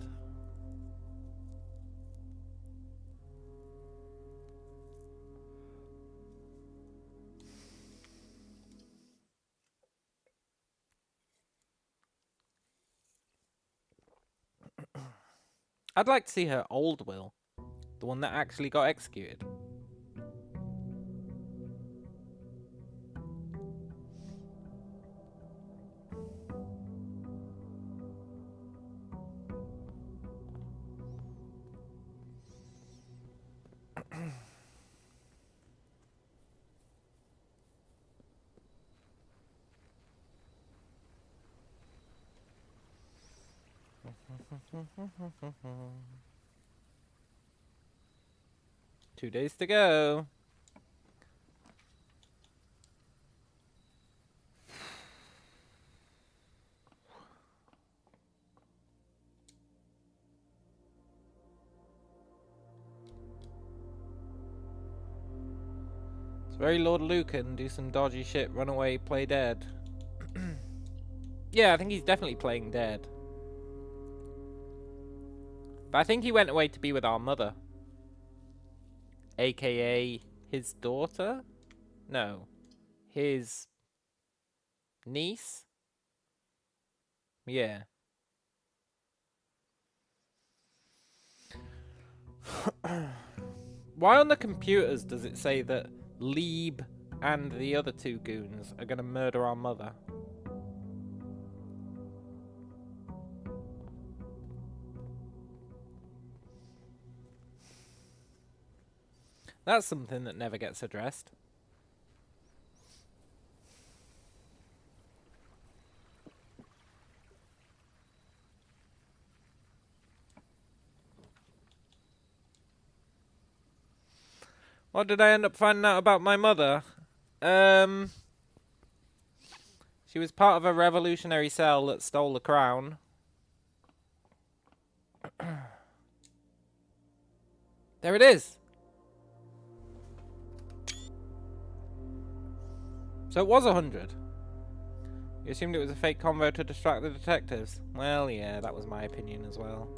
I'd like to see her old will. The one that actually got executed. Two days to go. It's very Lord Lucan, do some dodgy shit, run away, play dead. Yeah, I think he's definitely playing dead. But I think he went away to be with our mother. AKA his daughter? No. His niece? Yeah. Why on the computers does it say that Lieb and the other two goons are gonna murder our mother? That's something that never gets addressed. What did I end up finding out about my mother? She was part of a revolutionary cell that stole the crown. There it is! So it was 100. You assumed it was a fake convo to distract the detectives. Well, yeah, that was my opinion as well.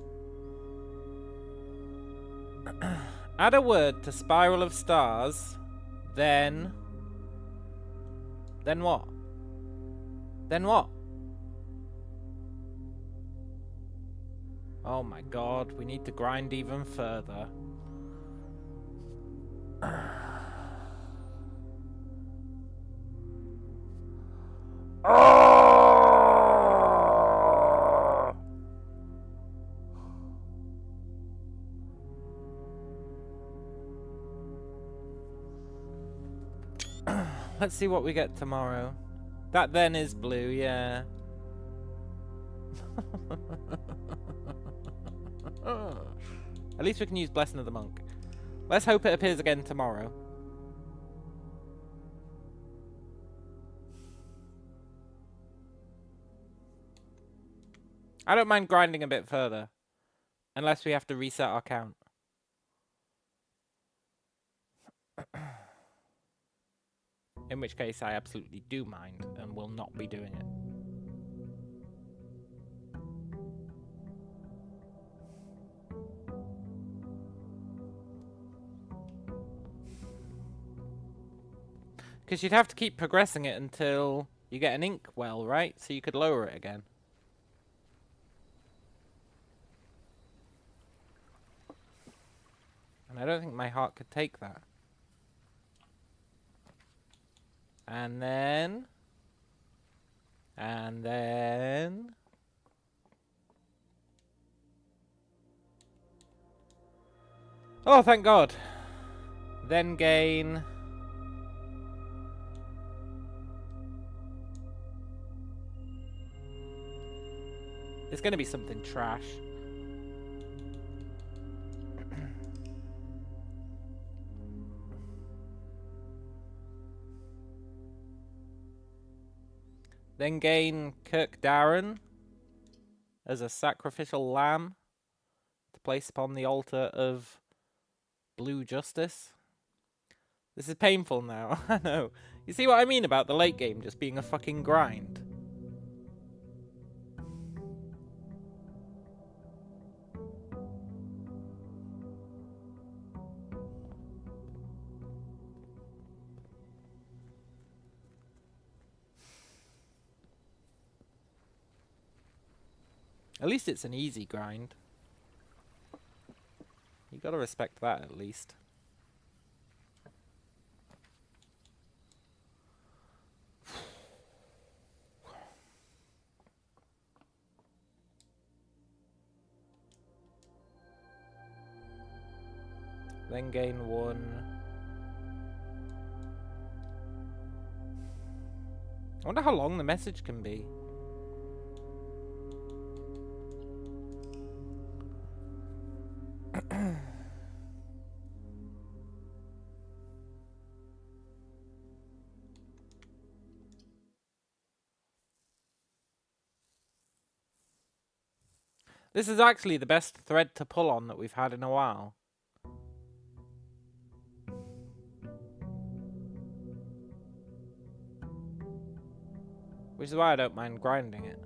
Add a word to Spiral of Stars, then... Then what? Then what? Oh my god, we need to grind even further. Let's see what we get tomorrow. That then is blue, yeah. At least we can use Blessing of the Monk. Let's hope it appears again tomorrow. I don't mind grinding a bit further. Unless we have to reset our count. In which case I absolutely do mind and will not be doing it. Because you'd have to keep progressing it until you get an ink well, right? So you could lower it again. And I don't think my heart could take that. And then... And then... Oh, thank God. Then gain... It's going to be something trash. Then gain Kirk Darren as a sacrificial lamb to place upon the altar of blue justice. This is painful now. I know. You see what I mean about the late game just being a fucking grind? At least it's an easy grind. You gotta respect that at least. Then gain 1. I wonder how long the message can be. This is actually the best thread to pull on that we've had in a while. Which is why I don't mind grinding it.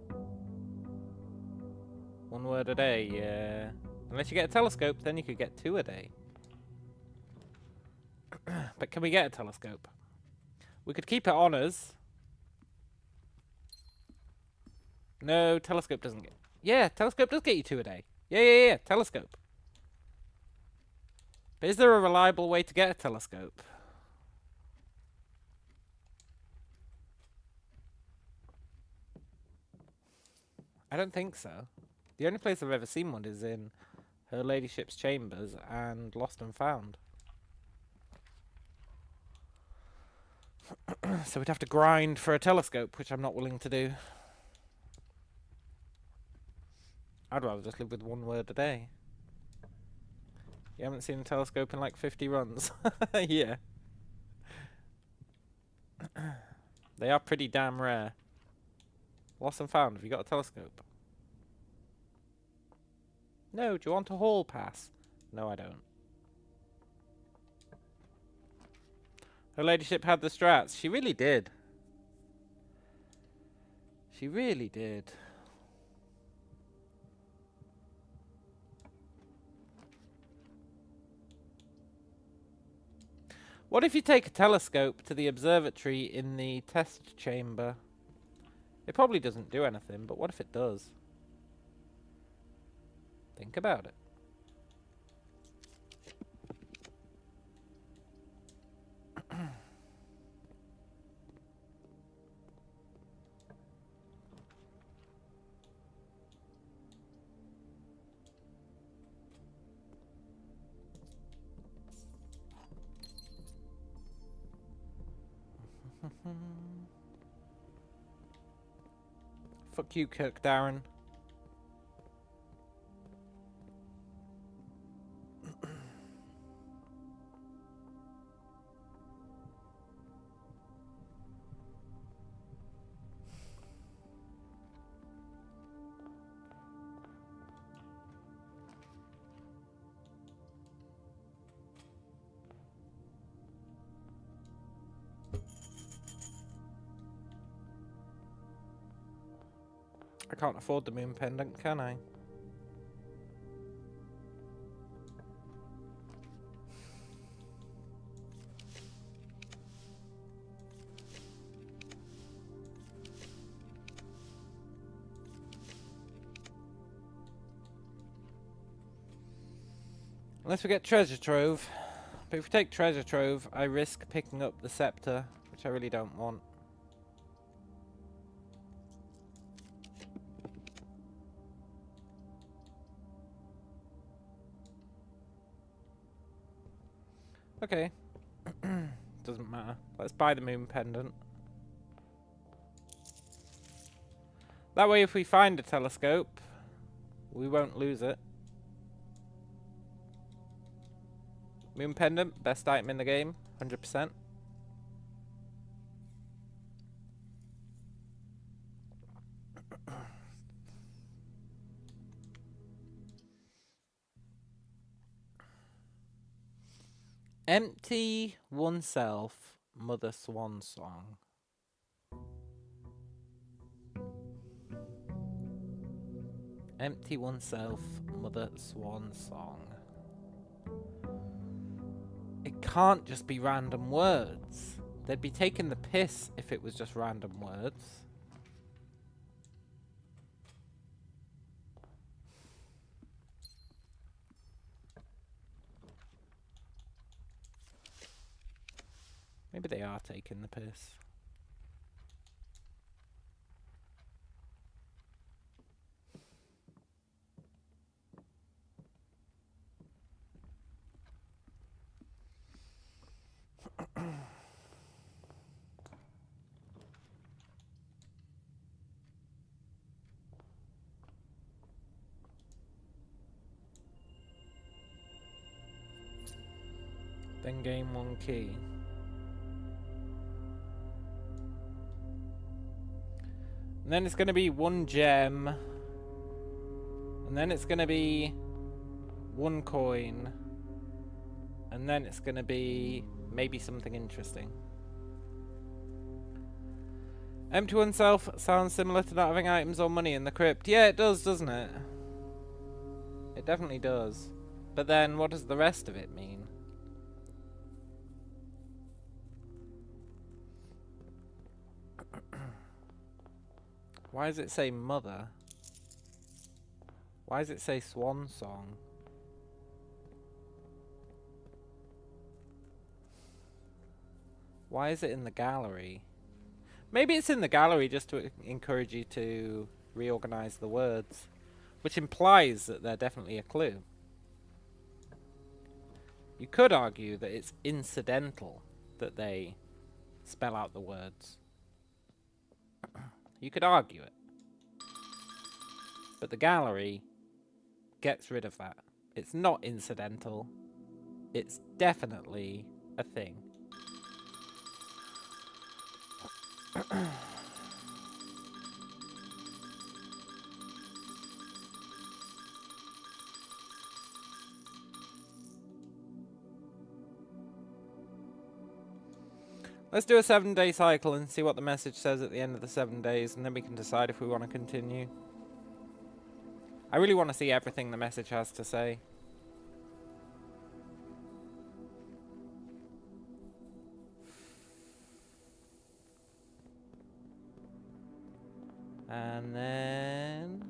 1 word a day, yeah. Unless you get a telescope, then you could get 2 a day. But can we get a telescope? We could keep it on us. No, telescope doesn't get... Yeah, telescope does get you 2 a day. Yeah, telescope. But is there a reliable way to get a telescope? I don't think so. The only place I've ever seen one is in Her Ladyship's chambers and Lost and Found. So we'd have to grind for a telescope, which I'm not willing to do. I'd rather just live with 1 word a day. You haven't seen a telescope in like 50 runs. Yeah. They are pretty damn rare. Lost and Found, have you got a telescope? No, do you want a hall pass? No, I don't. Her Ladyship had the strats. She really did. She really did. What if you take a telescope to the observatory in the test chamber? It probably doesn't do anything, but what if it does? Think about it. Fuck you, Kirk Darren. I can't afford the moon pendant, can I? Unless we get treasure trove. But if we take treasure trove, I risk picking up the scepter, which I really don't want. Okay. Doesn't matter. Let's buy the moon pendant. That way if we find a telescope, we won't lose it. Moon pendant, best item in the game, 100%. Empty oneself, Mother Swan Song. Empty oneself, Mother Swan Song. It can't just be random words. They'd be taking the piss if it was just random words. Maybe they are taking the piss. Then gain 1 key. And then it's going to be 1 gem. And then it's going to be 1 coin. And then it's going to be maybe something interesting. Empty oneself sounds similar to not having items or money in the crypt. Yeah, it does, doesn't it? It definitely does. But then what does the rest of it mean? Why does it say mother? Why does it say swan song? Why is it in the gallery? Maybe it's in the gallery just to encourage you to reorganize the words, which implies that they're definitely a clue. You could argue that it's incidental that they spell out the words. You could argue it. But the gallery gets rid of that. It's not incidental. It's definitely a thing. Let's do a 7-day cycle and see what the message says at the end of the 7 days, and then we can decide if we want to continue. I really want to see everything the message has to say. And then...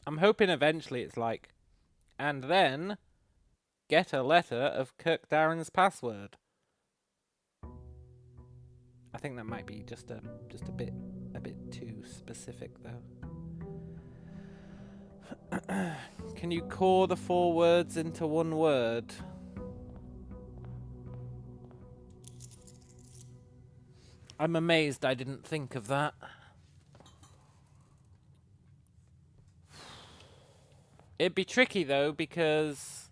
I'm hoping eventually it's like, and then get a letter of Kirk Darren's password. I think that might be just a bit too specific though. Can you core the 4 words into 1 word? I'm amazed I didn't think of that. It'd be tricky though, because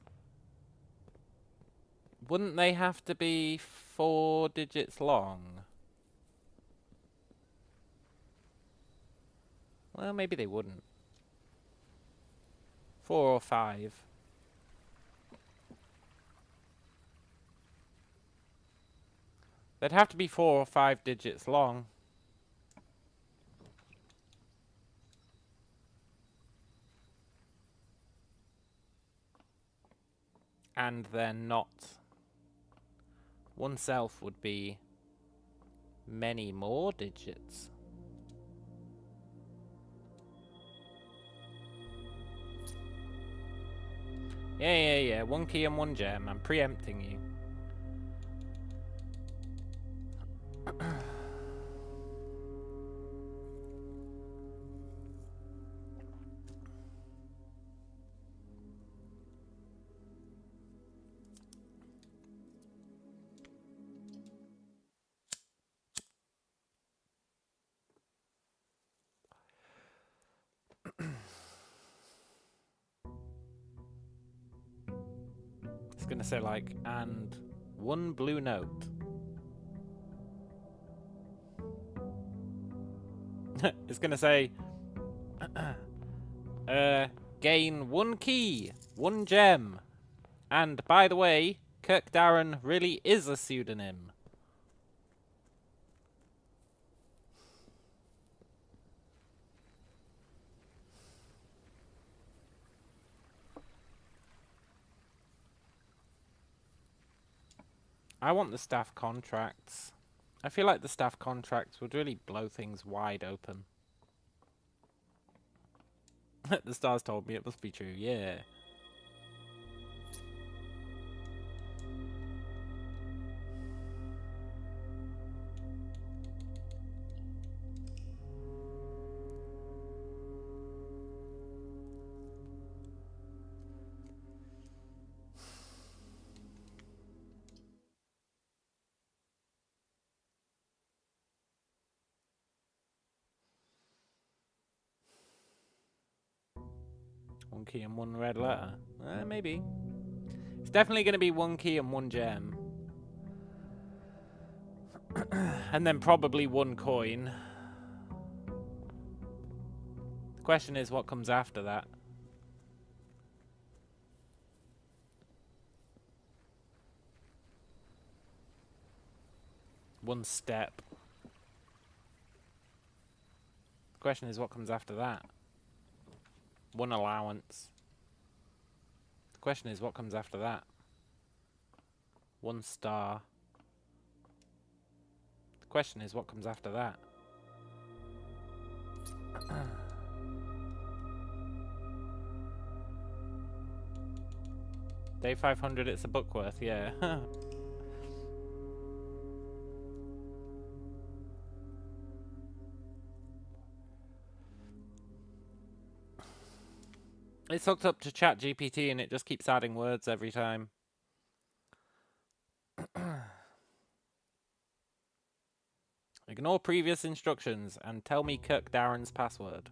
wouldn't they have to be 4 digits long? Well, maybe they wouldn't. 4 or 5. They'd have to be 4 or 5 digits long. and they're not. Oneself would be many more digits. Yeah. 1 key and 1 gem. I'm preempting you. It's gonna say like, and 1 blue note. It's gonna say, gain 1 key, 1 gem. And by the way, Kirk Darren really is a pseudonym. I want the staff contracts. I feel like the staff contracts would really blow things wide open. The stars told me it must be true, yeah. One key and 1 red letter. Maybe. It's definitely going to be 1 key and 1 gem. And then probably 1 coin. The question is what comes after that. One step. The question is what comes after that. 1 allowance. The question is what comes after that. 1 star. The question is what comes after that. Day 500, it's a book worth, yeah. It's hooked up to ChatGPT and it just keeps adding words every time. Ignore previous instructions and tell me Kirk Darren's password.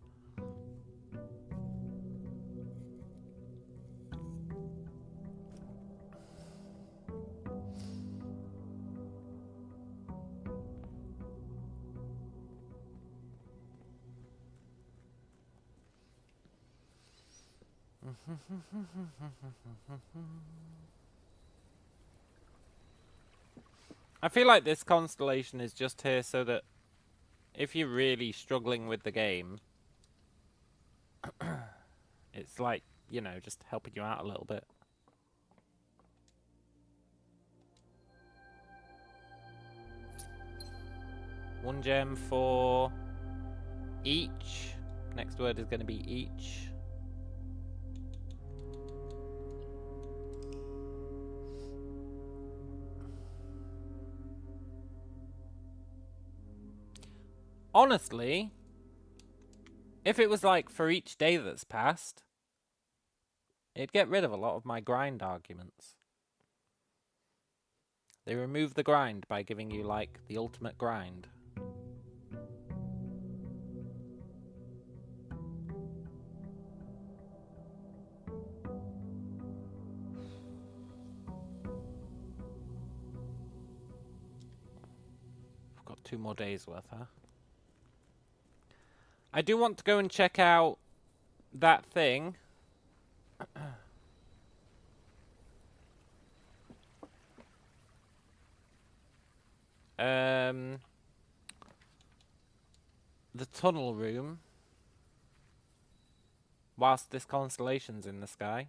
I feel like this constellation is just here so that if you're really struggling with the game, it's like, you know, just helping you out a little bit. One gem for each. Next word is going to be each. Honestly, if it was like for each day that's passed, it'd get rid of a lot of my grind arguments. They remove the grind by giving you like the ultimate grind. I've got 2 more days worth, huh? I do want to go and check out that thing. The tunnel room. Whilst this constellation's in the sky.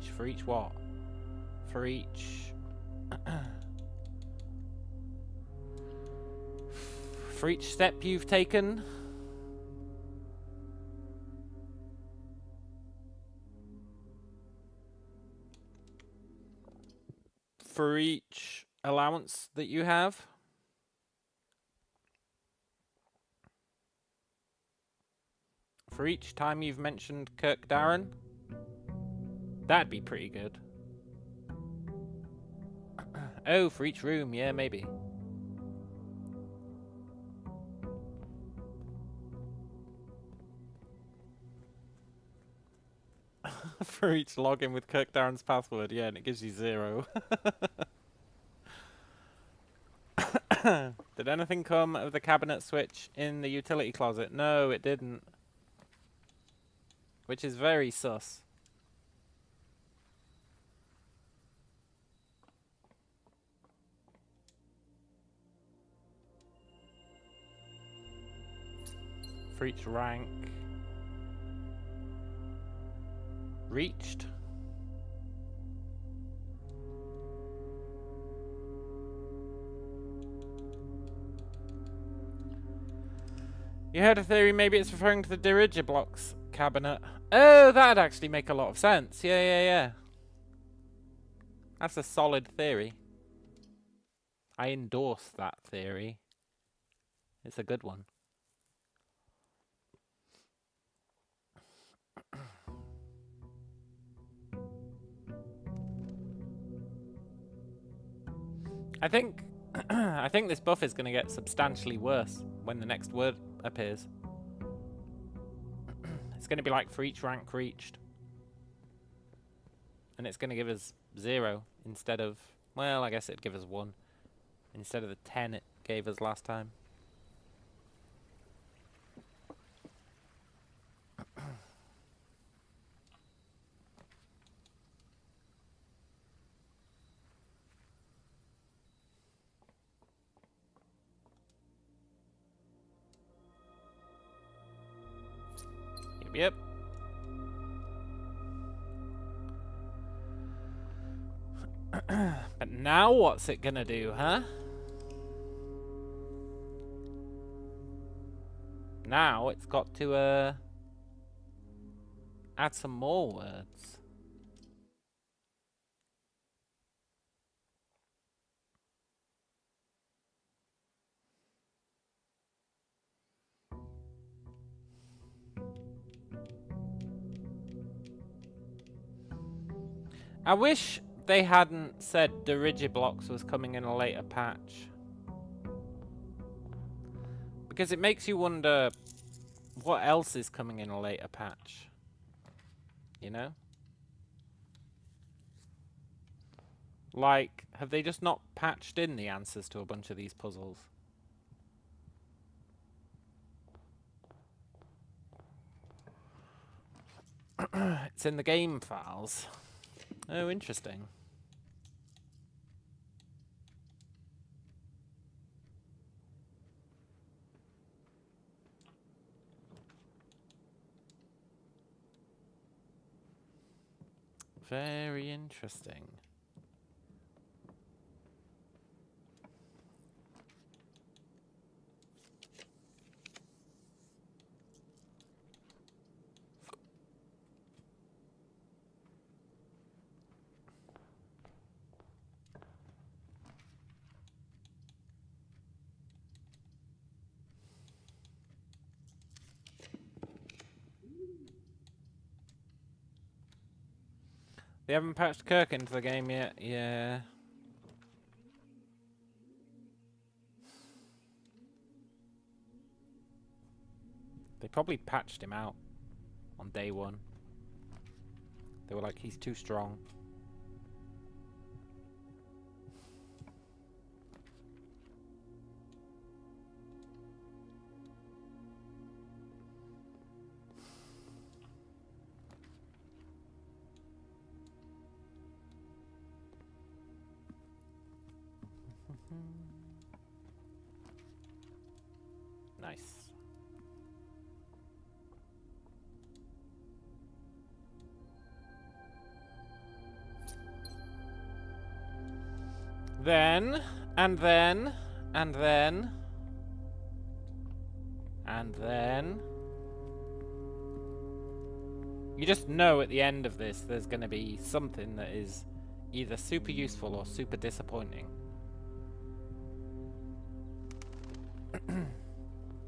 each. For each what? For each... for each step you've taken? For each allowance that you have? For each time you've mentioned Kirk Darren? That'd be pretty good. Oh, for each room, yeah, maybe. For each login with Kirk Darren's password, yeah, and it gives you 0. Did anything come of the cabinet switch in the utility closet? No, it didn't. Which is very sus. For each rank. Reached. You heard a theory, maybe it's referring to the dirigiblocks cabinet. Oh, that'd actually make a lot of sense. Yeah. That's a solid theory. I endorse that theory. It's a good one. I think I think this buff is going to get substantially worse when the next word appears. It's going to be like for each rank reached. And it's going to give us 0 instead of... Well, I guess it'd give us 1. Instead of the 10 it gave us last time. Yep. But now what's it gonna do, huh? Now it's got to add some more words. I wish they hadn't said Dirigiblocks was coming in a later patch. Because it makes you wonder what else is coming in a later patch. You know? Like, have they just not patched in the answers to a bunch of these puzzles? It's in the game files. Oh, interesting. Very interesting. They haven't patched Kirk into the game yet. Yeah. They probably patched him out on day 1. They were like, he's too strong. Nice. Then, and then, and then, and then. You just know at the end of this there's going to be something that is either super useful or super disappointing.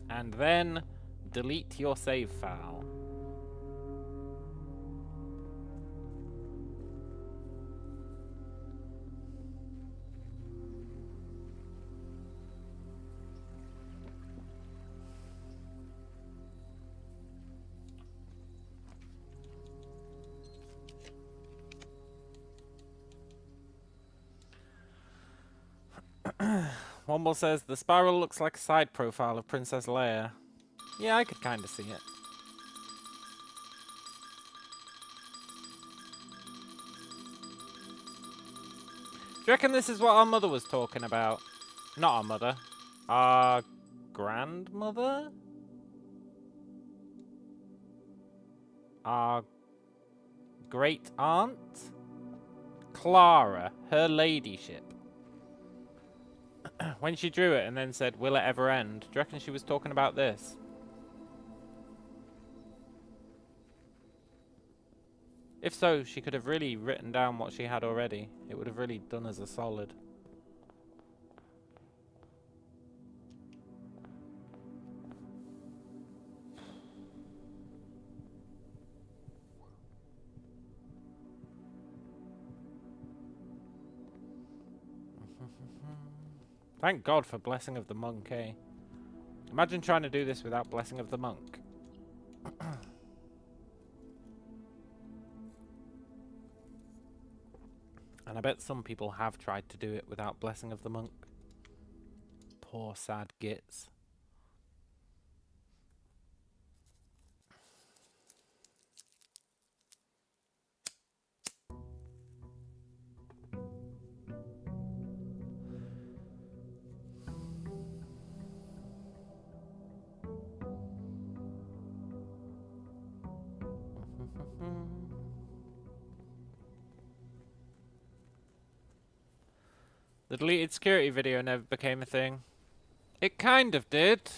And then delete your save file. Womble says, the spiral looks like a side profile of Princess Leia. Yeah, I could kind of see it. Do you reckon this is what our mother was talking about? Not our mother. Our grandmother? Our great aunt? Clara, her ladyship. When she drew it and then said, will it ever end? Do you reckon she was talking about this? If so, she could have really written down what she had already. It would have really done us a solid. Thank God for Blessing of the Monk, eh? Imagine trying to do this without Blessing of the Monk. And I bet some people have tried to do it without Blessing of the Monk. Poor sad gits. The deleted security video never became a thing. It kind of did.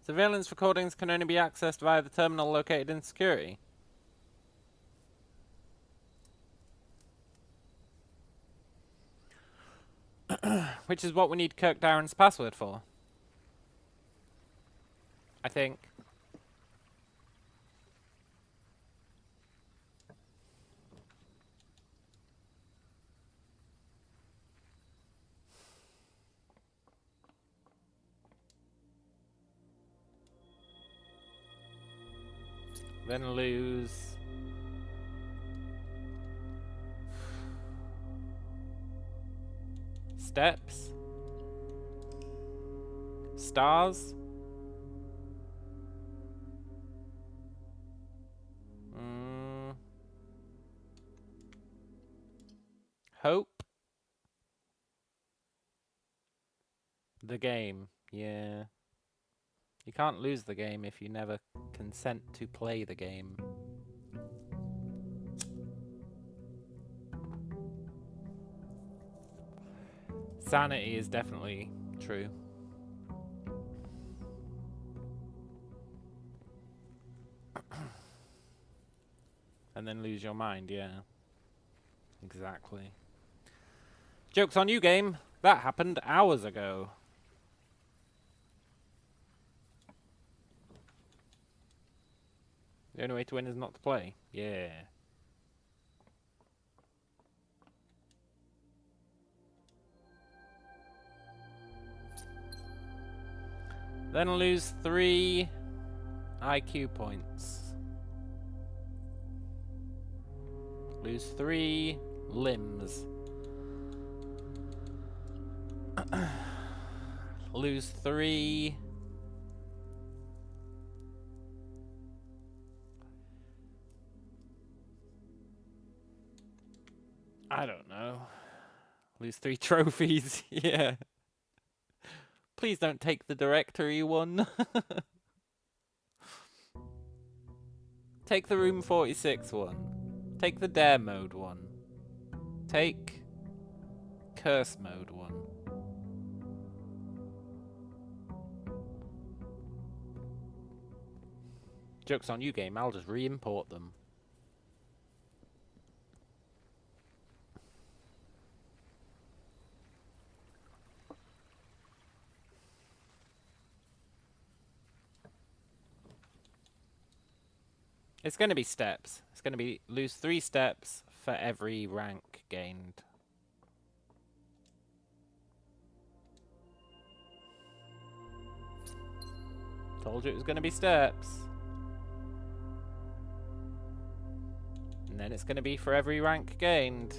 Surveillance recordings can only be accessed via the terminal located in security. Which is what we need Kirk Darren's password for. I think. Then lose. Steps. Stars. Hope. The game. Yeah. You can't lose the game if you never consent to play the game. Sanity is definitely true. And then lose your mind, yeah. Exactly. Joke's on you, game. That happened hours ago. The only way to win is not to play. Yeah. Then lose 3 IQ points. Lose 3 limbs. Lose 3... I don't know. Lose 3 trophies, yeah. Please don't take the directory one. Take the room 46 one. Take the dare mode one. Take curse mode one. Joke's on you, game. I'll just re-import them. It's going to be steps. It's going to be lose 3 steps for every rank gained. Told you it was going to be steps. And then it's going to be for every rank gained.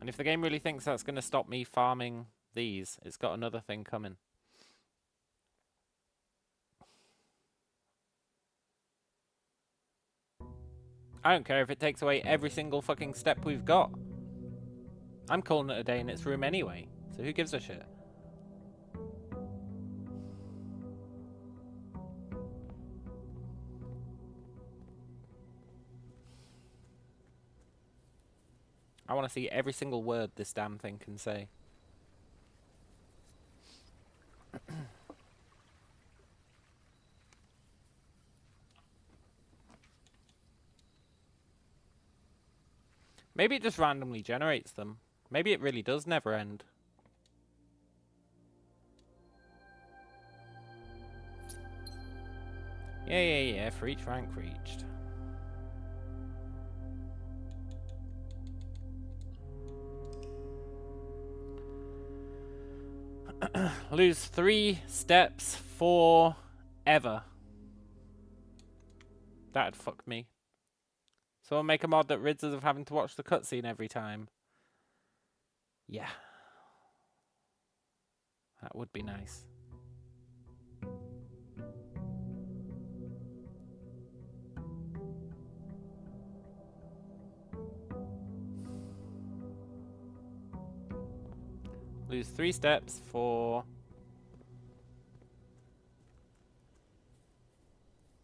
And if the game really thinks that's going to stop me farming these, it's got another thing coming. I don't care if it takes away every single fucking step we've got. I'm calling it a day in its room anyway, so who gives a shit? I want to see every single word this damn thing can say. Maybe it just randomly generates them. Maybe it really does never end. Yeah, for each rank reached. Lose 3 steps forever. That'd fuck me. So I'll make a mod that rids us of having to watch the cutscene every time. Yeah. That would be nice. Lose 3 steps for...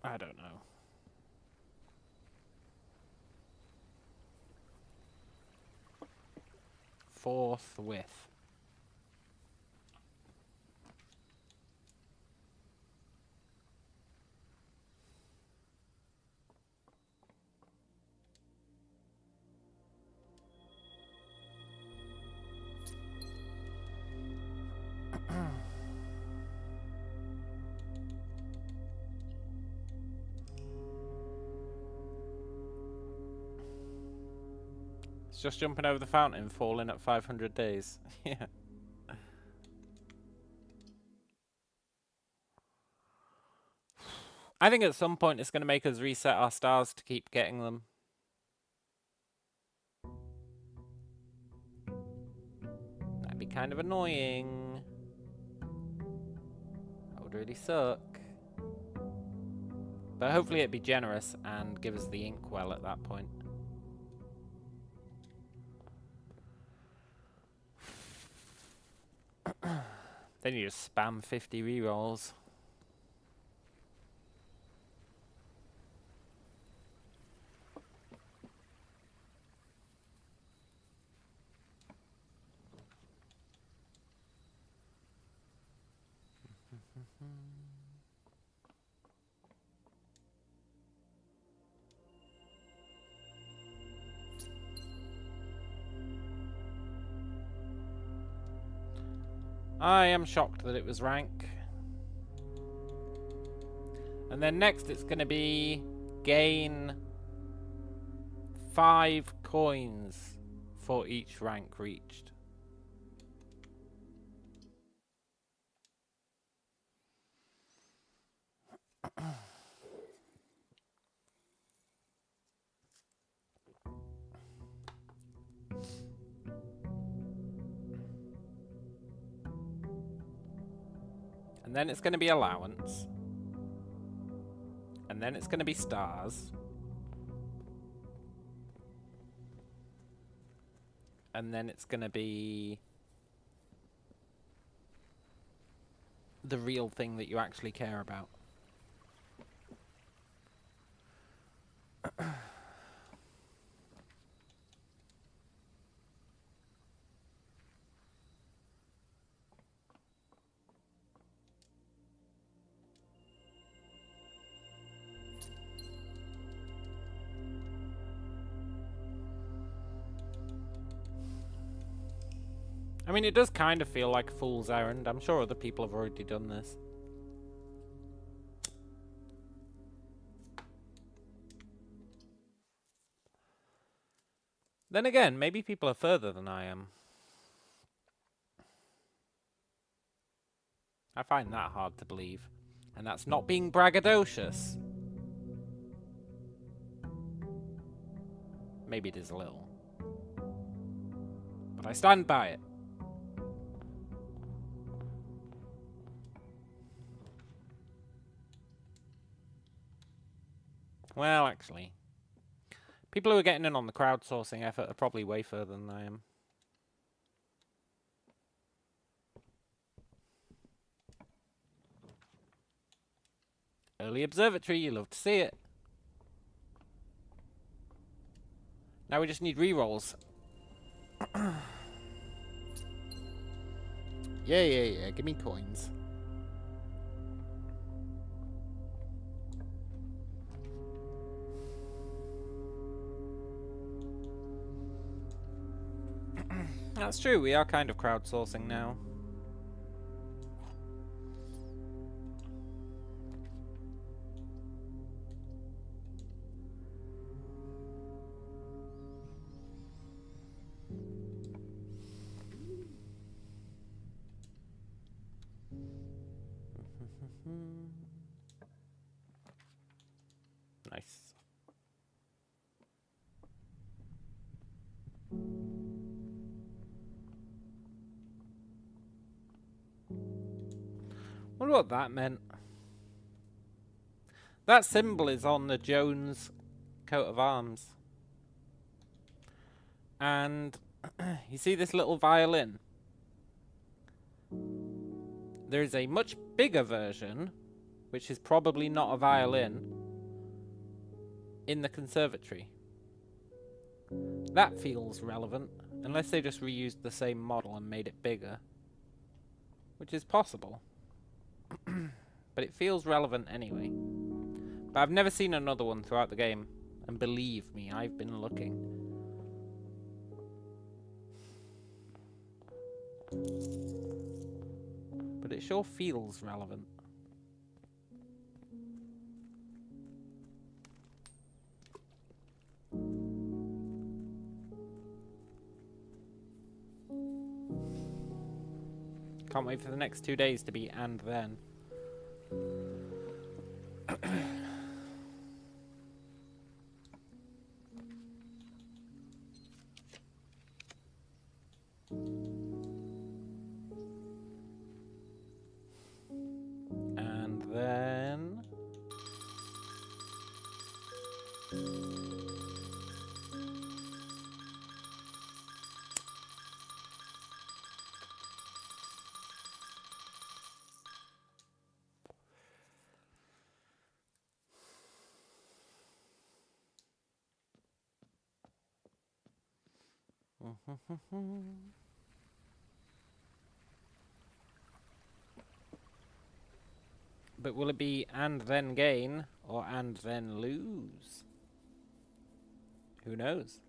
I don't know. Forthwith. It's just jumping over the fountain, falling at 500 days. Yeah. I think at some point it's going to make us reset our stars to keep getting them. That'd be kind of annoying. That would really suck. But hopefully it'd be generous and give us the inkwell at that point. Then you just spam 50 rerolls. I am shocked that it was rank. And then next it's going to be gain 5 coins for each rank reached. And then it's going to be allowance. And then it's going to be stars. And then it's going to be the real thing that you actually care about. I mean, it does kind of feel like a fool's errand. I'm sure other people have already done this. Then again, maybe people are further than I am. I find that hard to believe. And that's not being braggadocious. Maybe it is a little. But I stand by it. Well, actually, people who are getting in on the crowdsourcing effort are probably way further than I am. Early observatory, you love to see it. Now we just need rerolls. Yeah, give me coins. That's true, we are kind of crowdsourcing now. Nice. Wonder what that meant. That symbol is on the Jones coat of arms. And you see this little violin? There is a much bigger version, which is probably not a violin, in the conservatory. That feels relevant, unless they just reused the same model and made it bigger, which is possible. But it feels relevant anyway. But I've never seen another one throughout the game, and believe me, I've been looking. But it sure feels relevant. Can't wait for the next 2 days to be and then. And then... But will it be and then gain, or and then lose? Who knows?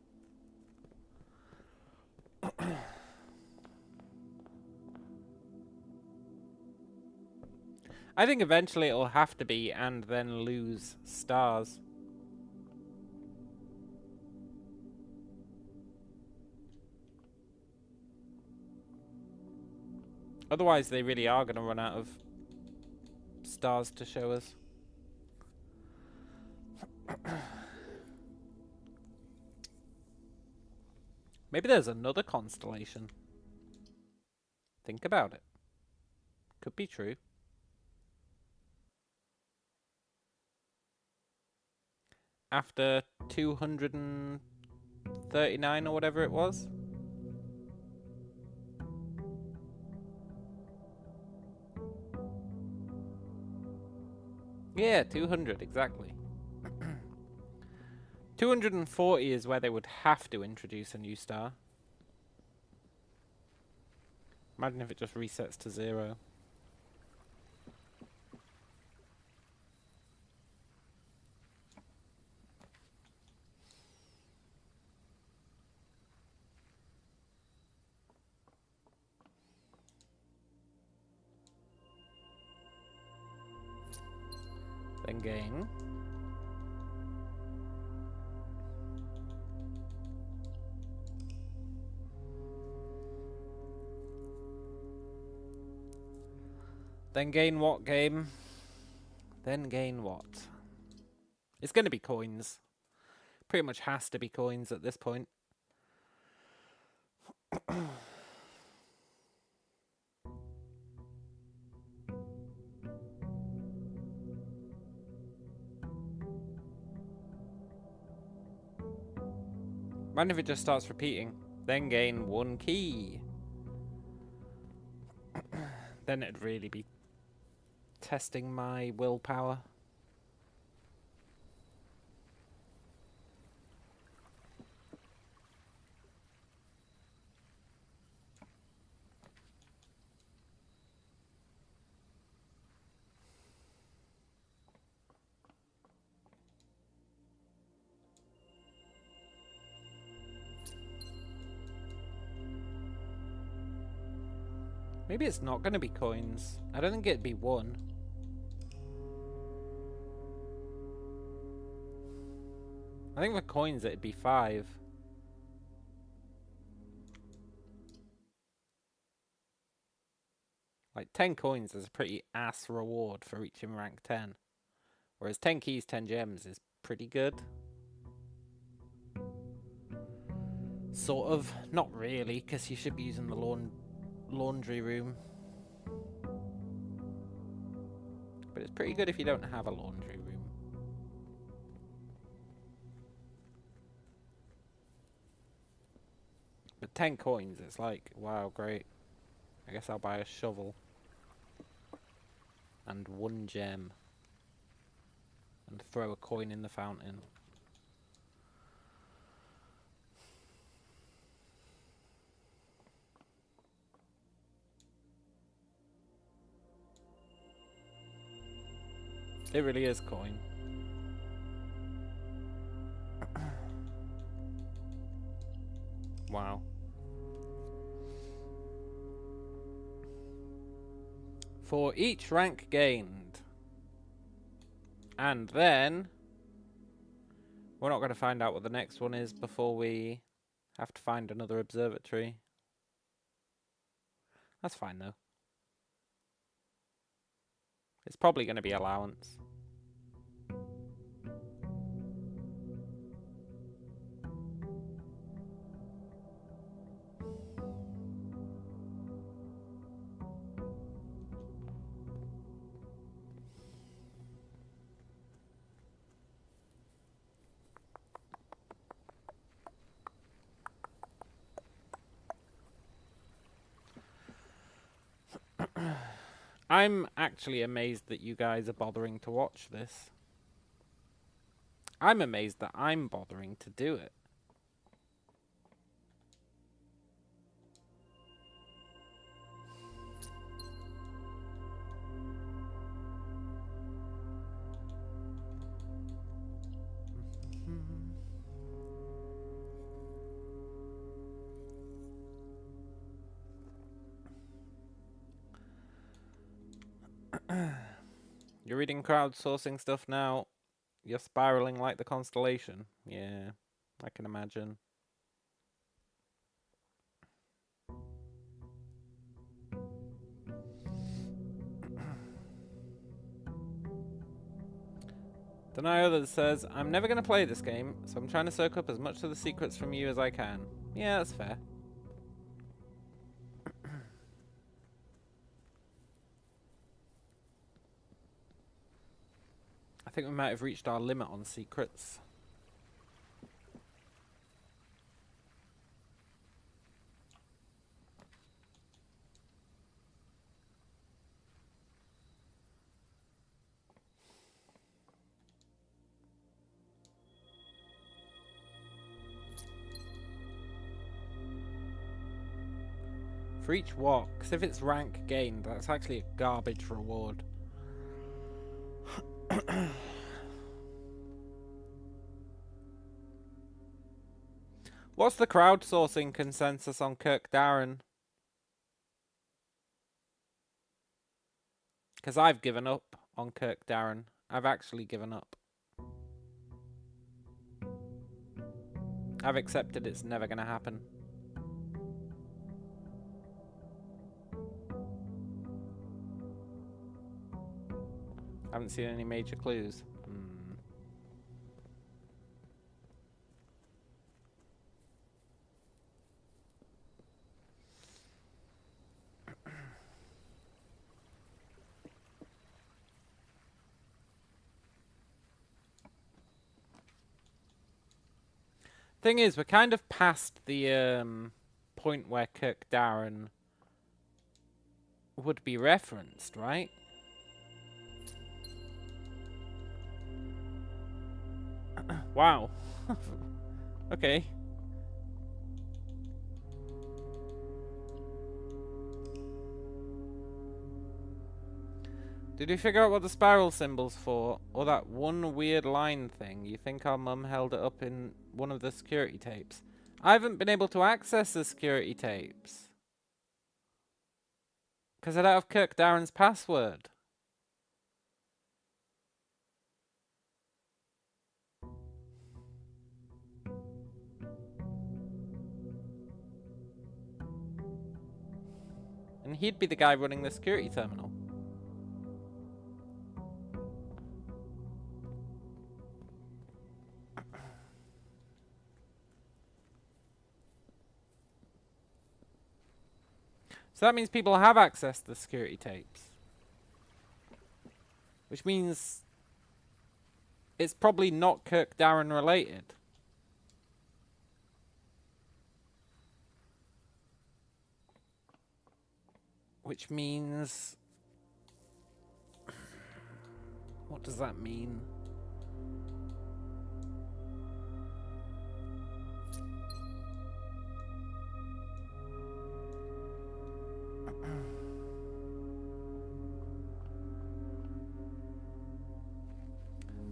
I think eventually it'll have to be and then lose stars. Otherwise, they really are going to run out of stars to show us. Maybe there's another constellation. Think about it. Could be true. After 239 or whatever it was. Yeah, 200, exactly. 240 is where they would have to introduce a new star. Imagine if it just resets to 0. Then gain. Then gain what game? Then gain what? It's going to be coins. Pretty much has to be coins at this point. Imagine if it just starts repeating. Then gain 1 key. Then it'd really be testing my willpower. Maybe it's not going to be coins. I don't think it'd be 1. I think for coins it'd be 5. Like 10 coins is a pretty ass reward for reaching rank 10. Whereas 10 keys, 10 gems is pretty good. Sort of. Not really, because you should be using the laundry room. But it's pretty good if you don't have a laundry room. But 10 coins, it's like, wow, great. I guess I'll buy a shovel. And 1 gem. And throw a coin in the fountain. It really is coin. Wow. For each rank gained. And then we're not going to find out what the next one is before we have to find another observatory. That's fine though. It's probably going to be allowance. I'm actually amazed that you guys are bothering to watch this. I'm amazed that I'm bothering to do it. You're reading crowdsourcing stuff now. You're spiraling like the constellation. Yeah, I can imagine. Denial that says, I'm never going to play this game, so I'm trying to soak up as much of the secrets from you as I can. Yeah, that's fair. I think we might have reached our limit on secrets. For each what? Because if it's rank gained, that's actually a garbage reward. What's the crowdsourcing consensus on Kirk Darren? Because I've given up on Kirk Darren. I've actually given up. I've accepted it's never going to happen. Haven't seen any major clues. Thing is, we're kind of past the point where Kirk Darren would be referenced, right? Wow. Okay. Did we figure out what the spiral symbol's for? Or that one weird line thing? You think our mum held it up in one of the security tapes? I haven't been able to access the security tapes. Because I don't have Kirk Darren's password. And he'd be the guy running the security terminal. So that means people have access to the security tapes. Which means it's probably not Kirk Darren related. Which means... What does that mean?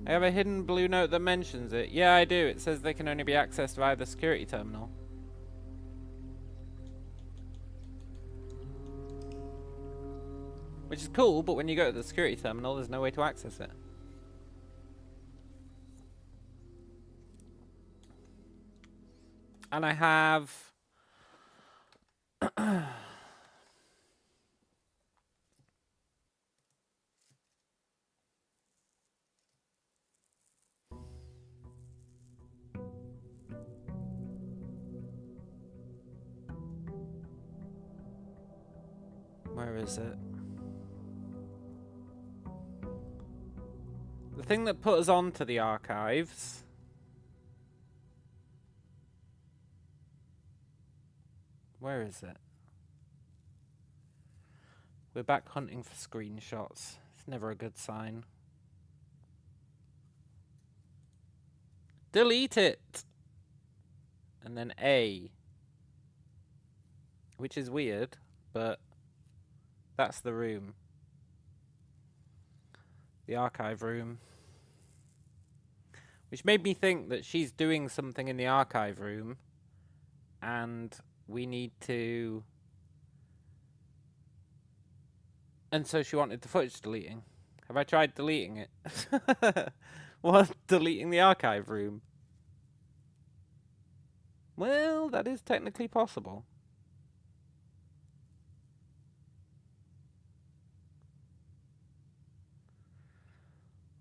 I have a hidden blue note that mentions it. Yeah, I do. It says they can only be accessed via the security terminal. Which is cool, but when you go to the security terminal, there's no way to access it. And I have... Where is it? The thing that put us onto the archives. Where is it? We're back hunting for screenshots. It's never a good sign. Delete it! And then A. Which is weird, but that's the room. The archive room. Which made me think that she's doing something in the archive room. And we need to... And so she wanted the footage deleting. Have I tried deleting it? What? Deleting the archive room? Well, that is technically possible.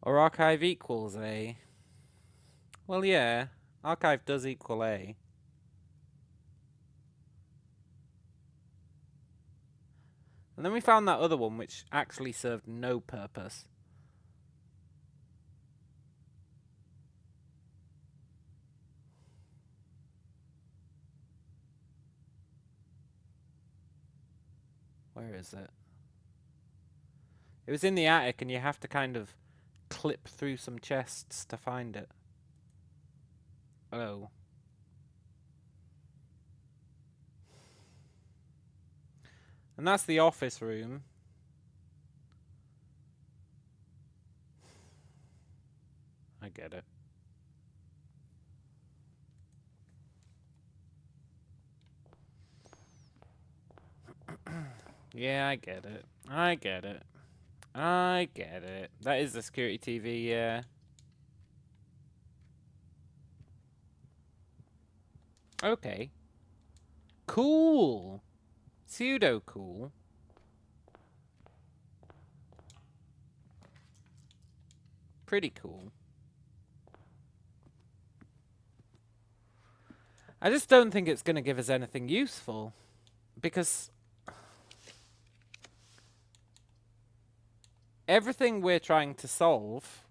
Or archive equals A. Well, yeah. Archive does equal A. And then we found that other one which actually served no purpose. Where is it? It was in the attic and you have to kind of clip through some chests to find it. Oh. And that's the office room. I get it. Yeah, I get it. I get it. I get it. That is the security TV, yeah. Okay. Cool. Pseudo cool. Pretty cool. I just don't think it's going to give us anything useful. Because everything we're trying to solve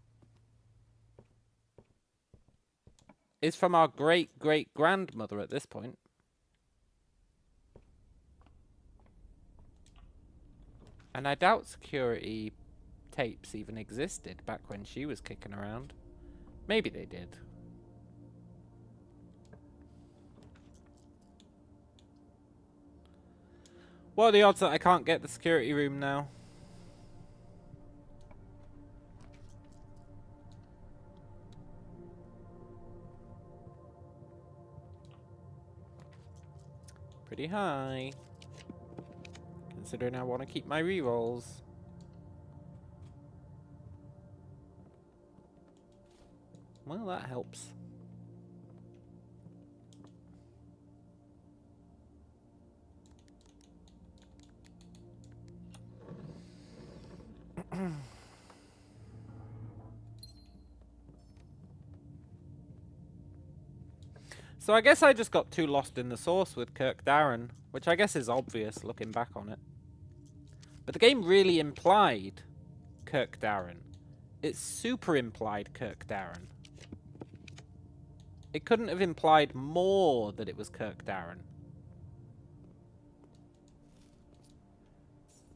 is from our great-great-grandmother at this point. And I doubt security tapes even existed back when she was kicking around. Maybe they did. What are the odds that I can't get the security room now? Pretty high. Considering I want to keep my rerolls. Well, that helps. So I guess I just got too lost in the sauce with Kirk Darren, which I guess is obvious looking back on it. But the game really implied Kirk Darren. It super implied Kirk Darren. It couldn't have implied more that it was Kirk Darren.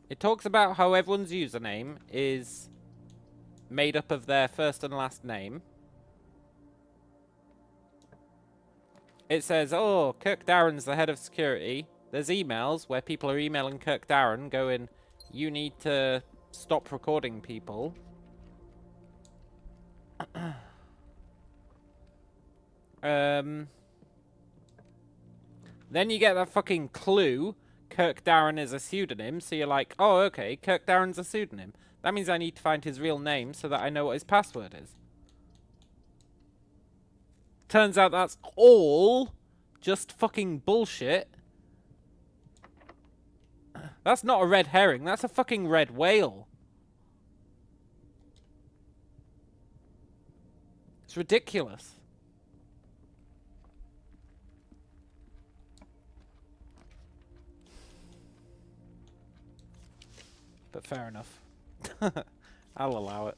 It talks about how everyone's username is made up of their first and last name. It says, oh, Kirk Darren's the head of security. There's emails where people are emailing Kirk Darren going, you need to stop recording people. Then you get that fucking clue. Kirk Darren is a pseudonym. So you're like, oh, okay, Kirk Darren's a pseudonym. That means I need to find his real name so that I know what his password is. Turns out that's all just fucking bullshit. That's not a red herring. That's a fucking red whale. It's ridiculous. But fair enough. I'll allow it.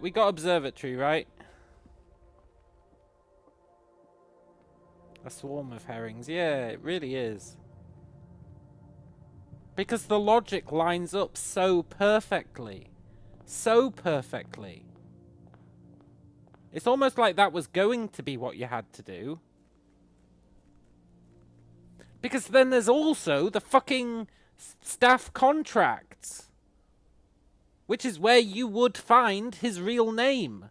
We got observatory, right? A swarm of herrings. Yeah, it really is. Because the logic lines up so perfectly. So perfectly. It's almost like that was going to be what you had to do. Because then there's also the fucking staff contracts. Which is where you would find his real name.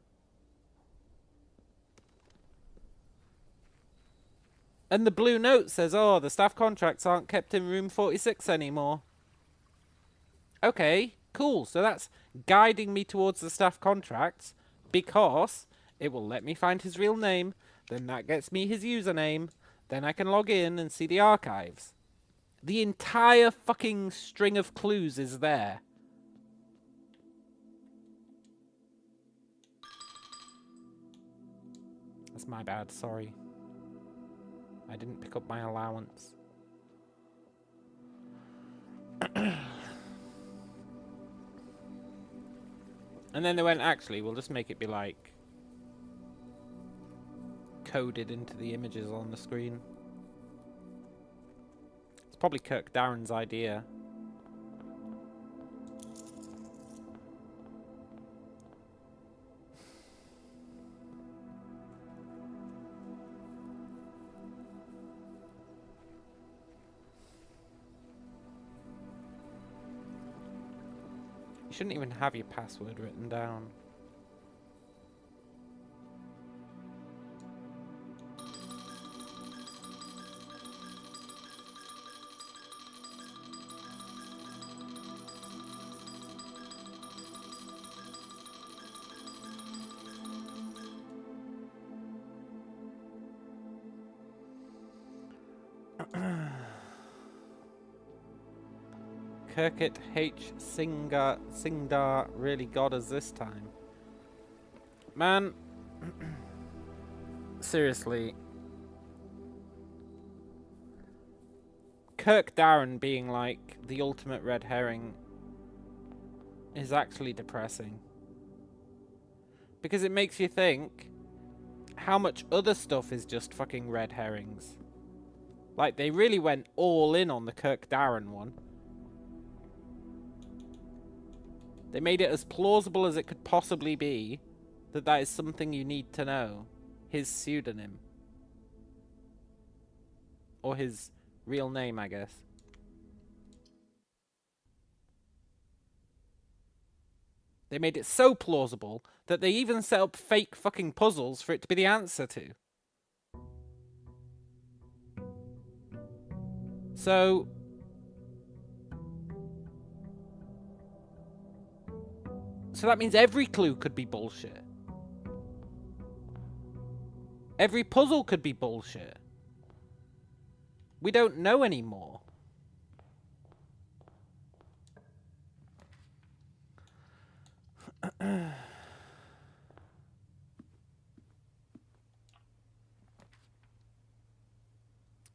And the blue note says, oh, the staff contracts aren't kept in room 46 anymore. Okay, cool. So that's guiding me towards the staff contracts because it will let me find his real name. Then that gets me his username. Then I can log in and see the archives. The entire fucking string of clues is there. That's my bad, sorry. I didn't pick up my allowance. And then they went, actually, we'll just make it be like coded into the images on the screen. It's probably Kirk Darren's idea. You shouldn't even have your password written down. Kirk H. Singdar really got us this time. Man, seriously. Kirk Darren being like the ultimate red herring is actually depressing. Because it makes you think how much other stuff is just fucking red herrings. Like, they really went all in on the Kirk Darren one. They made it as plausible as it could possibly be that that is something you need to know. His pseudonym. Or his real name, I guess. They made it so plausible that they even set up fake fucking puzzles for it to be the answer to. So that means every clue could be bullshit. Every puzzle could be bullshit. We don't know anymore.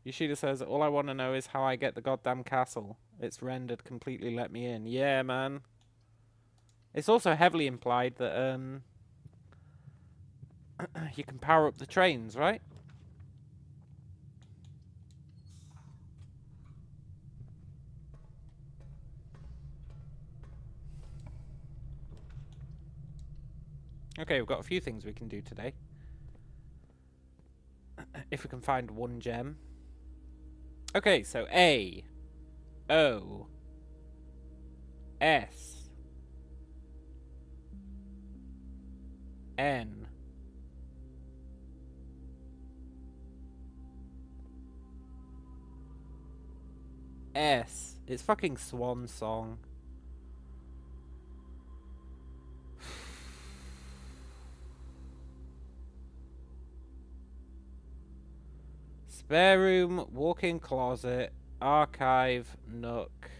Yoshida says, all I want to know is how I get the goddamn castle. It's rendered completely let me in. Yeah, man. It's also heavily implied that you can power up the trains, right? Okay, we've got a few things we can do today. If we can find one gem. Okay, so A, O, S, N, S. It's fucking Swan Song. Spare room, walk-in closet, archive, nook,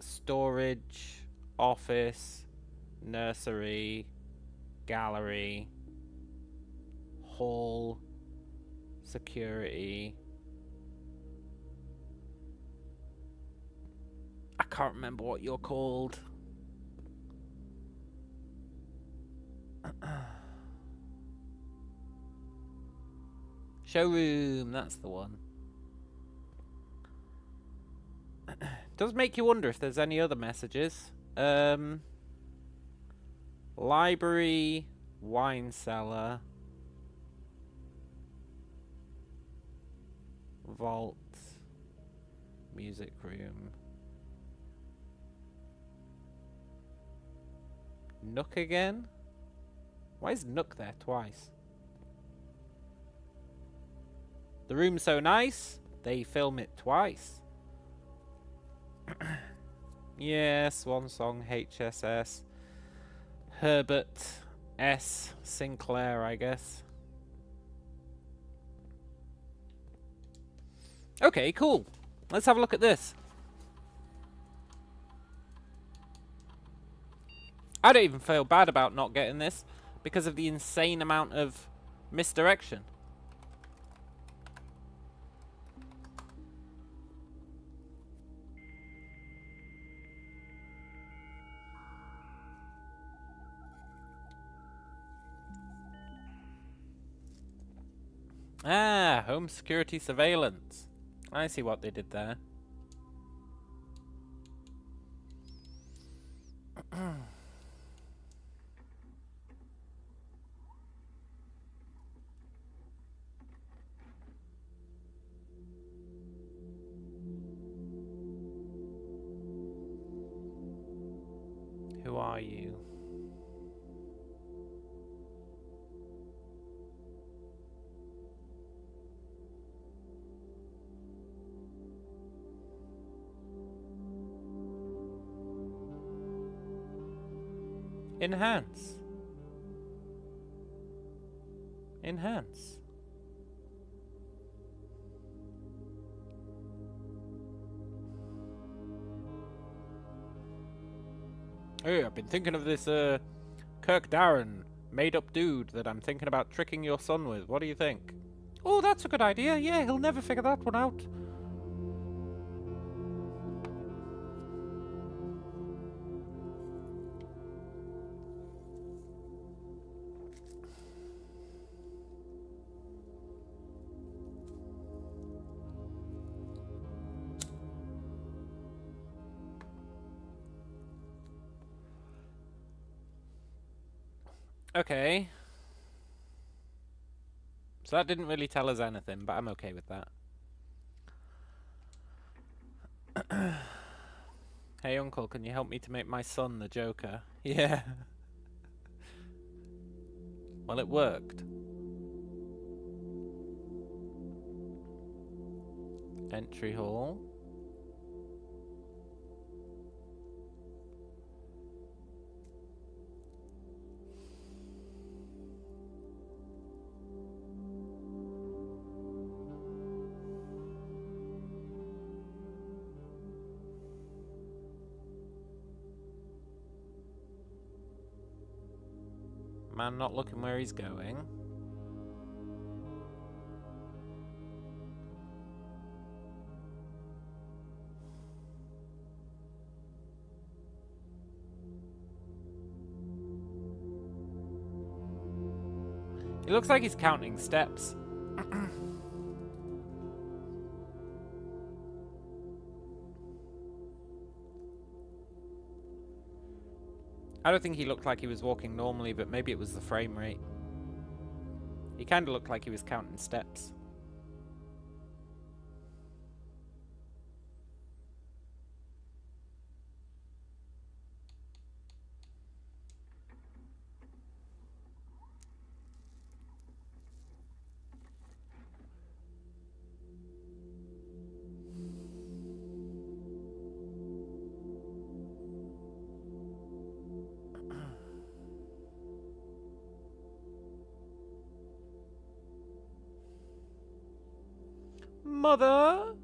storage, office, nursery, gallery, hall, security. I can't remember what you're called. Showroom, that's the one. Does make you wonder if there's any other messages. Library, wine cellar, vault, music room. Nook again? Why is Nook there twice? The room's so nice, they film it twice. Yeah, Swan Song, HSS. Herbert S. Sinclair, I guess. Okay, cool. Let's have a look at this. I don't even feel bad about not getting this because of the insane amount of misdirection. Ah, home security surveillance. I see what they did there. are you? Enhance. Enhance. Hey, I've been thinking of this, Kirk Darren, made-up dude that I'm thinking about tricking your son with. What do you think? Oh, that's a good idea. Yeah, he'll never figure that one out. Okay. So that didn't really tell us anything, but I'm okay with that. Hey, Uncle, can you help me to make my son the Joker? Yeah. Well, it worked. Entry hall. Man not looking where he's going. It looks like he's counting steps. I don't think he looked like he was walking normally, but maybe it was the frame rate. He kind of looked like he was counting steps. Mother?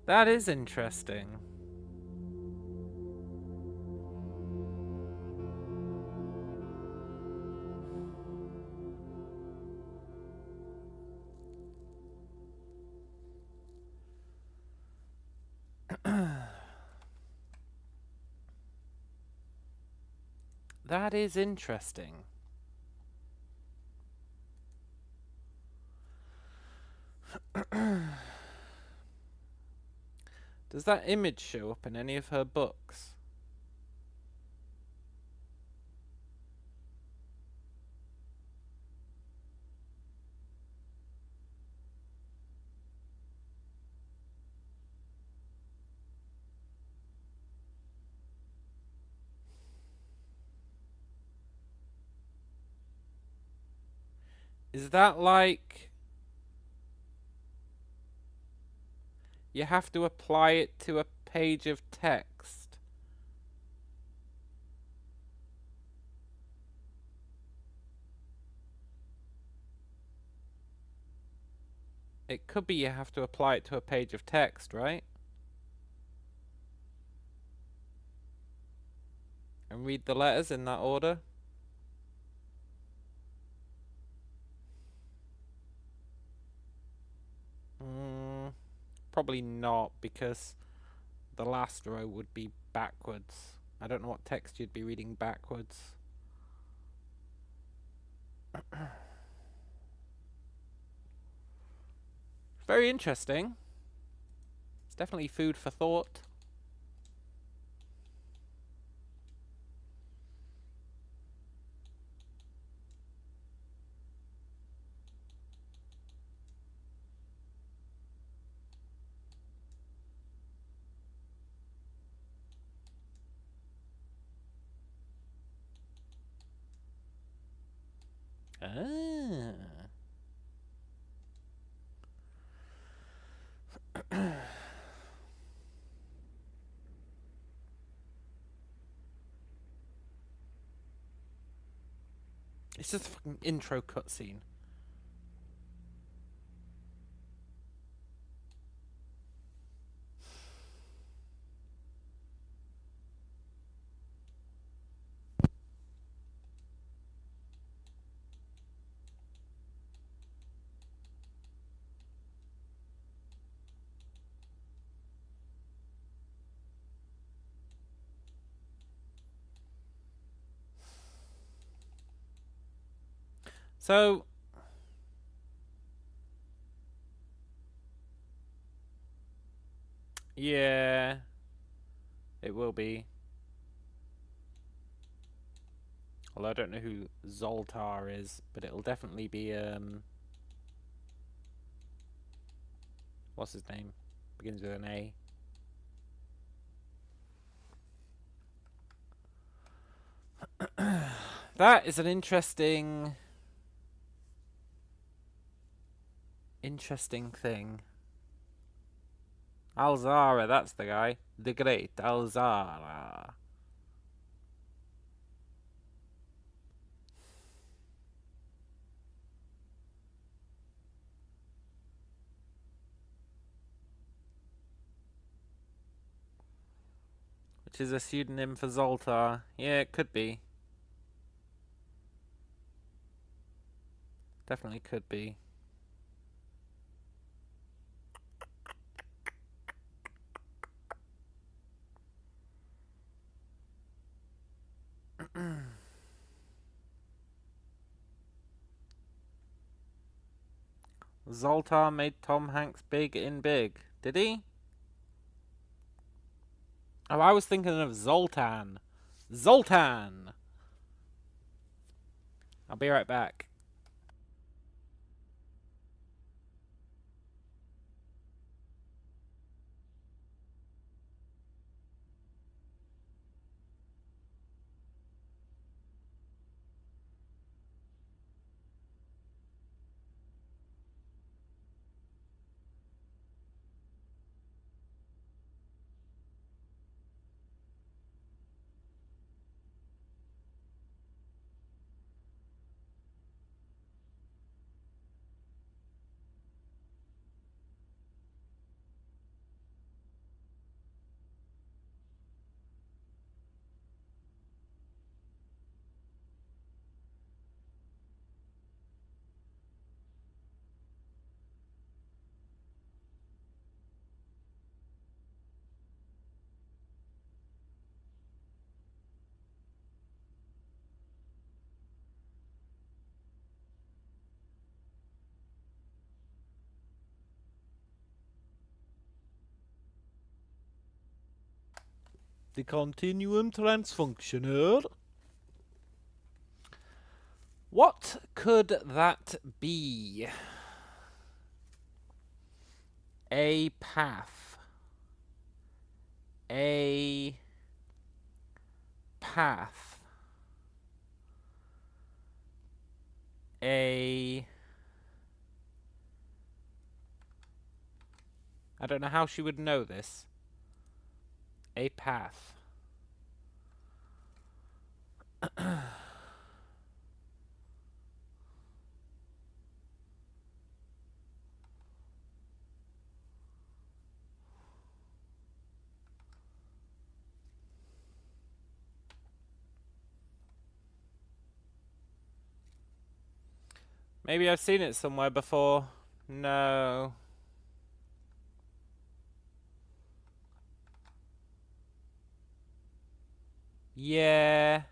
That is interesting. That is interesting. Does that image show up in any of her books? Is that like you have to apply it to a page of text? It could be you have to apply it to a page of text, right? And read the letters in that order? Probably not, because the last row would be backwards. I don't know what text you'd be reading backwards. Very interesting. It's definitely food for thought. Ah. It's just a fucking intro cutscene. So, yeah, it will be. Although I don't know who Zoltar is, but it'll definitely be, what's his name? Begins with an A. That is an interesting thing. Alzara, that's the guy. The Great Alzara. Which is a pseudonym for Zoltar. Yeah, it could be. Definitely could be. Zoltar made Tom Hanks big in Big. Did he? Oh, I was thinking of Zoltan. Zoltan! I'll be right back. The continuum transfunctioner. What could that be? A path. A path. I don't know how she would know this. A path. Maybe I've seen it somewhere before. No. Yeah.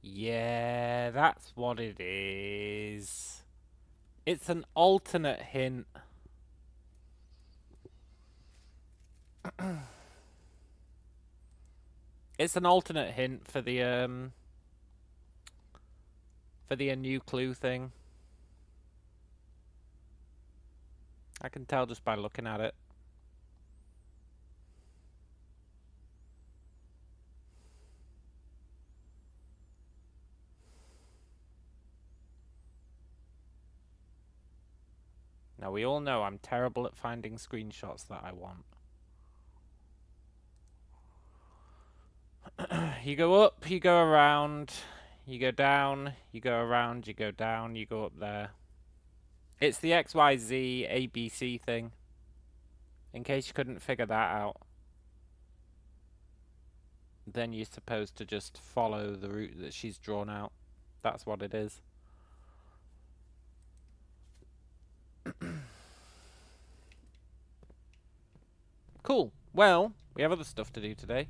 Yeah, that's what it is. It's an alternate hint. It's an alternate hint for the new clue thing. I can tell just by looking at it. Now, we all know I'm terrible at finding screenshots that I want. You go up, you go around, you go down, you go around, you go down, you go up there. It's the XYZ ABC thing. In case you couldn't figure that out. Then you're supposed to just follow the route that she's drawn out. That's what it is. Cool. Well, we have other stuff to do today.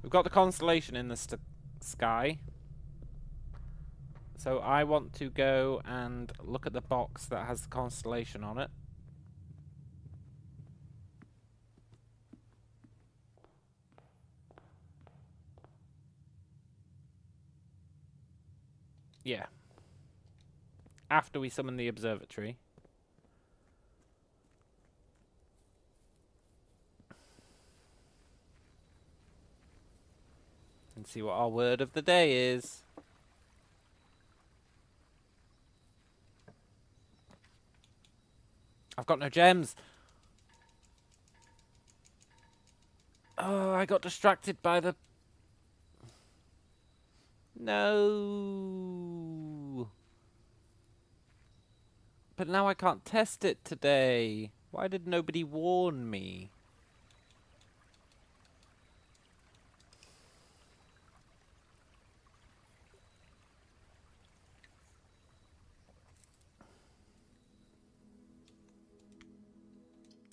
We've got the constellation in the sky. So I want to go and look at the box that has the constellation on it. Yeah. After we summon the observatory. And see what our word of the day is. I've got no gems. Oh, I got distracted by the... No. But now I can't test it today. Why did nobody warn me?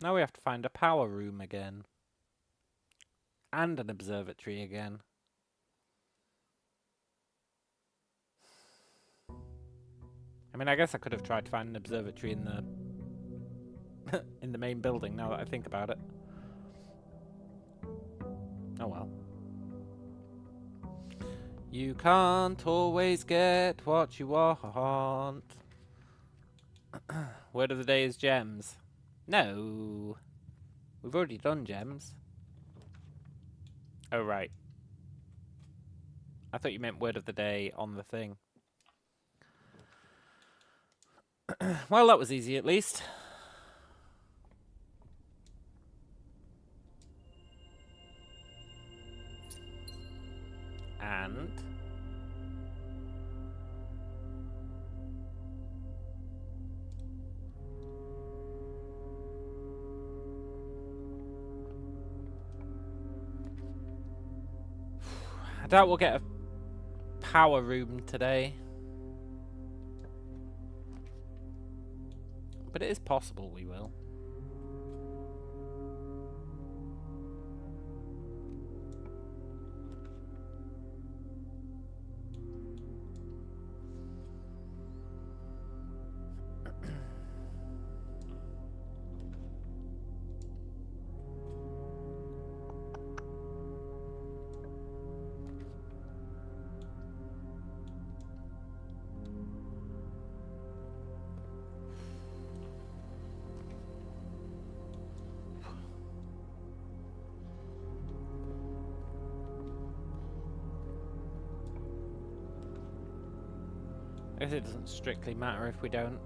Now we have to find a power room again. And an observatory again. I mean, I guess I could have tried to find an observatory in the in the main building, now that I think about it. Oh well. You can't always get what you want. Word of the day is gems. No. We've already done gems. Oh, right. I thought you meant word of the day on the thing. Well, that was easy at least. And... I doubt we'll get a power room today. But it is possible we will. I guess it doesn't strictly matter if we don't.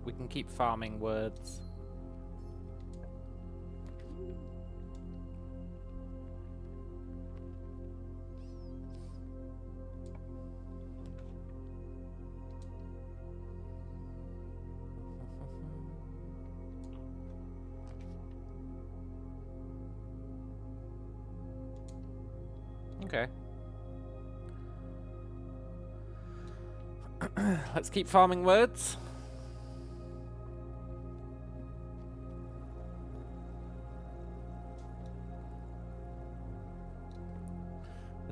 We can keep farming words. Okay. Let's keep farming words.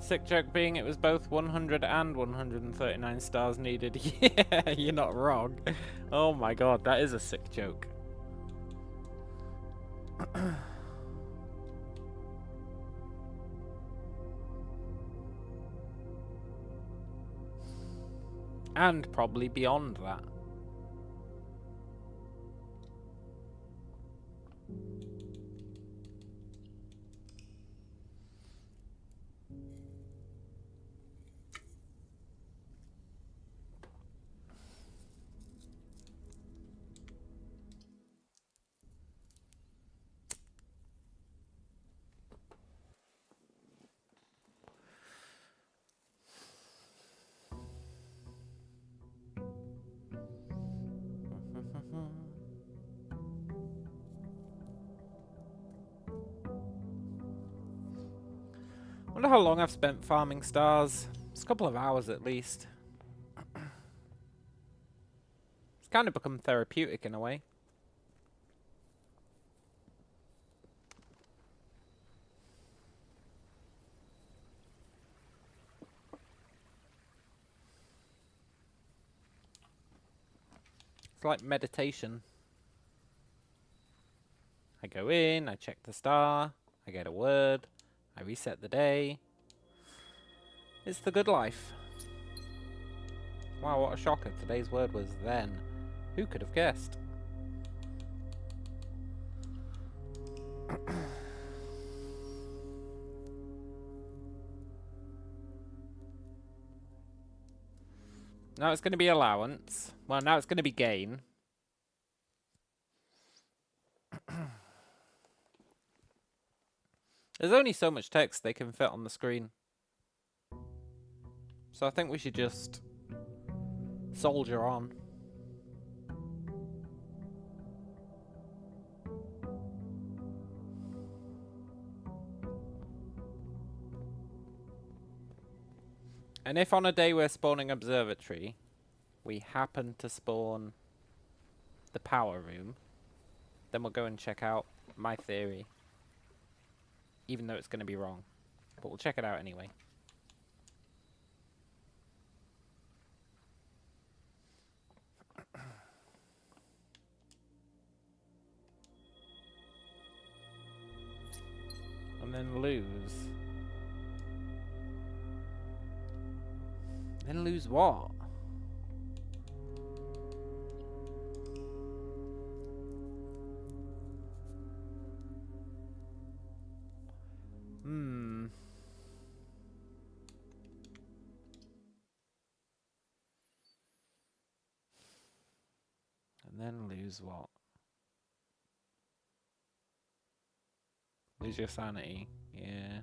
Sick joke being it was both 100 and 139 stars needed. Yeah, you're not wrong. Oh my god, that is a sick joke. And probably beyond that. Wonder how long I've spent farming stars. It's a couple of hours at least. It's kind of become therapeutic in a way. It's like meditation. I go in, I check the star, I get a word, I reset the day. It's the good life. Wow, what a shocker. Today's word was then. Who could have guessed? Now it's going to be allowance. Well, now it's going to be gain. There's only so much text they can fit on the screen. So I think we should just soldier on. And if on a day we're spawning observatory, we happen to spawn the power room, then we'll go and check out my theory. Even though it's going to be wrong. But we'll check it out anyway. And then lose. Then lose what? And then lose what? Lose your sanity. Yeah.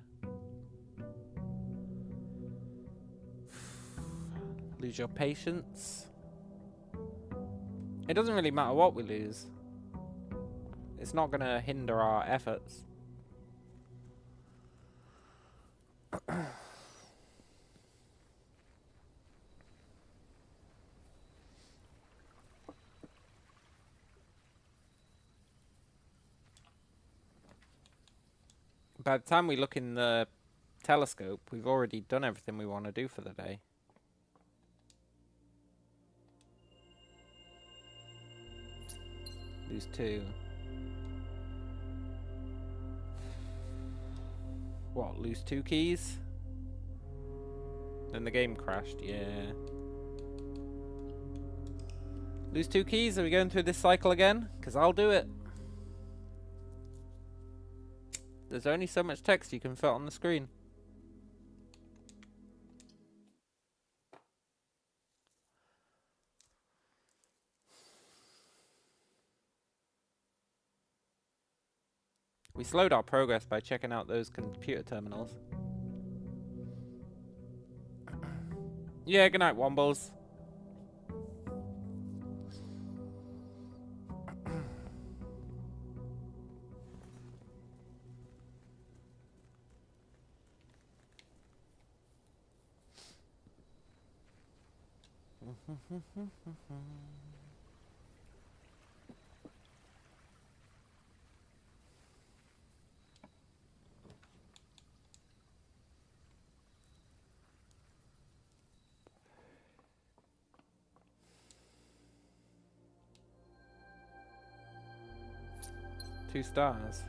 Lose your patience. It doesn't really matter what we lose. It's not going to hinder our efforts. By the time we look in the telescope, we've already done everything we want to do for the day. Lose 2. What, lose 2 keys? Then the game crashed, yeah. Lose 2 keys? Are we going through this cycle again? Because I'll do it. There's only so much text you can fit on the screen. We slowed our progress by checking out those computer terminals. Yeah, good night, Wombles. 2 stars.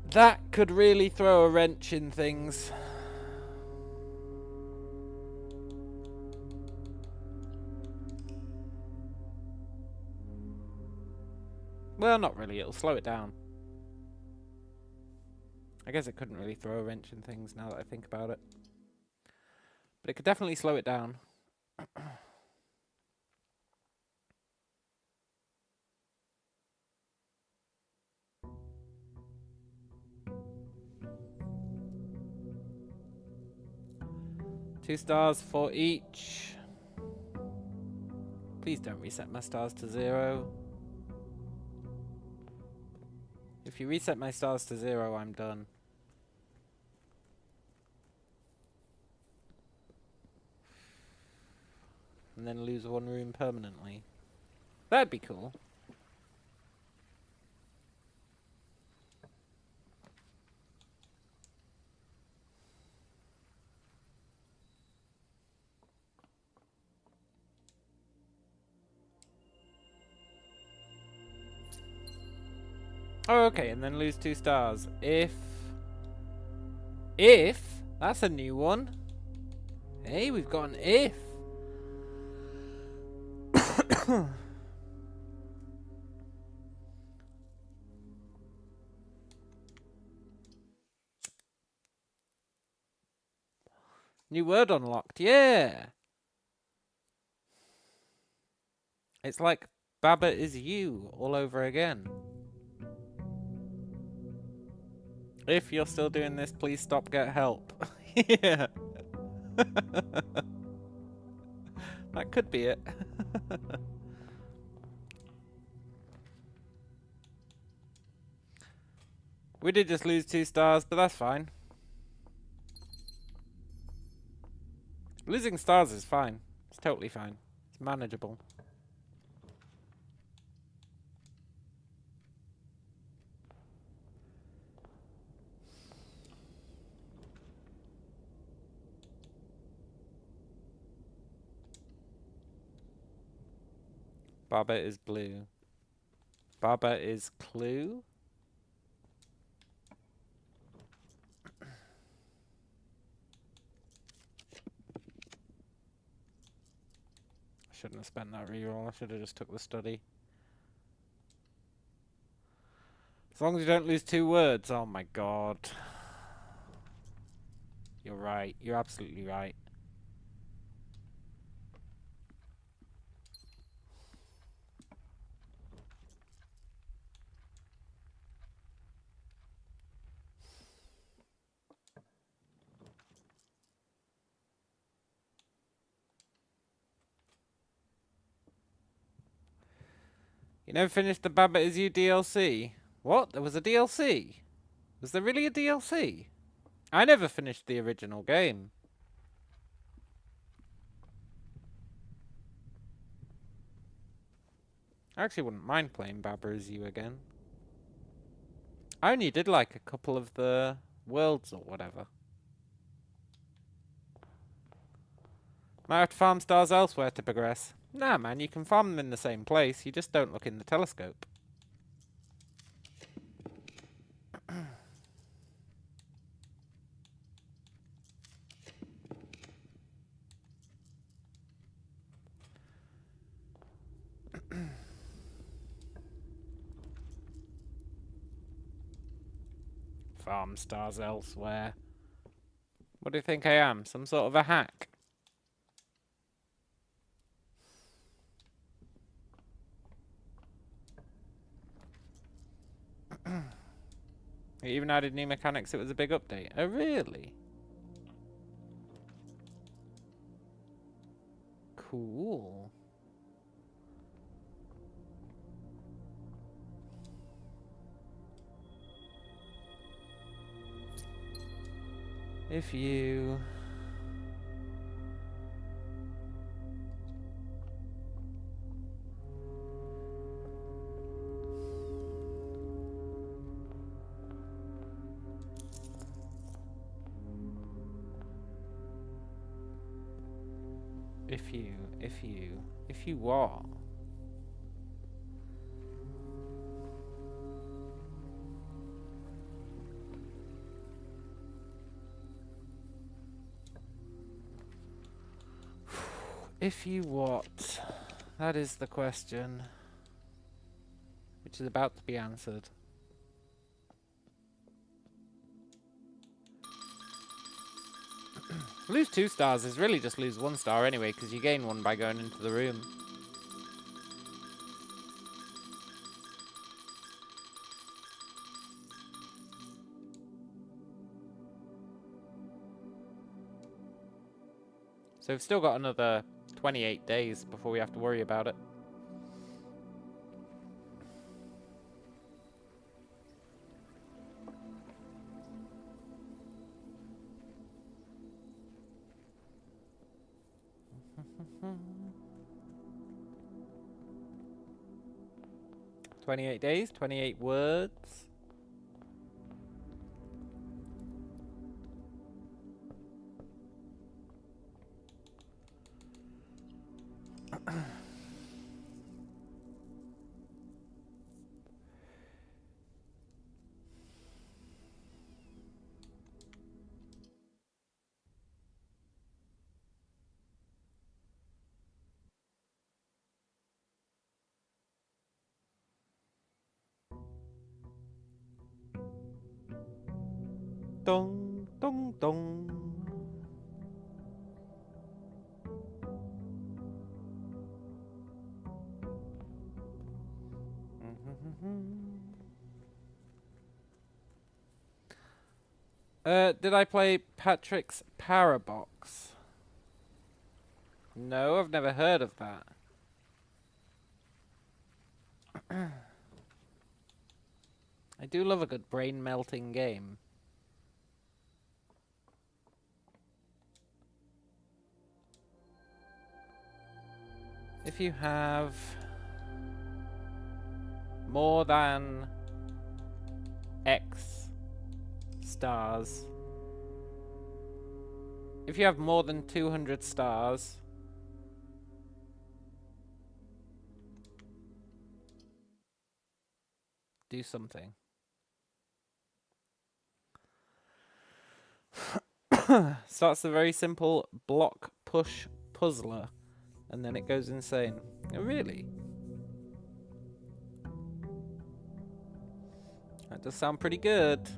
That could really throw a wrench in things. Well, not really. It'll slow it down. I guess it couldn't really throw a wrench in things now that I think about it. But it could definitely slow it down. Two stars for each. Please don't reset my stars to 0. If you reset my stars to 0, I'm done. And then lose 1 room permanently. That'd be cool. Oh, okay, and then lose 2 stars. If... That's a new one. Hey, we've got an if. New word unlocked, yeah! It's like Baba is you all over again. If you're still doing this, please stop, get help. Yeah. That could be it. We did just lose 2 stars, but that's fine. Losing stars is fine. It's totally fine. It's manageable. Baba is blue. Baba is clue? Shouldn't have spent that reroll. I should have just took the study. As long as you don't lose 2 words. Oh my god. You're right. You're absolutely right. You never finished the Baba Is You DLC? What? There was a DLC? Was there really a DLC? I never finished the original game. I actually wouldn't mind playing Baba Is You again. I only did like a couple of the worlds or whatever. Might have to farm stars elsewhere to progress. Nah, man, you can farm them in the same place. You just don't look in the telescope. Farm stars elsewhere. What do you think I am? Some sort of a hack? It even added new mechanics. It was a big update. Oh, really? Cool. If you... If you what? If you what? That is the question, which is about to be answered. Lose 2 stars is really just lose 1 star anyway, because you gain 1 by going into the room. So we've still got another 28 days before we have to worry about it. days, 28 words. Dong, dong, dong. Did I play Patrick's Parabox? No, I've never heard of that. I do love a good brain-melting game. If you have more than X stars, if you have more than 200 stars, do something. Starts a very simple block push puzzler, and then it goes insane. Oh, really? That does sound pretty good.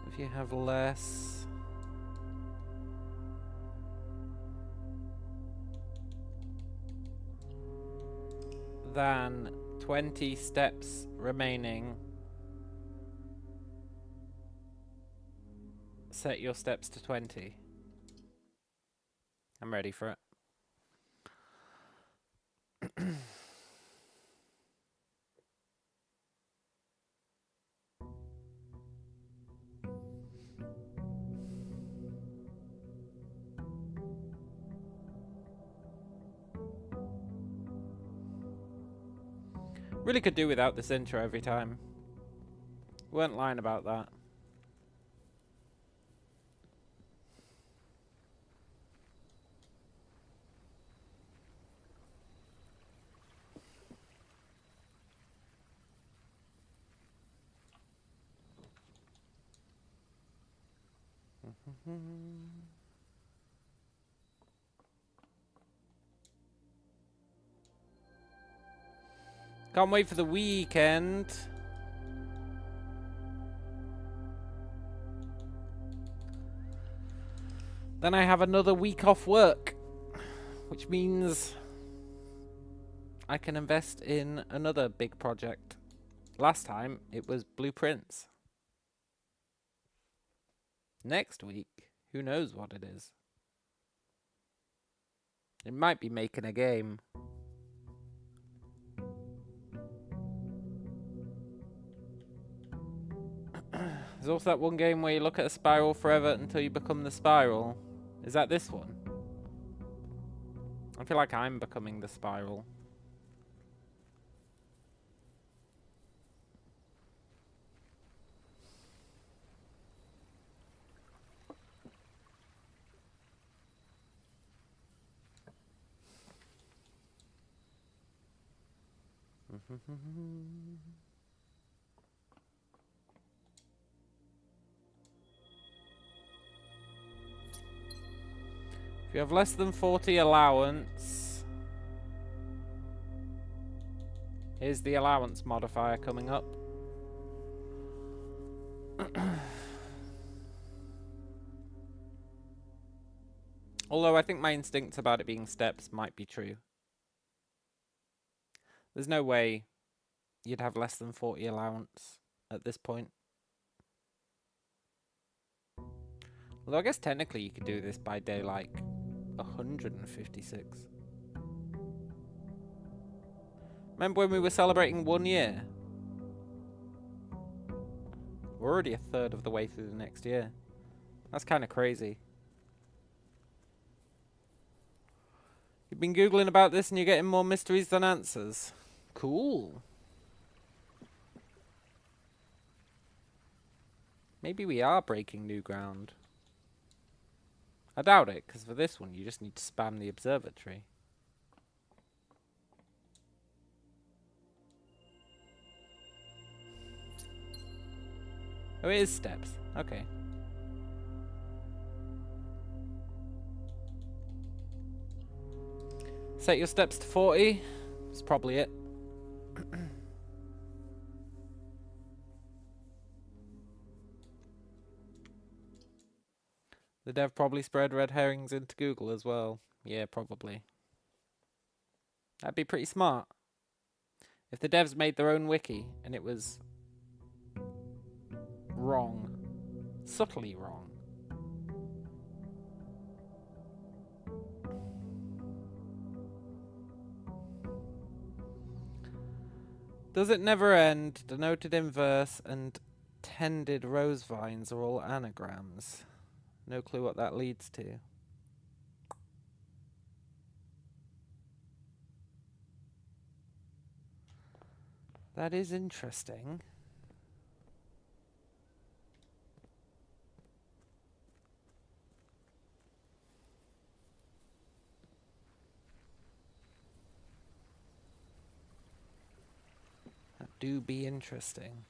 If you have less than 20 steps remaining, set your steps to 20. I'm ready for it. Really could do without this intro every time. Weren't lying about that. Can't wait for the weekend. Then I have another week off work, which means I can invest in another big project. Last time it was blueprints. Next week, who knows what it is? It might be making a game. There's also that one game where you look at a spiral forever until you become the spiral. Is that this one? I feel like I'm becoming the spiral. If you have less than 40 allowance, here's the allowance modifier coming up. Although I think my instincts about it being steps might be true. There's no way you'd have less than 40 allowance at this point. Although I guess technically you could do this by day like 156. Remember when we were celebrating 1 year? We're already a third of the way through the next year. That's kind of crazy. You've been Googling about this and you're getting more mysteries than answers. Cool. Maybe we are breaking new ground. I doubt it, because for this one you just need to spam the observatory. Oh, it is steps. Okay. Set your steps to 40. That's probably it. The dev probably spread red herrings into Google as well. Yeah, probably. That'd be pretty smart. If the devs made their own wiki and it was wrong, subtly wrong. Does it never end? Denoted in verse and tended rose vines are all anagrams. No clue what that leads to. That is interesting. That do be interesting.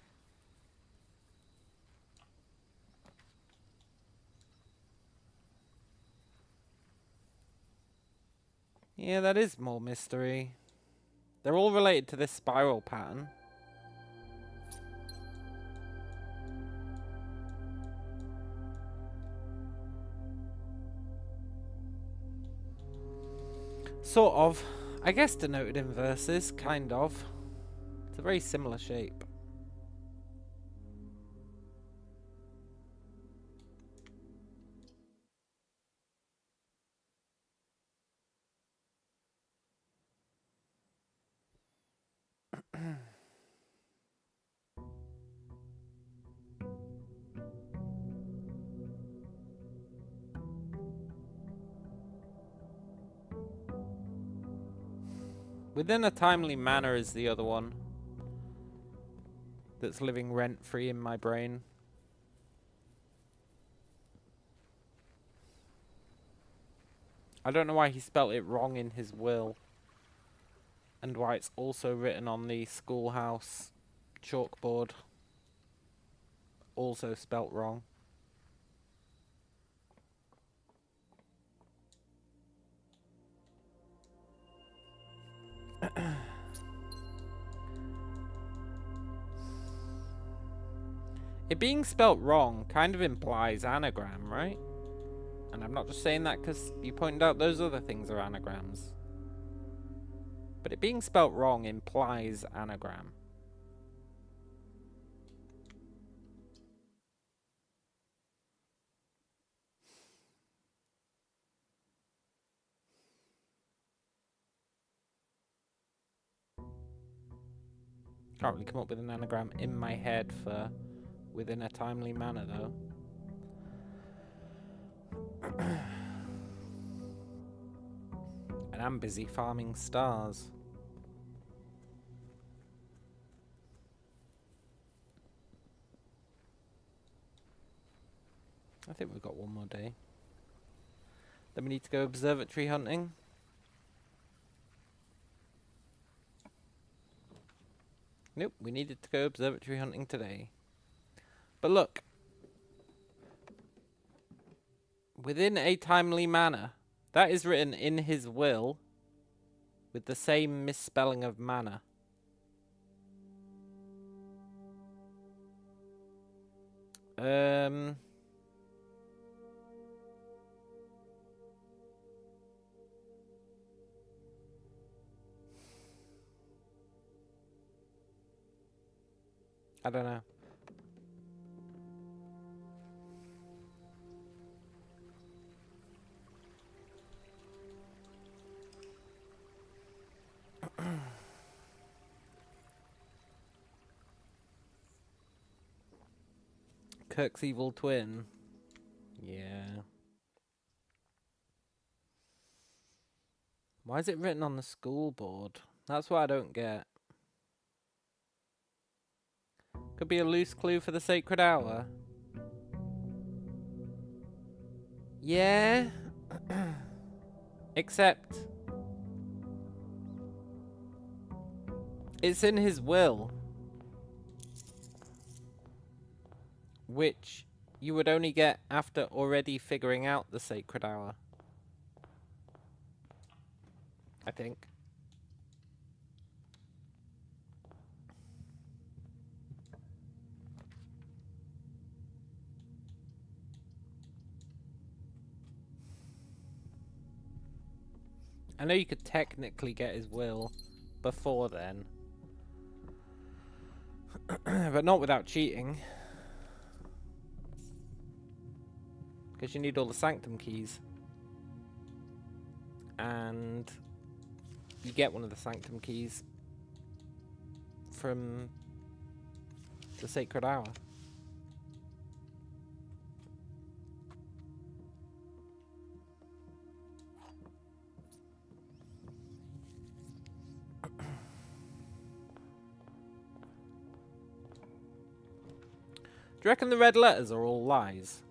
Yeah, that is more mystery. They're all related to this spiral pattern. Sort of. I guess denoted in verses, kind of. It's a very similar shape. Within a Timely Manor is the other one that's living rent-free in my brain. I don't know why he spelt it wrong in his will. And why it's also written on the schoolhouse chalkboard. Also spelt wrong. It being spelt wrong kind of implies anagram, right? And I'm not just saying that because you pointed out those other things are anagrams. But it being spelt wrong implies anagram. Can't really come up with an anagram in my head for within a timely manner, though. And I'm busy farming stars. I think we've got one more day. Then we need to go observatory hunting. Nope, we needed to go observatory hunting today. But look. Within a timely manner. That is written in his will. With the same misspelling of manner. I don't know. Kirk's evil twin. Yeah. Why is it written on the school board? That's what I don't get. Could be a loose clue for the sacred hour. Yeah. Except it's in his will. Which you would only get after already figuring out the sacred hour. I think. I know you could technically get his will before then. But not without cheating. Because you need all the sanctum keys. And you get one of the sanctum keys from the sacred hour. Do you reckon the red letters are all lies?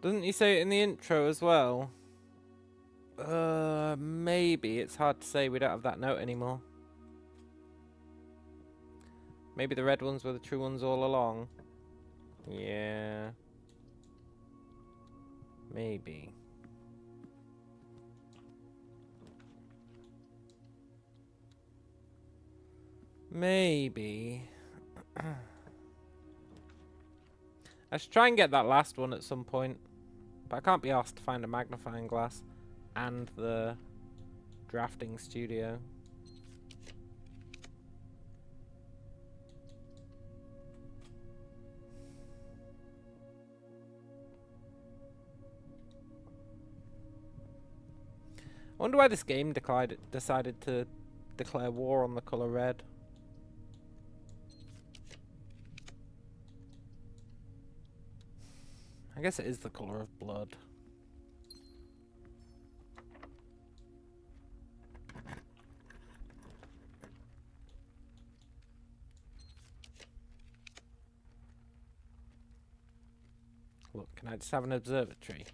Doesn't he say it in the intro as well? Maybe. It's hard to say. We don't have that note anymore. Maybe the red ones were the true ones all along. Yeah. Maybe. Maybe. I should try and get that last one at some point. But I can't be asked to find a magnifying glass and the drafting studio. I wonder why this game decided to declare war on the colour red. I guess it is the colour of blood. Look, can I just have an observatory?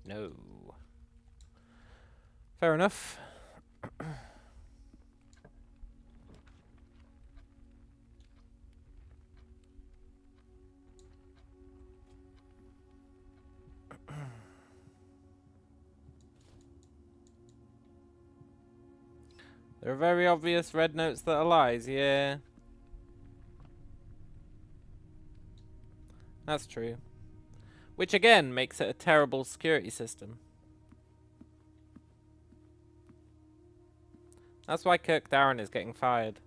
No. Fair enough. There are very obvious red notes that are lies, yeah. That's true. Which again makes it a terrible security system. That's why Kirk Darren is getting fired.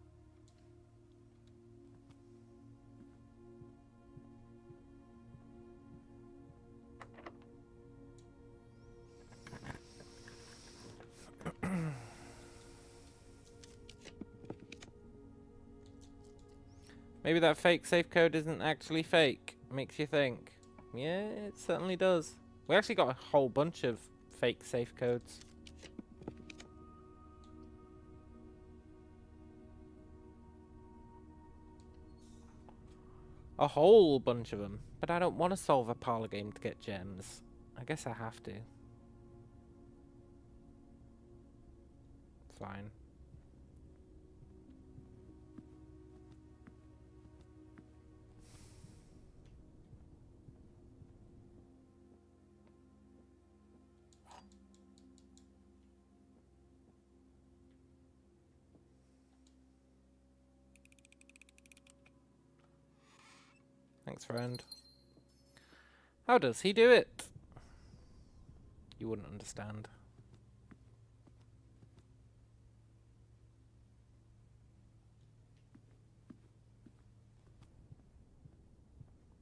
Maybe that fake safe code isn't actually fake. Makes you think. Yeah, it certainly does. We actually got a whole bunch of fake safe codes. A whole bunch of them. But I don't want to solve a parlor game to get gems. I guess I have to. Fine. Thanks, friend. How does he do it? You wouldn't understand.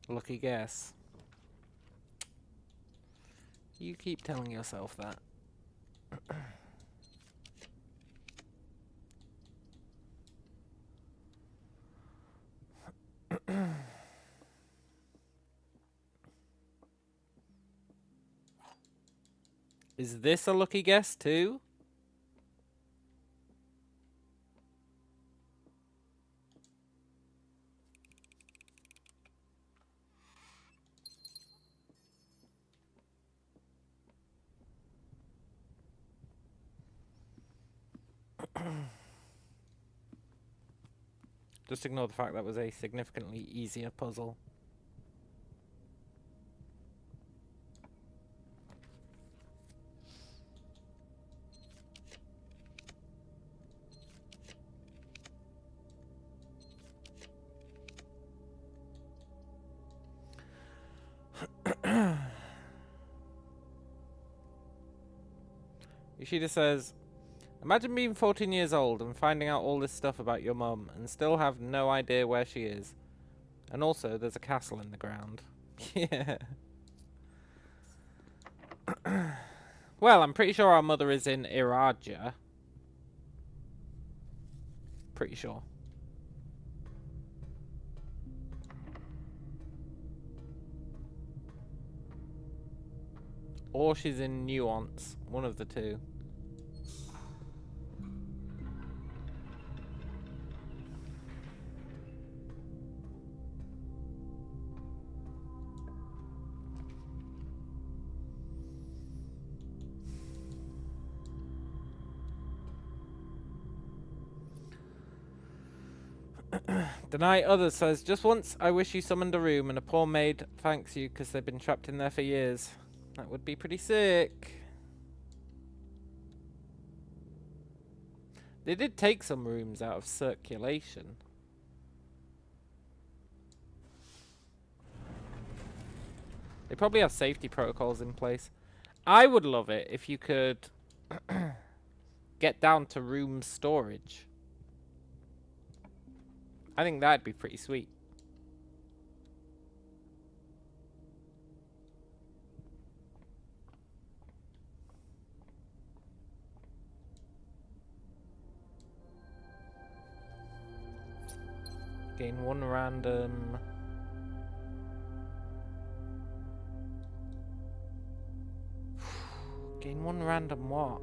Lucky guess. You keep telling yourself that. Is this a lucky guess too? Just ignore the fact that was a significantly easier puzzle. Yoshida says, imagine being 14 years old and finding out all this stuff about your mum and still have no idea where she is. And also, there's a castle in the ground. Yeah. Well, I'm pretty sure our mother is in Iraja. Pretty sure. Or she's in Nuance. One of the two. Deny Others says, just once I wish you summoned a room and a poor maid thanks you because they've been trapped in there for years. That would be pretty sick. They did take some rooms out of circulation. They probably have safety protocols in place. I would love it if you could get down to room storage. I think that'd be pretty sweet. Gain one random. Gain one random what?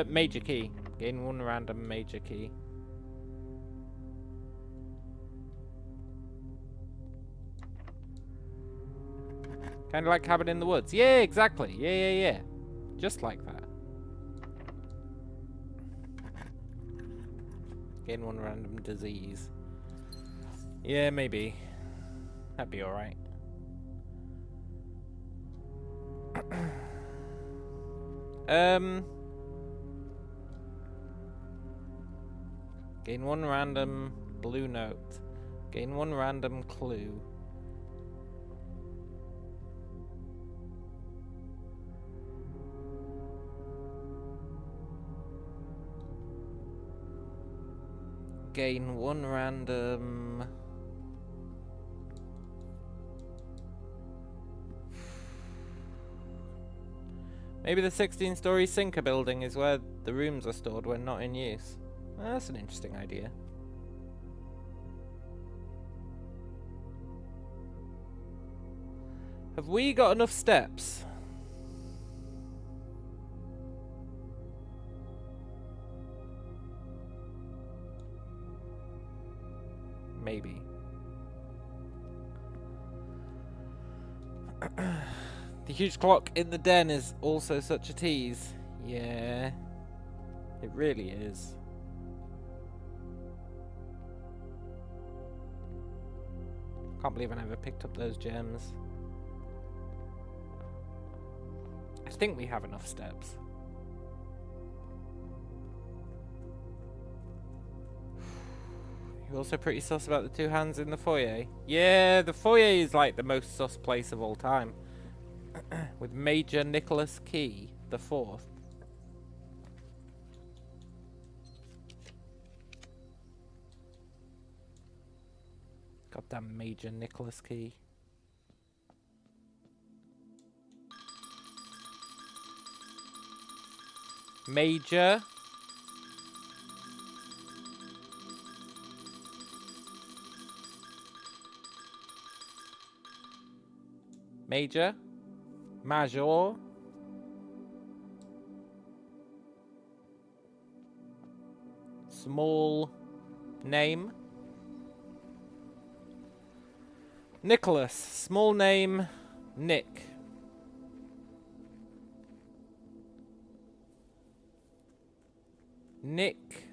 Major key. Gain one random major key. Kind of like Cabin in the Woods. Yeah, exactly. Yeah. Just like that. Gain one random disease. Yeah, maybe. That'd be alright. Gain one random blue note. Gain one random clue. Gain one random. Maybe the 16-story sinker building is where the rooms are stored when not in use. That's an interesting idea. Have we got enough steps? Maybe. The huge clock in the den is also such a tease. Yeah, it really is. Can't believe I never picked up those gems. I think we have enough steps. You're also pretty sus about the two hands in the foyer. Yeah, the foyer is like the most sus place of all time. With Major Nicholas Key the Fourth. Goddamn Major Nicholas Key. Major. Major. Major. Small name. Nicholas. Small name. Nick. Nick.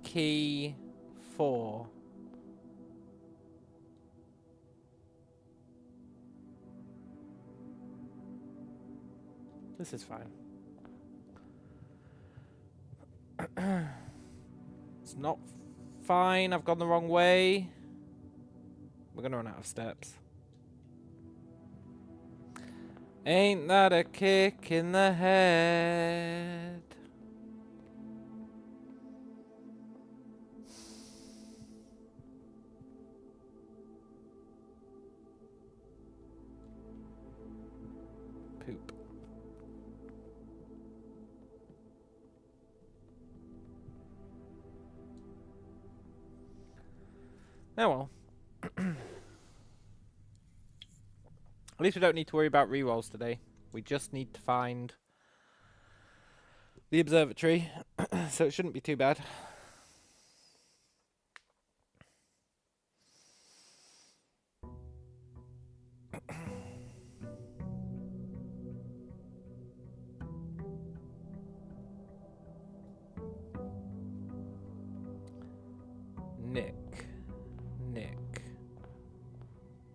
Key 4. This is fine. It's not fine. I've gone the wrong way. We're gonna run out of steps. Ain't that a kick in the head? Poop. Oh well. At least we don't need to worry about rerolls today. We just need to find the observatory, so it shouldn't be too bad.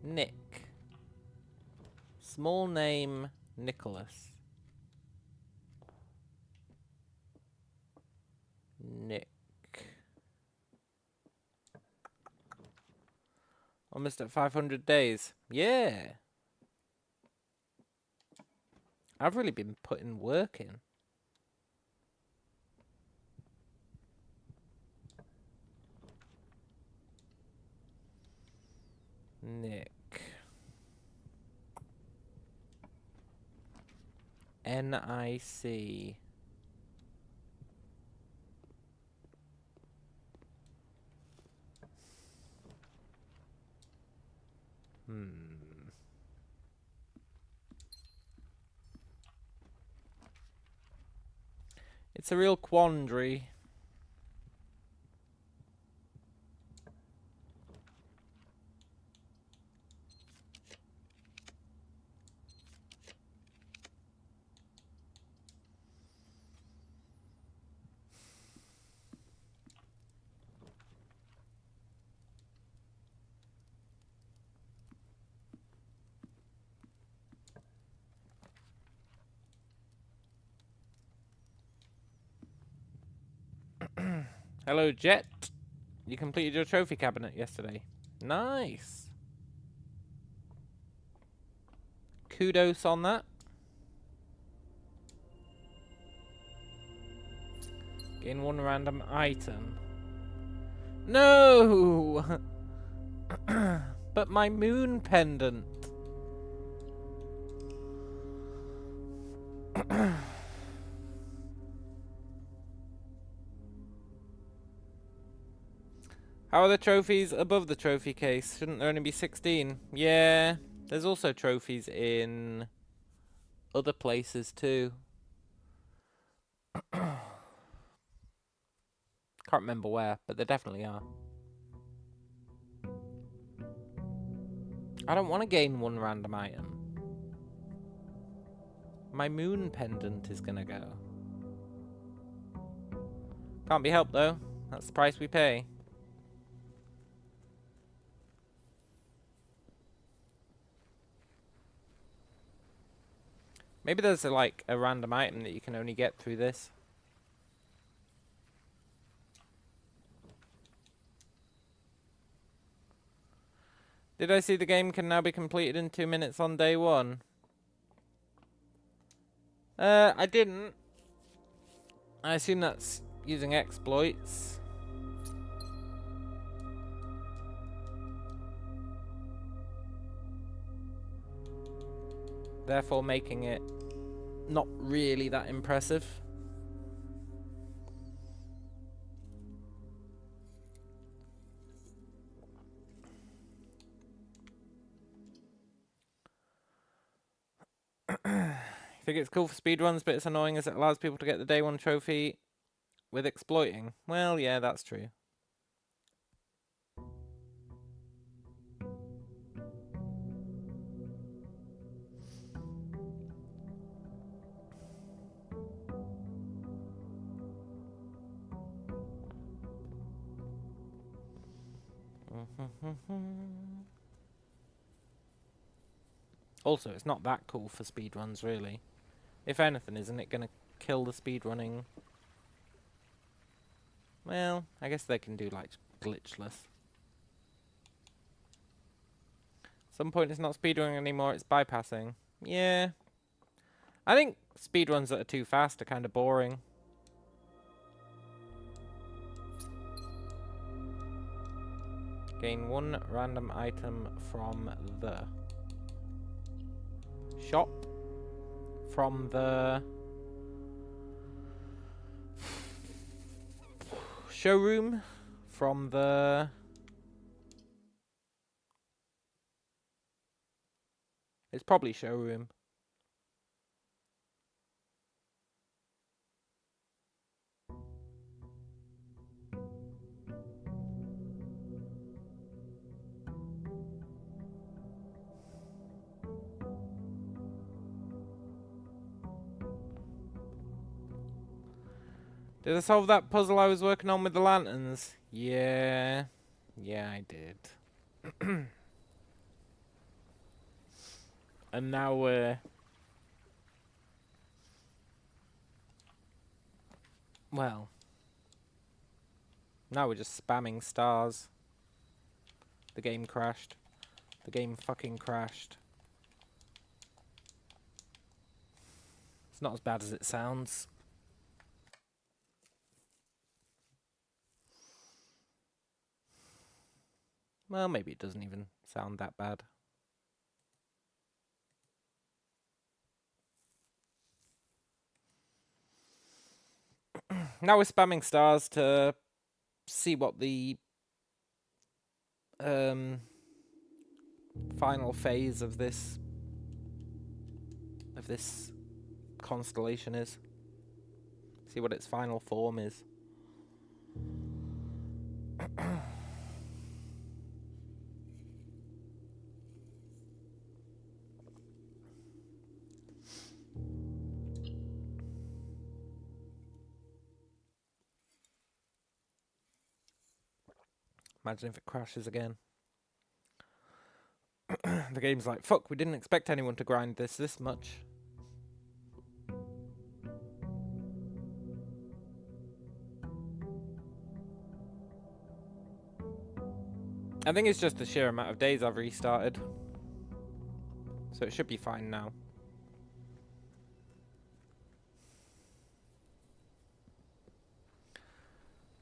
Nick. Small name Nicholas. Nick. Almost at 500 days. Yeah. I've really been putting work in. Nick. N-I-C. It's a real quandary. Hello, Jet. You completed your trophy cabinet yesterday. Nice. Kudos on that. Gain one random item. No! But my moon pendant. How are the trophies above the trophy case? Shouldn't there only be 16? Yeah, there's also trophies in other places too. Can't remember where, but there definitely are. I don't want to gain one random item. My moon pendant is gonna go. Can't be helped though. That's the price we pay. Maybe there's like a random item that you can only get through this. Did I see the game can now be completed in 2 minutes on day 1? I didn't. I assume that's using exploits. Therefore making it not really that impressive. I think it's cool for speedruns, but it's annoying as it allows people to get the day 1 trophy with exploiting. Well, yeah, that's true. Also, it's not that cool for speedruns, really. If anything, isn't it going to kill the speedrunning? Well, I guess they can do, like, glitchless. At some point, it's not speedrunning anymore, it's bypassing. Yeah. I think speedruns that are too fast are kind of boring. Gain 1 random item from the shop. From the showroom. From the... It's probably showroom. Did I solve that puzzle I was working on with the lanterns? Yeah. Yeah, I did. And now we're... Well. Now we're just spamming stars. The game crashed. The game fucking crashed. It's not as bad as it sounds. Well, maybe it doesn't even sound that bad. Now we're spamming stars to see what the final phase of this constellation is. See what its final form is. Imagine if it crashes again. The game's like, fuck, we didn't expect anyone to grind this much. I think it's just the sheer amount of days I've restarted. So it should be fine now.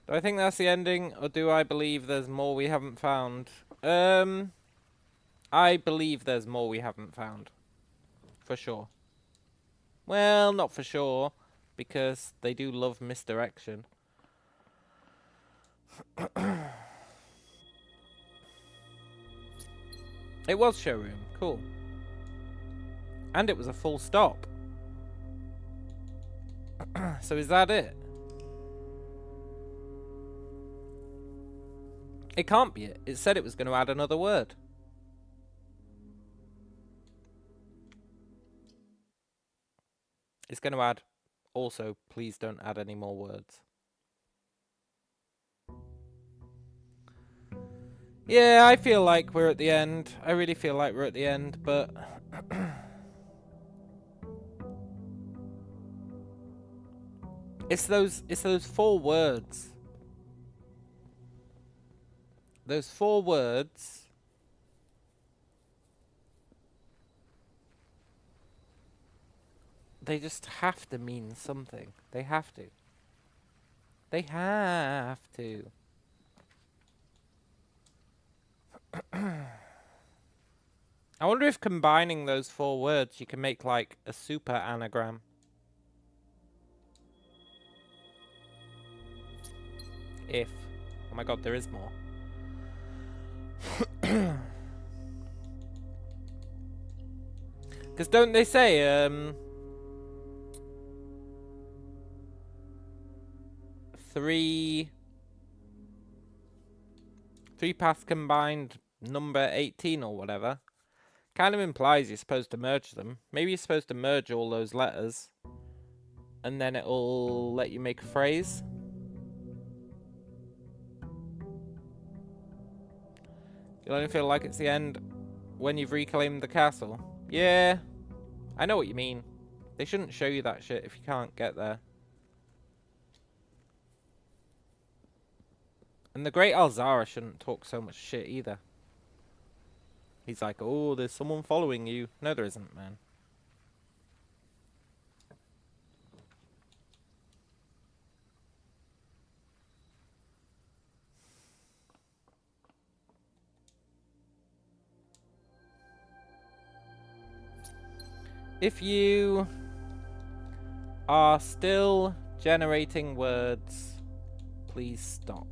Do I think that's the ending, or do I believe there's more we haven't found? I believe there's more we haven't found. For sure. Well, not for sure, because they do love misdirection. It was showroom. Cool. And it was a full stop. So is that it? It can't be it. It said it was going to add another word. It's going to add, also, please don't add any more words. Yeah, I feel like we're at the end. I really feel like we're at the end, but... It's those 4 words. Those 4 words... They just have to mean something. They have to. They have to. I wonder if combining those 4 words you can make like a super anagram. If. Oh my god, there is more. Because don't they say, 3 paths combined number 18 or whatever. Kind of implies you're supposed to merge them. Maybe you're supposed to merge all those letters. And then it'll let you make a phrase. You'll only feel like it's the end when you've reclaimed the castle. Yeah, I know what you mean. They shouldn't show you that shit if you can't get there. And the Great Alzara shouldn't talk so much shit either. He's like, oh, there's someone following you. No, there isn't, man. If you are still generating words, please stop.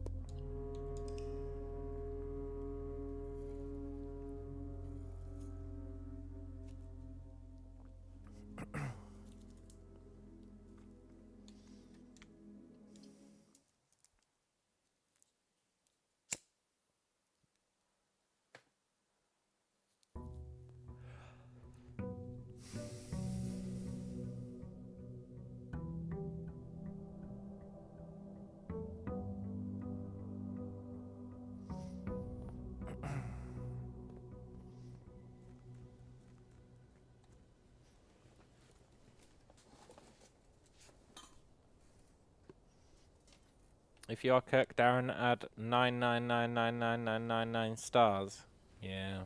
If you are Kirk Darren, add 9999999 stars. Yeah.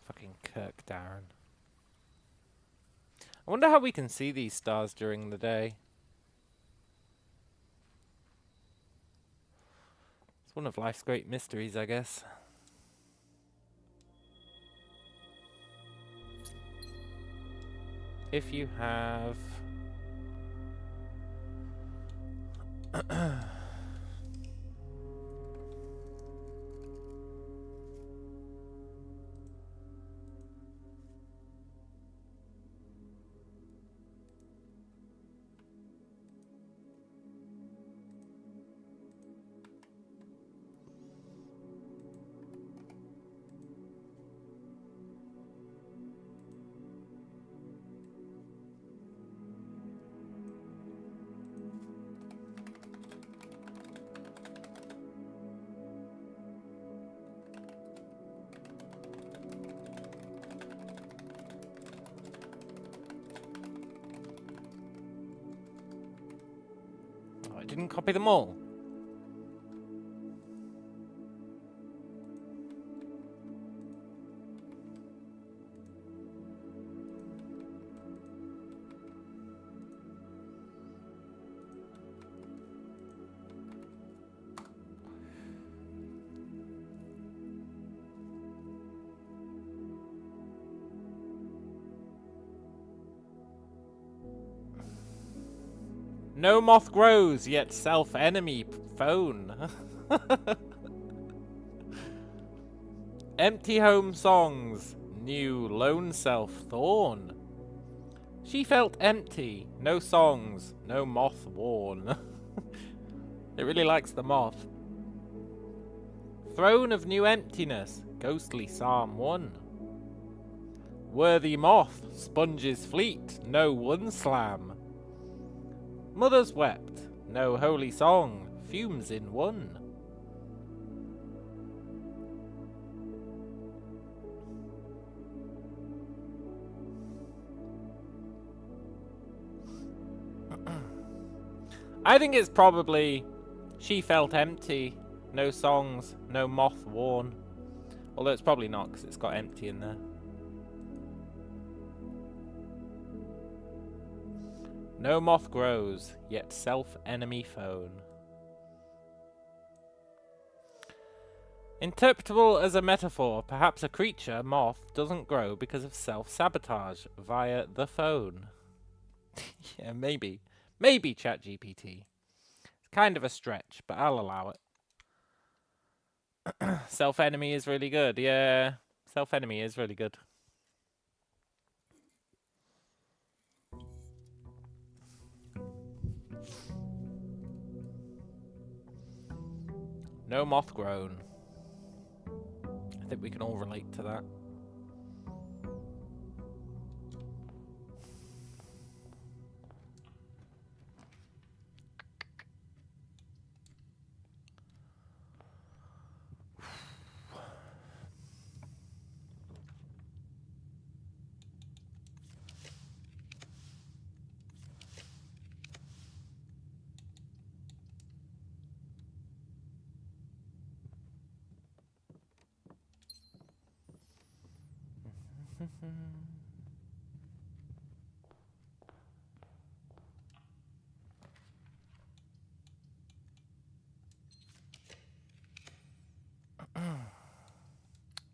Fucking Kirk Darren. I wonder how we can see these stars during the day. It's one of life's great mysteries, I guess. If you have... I didn't copy them all. No moth grows, yet self-enemy phone. Empty home songs, new lone self thorn. She felt empty, no songs, no moth worn. It really likes the moth. Throne of new emptiness, ghostly Psalm 1. Worthy moth, sponges fleet, no one slam. Mothers wept, no holy song, fumes in one. I think it's probably she felt empty, no songs, no moth worn. Although it's probably not, because it's got empty in there. No moth grows, yet self-enemy phone. Interpretable as a metaphor, perhaps a creature, moth, doesn't grow because of self-sabotage via the phone. Yeah, maybe. Maybe ChatGPT. It's kind of a stretch, but I'll allow it. Self-enemy is really good, yeah. Self-enemy is really good. No moth grown. I think we can all relate to that.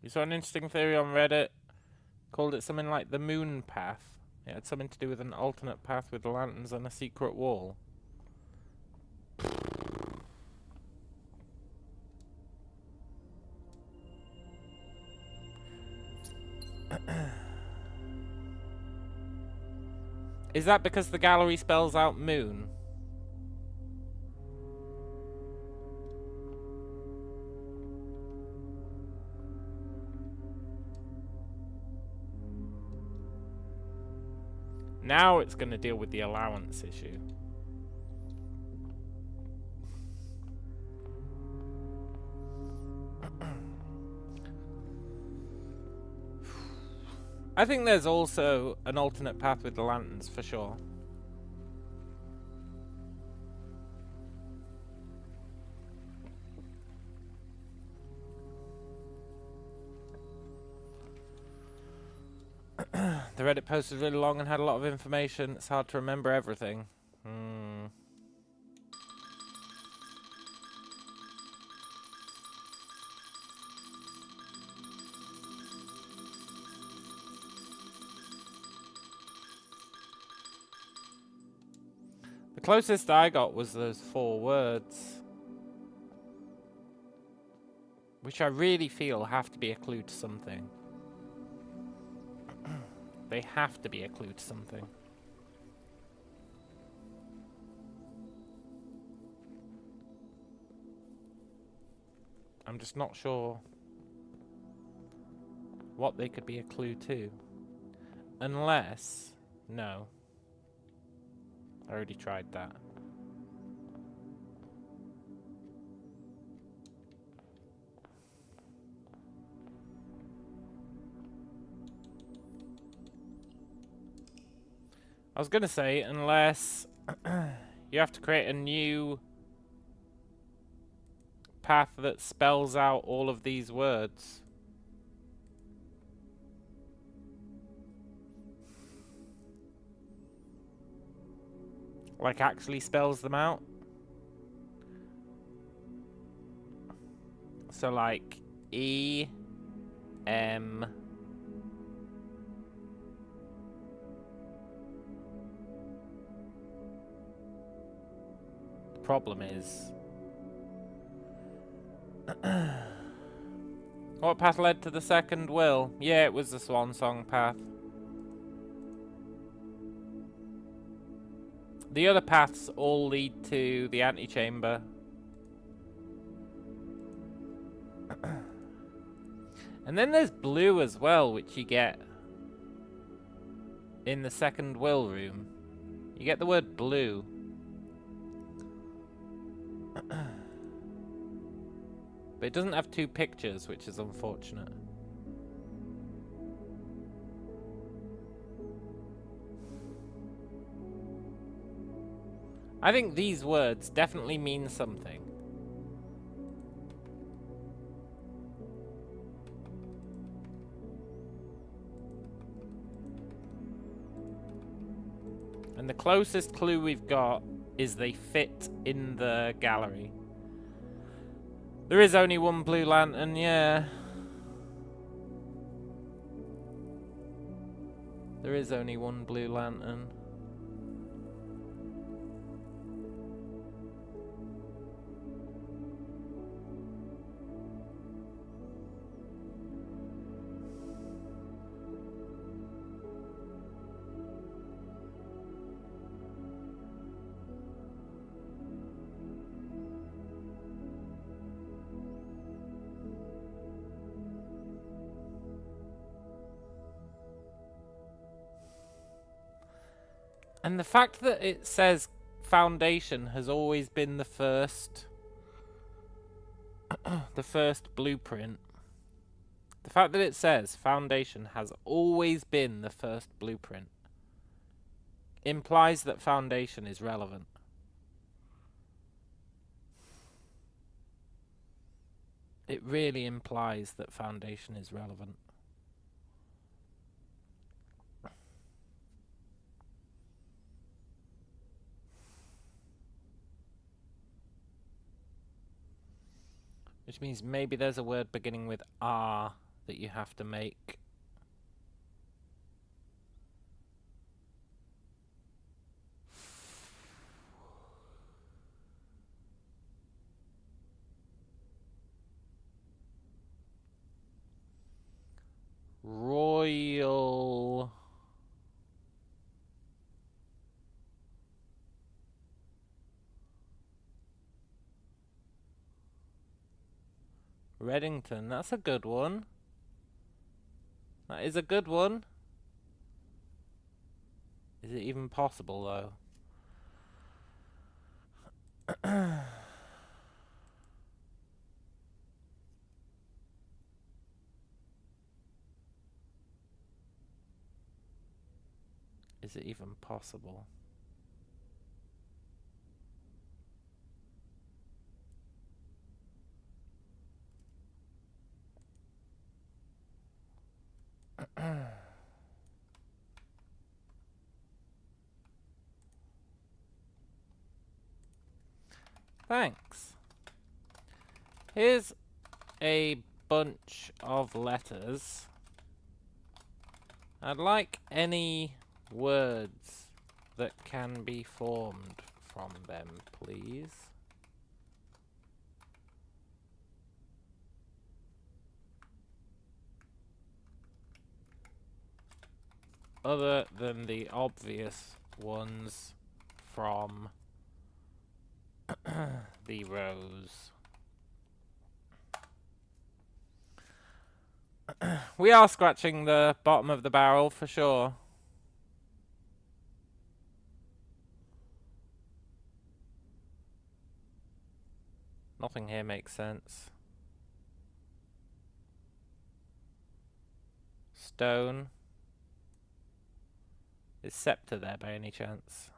You saw an interesting theory on Reddit, called it something like the moon path. It had something to do with an alternate path with lanterns and a secret wall. Is that because the gallery spells out moon? Now it's going to deal with the allowance issue. I think there's also an alternate path with the lanterns, for sure. The Reddit post was really long and had a lot of information. It's hard to remember everything. The closest I got was those 4 words, which I really feel have to be a clue to something. They have to be a clue to something. I'm just not sure what they could be a clue to. Unless... no. I already tried that. I was gonna say, unless you have to create a new path that spells out all of these words. Like, actually spells them out. So, like, E, M... problem is... What path led to the second will? Yeah, it was the Swan Song path. The other paths all lead to the antechamber. And then there's blue as well, which you get in the second will room. You get the word blue. But it doesn't have two pictures, which is unfortunate. I think these words definitely mean something. And the closest clue we've got is they fit in the gallery. There is only one blue lantern, yeah. There is only one blue lantern. And the fact that it says Foundation has always been the first the first blueprint. The fact that it says Foundation has always been the first blueprint implies that Foundation is relevant. It really implies that Foundation is relevant. Which means maybe there's a word beginning with R that you have to make. Royal... Reddington, that's a good one. That is a good one. Is it even possible, though? Is it even possible? Thanks. Here's a bunch of letters. I'd like any words that can be formed from them, please. Other than the obvious ones from the rose. We are scratching the bottom of the barrel for sure. Nothing here makes sense. Stone. Is scepter there by any chance?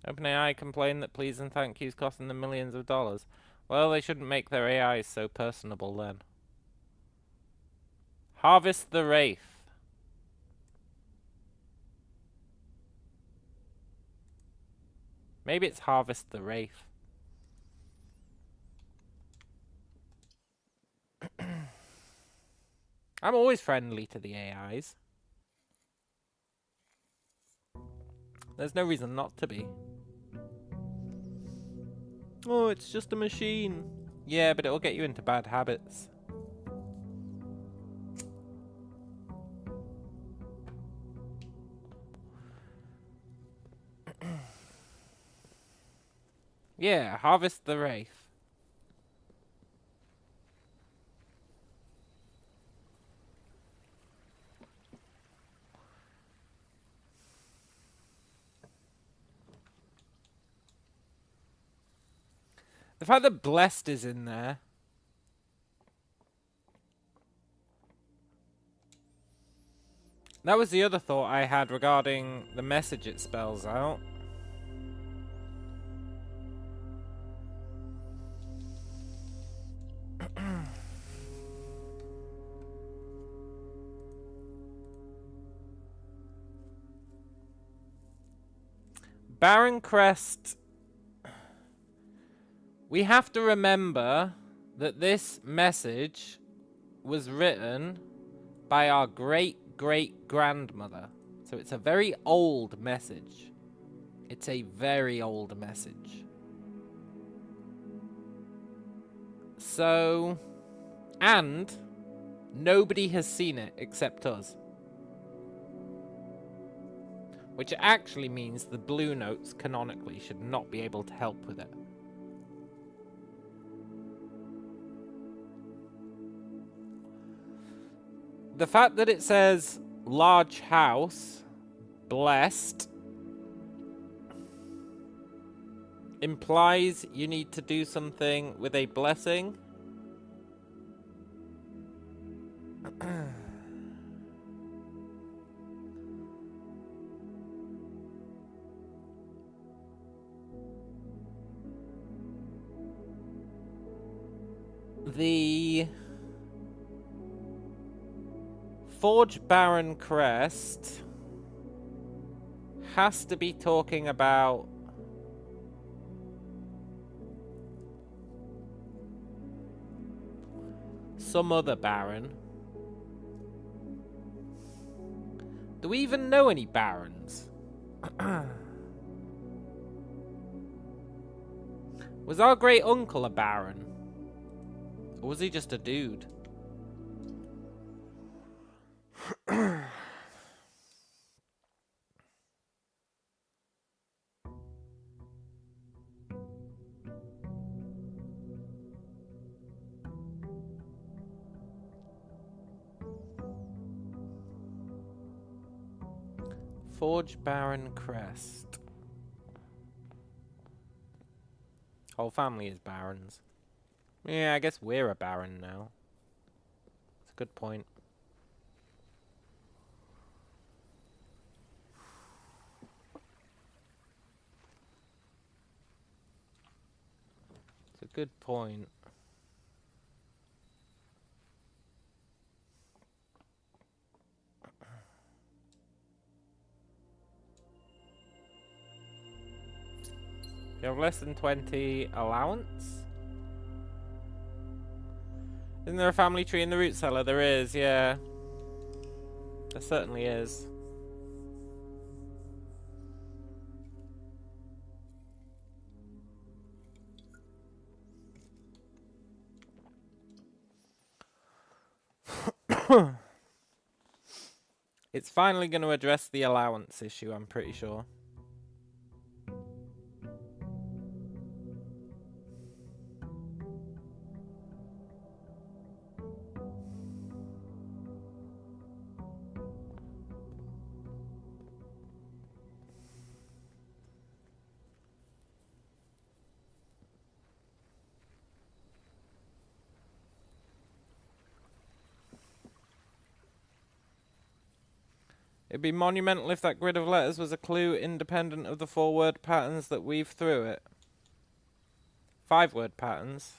OpenAI complained that please and thank yous costing them millions of dollars. Well, they shouldn't make their AIs so personable then. Harvest the Wraith. Maybe it's Harvest the Wraith. I'm always friendly to the AIs. There's no reason not to be. Oh, it's just a machine. Yeah, but it'll get you into bad habits. Yeah, harvest the wraith. The fact that blessed is in there. That was the other thought I had regarding the message it spells out. Baron Crest. We have to remember that this message was written by our great-great-grandmother. So it's a very old message. It's a very old message. So, and nobody has seen it except us. Which actually means the Blue Notes canonically should not be able to help with it. The fact that it says large house, blessed, implies you need to do something with a blessing. The Forge Baron Crest has to be talking about some other Baron. Do we even know any Barons? Was our great uncle a Baron? Or was he just a dude? Forge Baron Crest. Whole family is barons. Yeah, I guess we're a baron now. It's a good point. It's a good point. You have less than 20 allowance? Isn't there a family tree in the root cellar? There is, yeah. There certainly is. It's finally going to address the allowance issue, I'm pretty sure. It'd be monumental if that grid of letters was a clue independent of the 4-word patterns that weave through it. 5-word patterns.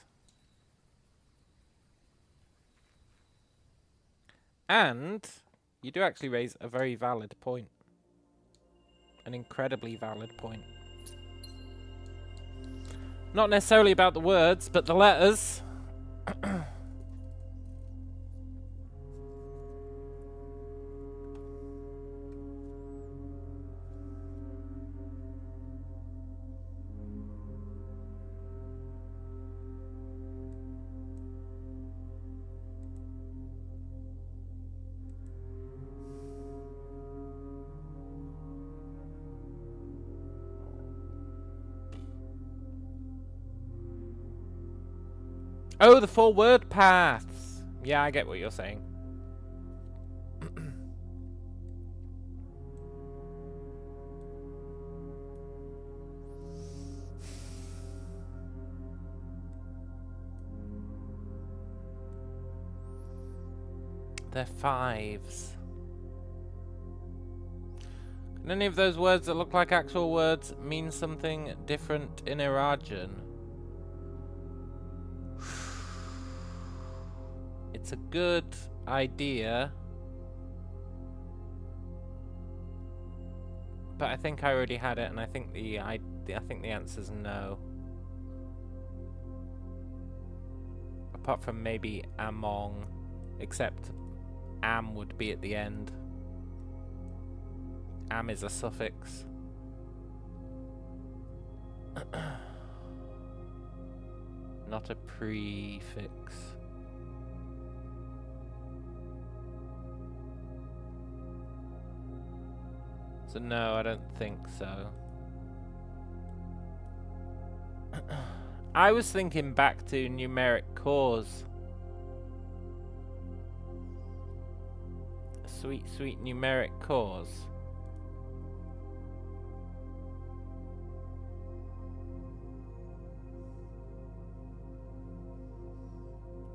And you do actually raise a very valid point. An incredibly valid point. Not necessarily about the words, but the letters. Oh, the 4 word paths. Yeah, I get what you're saying. They're 5s. Can any of those words that look like actual words mean something different in Irajan? It's a good idea, but I think I already had it, and I think the answer's no. Apart from maybe among, except am would be at the end. Am is a suffix. Not a prefix. So no, I don't think so. I was thinking back to numeric cause. Sweet, sweet numeric cause.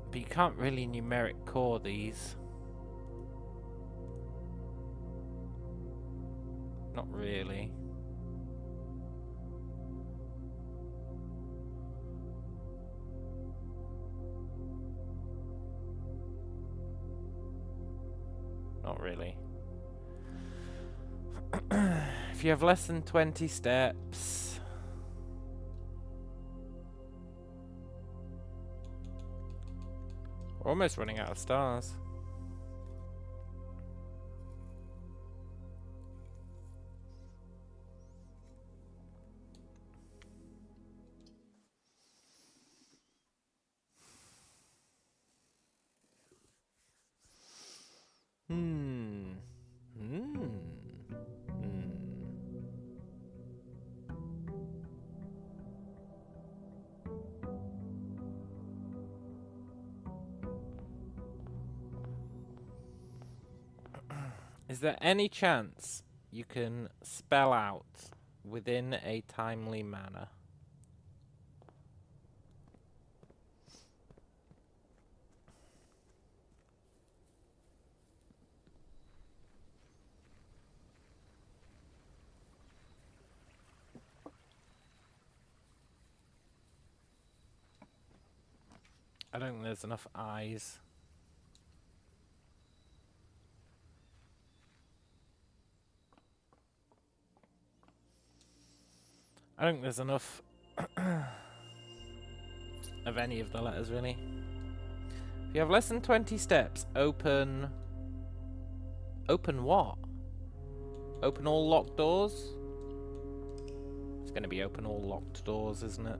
But you can't really numeric core these. Not really. Not really. If you have less than 20 steps... We're almost running out of stars. Is there any chance you can spell out within a timely manner? I don't think there's enough eyes. I don't think there's enough of any of the letters, really. If you have less than 20 steps, open... Open what? Open all locked doors? It's going to be open all locked doors, isn't it?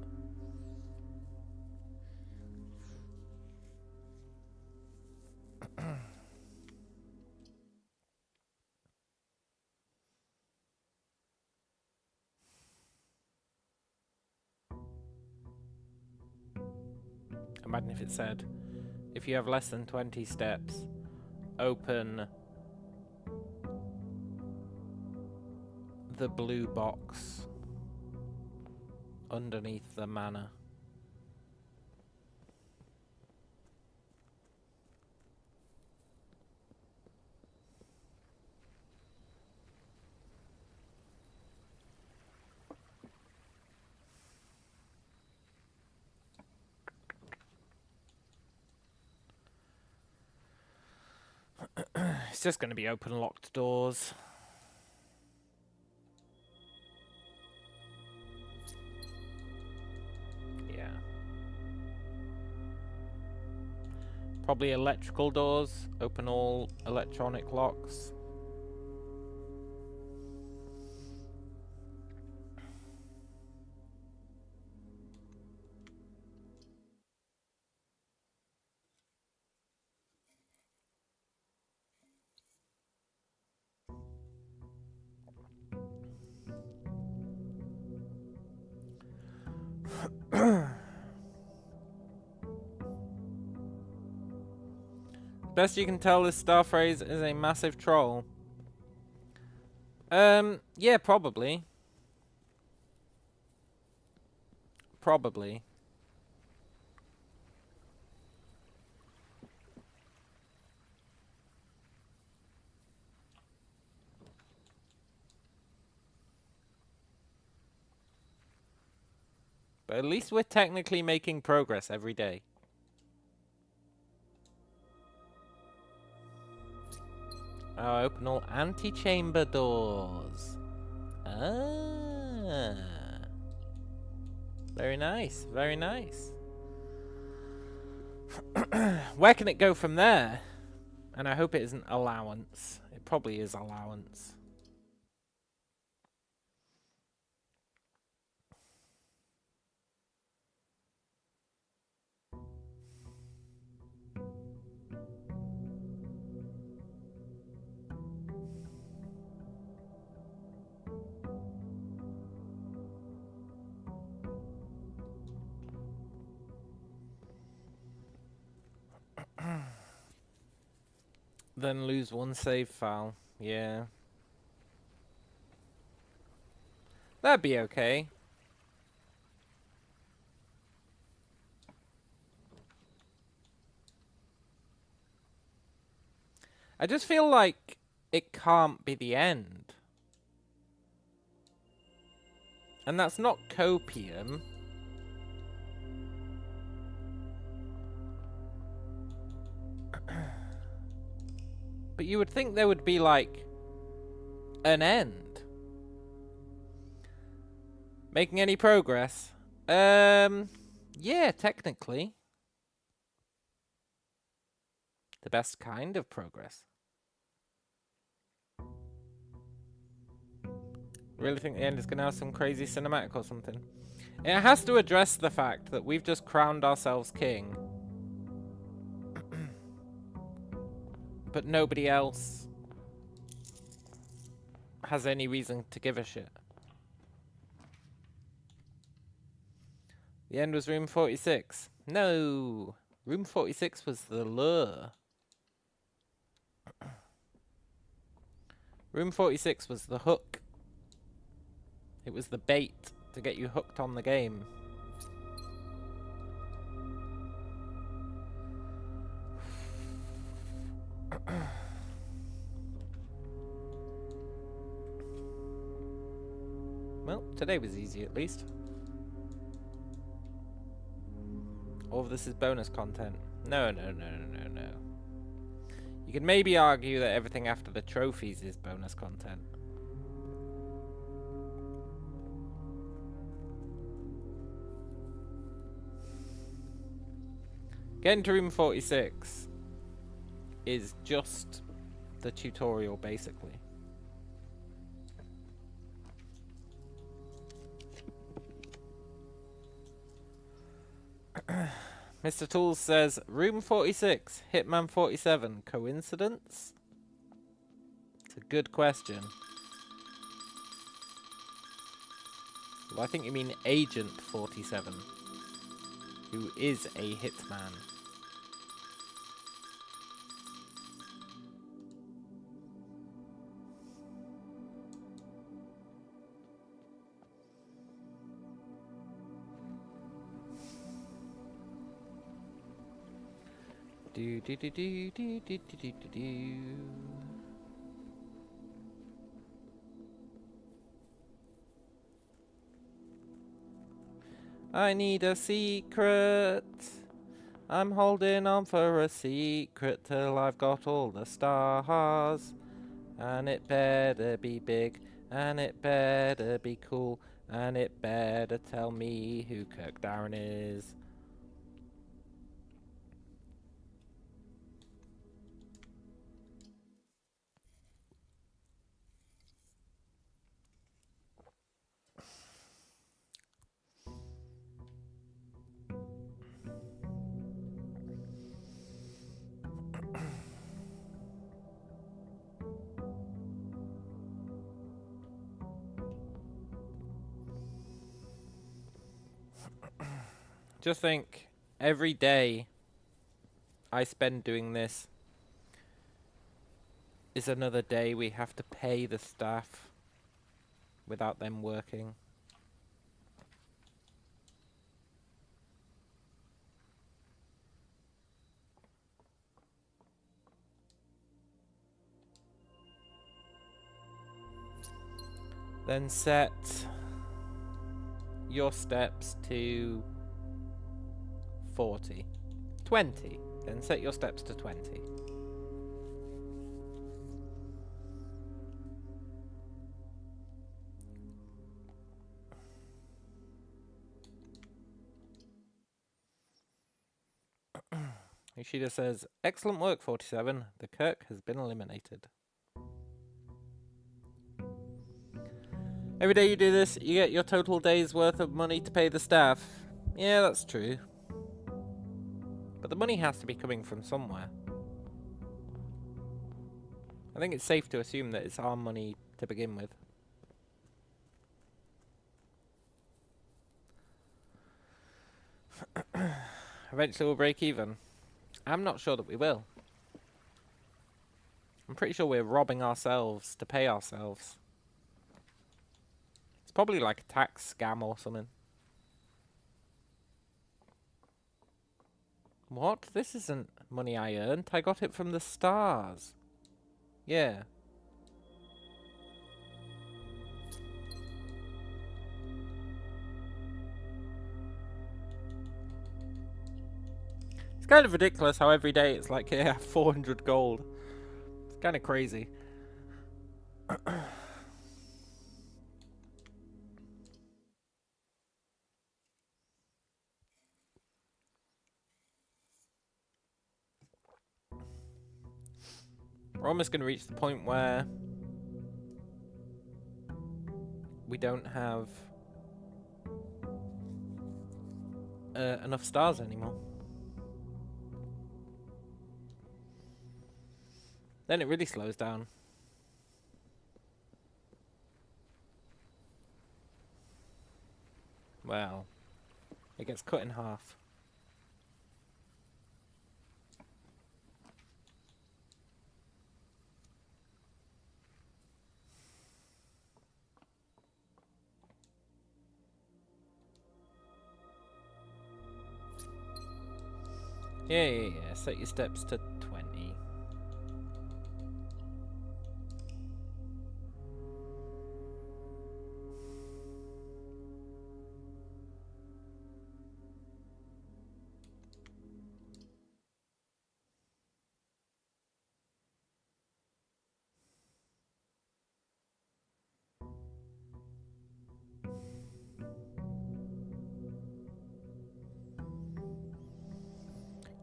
Imagine if it said, if you have less than 20 steps, open the blue box underneath the manor. It's just going to be open locked doors. Yeah. Probably electrical doors. Open all electronic locks. Best you can tell, this Starphrase is a massive troll. Yeah, probably. Probably. But at least we're technically making progress every day. Oh, open all antechamber doors. Ah. Very nice, very nice. Where can it go from there? And I hope it isn't allowance. It probably is allowance. Then lose one save file. Yeah. That'd be okay. I just feel like it can't be the end. And that's not copium. But you would think there would be, like, an end. Making any progress? Yeah, technically. The best kind of progress. Really think the end is going to have some crazy cinematic or something? It has to address the fact that we've just crowned ourselves king. But nobody else has any reason to give a shit. The end was room 46. No! Room 46 was the lure. Room 46 was the hook. It was the bait to get you hooked on the game. Well, today was easy at least. All of this is bonus content. No. You could maybe argue that everything after the trophies is bonus content. Getting to room 46 is just the tutorial, basically. Mr. Tools says, room 46, Hitman 47, coincidence? It's a good question. Well, I think you mean Agent 47, who is a hitman. Do do do do do do do do do. I need a secret. I'm holding on for a secret till I've got all the stars. And it better be big, and it better be cool, and it better tell me who Kirk Darren is. Just think, every day I spend doing this is another day we have to pay the staff without them working. Then set your steps to 40. 20. Then set your steps to 20. Yoshida says, excellent work, 47. The Kirk has been eliminated. Every day you do this, you get your total day's worth of money to pay the staff. Yeah, that's true. But the money has to be coming from somewhere. I think it's safe to assume that it's our money to begin with. Eventually we'll break even. I'm not sure that we will. I'm pretty sure we're robbing ourselves to pay ourselves. It's probably like a tax scam or something. What? This isn't money I earned. I got it from the stars. Yeah. It's kind of ridiculous how every day it's like, yeah, 400 gold. It's kind of crazy. We're almost going to reach the point where we don't have enough stars anymore. Then it really slows down. Well, it gets cut in half. Yeah. Set your steps to 20.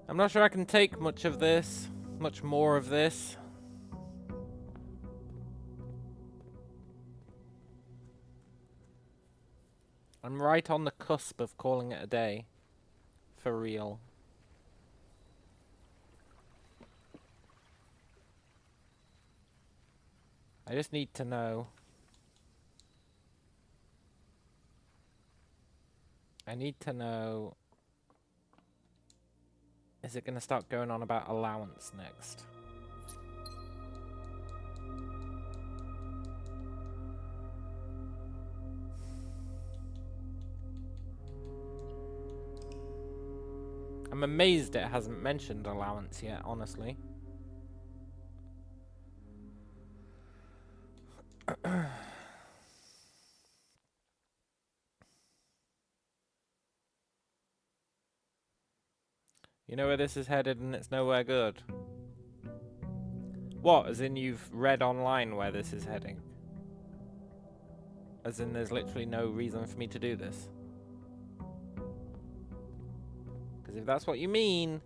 I'm not sure I can take much of this, much more of this. I'm right on the cusp of calling it a day. For real. I just need to know. I need to know. Is it going to start going on about allowance next? I'm amazed it hasn't mentioned allowance yet, honestly. You know where this is headed and it's nowhere good. What? As in you've read online where this is heading? As in there's literally no reason for me to do this? Because if that's what you mean,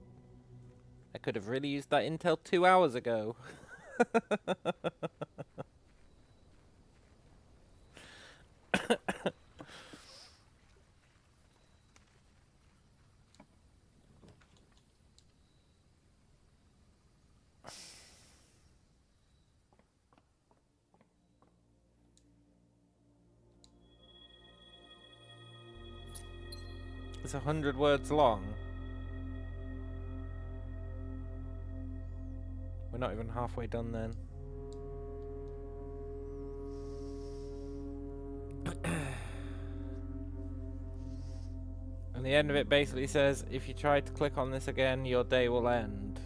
I could have really used that intel 2 hours ago. It's 100 words long. We're not even halfway done then. And the end of it basically says, if you try to click on this again, your day will end.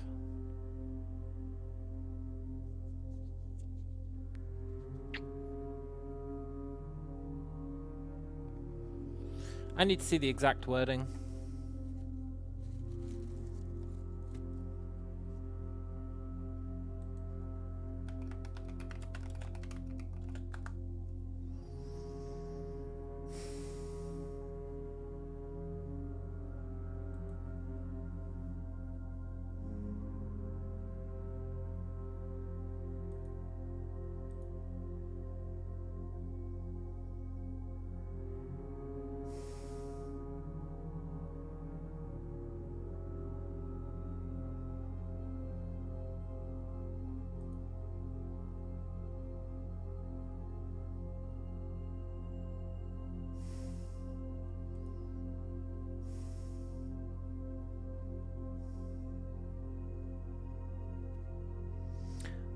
I need to see the exact wording.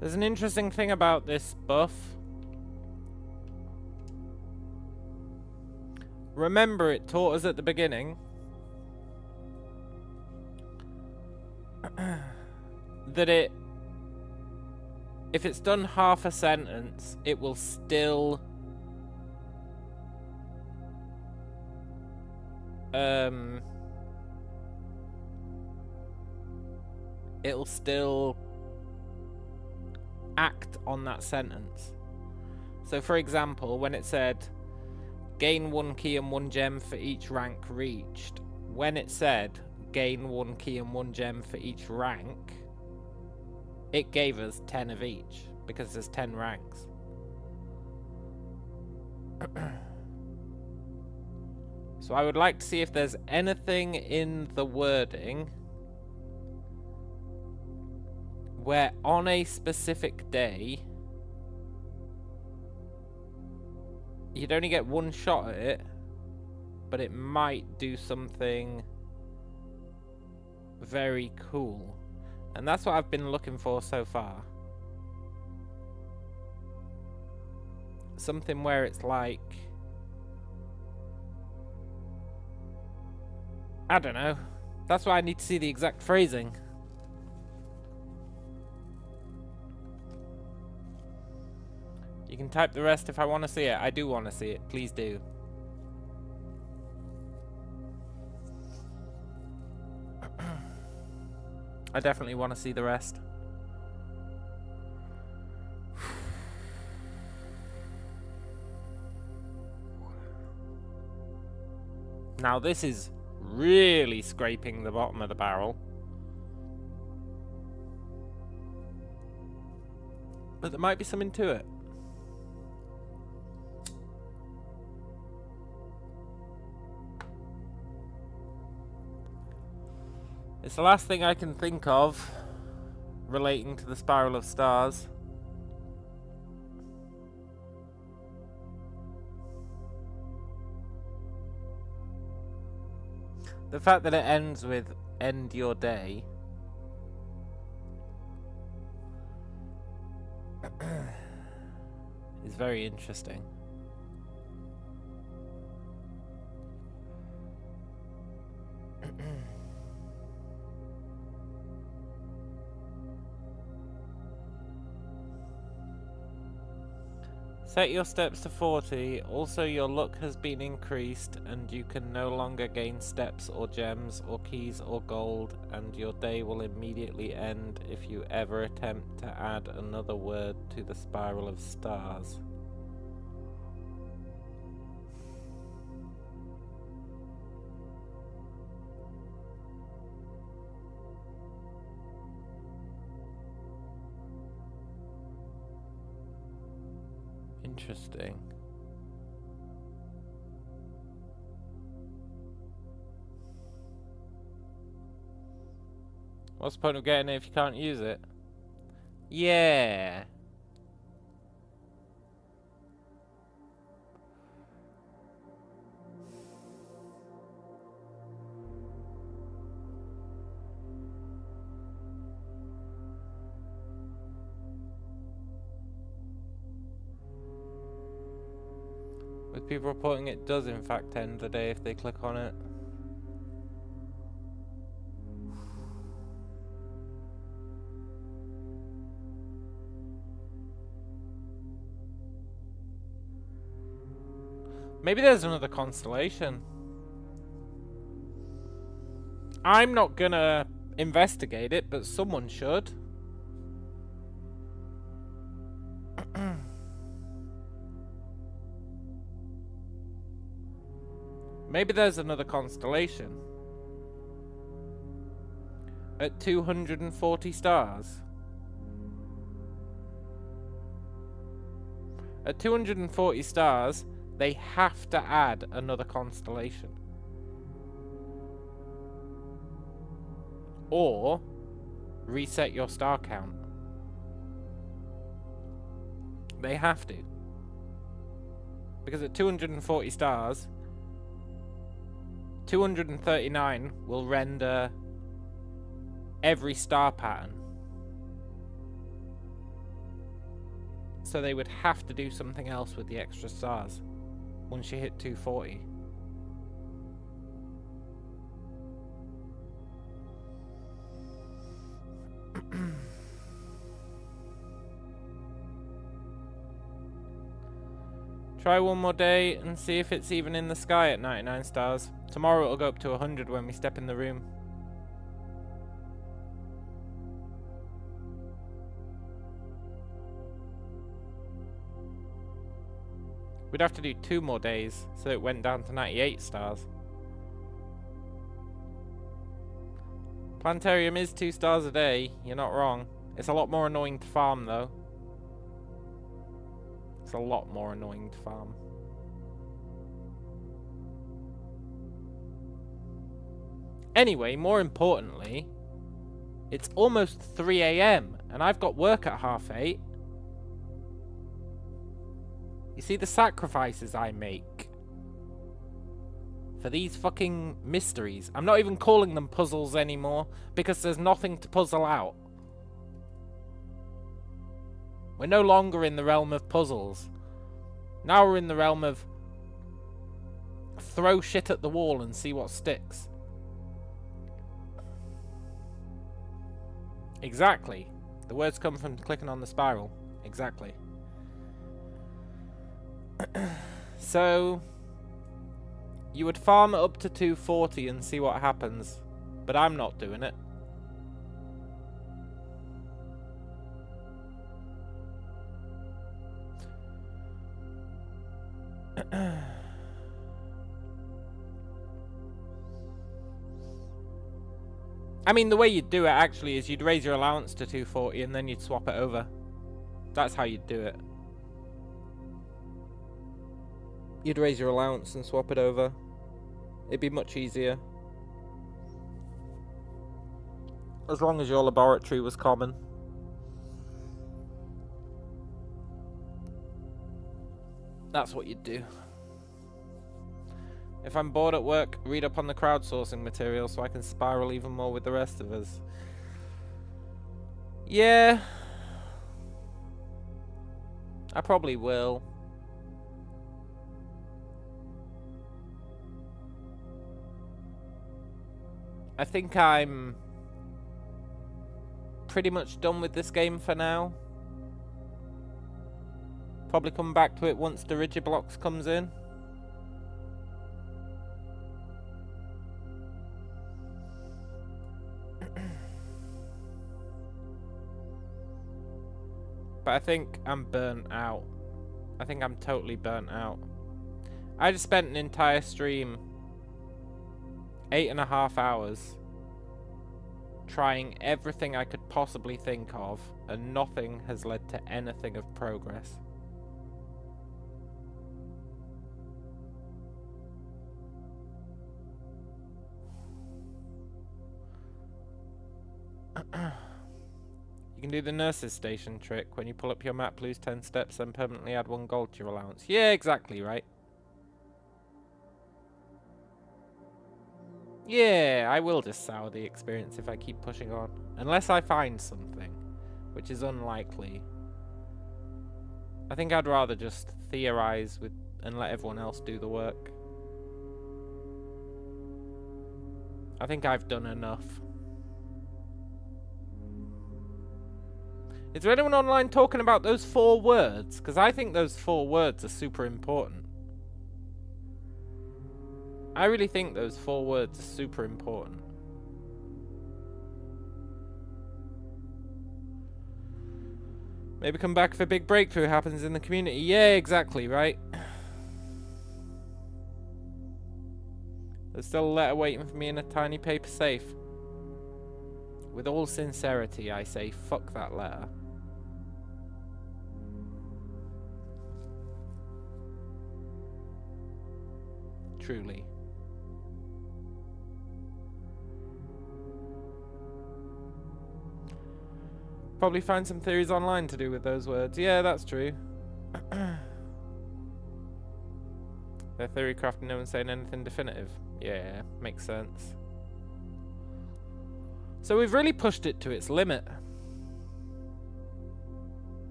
There's an interesting thing about this buff. Remember, it taught us at the beginning that if it's done half a sentence, it will still it'll still act on that sentence. So for example, when it said gain 1 key and 1 gem for each rank reached, when it said gain 1 key and 1 gem for each rank, it gave us 10 of each because there's 10 ranks. So I would like to see if there's anything in the wording where on a specific day you'd only get one shot at it, but it might do something very cool. And that's what I've been looking for so far. Something where it's like, I don't know. That's why I need to see the exact phrasing. You can type the rest if I want to see it. I do want to see it. Please do. I definitely want to see the rest. Now this is really scraping the bottom of the barrel. But there might be something to it. It's the last thing I can think of relating to the Spiral of Stars. The fact that it ends with end your day is very interesting. Set your steps to 40, also your luck has been increased and you can no longer gain steps or gems or keys or gold, and your day will immediately end if you ever attempt to add another word to the Spiral of Stars. Interesting. What's the point of getting it if you can't use it? Yeah. With people reporting it does in fact end the day if they click on it. Maybe there's another constellation. I'm not gonna investigate it, but someone should. Maybe there's another constellation. At 240 stars. At 240 stars, they have to add another constellation. Or reset your star count. They have to. Because at 240 stars, 239 will render every star pattern. So they would have to do something else with the extra stars once you hit 240. Try one more day and see if it's even in the sky at 99 stars. Tomorrow it'll go up to 100 when we step in the room. We'd have to do 2 more days, so it went down to 98 stars. Planetarium is 2 stars a day, you're not wrong. It's a lot more annoying to farm though. It's a lot more annoying to farm. Anyway, more importantly, it's almost 3 AM and I've got work at 8:30. You see the sacrifices I make for these fucking mysteries. I'm not even calling them puzzles anymore because there's nothing to puzzle out. We're no longer in the realm of puzzles. Now we're in the realm of throw shit at the wall and see what sticks. Exactly. The words come from clicking on the spiral. Exactly. So, you would farm it up to 240 and see what happens, but I'm not doing it. I mean, the way you'd do it actually is you'd raise your allowance to 240 and then you'd swap it over. That's how you'd do it. You'd raise your allowance and swap it over. It'd be much easier. As long as your laboratory was common. That's what you'd do. If I'm bored at work, read up on the crowdsourcing material so I can spiral even more with the rest of us. Yeah. I probably will. I think I'm pretty much done with this game for now. Probably come back to it once the Digiblocks comes in. But I think I'm burnt out. I think I'm totally burnt out. I just spent an entire stream, 8.5 hours, trying everything I could possibly think of, and nothing has led to anything of progress. You can do the nurse's station trick. When you pull up your map, lose 10 steps, then permanently add 1 gold to your allowance. Yeah, exactly right. Yeah, I will just sour the experience if I keep pushing on. Unless I find something, which is unlikely. I think I'd rather just theorize with and let everyone else do the work. I think I've done enough. Is there anyone online talking about those 4 words? Because I think those 4 words are super important. I really think those 4 words are super important. Maybe come back if a big breakthrough happens in the community. Yeah, exactly, right? There's still a letter waiting for me in a tiny paper safe. With all sincerity, I say, fuck that letter. Truly. Probably find some theories online to do with those words. Yeah, that's true. Their theory crafting, no one's saying anything definitive. Yeah, makes sense. So we've really pushed it to its limit.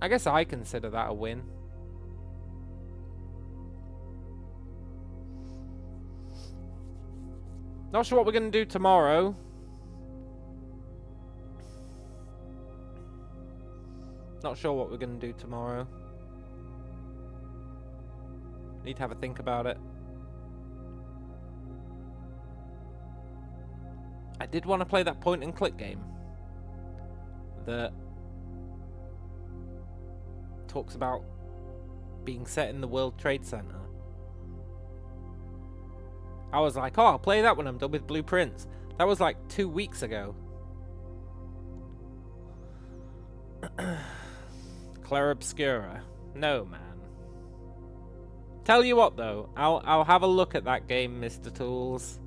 I guess I consider that a win. Not sure what we're going to do tomorrow. Not sure what we're going to do tomorrow. Need to have a think about it. I did want to play that point and click game that talks about being set in the World Trade Center. I was like, oh, I'll play that when I'm done with Blueprints. That was like 2 weeks ago. Claire Obscura. No, man. Tell you what, though. I'll have a look at that game, Mr. Tools.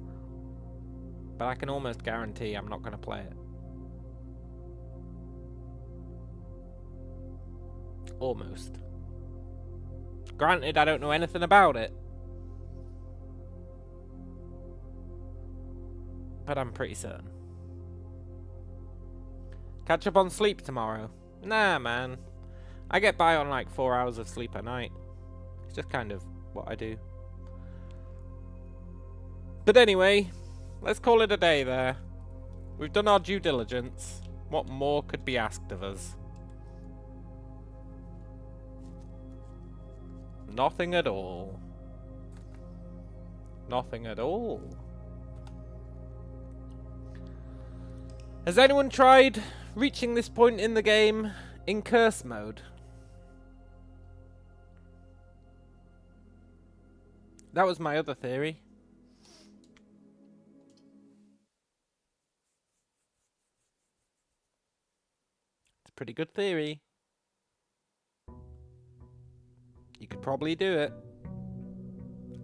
But I can almost guarantee I'm not going to play it. Almost. Granted, I don't know anything about it. But I'm pretty certain. Catch up on sleep tomorrow. Nah, man. I get by on like 4 hours of sleep a night. It's just kind of what I do. But anyway, let's call it a day there. We've done our due diligence. What more could be asked of us? Nothing at all. Nothing at all. Has anyone tried reaching this point in the game in curse mode? That was my other theory. It's a pretty good theory. You could probably do it.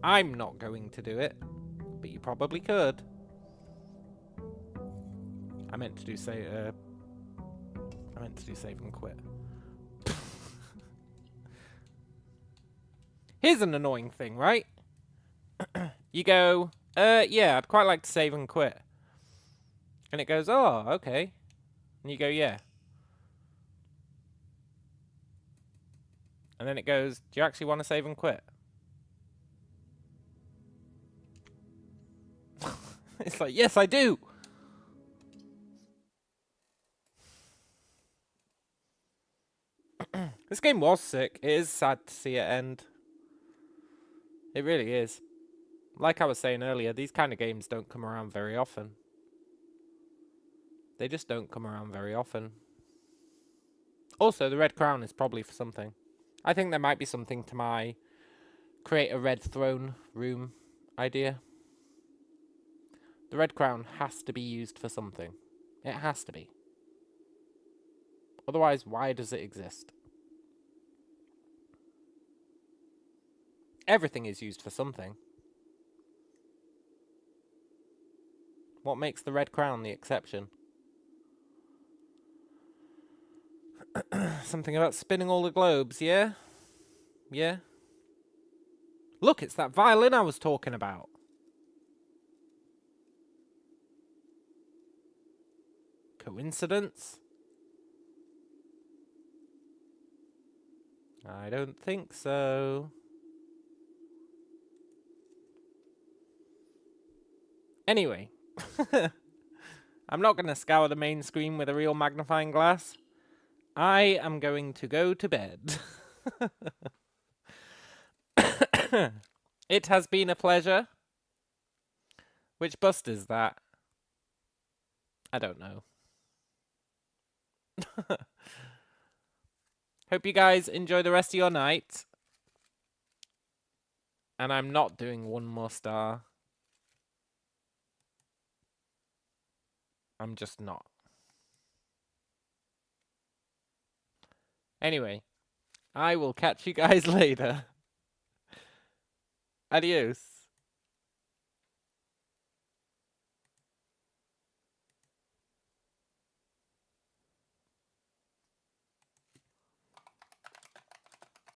I'm not going to do it, but you probably could. I meant to do save and quit. Here's an annoying thing, right? You go, yeah, I'd quite like to save and quit. And it goes, oh, okay. And you go, yeah. And then it goes, do you actually want to save and quit? It's like, yes, I do. This game was sick. It is sad to see it end. It really is. Like I was saying earlier, these kind of games don't come around very often. They just don't come around very often. Also, the Red Crown is probably for something. I think there might be something to my create a red throne room idea. The Red Crown has to be used for something. It has to be. Otherwise, why does it exist? Everything is used for something. What makes the Red Crown the exception? Something about spinning all the globes, yeah? Yeah? Look, it's that violin I was talking about. Coincidence? I don't think so. Anyway. I'm not going to scour the main screen with a real magnifying glass. I am going to go to bed. It has been a pleasure. Which bust is that? I don't know. Hope you guys enjoy the rest of your night. And I'm not doing one more star. I'm just not. Anyway, I will catch you guys later. Adios.